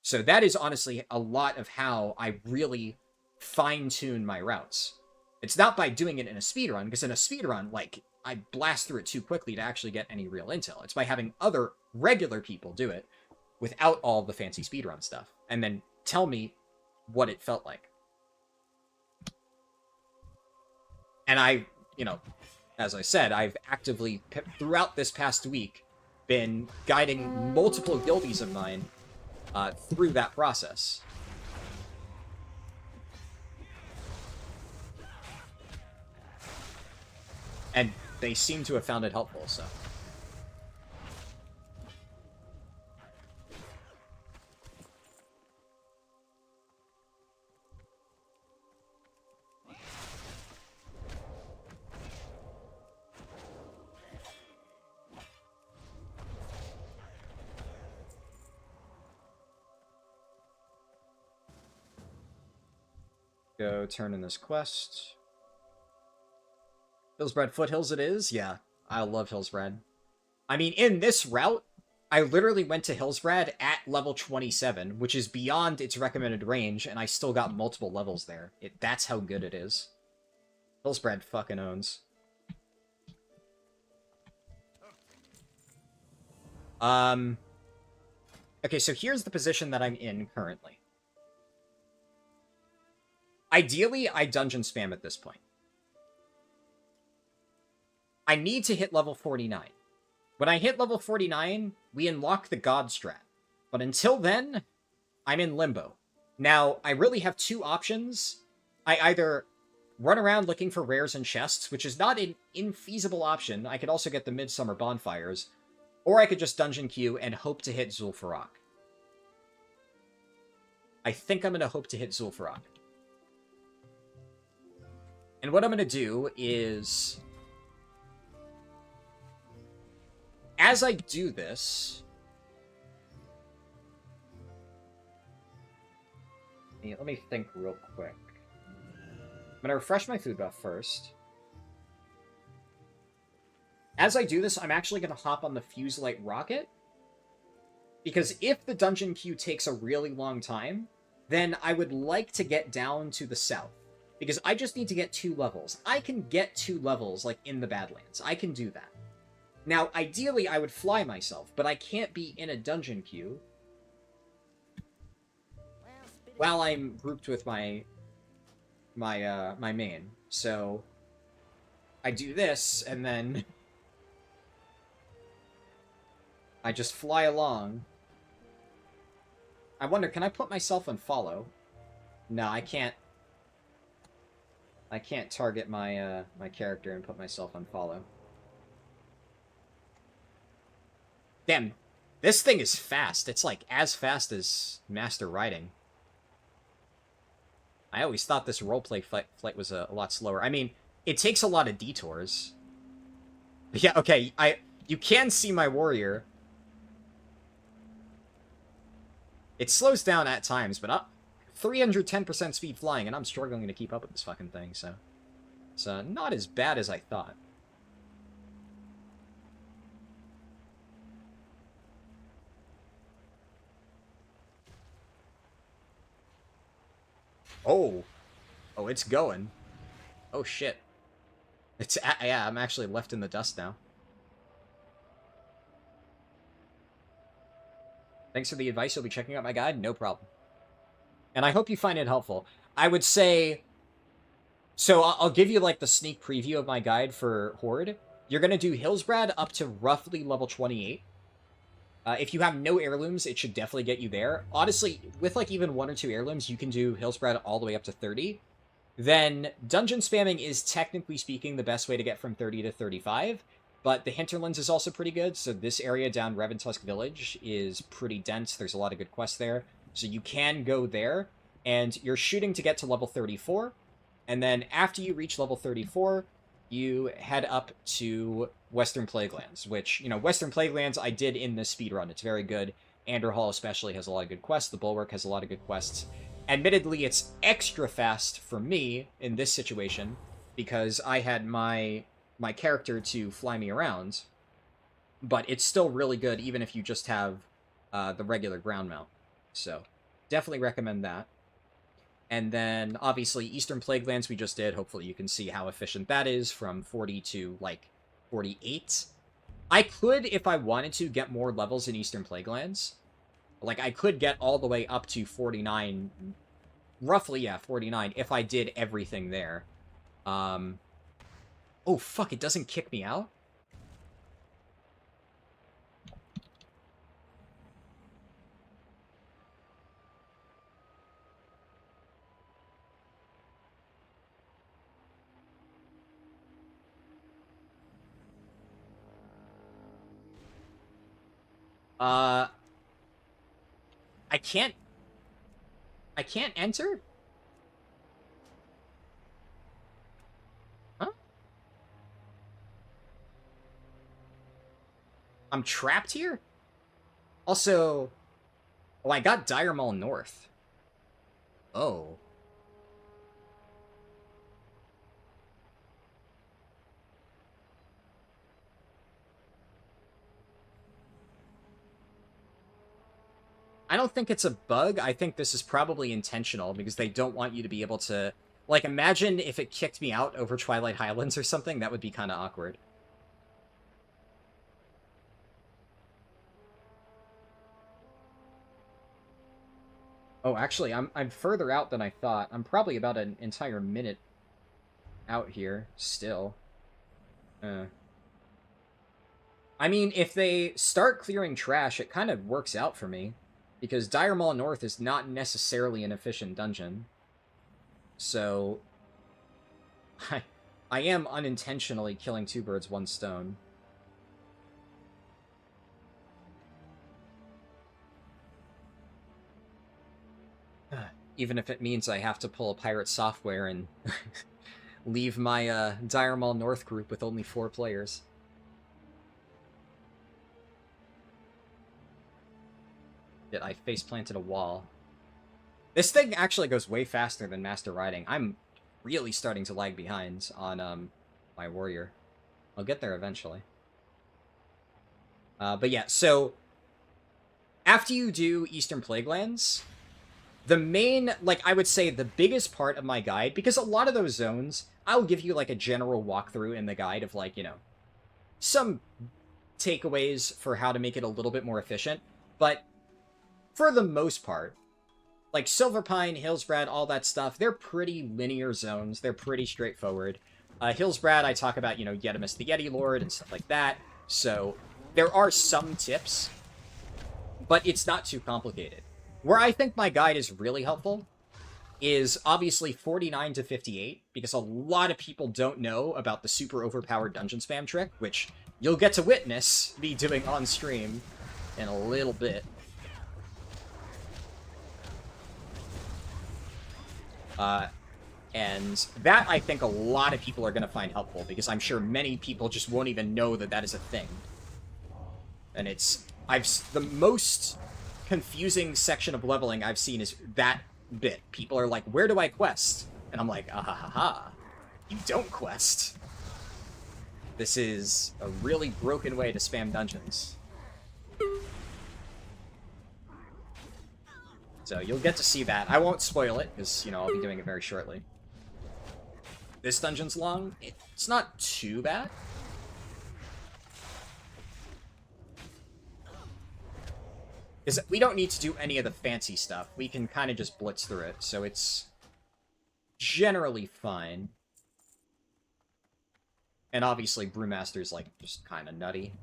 [SPEAKER 1] So that is honestly a lot of how I really fine-tune my routes. It's not by doing it in a speedrun, because in a speedrun, like, I blast through it too quickly to actually get any real intel. It's by having other regular people do it without all the fancy speedrun stuff, and then tell me what it felt like. And I, you know, as I said, I've actively, throughout this past week, been guiding multiple guildies of mine through that process. And they seem to have found it helpful, so. go turn in this quest. Hillsbrad Foothills it is? Yeah, I love Hillsbrad. I mean, in this route, I literally went to Hillsbrad at level 27, which is beyond its recommended range, and I still got multiple levels there. That's how good it is. Hillsbrad fucking owns. Okay, so here's the position that I'm in currently. Ideally, I dungeon spam at this point. I need to hit level 49. When I hit level 49, we unlock the God strat. But until then, I'm in limbo. Now, I really have two options. I either run around looking for rares and chests, which is not an infeasible option. I could also get the Midsummer Bonfires. Or I could just dungeon queue and hope to hit Zul'jin. I think I'm going to hope to hit Zul'jin. And what I'm going to do is, as I do this, let me think real quick. I'm going to refresh my food buff first. As I do this, I'm actually going to hop on the Fuselight Rocket, because if the dungeon queue takes a really long time, then I would like to get down to the south, because I just need to get 2 levels. I can get 2 levels, like, in the Badlands. I can do that. Now, ideally, I would fly myself, but I can't be in a dungeon queue while I'm grouped with my main. So, I do this, and then I just fly along. I wonder, can I put myself on follow? No, I can't. I can't target my my character and put myself on follow. Damn, this thing is fast. It's like as fast as Master Riding. I always thought this roleplay flight was a lot slower. I mean, it takes a lot of detours. But yeah, okay, you can see my warrior. It slows down at times, but 310% speed flying, and I'm struggling to keep up with this fucking thing, so it's not as bad as I thought. Oh, it's going. Oh shit. Yeah, I'm actually left in the dust now. Thanks for the advice. You'll be checking out my guide? No problem. And I hope you find it helpful. I would say, so I'll give you like the sneak preview of my guide for Horde. You're going to do Hillsbrad up to roughly level 28. If you have no heirlooms, it should definitely get you there. Honestly, with like even 1 or 2 heirlooms, you can do Hillsbrad all the way up to 30. Then dungeon spamming is technically speaking the best way to get from 30 to 35. But the Hinterlands is also pretty good, so this area down Reventusk Village is pretty dense. There's a lot of good quests there. So you can go there, and you're shooting to get to level 34. And then after you reach level 34, you head up to Western Plaguelands, which, you know, Western Plaguelands I did in this speedrun. It's very good. Anderhall especially has a lot of good quests. The Bulwark has a lot of good quests. Admittedly, it's extra fast for me in this situation, because I had my character to fly me around, but it's still really good even if you just have the regular ground mount. So definitely recommend that. And then obviously Eastern Plaguelands we just did. Hopefully you can see how efficient that is, from 40 to like 48. I could, if I wanted to, get more levels in Eastern Plaguelands. Like I could get all the way up to 49, roughly, yeah, 49 if I did everything there. Oh, fuck, it doesn't kick me out? I can't enter? Huh? I'm trapped here? Also, oh, I got Dire Maul North. Oh. I don't think it's a bug. I think this is probably intentional because they don't want you to be able to... Like, imagine if it kicked me out over Twilight Highlands or something. That would be kind of awkward. Oh, actually, I'm further out than I thought. I'm probably about an entire minute out here, still. I mean, if they start clearing trash, it kind of works out for me. Because Dire Maul North is not necessarily an efficient dungeon. So... I am unintentionally killing two birds, one stone. Even if it means I have to pull a pirate software and leave my Dire Maul North group with only 4 players. Yet I face-planted a wall. This thing actually goes way faster than Master Riding. I'm really starting to lag behind on my warrior. I'll get there eventually. But yeah, so after you do Eastern Plaguelands, the main, like, I would say the biggest part of my guide, because a lot of those zones, I'll give you, like, a general walkthrough in the guide of, like, you know, some takeaways for how to make it a little bit more efficient, but for the most part, like, Silverpine, Hillsbrad, all that stuff, they're pretty linear zones, they're pretty straightforward. Hillsbrad, I talk about, you know, Yetimus the Yeti Lord and stuff like that, so there are some tips, but it's not too complicated. Where I think my guide is really helpful is obviously 49 to 58, because a lot of people don't know about the super overpowered dungeon spam trick, which you'll get to witness me doing on stream in a little bit. And that, I think, a lot of people are going to find helpful, because I'm sure many people just won't even know that that is a thing. And it's... the most confusing section of leveling I've seen is that bit. People are like, where do I quest? And I'm like, ah ha ha ha. You don't quest. This is a really broken way to spam dungeons. So you'll get to see that. I won't spoil it, because, you know, I'll be doing it very shortly. This dungeon's long. It's not too bad. Because we don't need to do any of the fancy stuff. We can kind of just blitz through it, so it's generally fine. And obviously, Brewmaster's, like, just kind of nutty.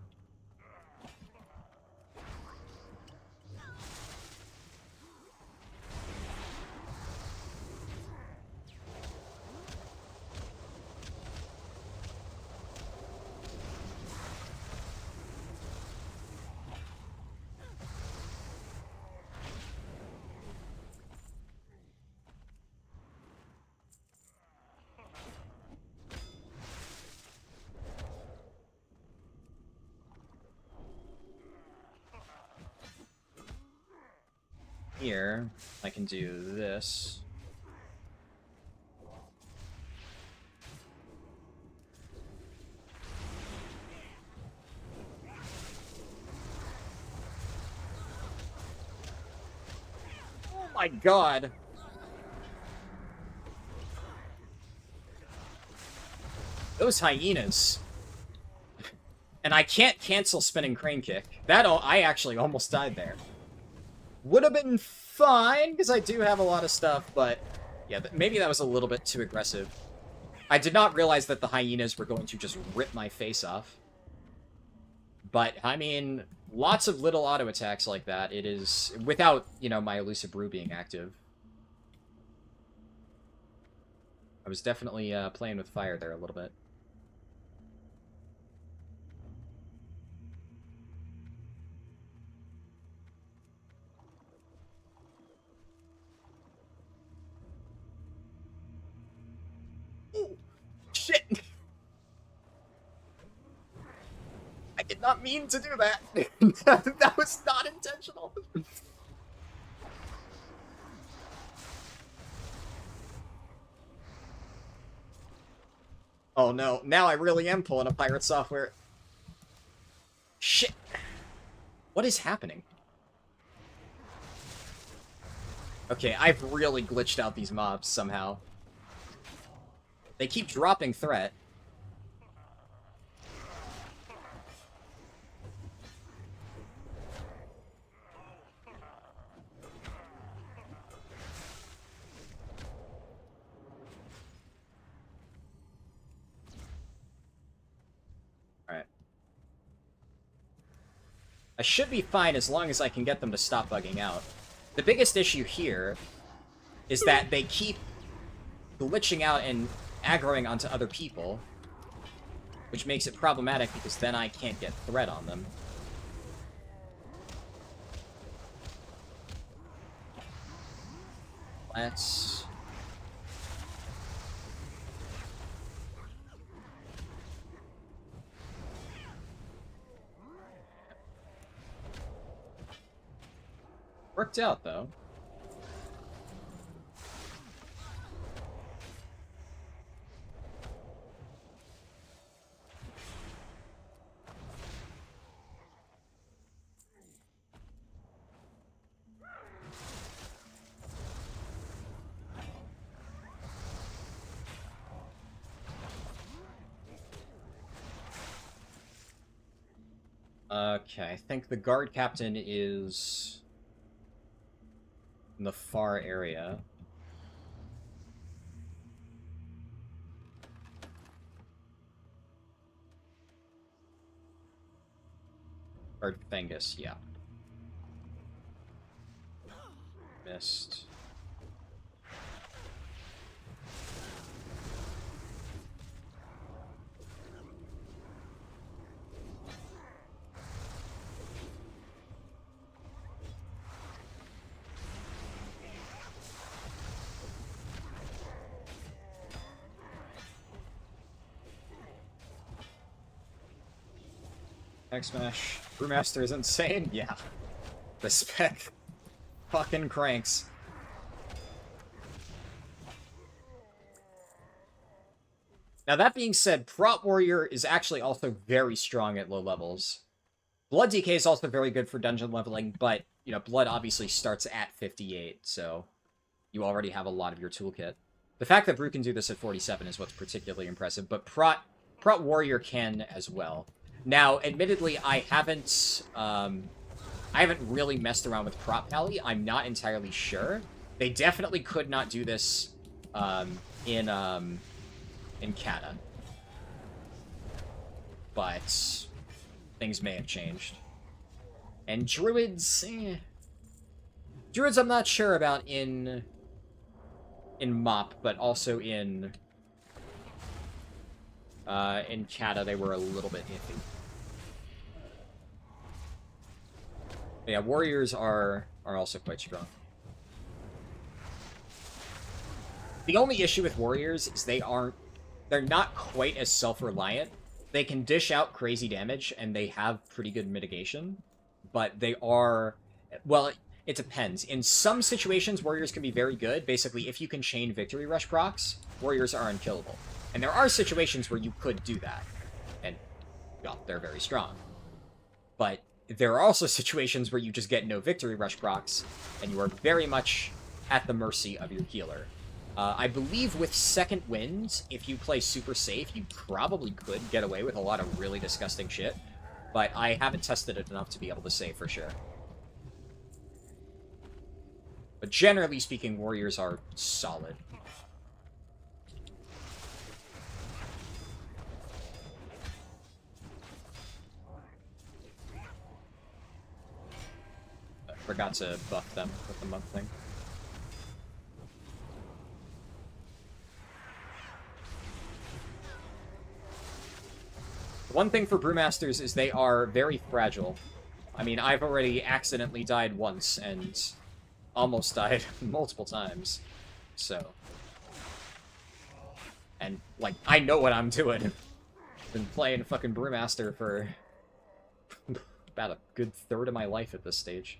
[SPEAKER 1] Here, I can do this. Oh my god! Those hyenas. And I can't cancel spinning crane kick. I actually almost died there. Would have been fine, because I do have a lot of stuff, but yeah, maybe that was a little bit too aggressive. I did not realize that the hyenas were going to just rip my face off. But, I mean, lots of little auto attacks like that. It is, without, you know, my elusive brew being active. I was definitely playing with fire there a little bit. Shit! I did not mean to do that. That was not intentional. Oh no, now I really am pulling a pirate software. Shit. What is happening? Okay, I've really glitched out these mobs somehow. They keep dropping threat. Alright. I should be fine as long as I can get them to stop bugging out. The biggest issue here is that they keep glitching out and aggroing onto other people, which makes it problematic because then I can't get threat on them. Let's... Worked out, though. Okay, I think the guard captain is in the far area. Or Fengus, yeah. Missed. X-Smash. Brewmaster is insane? Yeah. The spec fucking cranks. Now that being said, Prot Warrior is actually also very strong at low levels. Blood DK is also very good for dungeon leveling, but, you know, Blood obviously starts at 58, so you already have a lot of your toolkit. The fact that Brew can do this at 47 is what's particularly impressive, but Prot Warrior can as well. Now, admittedly, I haven't really messed around with Prot Pally. I'm not entirely sure. They definitely could not do this in Kata. But things may have changed. And Druids, Druids I'm not sure about in MoP, but also in Kata they were a little bit iffy. But yeah, Warriors are also quite strong. The only issue with Warriors is they're not quite as self-reliant. They can dish out crazy damage, and they have pretty good mitigation, but they are... Well, it depends. In some situations, Warriors can be very good. Basically, if you can chain Victory Rush procs, Warriors are unkillable. And there are situations where you could do that, and, well, they're very strong. But there are also situations where you just get no Victory Rush procs, and you are very much at the mercy of your healer. I believe with Second Wind, if you play super safe, you probably could get away with a lot of really disgusting shit, but I haven't tested it enough to be able to say for sure. But generally speaking, Warriors are solid. I forgot to buff them with the monk thing. One thing for Brewmasters is they are very fragile. I mean, I've already accidentally died once, and almost died multiple times. So. And, like, I know what I'm doing. Been playing fucking Brewmaster for about a good third of my life at this stage.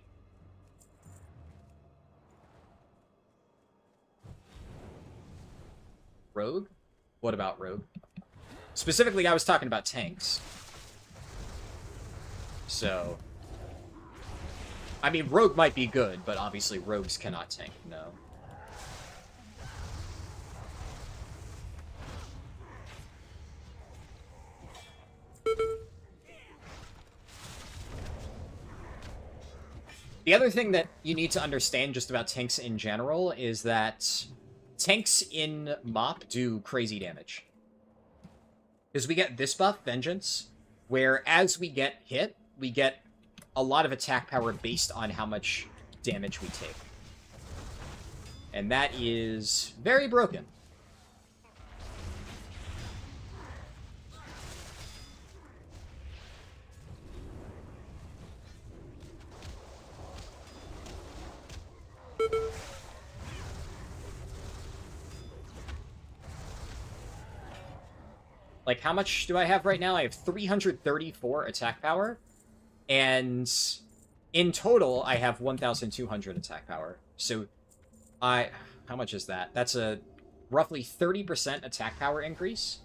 [SPEAKER 1] Rogue? What about Rogue? Specifically, I was talking about tanks. So... I mean, Rogue might be good, but obviously Rogues cannot tank, no. The other thing that you need to understand just about tanks in general is that tanks in MoP do crazy damage. Because we get this buff, Vengeance, where as we get hit, we get a lot of attack power based on how much damage we take. And that is very broken. Like, how much do I have right now? I have 334 attack power. And in total, I have 1,200 attack power. So, how much is that? That's a roughly 30% attack power increase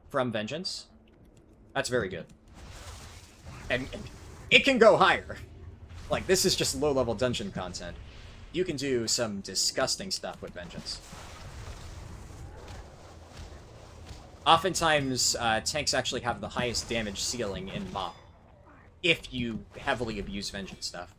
[SPEAKER 1] from Vengeance. That's very good. And it can go higher. Like, this is just low-level dungeon content. You can do some disgusting stuff with Vengeance. Oftentimes, tanks actually have the highest damage ceiling in MoP, if you heavily abuse Vengeance stuff.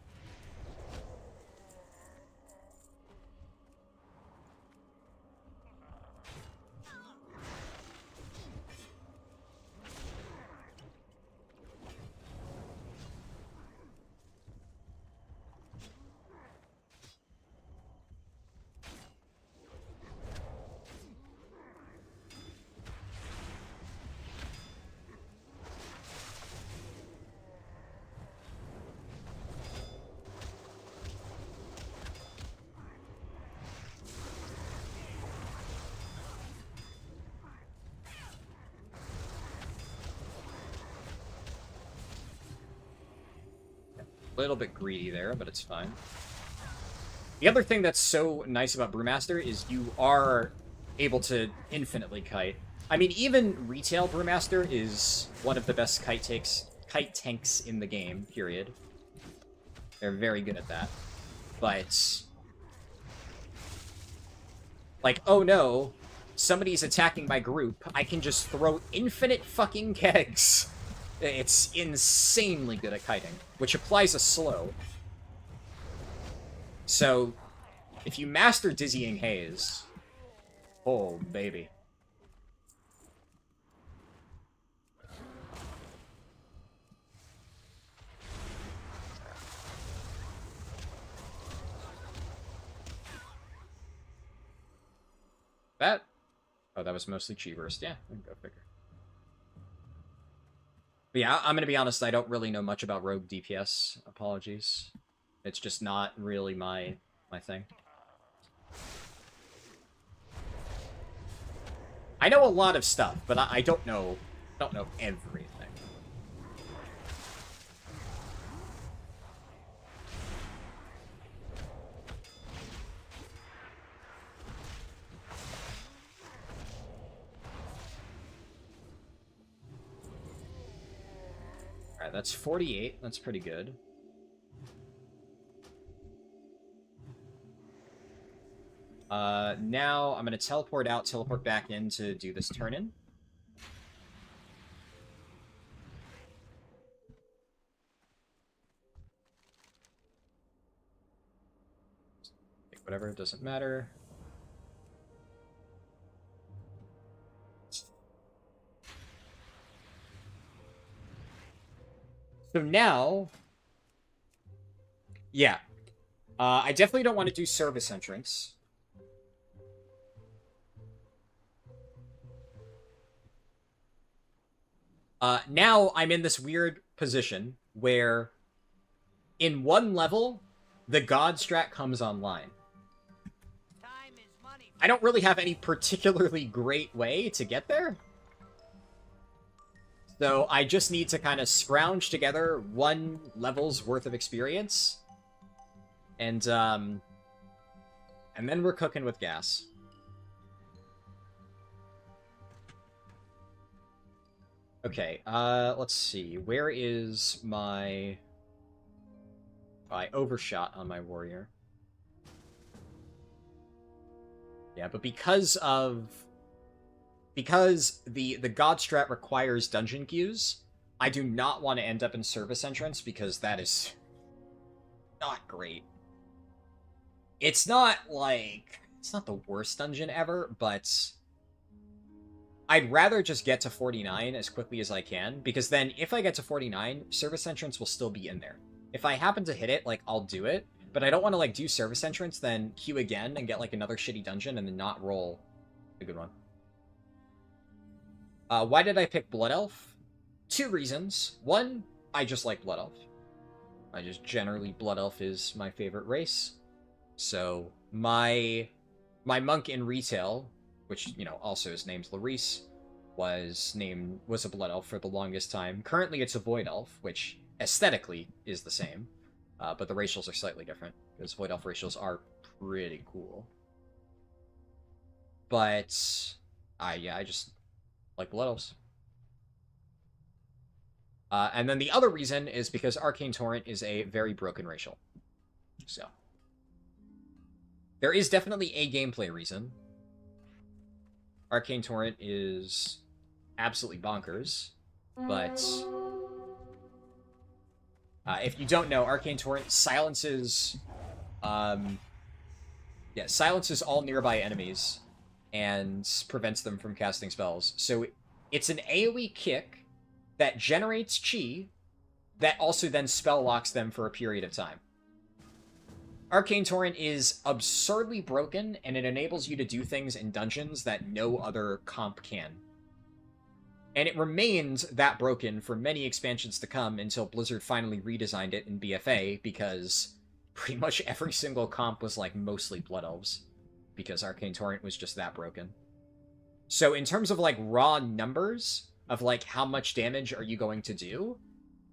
[SPEAKER 1] A little bit greedy there, but it's fine. The other thing that's so nice about Brewmaster is you are able to infinitely kite. I mean, even retail Brewmaster is one of the best kite tanks in the game, period. They're very good at that. But, like, oh no, somebody's attacking my group, I can just throw infinite fucking kegs. It's insanely good at kiting, which applies a slow. So, if you master Dizzying Haze, oh, baby. That? Oh, that was mostly Chi Burst. Yeah, go figure. But yeah, I'm gonna be honest, I don't really know much about Rogue DPS. Apologies. It's just not really my thing. I know a lot of stuff, but I don't know everything. Alright, that's 48. That's pretty good. Now I'm going to teleport out, teleport back in to do this turn-in. Whatever, it doesn't matter. So now, yeah, I definitely don't want to do service entrance. Now I'm in this weird position where in one level, the God strat comes online. I don't really have any particularly great way to get there. So I just need to kind of scrounge together one level's worth of experience. And then we're cooking with gas. Okay, let's see. Where is my... I overshot on my warrior. Yeah, but because the god strat requires dungeon queues, I do not want to end up in service entrance because that is not great. It's not the worst dungeon ever, but I'd rather just get to 49 as quickly as I can, because then if I get to 49, service entrance will still be in there. If I happen to hit it, like, I'll do it, but I don't want to, like, do service entrance, then queue again and get, like, another shitty dungeon and then not roll a good one. Why did I pick Blood Elf? 2 reasons. 1, I just like Blood Elf. Generally, Blood Elf is my favorite race. So, my monk in retail, which, you know, also is named Larice, was a Blood Elf for the longest time. Currently, it's a Void Elf, which aesthetically is the same, but the racials are slightly different, because Void Elf racials are pretty cool. But, yeah, I just like Blood Elves. And then the other reason is because Arcane Torrent is a very broken racial. So, there is definitely a gameplay reason. Arcane Torrent is absolutely bonkers, but if you don't know, Arcane Torrent silences all nearby enemies and prevents them from casting spells. So it's an AoE kick that generates chi that also then spell locks them for a period of time. Arcane Torrent is absurdly broken, and it enables you to do things in dungeons that no other comp can. And it remained that broken for many expansions to come until Blizzard finally redesigned it in BFA, because pretty much every single comp was, like, mostly Blood Elves, because Arcane Torrent was just that broken. So in terms of, like, raw numbers of, like, how much damage are you going to do,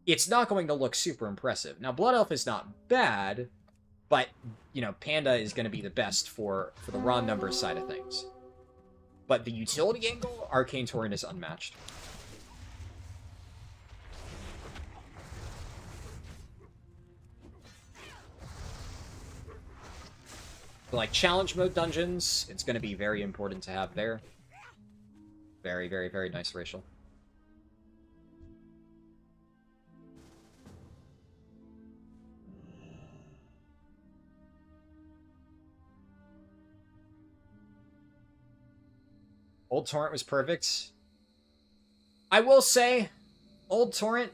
[SPEAKER 1] it's not going to look super impressive. Now, Blood Elf is not bad, but, you know, Panda is going to be the best for the raw numbers side of things. But the utility angle, Arcane Torrent is unmatched. For, like, challenge mode dungeons, it's going to be very important to have there. Very, very, very nice racial. Old Torrent was perfect. I will say, Old Torrent,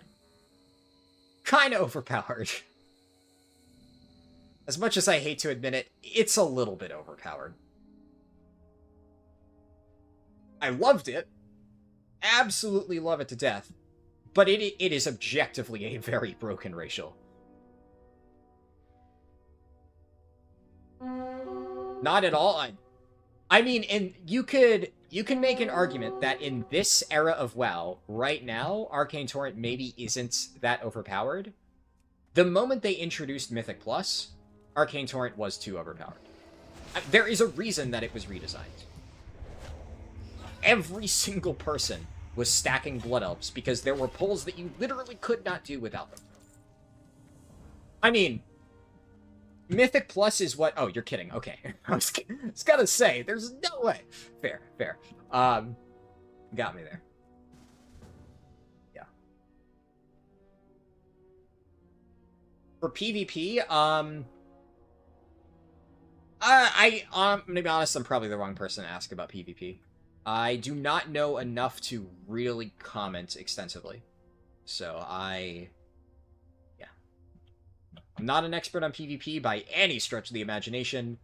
[SPEAKER 1] kind of overpowered. As much as I hate to admit it, it's a little bit overpowered. I loved it. Absolutely love it to death. But it is objectively a very broken racial. Not at all. I mean, and you can make an argument that in this era of WoW, right now, Arcane Torrent maybe isn't that overpowered. The moment they introduced Mythic Plus, Arcane Torrent was too overpowered. There is a reason that it was redesigned. Every single person was stacking Blood Elves because there were pulls that you literally could not do without them. I mean, Mythic Plus is what... Oh, you're kidding. Okay. I was gonna say, there's no way. Fair, fair. Got me there. Yeah. For PvP, I'm gonna be honest, I'm probably the wrong person to ask about PvP. I do not know enough to really comment extensively. So yeah. I'm not an expert on PvP by any stretch of the imagination.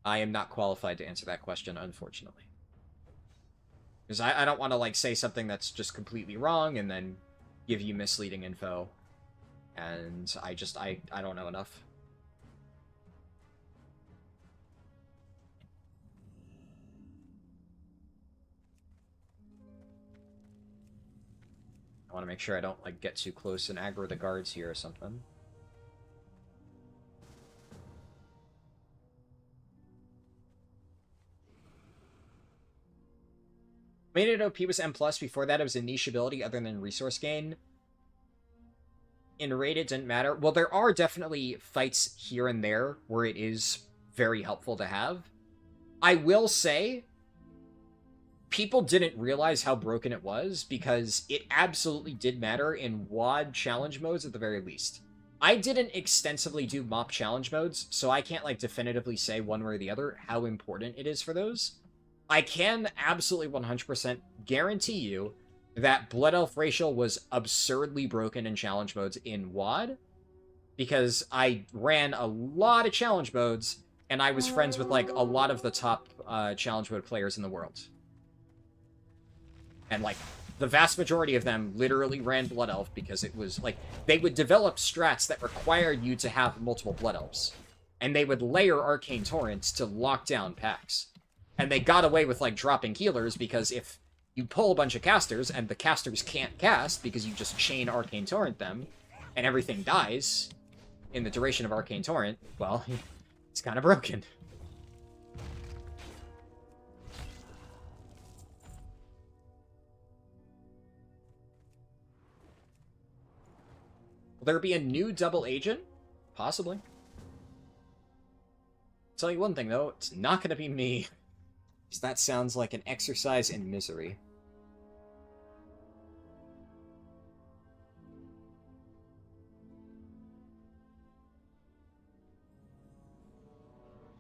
[SPEAKER 1] I am not qualified to answer that question, unfortunately. Because I don't want to, like, say something that's just completely wrong and then give you misleading info. And I don't know enough. I want to make sure I don't, like, get too close and aggro the guards here or something. Made it OP was M+, before that it was a niche ability other than resource gain. in raid it didn't matter. Well, there are definitely fights here and there where it is very helpful to have. I will say, people didn't realize how broken it was because it absolutely did matter in WoD challenge modes at the very least. I didn't extensively do MoP challenge modes, so I can't like definitively say one way or the other how important it is for those. I can absolutely 100% guarantee you that Blood Elf Racial was absurdly broken in challenge modes in WoD, because I ran a lot of challenge modes, and I was friends with like a lot of the top challenge mode players in the world. And like, the vast majority of them literally ran Blood Elf because it was like, they would develop strats that required you to have multiple Blood Elves. And they would layer Arcane Torrents to lock down packs. And they got away with like dropping healers because if you pull a bunch of casters and the casters can't cast because you just chain Arcane Torrent them and everything dies in the duration of Arcane Torrent, well, it's kind of broken. Will there be a new double agent? Possibly. I'll tell you one thing, though. It's not going to be me. Because that sounds like an exercise in misery.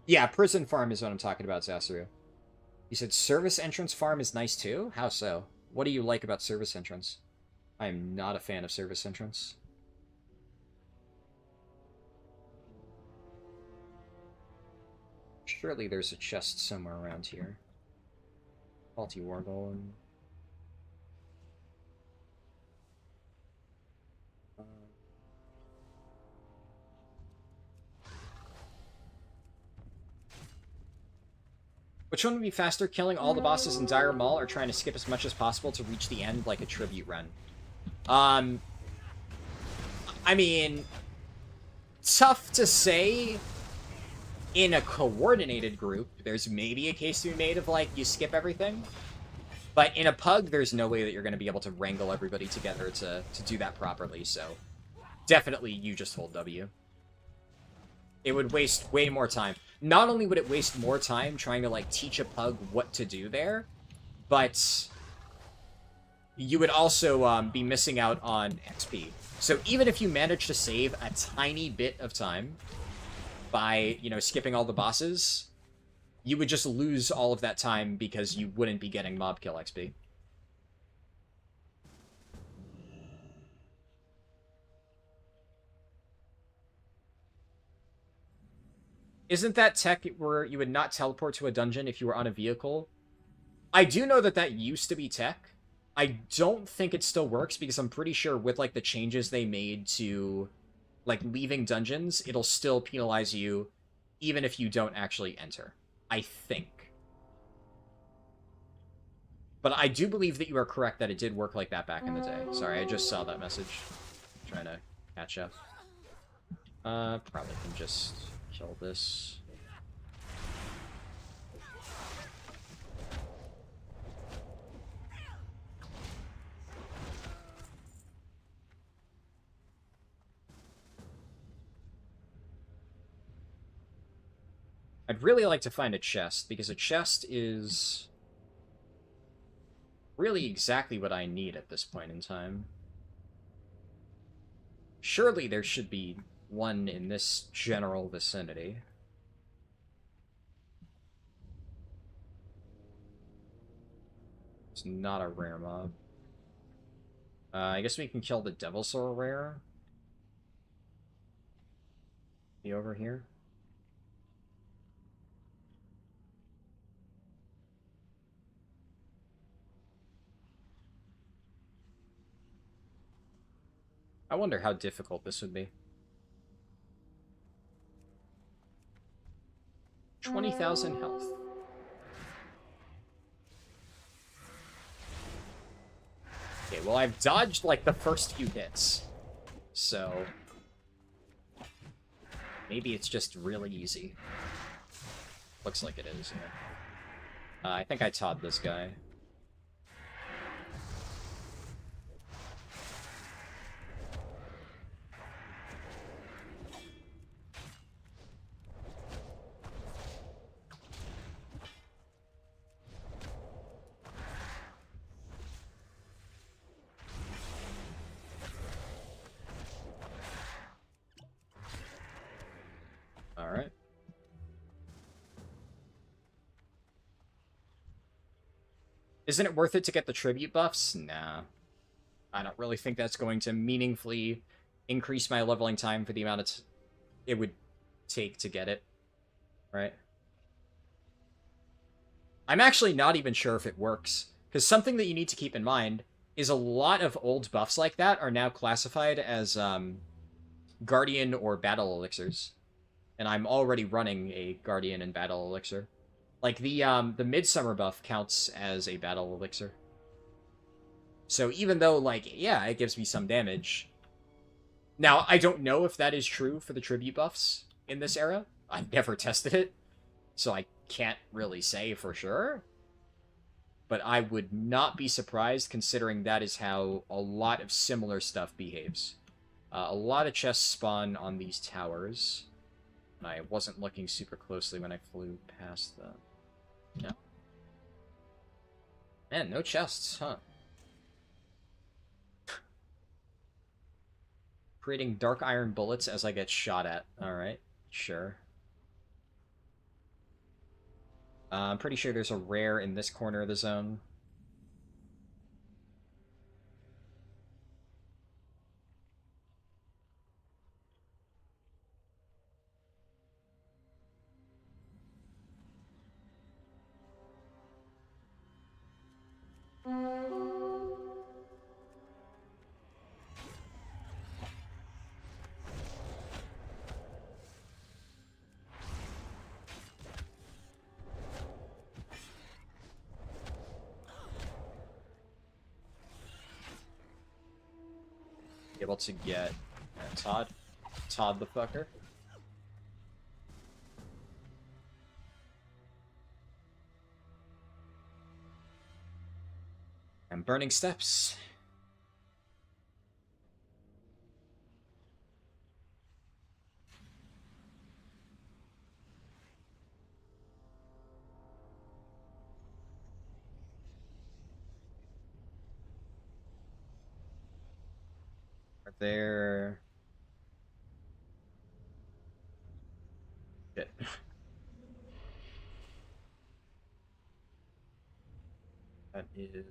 [SPEAKER 1] Yeah, prison farm is what I'm talking about, Zasaru. You said service entrance farm is nice too? How so? What do you like about service entrance? I am not a fan of service entrance. Surely there's a chest somewhere around here. Faulty War Golem. Which one would be faster, killing all the bosses in Dire Maul or trying to skip as much as possible to reach the end like a tribute run? I mean, tough to say. In a coordinated group, there's maybe a case to be made of, like, you skip everything. But in a pug, there's no way that you're going to be able to wrangle everybody together to do that properly, so definitely you just hold W. It would waste way more time. Not only would it waste more time trying to, like, teach a pug what to do there, but you would also be missing out on XP. So even if you manage to save a tiny bit of time by, you know, skipping all the bosses, you would just lose all of that time because you wouldn't be getting mob kill XP. Isn't that tech where you would not teleport to a dungeon if you were on a vehicle? I do know that that used to be tech. I don't think it still works because I'm pretty sure with, like, the changes they made to, like, leaving dungeons, it'll still penalize you even if you don't actually enter. I think. But I do believe that you are correct that it did work like that back in the day. Sorry, I just saw that message. I'm trying to catch up. Probably can just kill this. I'd really like to find a chest, because a chest is really exactly what I need at this point in time. Surely there should be one in this general vicinity. It's not a rare mob. I guess we can kill the Devil Soul rare. Be over here. I wonder how difficult this would be. 20,000 health. Okay, well, I've dodged, like, the first few hits. So maybe it's just really easy. Looks like it is, yeah. I think I taught this guy. Isn't it worth it to get the tribute buffs? Nah. I don't really think that's going to meaningfully increase my leveling time for the amount it would take to get it. Right? I'm actually not even sure if it works. Because something that you need to keep in mind is a lot of old buffs like that are now classified as Guardian or Battle Elixirs. And I'm already running a Guardian and Battle Elixir. Like, the Midsummer buff counts as a Battle Elixir. So even though, like, yeah, it gives me some damage. Now, I don't know if that is true for the tribute buffs in this era. I've never tested it, so I can't really say for sure. But I would not be surprised, considering that is how a lot of similar stuff behaves. A lot of chests spawn on these towers. And I wasn't looking super closely when I flew past them. No. Man, no chests, huh? Creating dark iron bullets as I get shot at. Alright, sure. I'm pretty sure there's a rare in this corner of the zone. Able to get Todd the fucker. And burning steps. Are there... Shit. That is...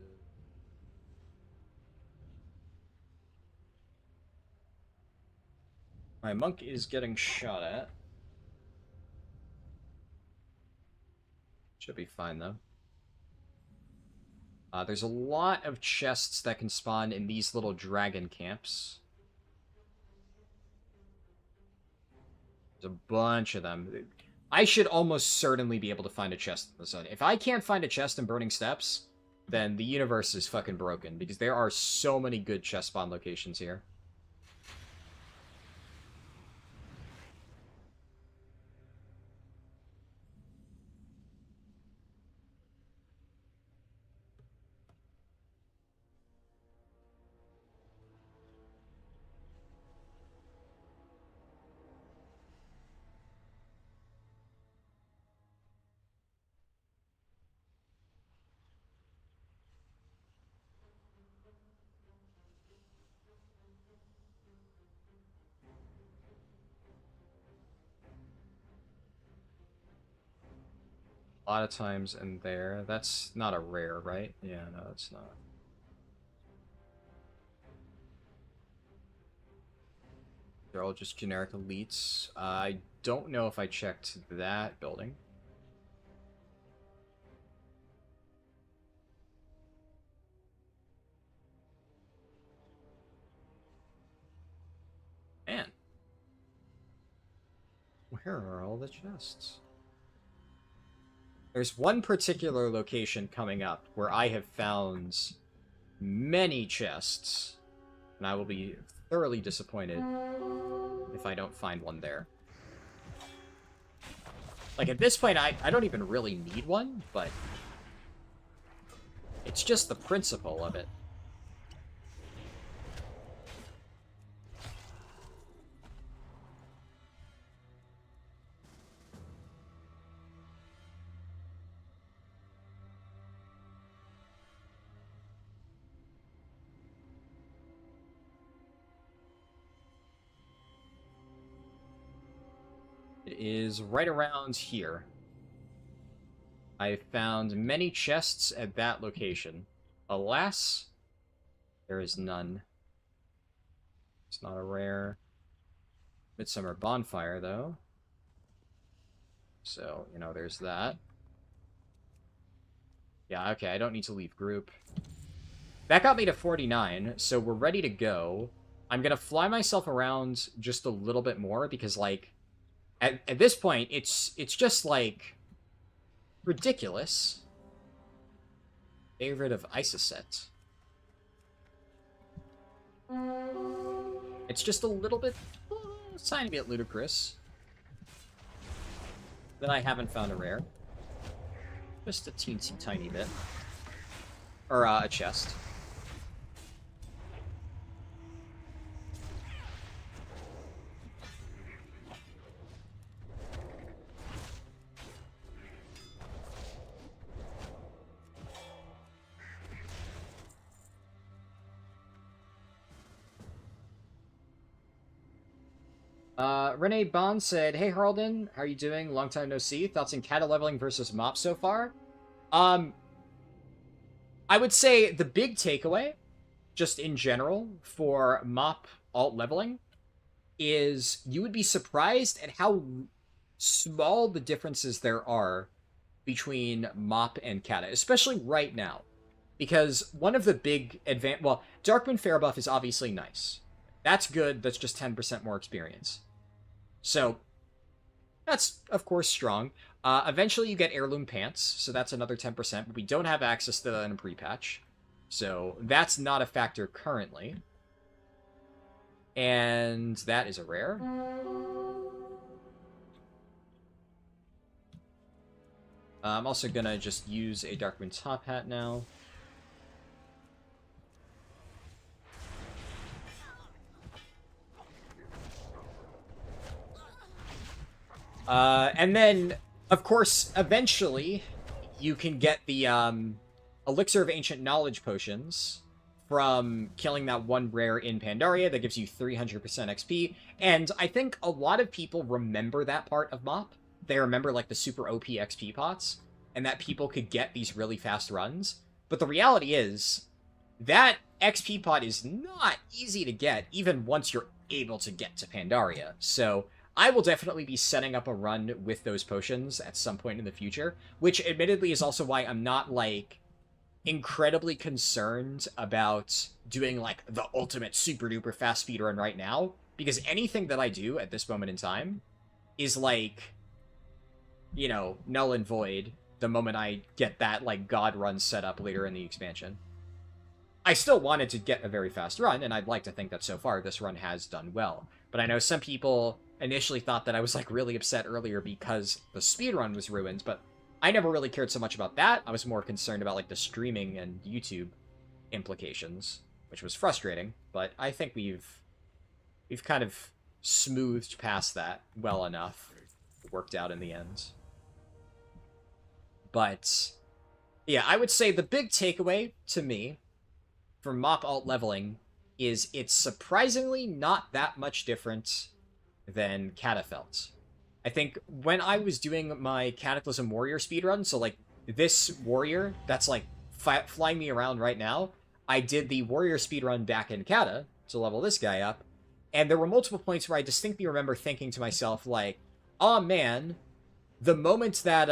[SPEAKER 1] My monk is getting shot at. Should be fine, though. There's a lot of chests that can spawn in these little dragon camps. There's a bunch of them. I should almost certainly be able to find a chest in the zone. If I can't find a chest in Burning Steps, then the universe is fucking broken, because there are so many good chest spawn locations here. A lot of times in there. That's not a rare, right? Yeah, no, it's not. They're all just generic elites. I don't know if I checked that building. Man. Where are all the chests? There's one particular location coming up where I have found many chests, and I will be thoroughly disappointed if I don't find one there. Like, at this point, I don't even really need one, but it's just the principle of it. It is right around here. I found many chests at that location. Alas, there is none. It's not a rare. Midsummer Bonfire, though. So, you know, there's that. Yeah, okay, I don't need to leave group. That got me to 49, so we're ready to go. I'm gonna fly myself around just a little bit more, because, like, at this point, it's just, like, ridiculous. Favorite of Isoset. It's just a little bit, tiny bit ludicrous that I haven't found a rare. Just a teensy tiny bit. Or, a chest. Renee Bond said, "Hey Harldan, how are you doing? Long time no see. Thoughts on kata leveling versus MoP so far?" I would say the big takeaway, just in general, for MoP alt leveling, is you would be surprised at how small the differences there are between MoP and kata, especially right now. Because one of the big well, Darkmoon Fair buff is obviously nice. That's good, that's just 10% more experience. So, that's, of course, strong. Eventually you get Heirloom Pants, so that's another 10%, but we don't have access to that in a pre-patch. So, that's not a factor currently. And that is a rare. I'm also gonna just use a Darkmoon Top Hat now. And then, of course, eventually, you can get the, Elixir of Ancient Knowledge potions from killing that one rare in Pandaria that gives you 300% XP, and I think a lot of people remember that part of MoP. They remember, like, the super OP XP pots, and that people could get these really fast runs, but the reality is, that XP pot is not easy to get, even once you're able to get to Pandaria, so I will definitely be setting up a run with those potions at some point in the future, which admittedly is also why I'm not, like, incredibly concerned about doing, like, the ultimate super-duper fast speedrun right now, because anything that I do at this moment in time is, like, you know, null and void the moment I get that, like, god run set up later in the expansion. I still wanted to get a very fast run, and I'd like to think that so far this run has done well. But I know some people initially thought that I was, like, really upset earlier because the speedrun was ruined, but I never really cared so much about that. I was more concerned about, like, the streaming and YouTube implications, which was frustrating, but I think we've kind of smoothed past that well enough. It worked out in the end. But yeah, I would say the big takeaway to me for MoP alt leveling is it's surprisingly not that much different than kata felt. I think when I was doing my Cataclysm Warrior speedrun, so, like, this warrior that's, like, flying me around right now, I did the Warrior speedrun back in kata to level this guy up, and there were multiple points where I distinctly remember thinking to myself, like, oh man, the moment that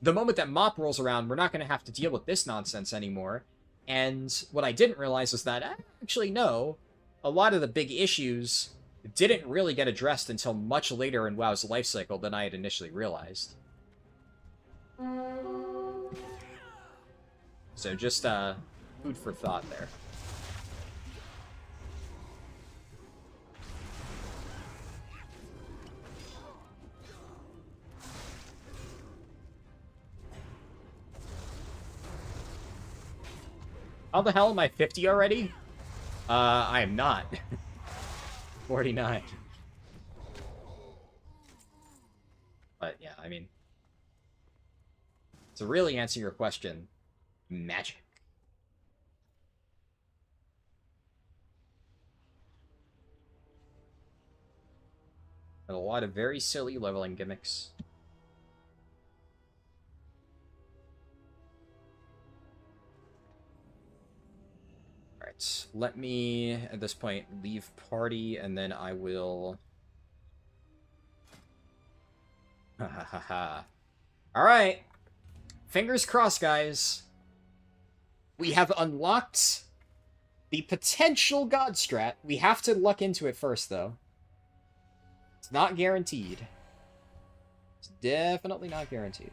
[SPEAKER 1] MoP rolls around, we're not going to have to deal with this nonsense anymore. And what I didn't realize was that, actually, no, a lot of the big issues didn't really get addressed until much later in WoW's lifecycle than I had initially realized. So just, food for thought there. How the hell am I 50 already? I am not. 49. But yeah, I mean, to really answer your question, magic. And a lot of very silly leveling gimmicks. Alright, let me, at this point, leave party, and then I will... Ha ha ha ha. Alright. Fingers crossed, guys. We have unlocked the potential god strat. We have to luck into it first, though. It's not guaranteed. It's definitely not guaranteed.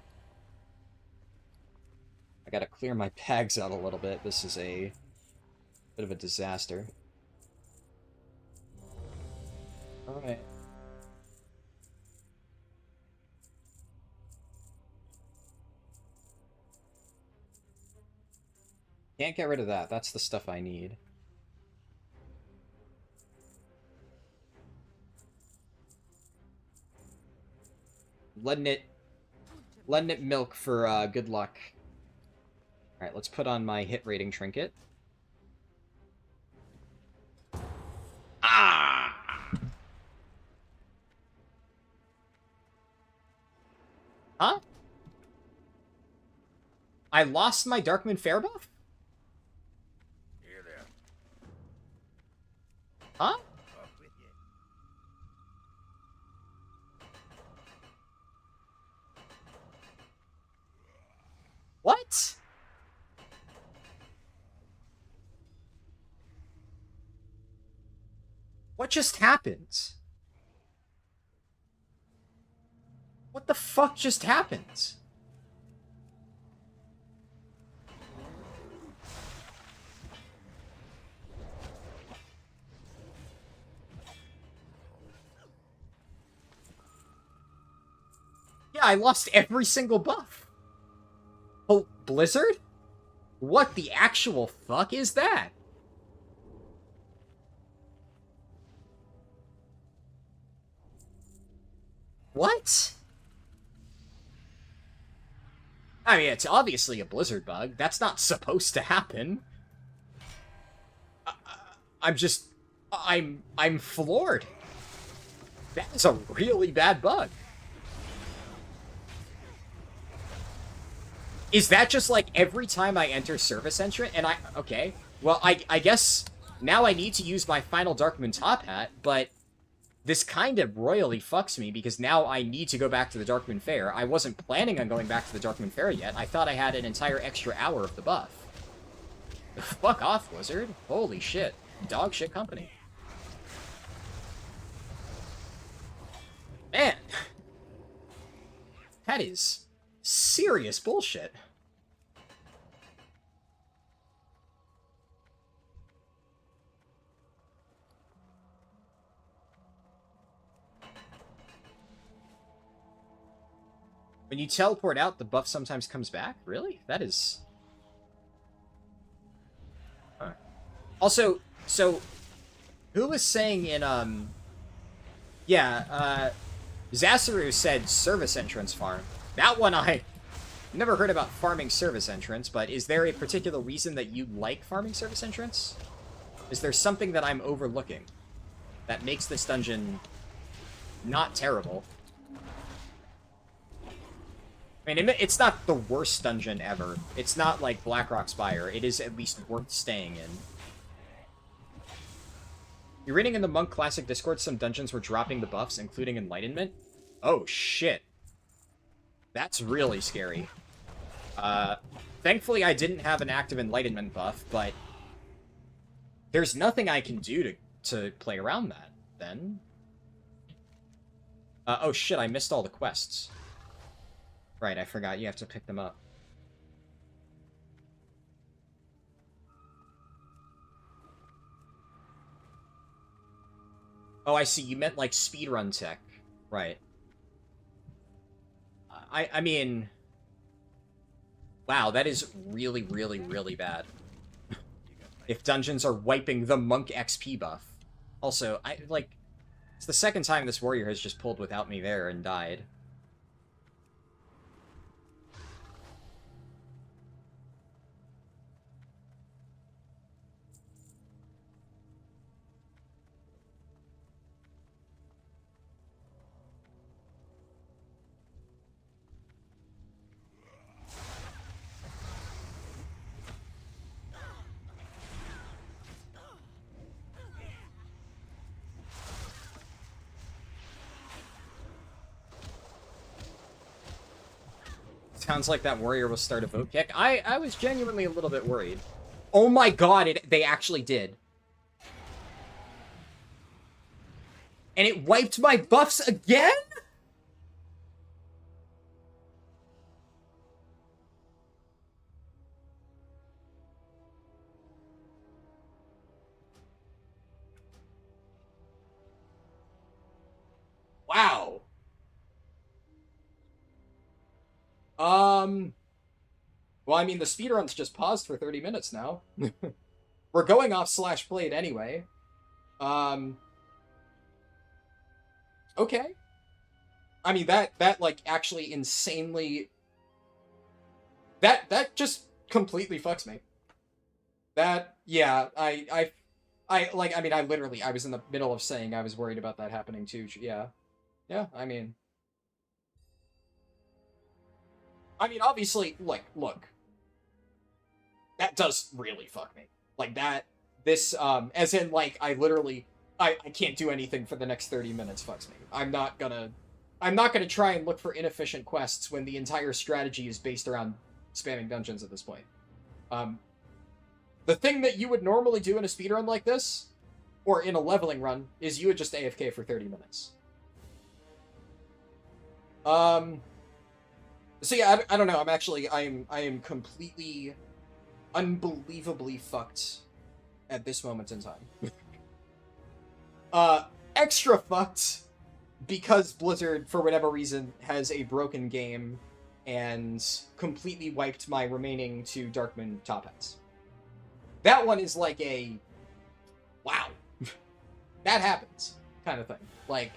[SPEAKER 1] I gotta clear my bags out a little bit. This is a bit of a disaster. Alright. Can't get rid of that. That's the stuff I need. Letting it milk for good luck. Alright, let's put on my hit rating trinket. Ah! Huh? I lost my Darkmoon Fair buff?
[SPEAKER 5] Here there.
[SPEAKER 1] Huh?
[SPEAKER 5] Up with you.
[SPEAKER 1] What? What just happened? What the fuck just happened? Yeah, I lost every single buff. Oh, Blizzard? What the actual fuck is that? What? I mean, it's obviously a Blizzard bug. That's not supposed to happen. I'm floored. That is a really bad bug. Is that just like every time I enter Service Entrant and okay. Well, I guess now I need to use my final Darkmoon Top Hat, but this kind of royally fucks me because now I need to go back to the Darkmoon Fair. I wasn't planning on going back to the Darkmoon Fair yet. I thought I had an entire extra hour of the buff. Fuck off, Blizzard. Holy shit. Dog shit company. Man. That is serious bullshit. When you teleport out, the buff sometimes comes back? Really? That is... Huh. Also, so... Who was saying in, Zasaru said service entrance farm. That one I never heard about farming service entrance, but is there a particular reason that you like farming service entrance? Is there something that I'm overlooking that makes this dungeon not terrible? I mean, it's not the worst dungeon ever. It's not like Blackrock Spire. It is at least worth staying in. You're reading in the Monk Classic Discord some dungeons were dropping the buffs, including Enlightenment? Oh, shit. That's really scary. Thankfully I didn't have an active Enlightenment buff, but there's nothing I can do to play around that, then. Oh shit, I missed all the quests. Right, I forgot you have to pick them up. Oh, I see, you meant like speedrun tech. Right. I mean... Wow, that is really, really, really bad. If dungeons are wiping the Monk XP buff. Also, it's the second time this warrior has just pulled without me there and died. Sounds like that warrior will start a vote kick. I was genuinely a little bit worried. Oh my god, they actually did. And it wiped my buffs again? Wow. Well, I mean, the speedrun's just paused for 30 minutes now. We're going off /played anyway. Okay. I mean, that like, actually insanely... That just completely fucks me. That, yeah, I mean, I was in the middle of saying I was worried about that happening too. Yeah. Yeah, I mean, obviously, like, look. That does really fuck me. Like, this, as in, like, I can't do anything for the next 30 minutes fucks me. I'm not gonna try and look for inefficient quests when the entire strategy is based around spamming dungeons at this point. The thing that you would normally do in a speedrun like this, or in a leveling run, is you would just AFK for 30 minutes. So yeah, I don't know, I am completely, unbelievably fucked at this moment in time. Extra fucked because Blizzard, for whatever reason, has a broken game and completely wiped my remaining 2 Darkmoon top hats. That one is like a, wow, that happens kind of thing. Like,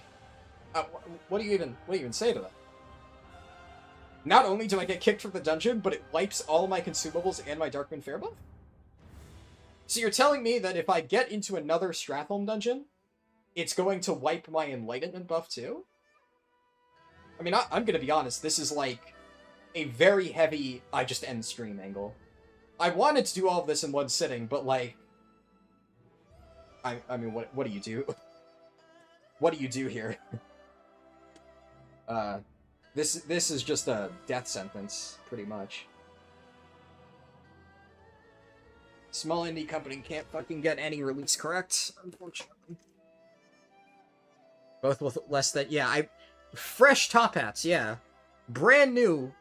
[SPEAKER 1] what do you even say to that? Not only do I get kicked from the dungeon, but it wipes all my consumables and my Darkmoon Fair buff? So you're telling me that if I get into another Stratholme dungeon, it's going to wipe my Enlightenment buff too? I mean, I'm gonna be honest, this is like a very heavy, I just end stream angle. I wanted to do all of this in one sitting, but like... I mean, what do you do? What do you do here? This is just a death sentence, pretty much. Small indie company can't fucking get any release correct, unfortunately. Both with less than... Yeah, fresh top hats, yeah. Brand new.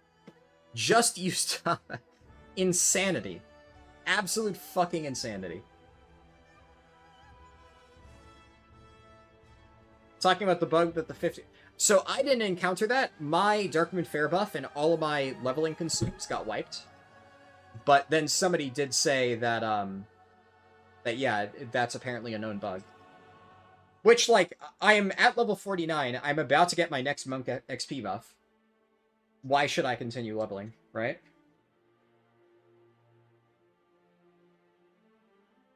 [SPEAKER 1] Just used top hats. Insanity. Absolute fucking insanity. Talking about the bug that the 50... So I didn't encounter that. My Darkmoon Fair buff and all of my leveling consumes got wiped. But then somebody did say that, yeah, that's apparently a known bug. Which, like, I am at level 49. I'm about to get my next Monk XP buff. Why should I continue leveling, right?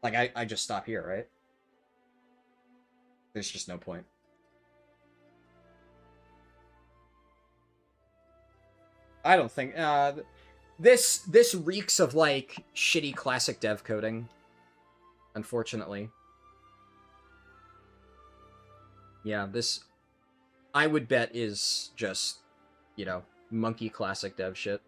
[SPEAKER 1] Like, I just stop here, right? There's just no point. I don't think, this reeks of, like, shitty classic dev coding. Unfortunately. Yeah, this, I would bet, is just, you know, monkey classic dev shit.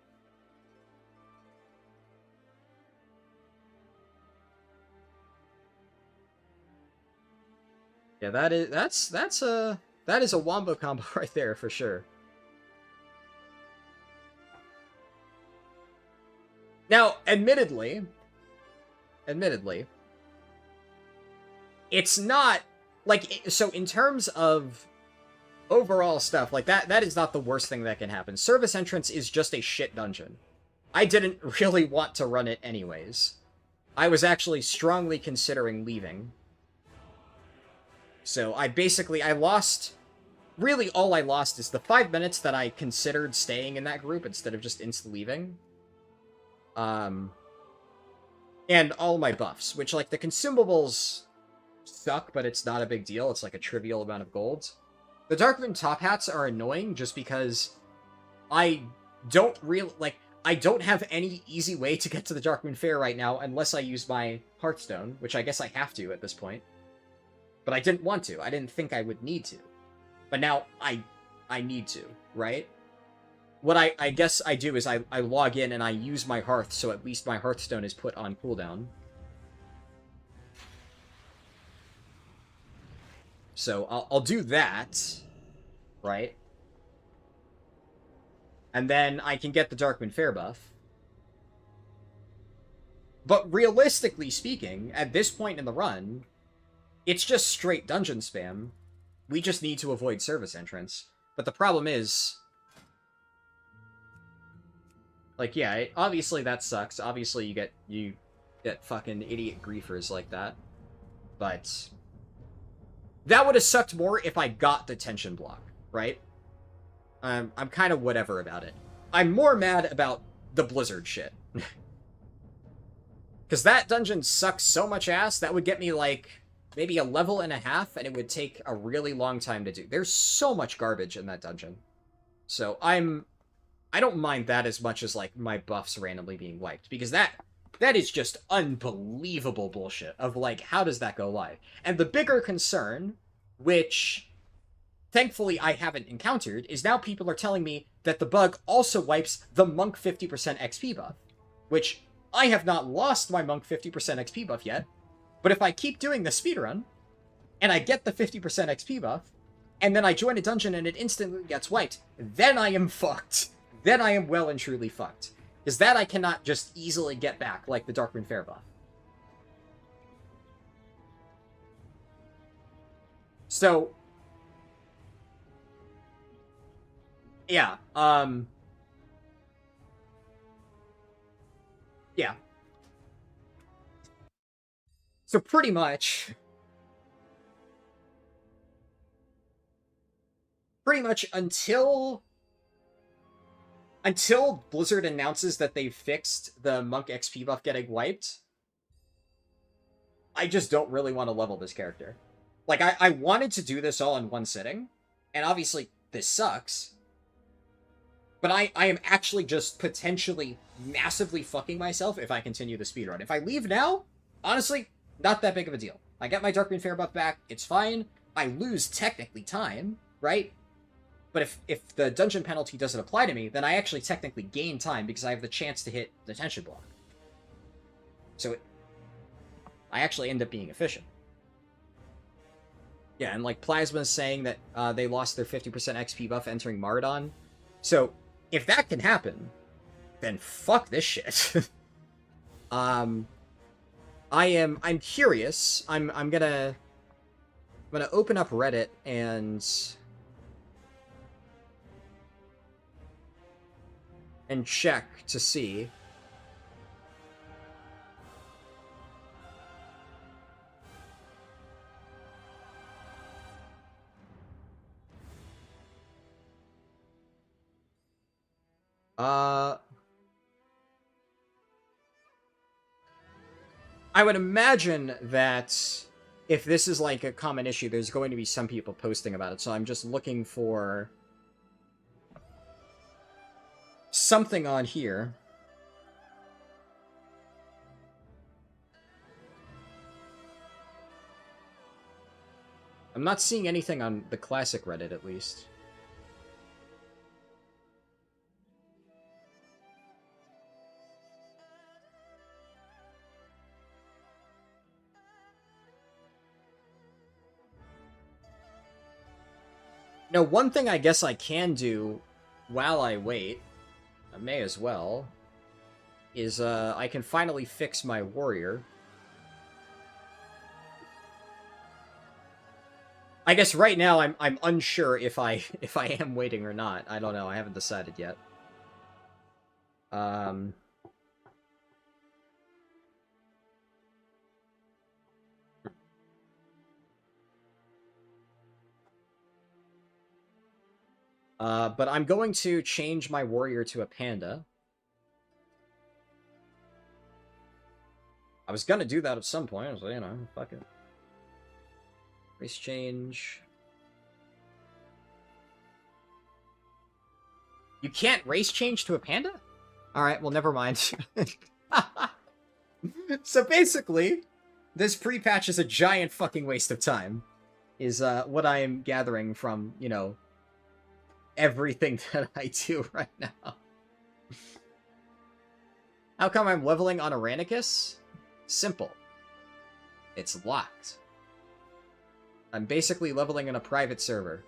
[SPEAKER 1] Yeah, that is a wombo combo right there for sure. Now, admittedly, it's not, like, so in terms of overall stuff, like, that is not the worst thing that can happen. Service Entrance is just a shit dungeon. I didn't really want to run it anyways. I was actually strongly considering leaving. So I lost, really all I lost is the 5 minutes that I considered staying in that group instead of just insta-leaving. And all my buffs, which, like, the consumables suck, but it's not a big deal. It's like a trivial amount of gold. The Darkmoon top hats are annoying just because I don't really, like, I don't have any easy way to get to the Darkmoon Fair right now unless I use my Hearthstone, which I guess I have to at this point. But I didn't want to. I didn't think I would need to. But now I need to, right? what I guess I do is I log in and I use my Hearth, so at least my Hearthstone is put on cooldown. So I'll do that, right? And then I can get the Darkman Fair buff. But realistically speaking, at this point in the run, it's just straight dungeon spam. We just need to avoid service entrance. But the problem is... Like, yeah, obviously that sucks. Obviously you get fucking idiot griefers like that. But... that would have sucked more if I got the tension block, right? I'm kind of whatever about it. I'm more mad about the Blizzard shit. Because that dungeon sucks so much ass, that would get me, like, maybe a level and a half, and it would take a really long time to do. There's so much garbage in that dungeon. So I don't mind that as much as, like, my buffs randomly being wiped. Because that is just unbelievable bullshit of, like, how does that go live? And the bigger concern, which thankfully I haven't encountered, is now people are telling me that the bug also wipes the Monk 50% XP buff. Which, I have not lost my Monk 50% XP buff yet, but if I keep doing the speedrun, and I get the 50% XP buff, and then I join a dungeon and it instantly gets wiped, then I am fucked. Then I am well and truly fucked. Because that I cannot just easily get back, like the Darkman Fair buff. So... yeah, yeah. So pretty much until Blizzard announces that they've fixed the Monk XP buff getting wiped, I just don't really want to level this character. Like, I wanted to do this all in one sitting, and obviously this sucks, but I am actually just potentially massively fucking myself if I continue the speedrun. If I leave now, honestly, not that big of a deal. I get my Darkman Fair buff back, it's fine. I lose technically time, right? But if the dungeon penalty doesn't apply to me, then I actually technically gain time because I have the chance to hit the tension block. So I actually end up being efficient. Yeah, and like Plasma's saying that they lost their 50% XP buff entering Maraudon. So if that can happen, then fuck this shit. I'm curious. I'm gonna open up Reddit and check to see. I would imagine that if this is like a common issue, there's going to be some people posting about it, so I'm just looking for something on here. I'm not seeing anything on the Classic Reddit, at least. Now, one thing I guess I can do while I wait, I may as well, is I can finally fix my warrior. I guess right now I'm unsure if I am waiting or not. I don't know. I haven't decided yet. But I'm going to change my warrior to a panda. I was gonna do that at some point, so, you know, fuck it. Race change. You can't race change to a panda? Alright, well, never mind. So basically, this pre-patch is a giant fucking waste of time. Is what I am gathering from, you know, everything that I do right now. How come I'm leveling on Aranicus? Simple. It's locked. I'm basically leveling in a private server.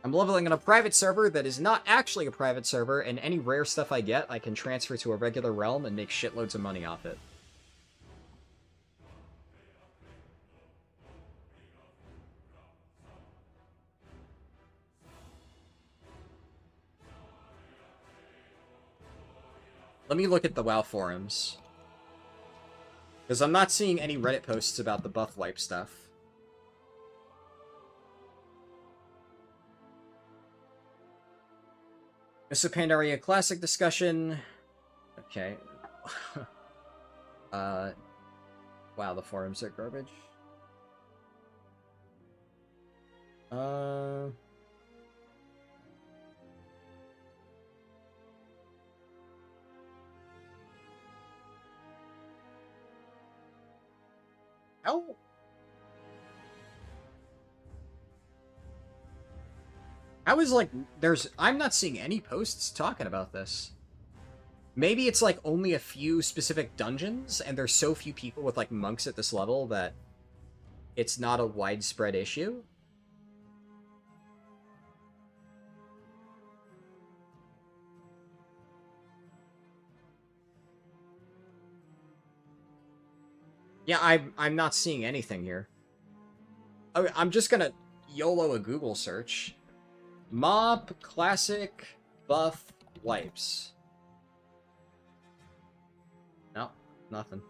[SPEAKER 1] I'm leveling in a private server that is not actually a private server, and any rare stuff I get, I can transfer to a regular realm and make shitloads of money off it. Let me look at the WoW forums. Because I'm not seeing any Reddit posts about the buff wipe stuff. This is a Pandaria Classic discussion. Okay. Wow, the forums are garbage. How? How is, like, I'm not seeing any posts talking about this. Maybe it's, like, only a few specific dungeons, and there's so few people with, like, monks at this level that it's not a widespread issue? Yeah, I'm not seeing anything here. Okay, I'm just gonna YOLO a Google search. MoP Classic Buff Wipes. No, nothing.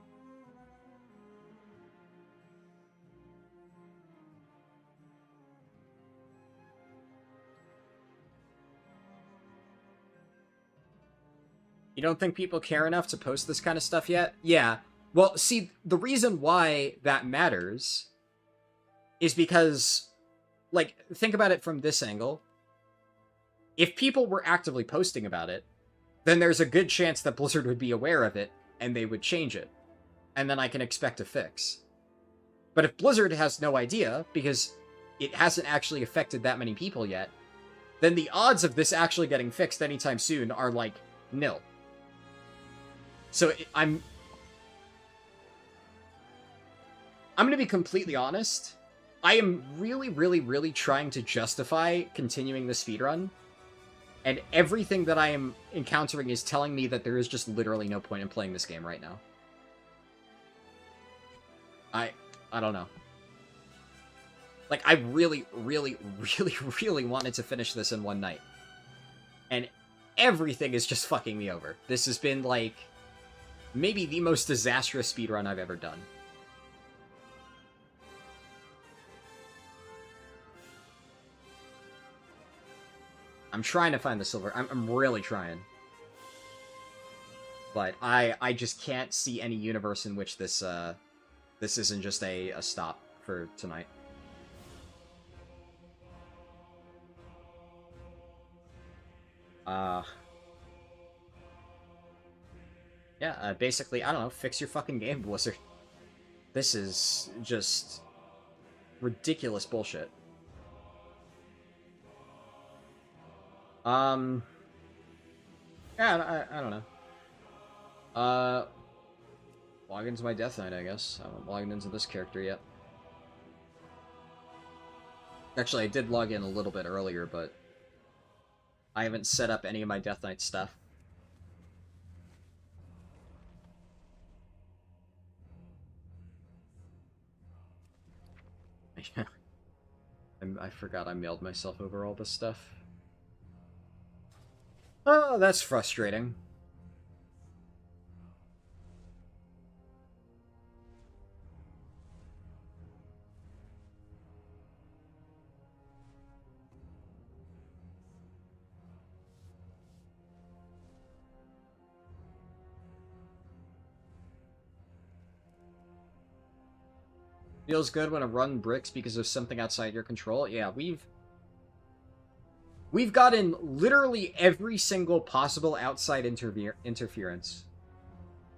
[SPEAKER 1] You don't think people care enough to post this kind of stuff yet? Yeah. Well, see, the reason why that matters is because, like, think about it from this angle. If people were actively posting about it, then there's a good chance that Blizzard would be aware of it, and they would change it. And then I can expect a fix. But if Blizzard has no idea, because it hasn't actually affected that many people yet, then the odds of this actually getting fixed anytime soon are, like, nil. So I'm going to be completely honest. I am really, really, really trying to justify continuing the speedrun. And everything that I am encountering is telling me that there is just literally no point in playing this game right now. I don't know. Like, I really, really, really, really wanted to finish this in one night. And everything is just fucking me over. This has been, like, maybe the most disastrous speedrun I've ever done. I'm trying to find the silver. I'm really trying. But I just can't see any universe in which this this isn't just a stop for tonight. Yeah, basically, I don't know, fix your fucking game, Blizzard. This is just ridiculous bullshit. Yeah, I don't know. Log into my Death Knight, I guess. I haven't logged into this character yet. Actually, I did log in a little bit earlier, but I haven't set up any of my Death Knight stuff. I forgot I mailed myself over all this stuff. Oh, that's frustrating. Feels good when a run bricks because of something outside your control. Yeah, we've gotten literally every single possible outside interference.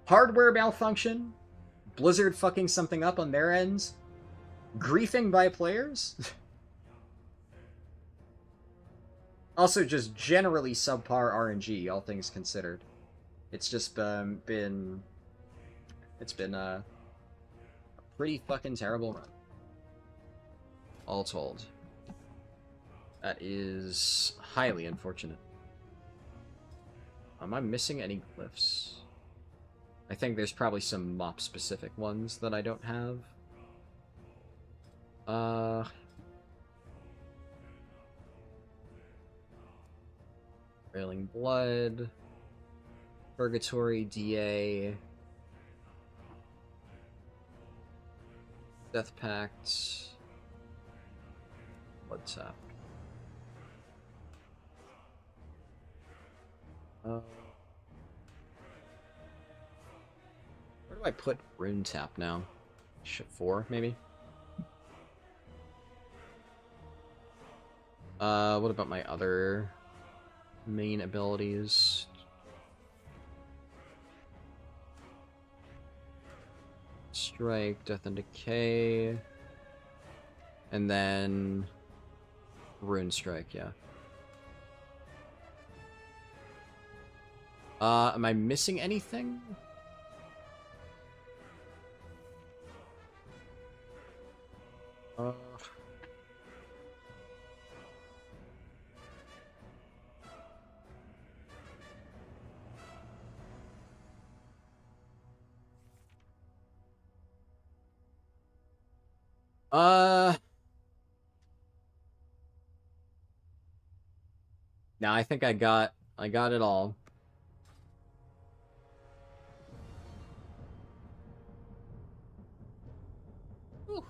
[SPEAKER 1] Hardware malfunction, Blizzard fucking something up on their ends, griefing by players. Also, just generally subpar RNG, all things considered. It's just been... It's been a pretty fucking terrible run. All told. That is highly unfortunate. Am I missing any glyphs? I think there's probably some MoP-specific ones that I don't have. Railing Blood, Purgatory, DA, Death Pact, Blood Tap. Where do I put Rune Tap now? 4, maybe? What about my other main abilities? Strike, Death and Decay, and then Rune Strike, yeah. Am I missing anything? No, I think I got it all. Whew.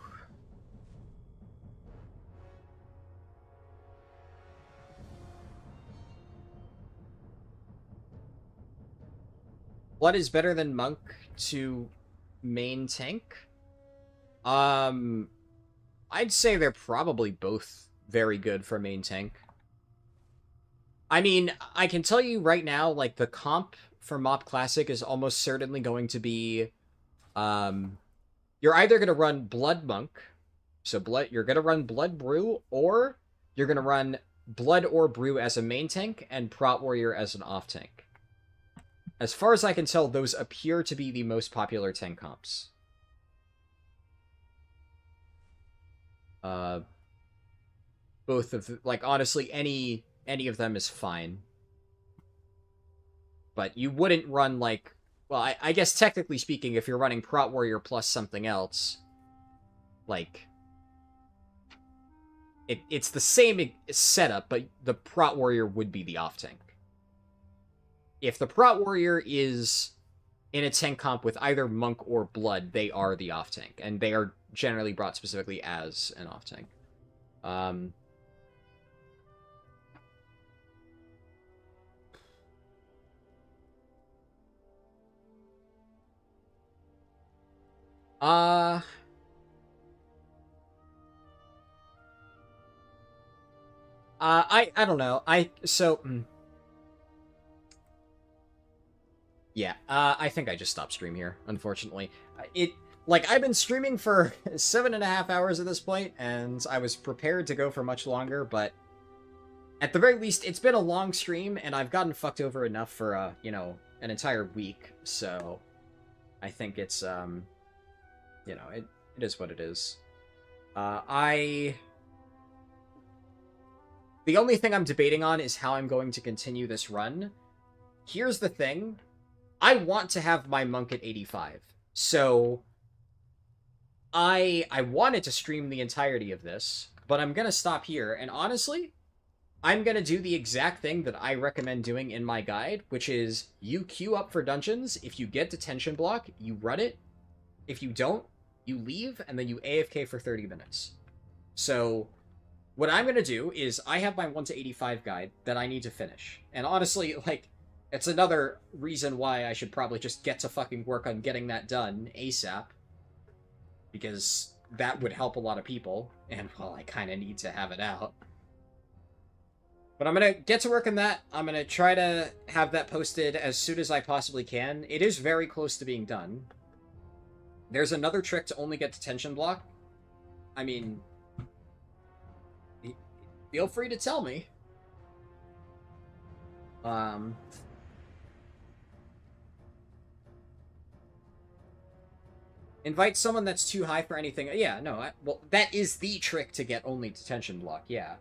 [SPEAKER 1] What is better than Monk to main tank? I'd say they're probably both very good for main tank. I mean, I can tell you right now, like, the comp for MoP Classic is almost certainly going to be, you're either going to run Blood Monk, so you're going to run Blood Brew, or you're going to run Blood or Brew as a main tank, and Prot Warrior as an off tank. As far as I can tell, those appear to be the most popular tank comps. Both of, like, honestly, any of them is fine. But you wouldn't run, like... Well, I guess technically speaking, if you're running Prot Warrior plus something else, like... It's the same setup, but the Prot Warrior would be the off-tank. If the Prot Warrior is in a tank comp with either Monk or Blood, they are the off-tank. And they are generally brought specifically as an off-tank. I don't know. Yeah, I think I just stopped stream here, unfortunately. I've been streaming for 7.5 hours at this point, and I was prepared to go for much longer, but at the very least, it's been a long stream, and I've gotten fucked over enough for, an entire week, so I think it's, it is what it is. The only thing I'm debating on is how I'm going to continue this run. Here's the thing. I want to have my Monk at 85. So I wanted to stream the entirety of this, but I'm going to stop here. And honestly, I'm going to do the exact thing that I recommend doing in my guide, which is you queue up for dungeons. If you get detention block, you run it. If you don't, you leave, and then you AFK for 30 minutes. So what I'm going to do is I have my 1 to 85 guide that I need to finish. And honestly, like, it's another reason why I should probably just get to fucking work on getting that done ASAP. Because that would help a lot of people. And, well, I kind of need to have it out. But I'm going to get to work on that. I'm going to try to have that posted as soon as I possibly can. It is very close to being done. There's another trick to only get detention block. I mean, feel free to tell me. Invite someone that's too high for anything. Yeah, no, well, that is the trick to get only detention block, yeah.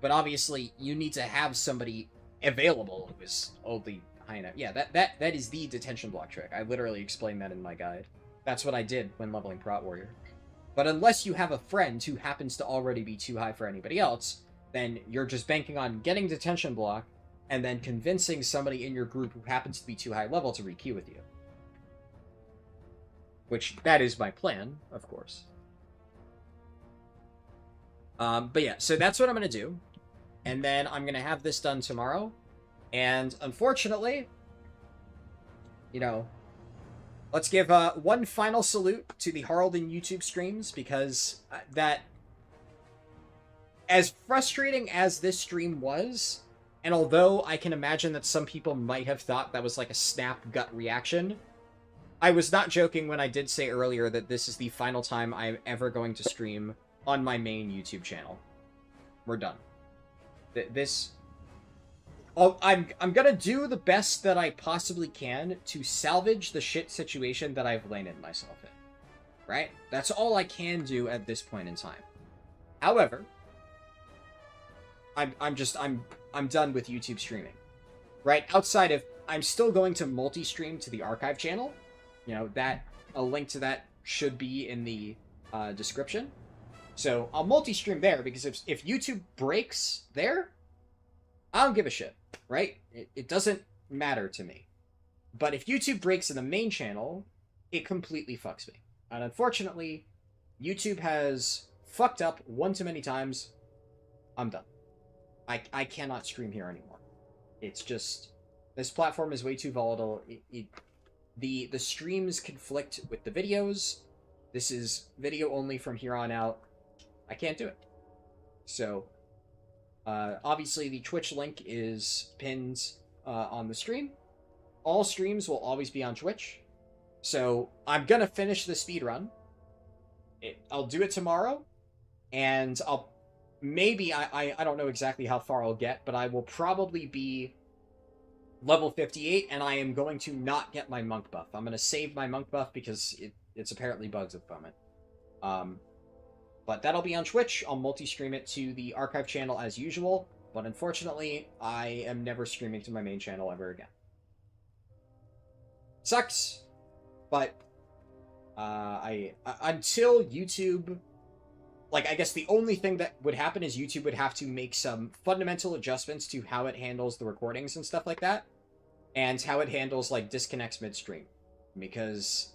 [SPEAKER 1] But obviously, you need to have somebody available who is only high enough. Yeah, that is the detention block trick. I literally explained that in my guide. That's what I did when leveling Prot Warrior. But unless you have a friend who happens to already be too high for anybody else, then you're just banking on getting detention block and then convincing somebody in your group who happens to be too high level to re-queue with you. Which, that is my plan, of course. But yeah, so that's what I'm going to do. And then I'm going to have this done tomorrow. And unfortunately, you know, let's give one final salute to the Harldan YouTube streams, because that, as frustrating as this stream was, and although I can imagine that some people might have thought that was like a snap gut reaction, I was not joking when I did say earlier that this is the final time I'm ever going to stream on my main YouTube channel. We're done. I'm gonna do the best that I possibly can to salvage the shit situation that I've landed myself in. Right? That's all I can do at this point in time. However, I'm done with YouTube streaming. Right? Outside of, I'm still going to multi-stream to the archive channel. You know, a link to that should be in the description. So I'll multi-stream there, because if YouTube breaks there, I don't give a shit, right? It doesn't matter to me. But if YouTube breaks in the main channel, it completely fucks me. And unfortunately, YouTube has fucked up one too many times. I'm done. I cannot stream here anymore. It's just, this platform is way too volatile. The streams conflict with the videos. This is video only from here on out. I can't do it. So, obviously the Twitch link is pinned on the stream. All streams will always be on Twitch. So, I'm gonna finish the speedrun. I'll do it tomorrow. And I'll... Maybe, I don't know exactly how far I'll get, but I will probably be level 58, and I am going to not get my monk buff. I'm going to save my monk buff because it's apparently bugs at the moment. But that'll be on Twitch. I'll multi-stream it to the archive channel as usual, but unfortunately, I am never streaming to my main channel ever again. Sucks, but until YouTube... Like, I guess the only thing that would happen is YouTube would have to make some fundamental adjustments to how it handles the recordings and stuff like that. And how it handles, like, disconnects midstream. Because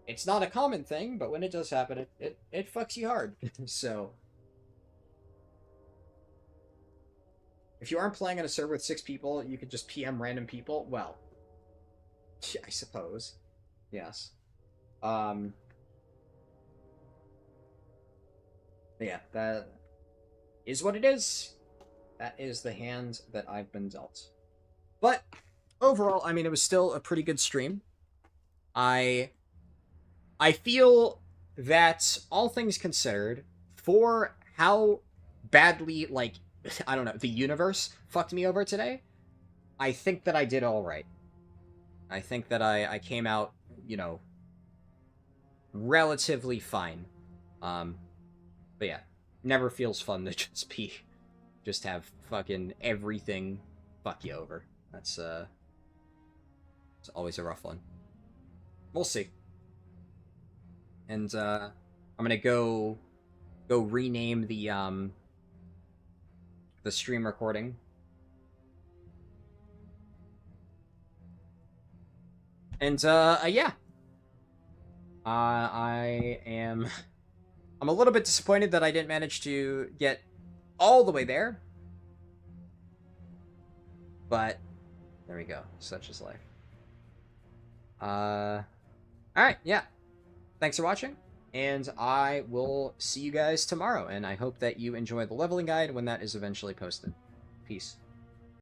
[SPEAKER 1] it's not a common thing, but when it does happen, it fucks you hard. So, if you aren't playing on a server with 6 people, you could just PM random people. Well, I suppose. Yes. Yeah, that is what it is. That is the hand that I've been dealt. But overall, I mean, it was still a pretty good stream. I feel that, all things considered, for how badly, like, I don't know, the universe fucked me over today, I think that I did all right. I think that I came out, you know, relatively fine. But yeah, never feels fun to just have fucking everything fuck you over. That's, it's always a rough one. We'll see. And, I'm gonna go rename the stream recording. And, yeah. I'm a little bit disappointed that I didn't manage to get all the way there. But, there we go. Such is life. Alright, yeah. Thanks for watching, and I will see you guys tomorrow, and I hope that you enjoy the leveling guide when that is eventually posted. Peace.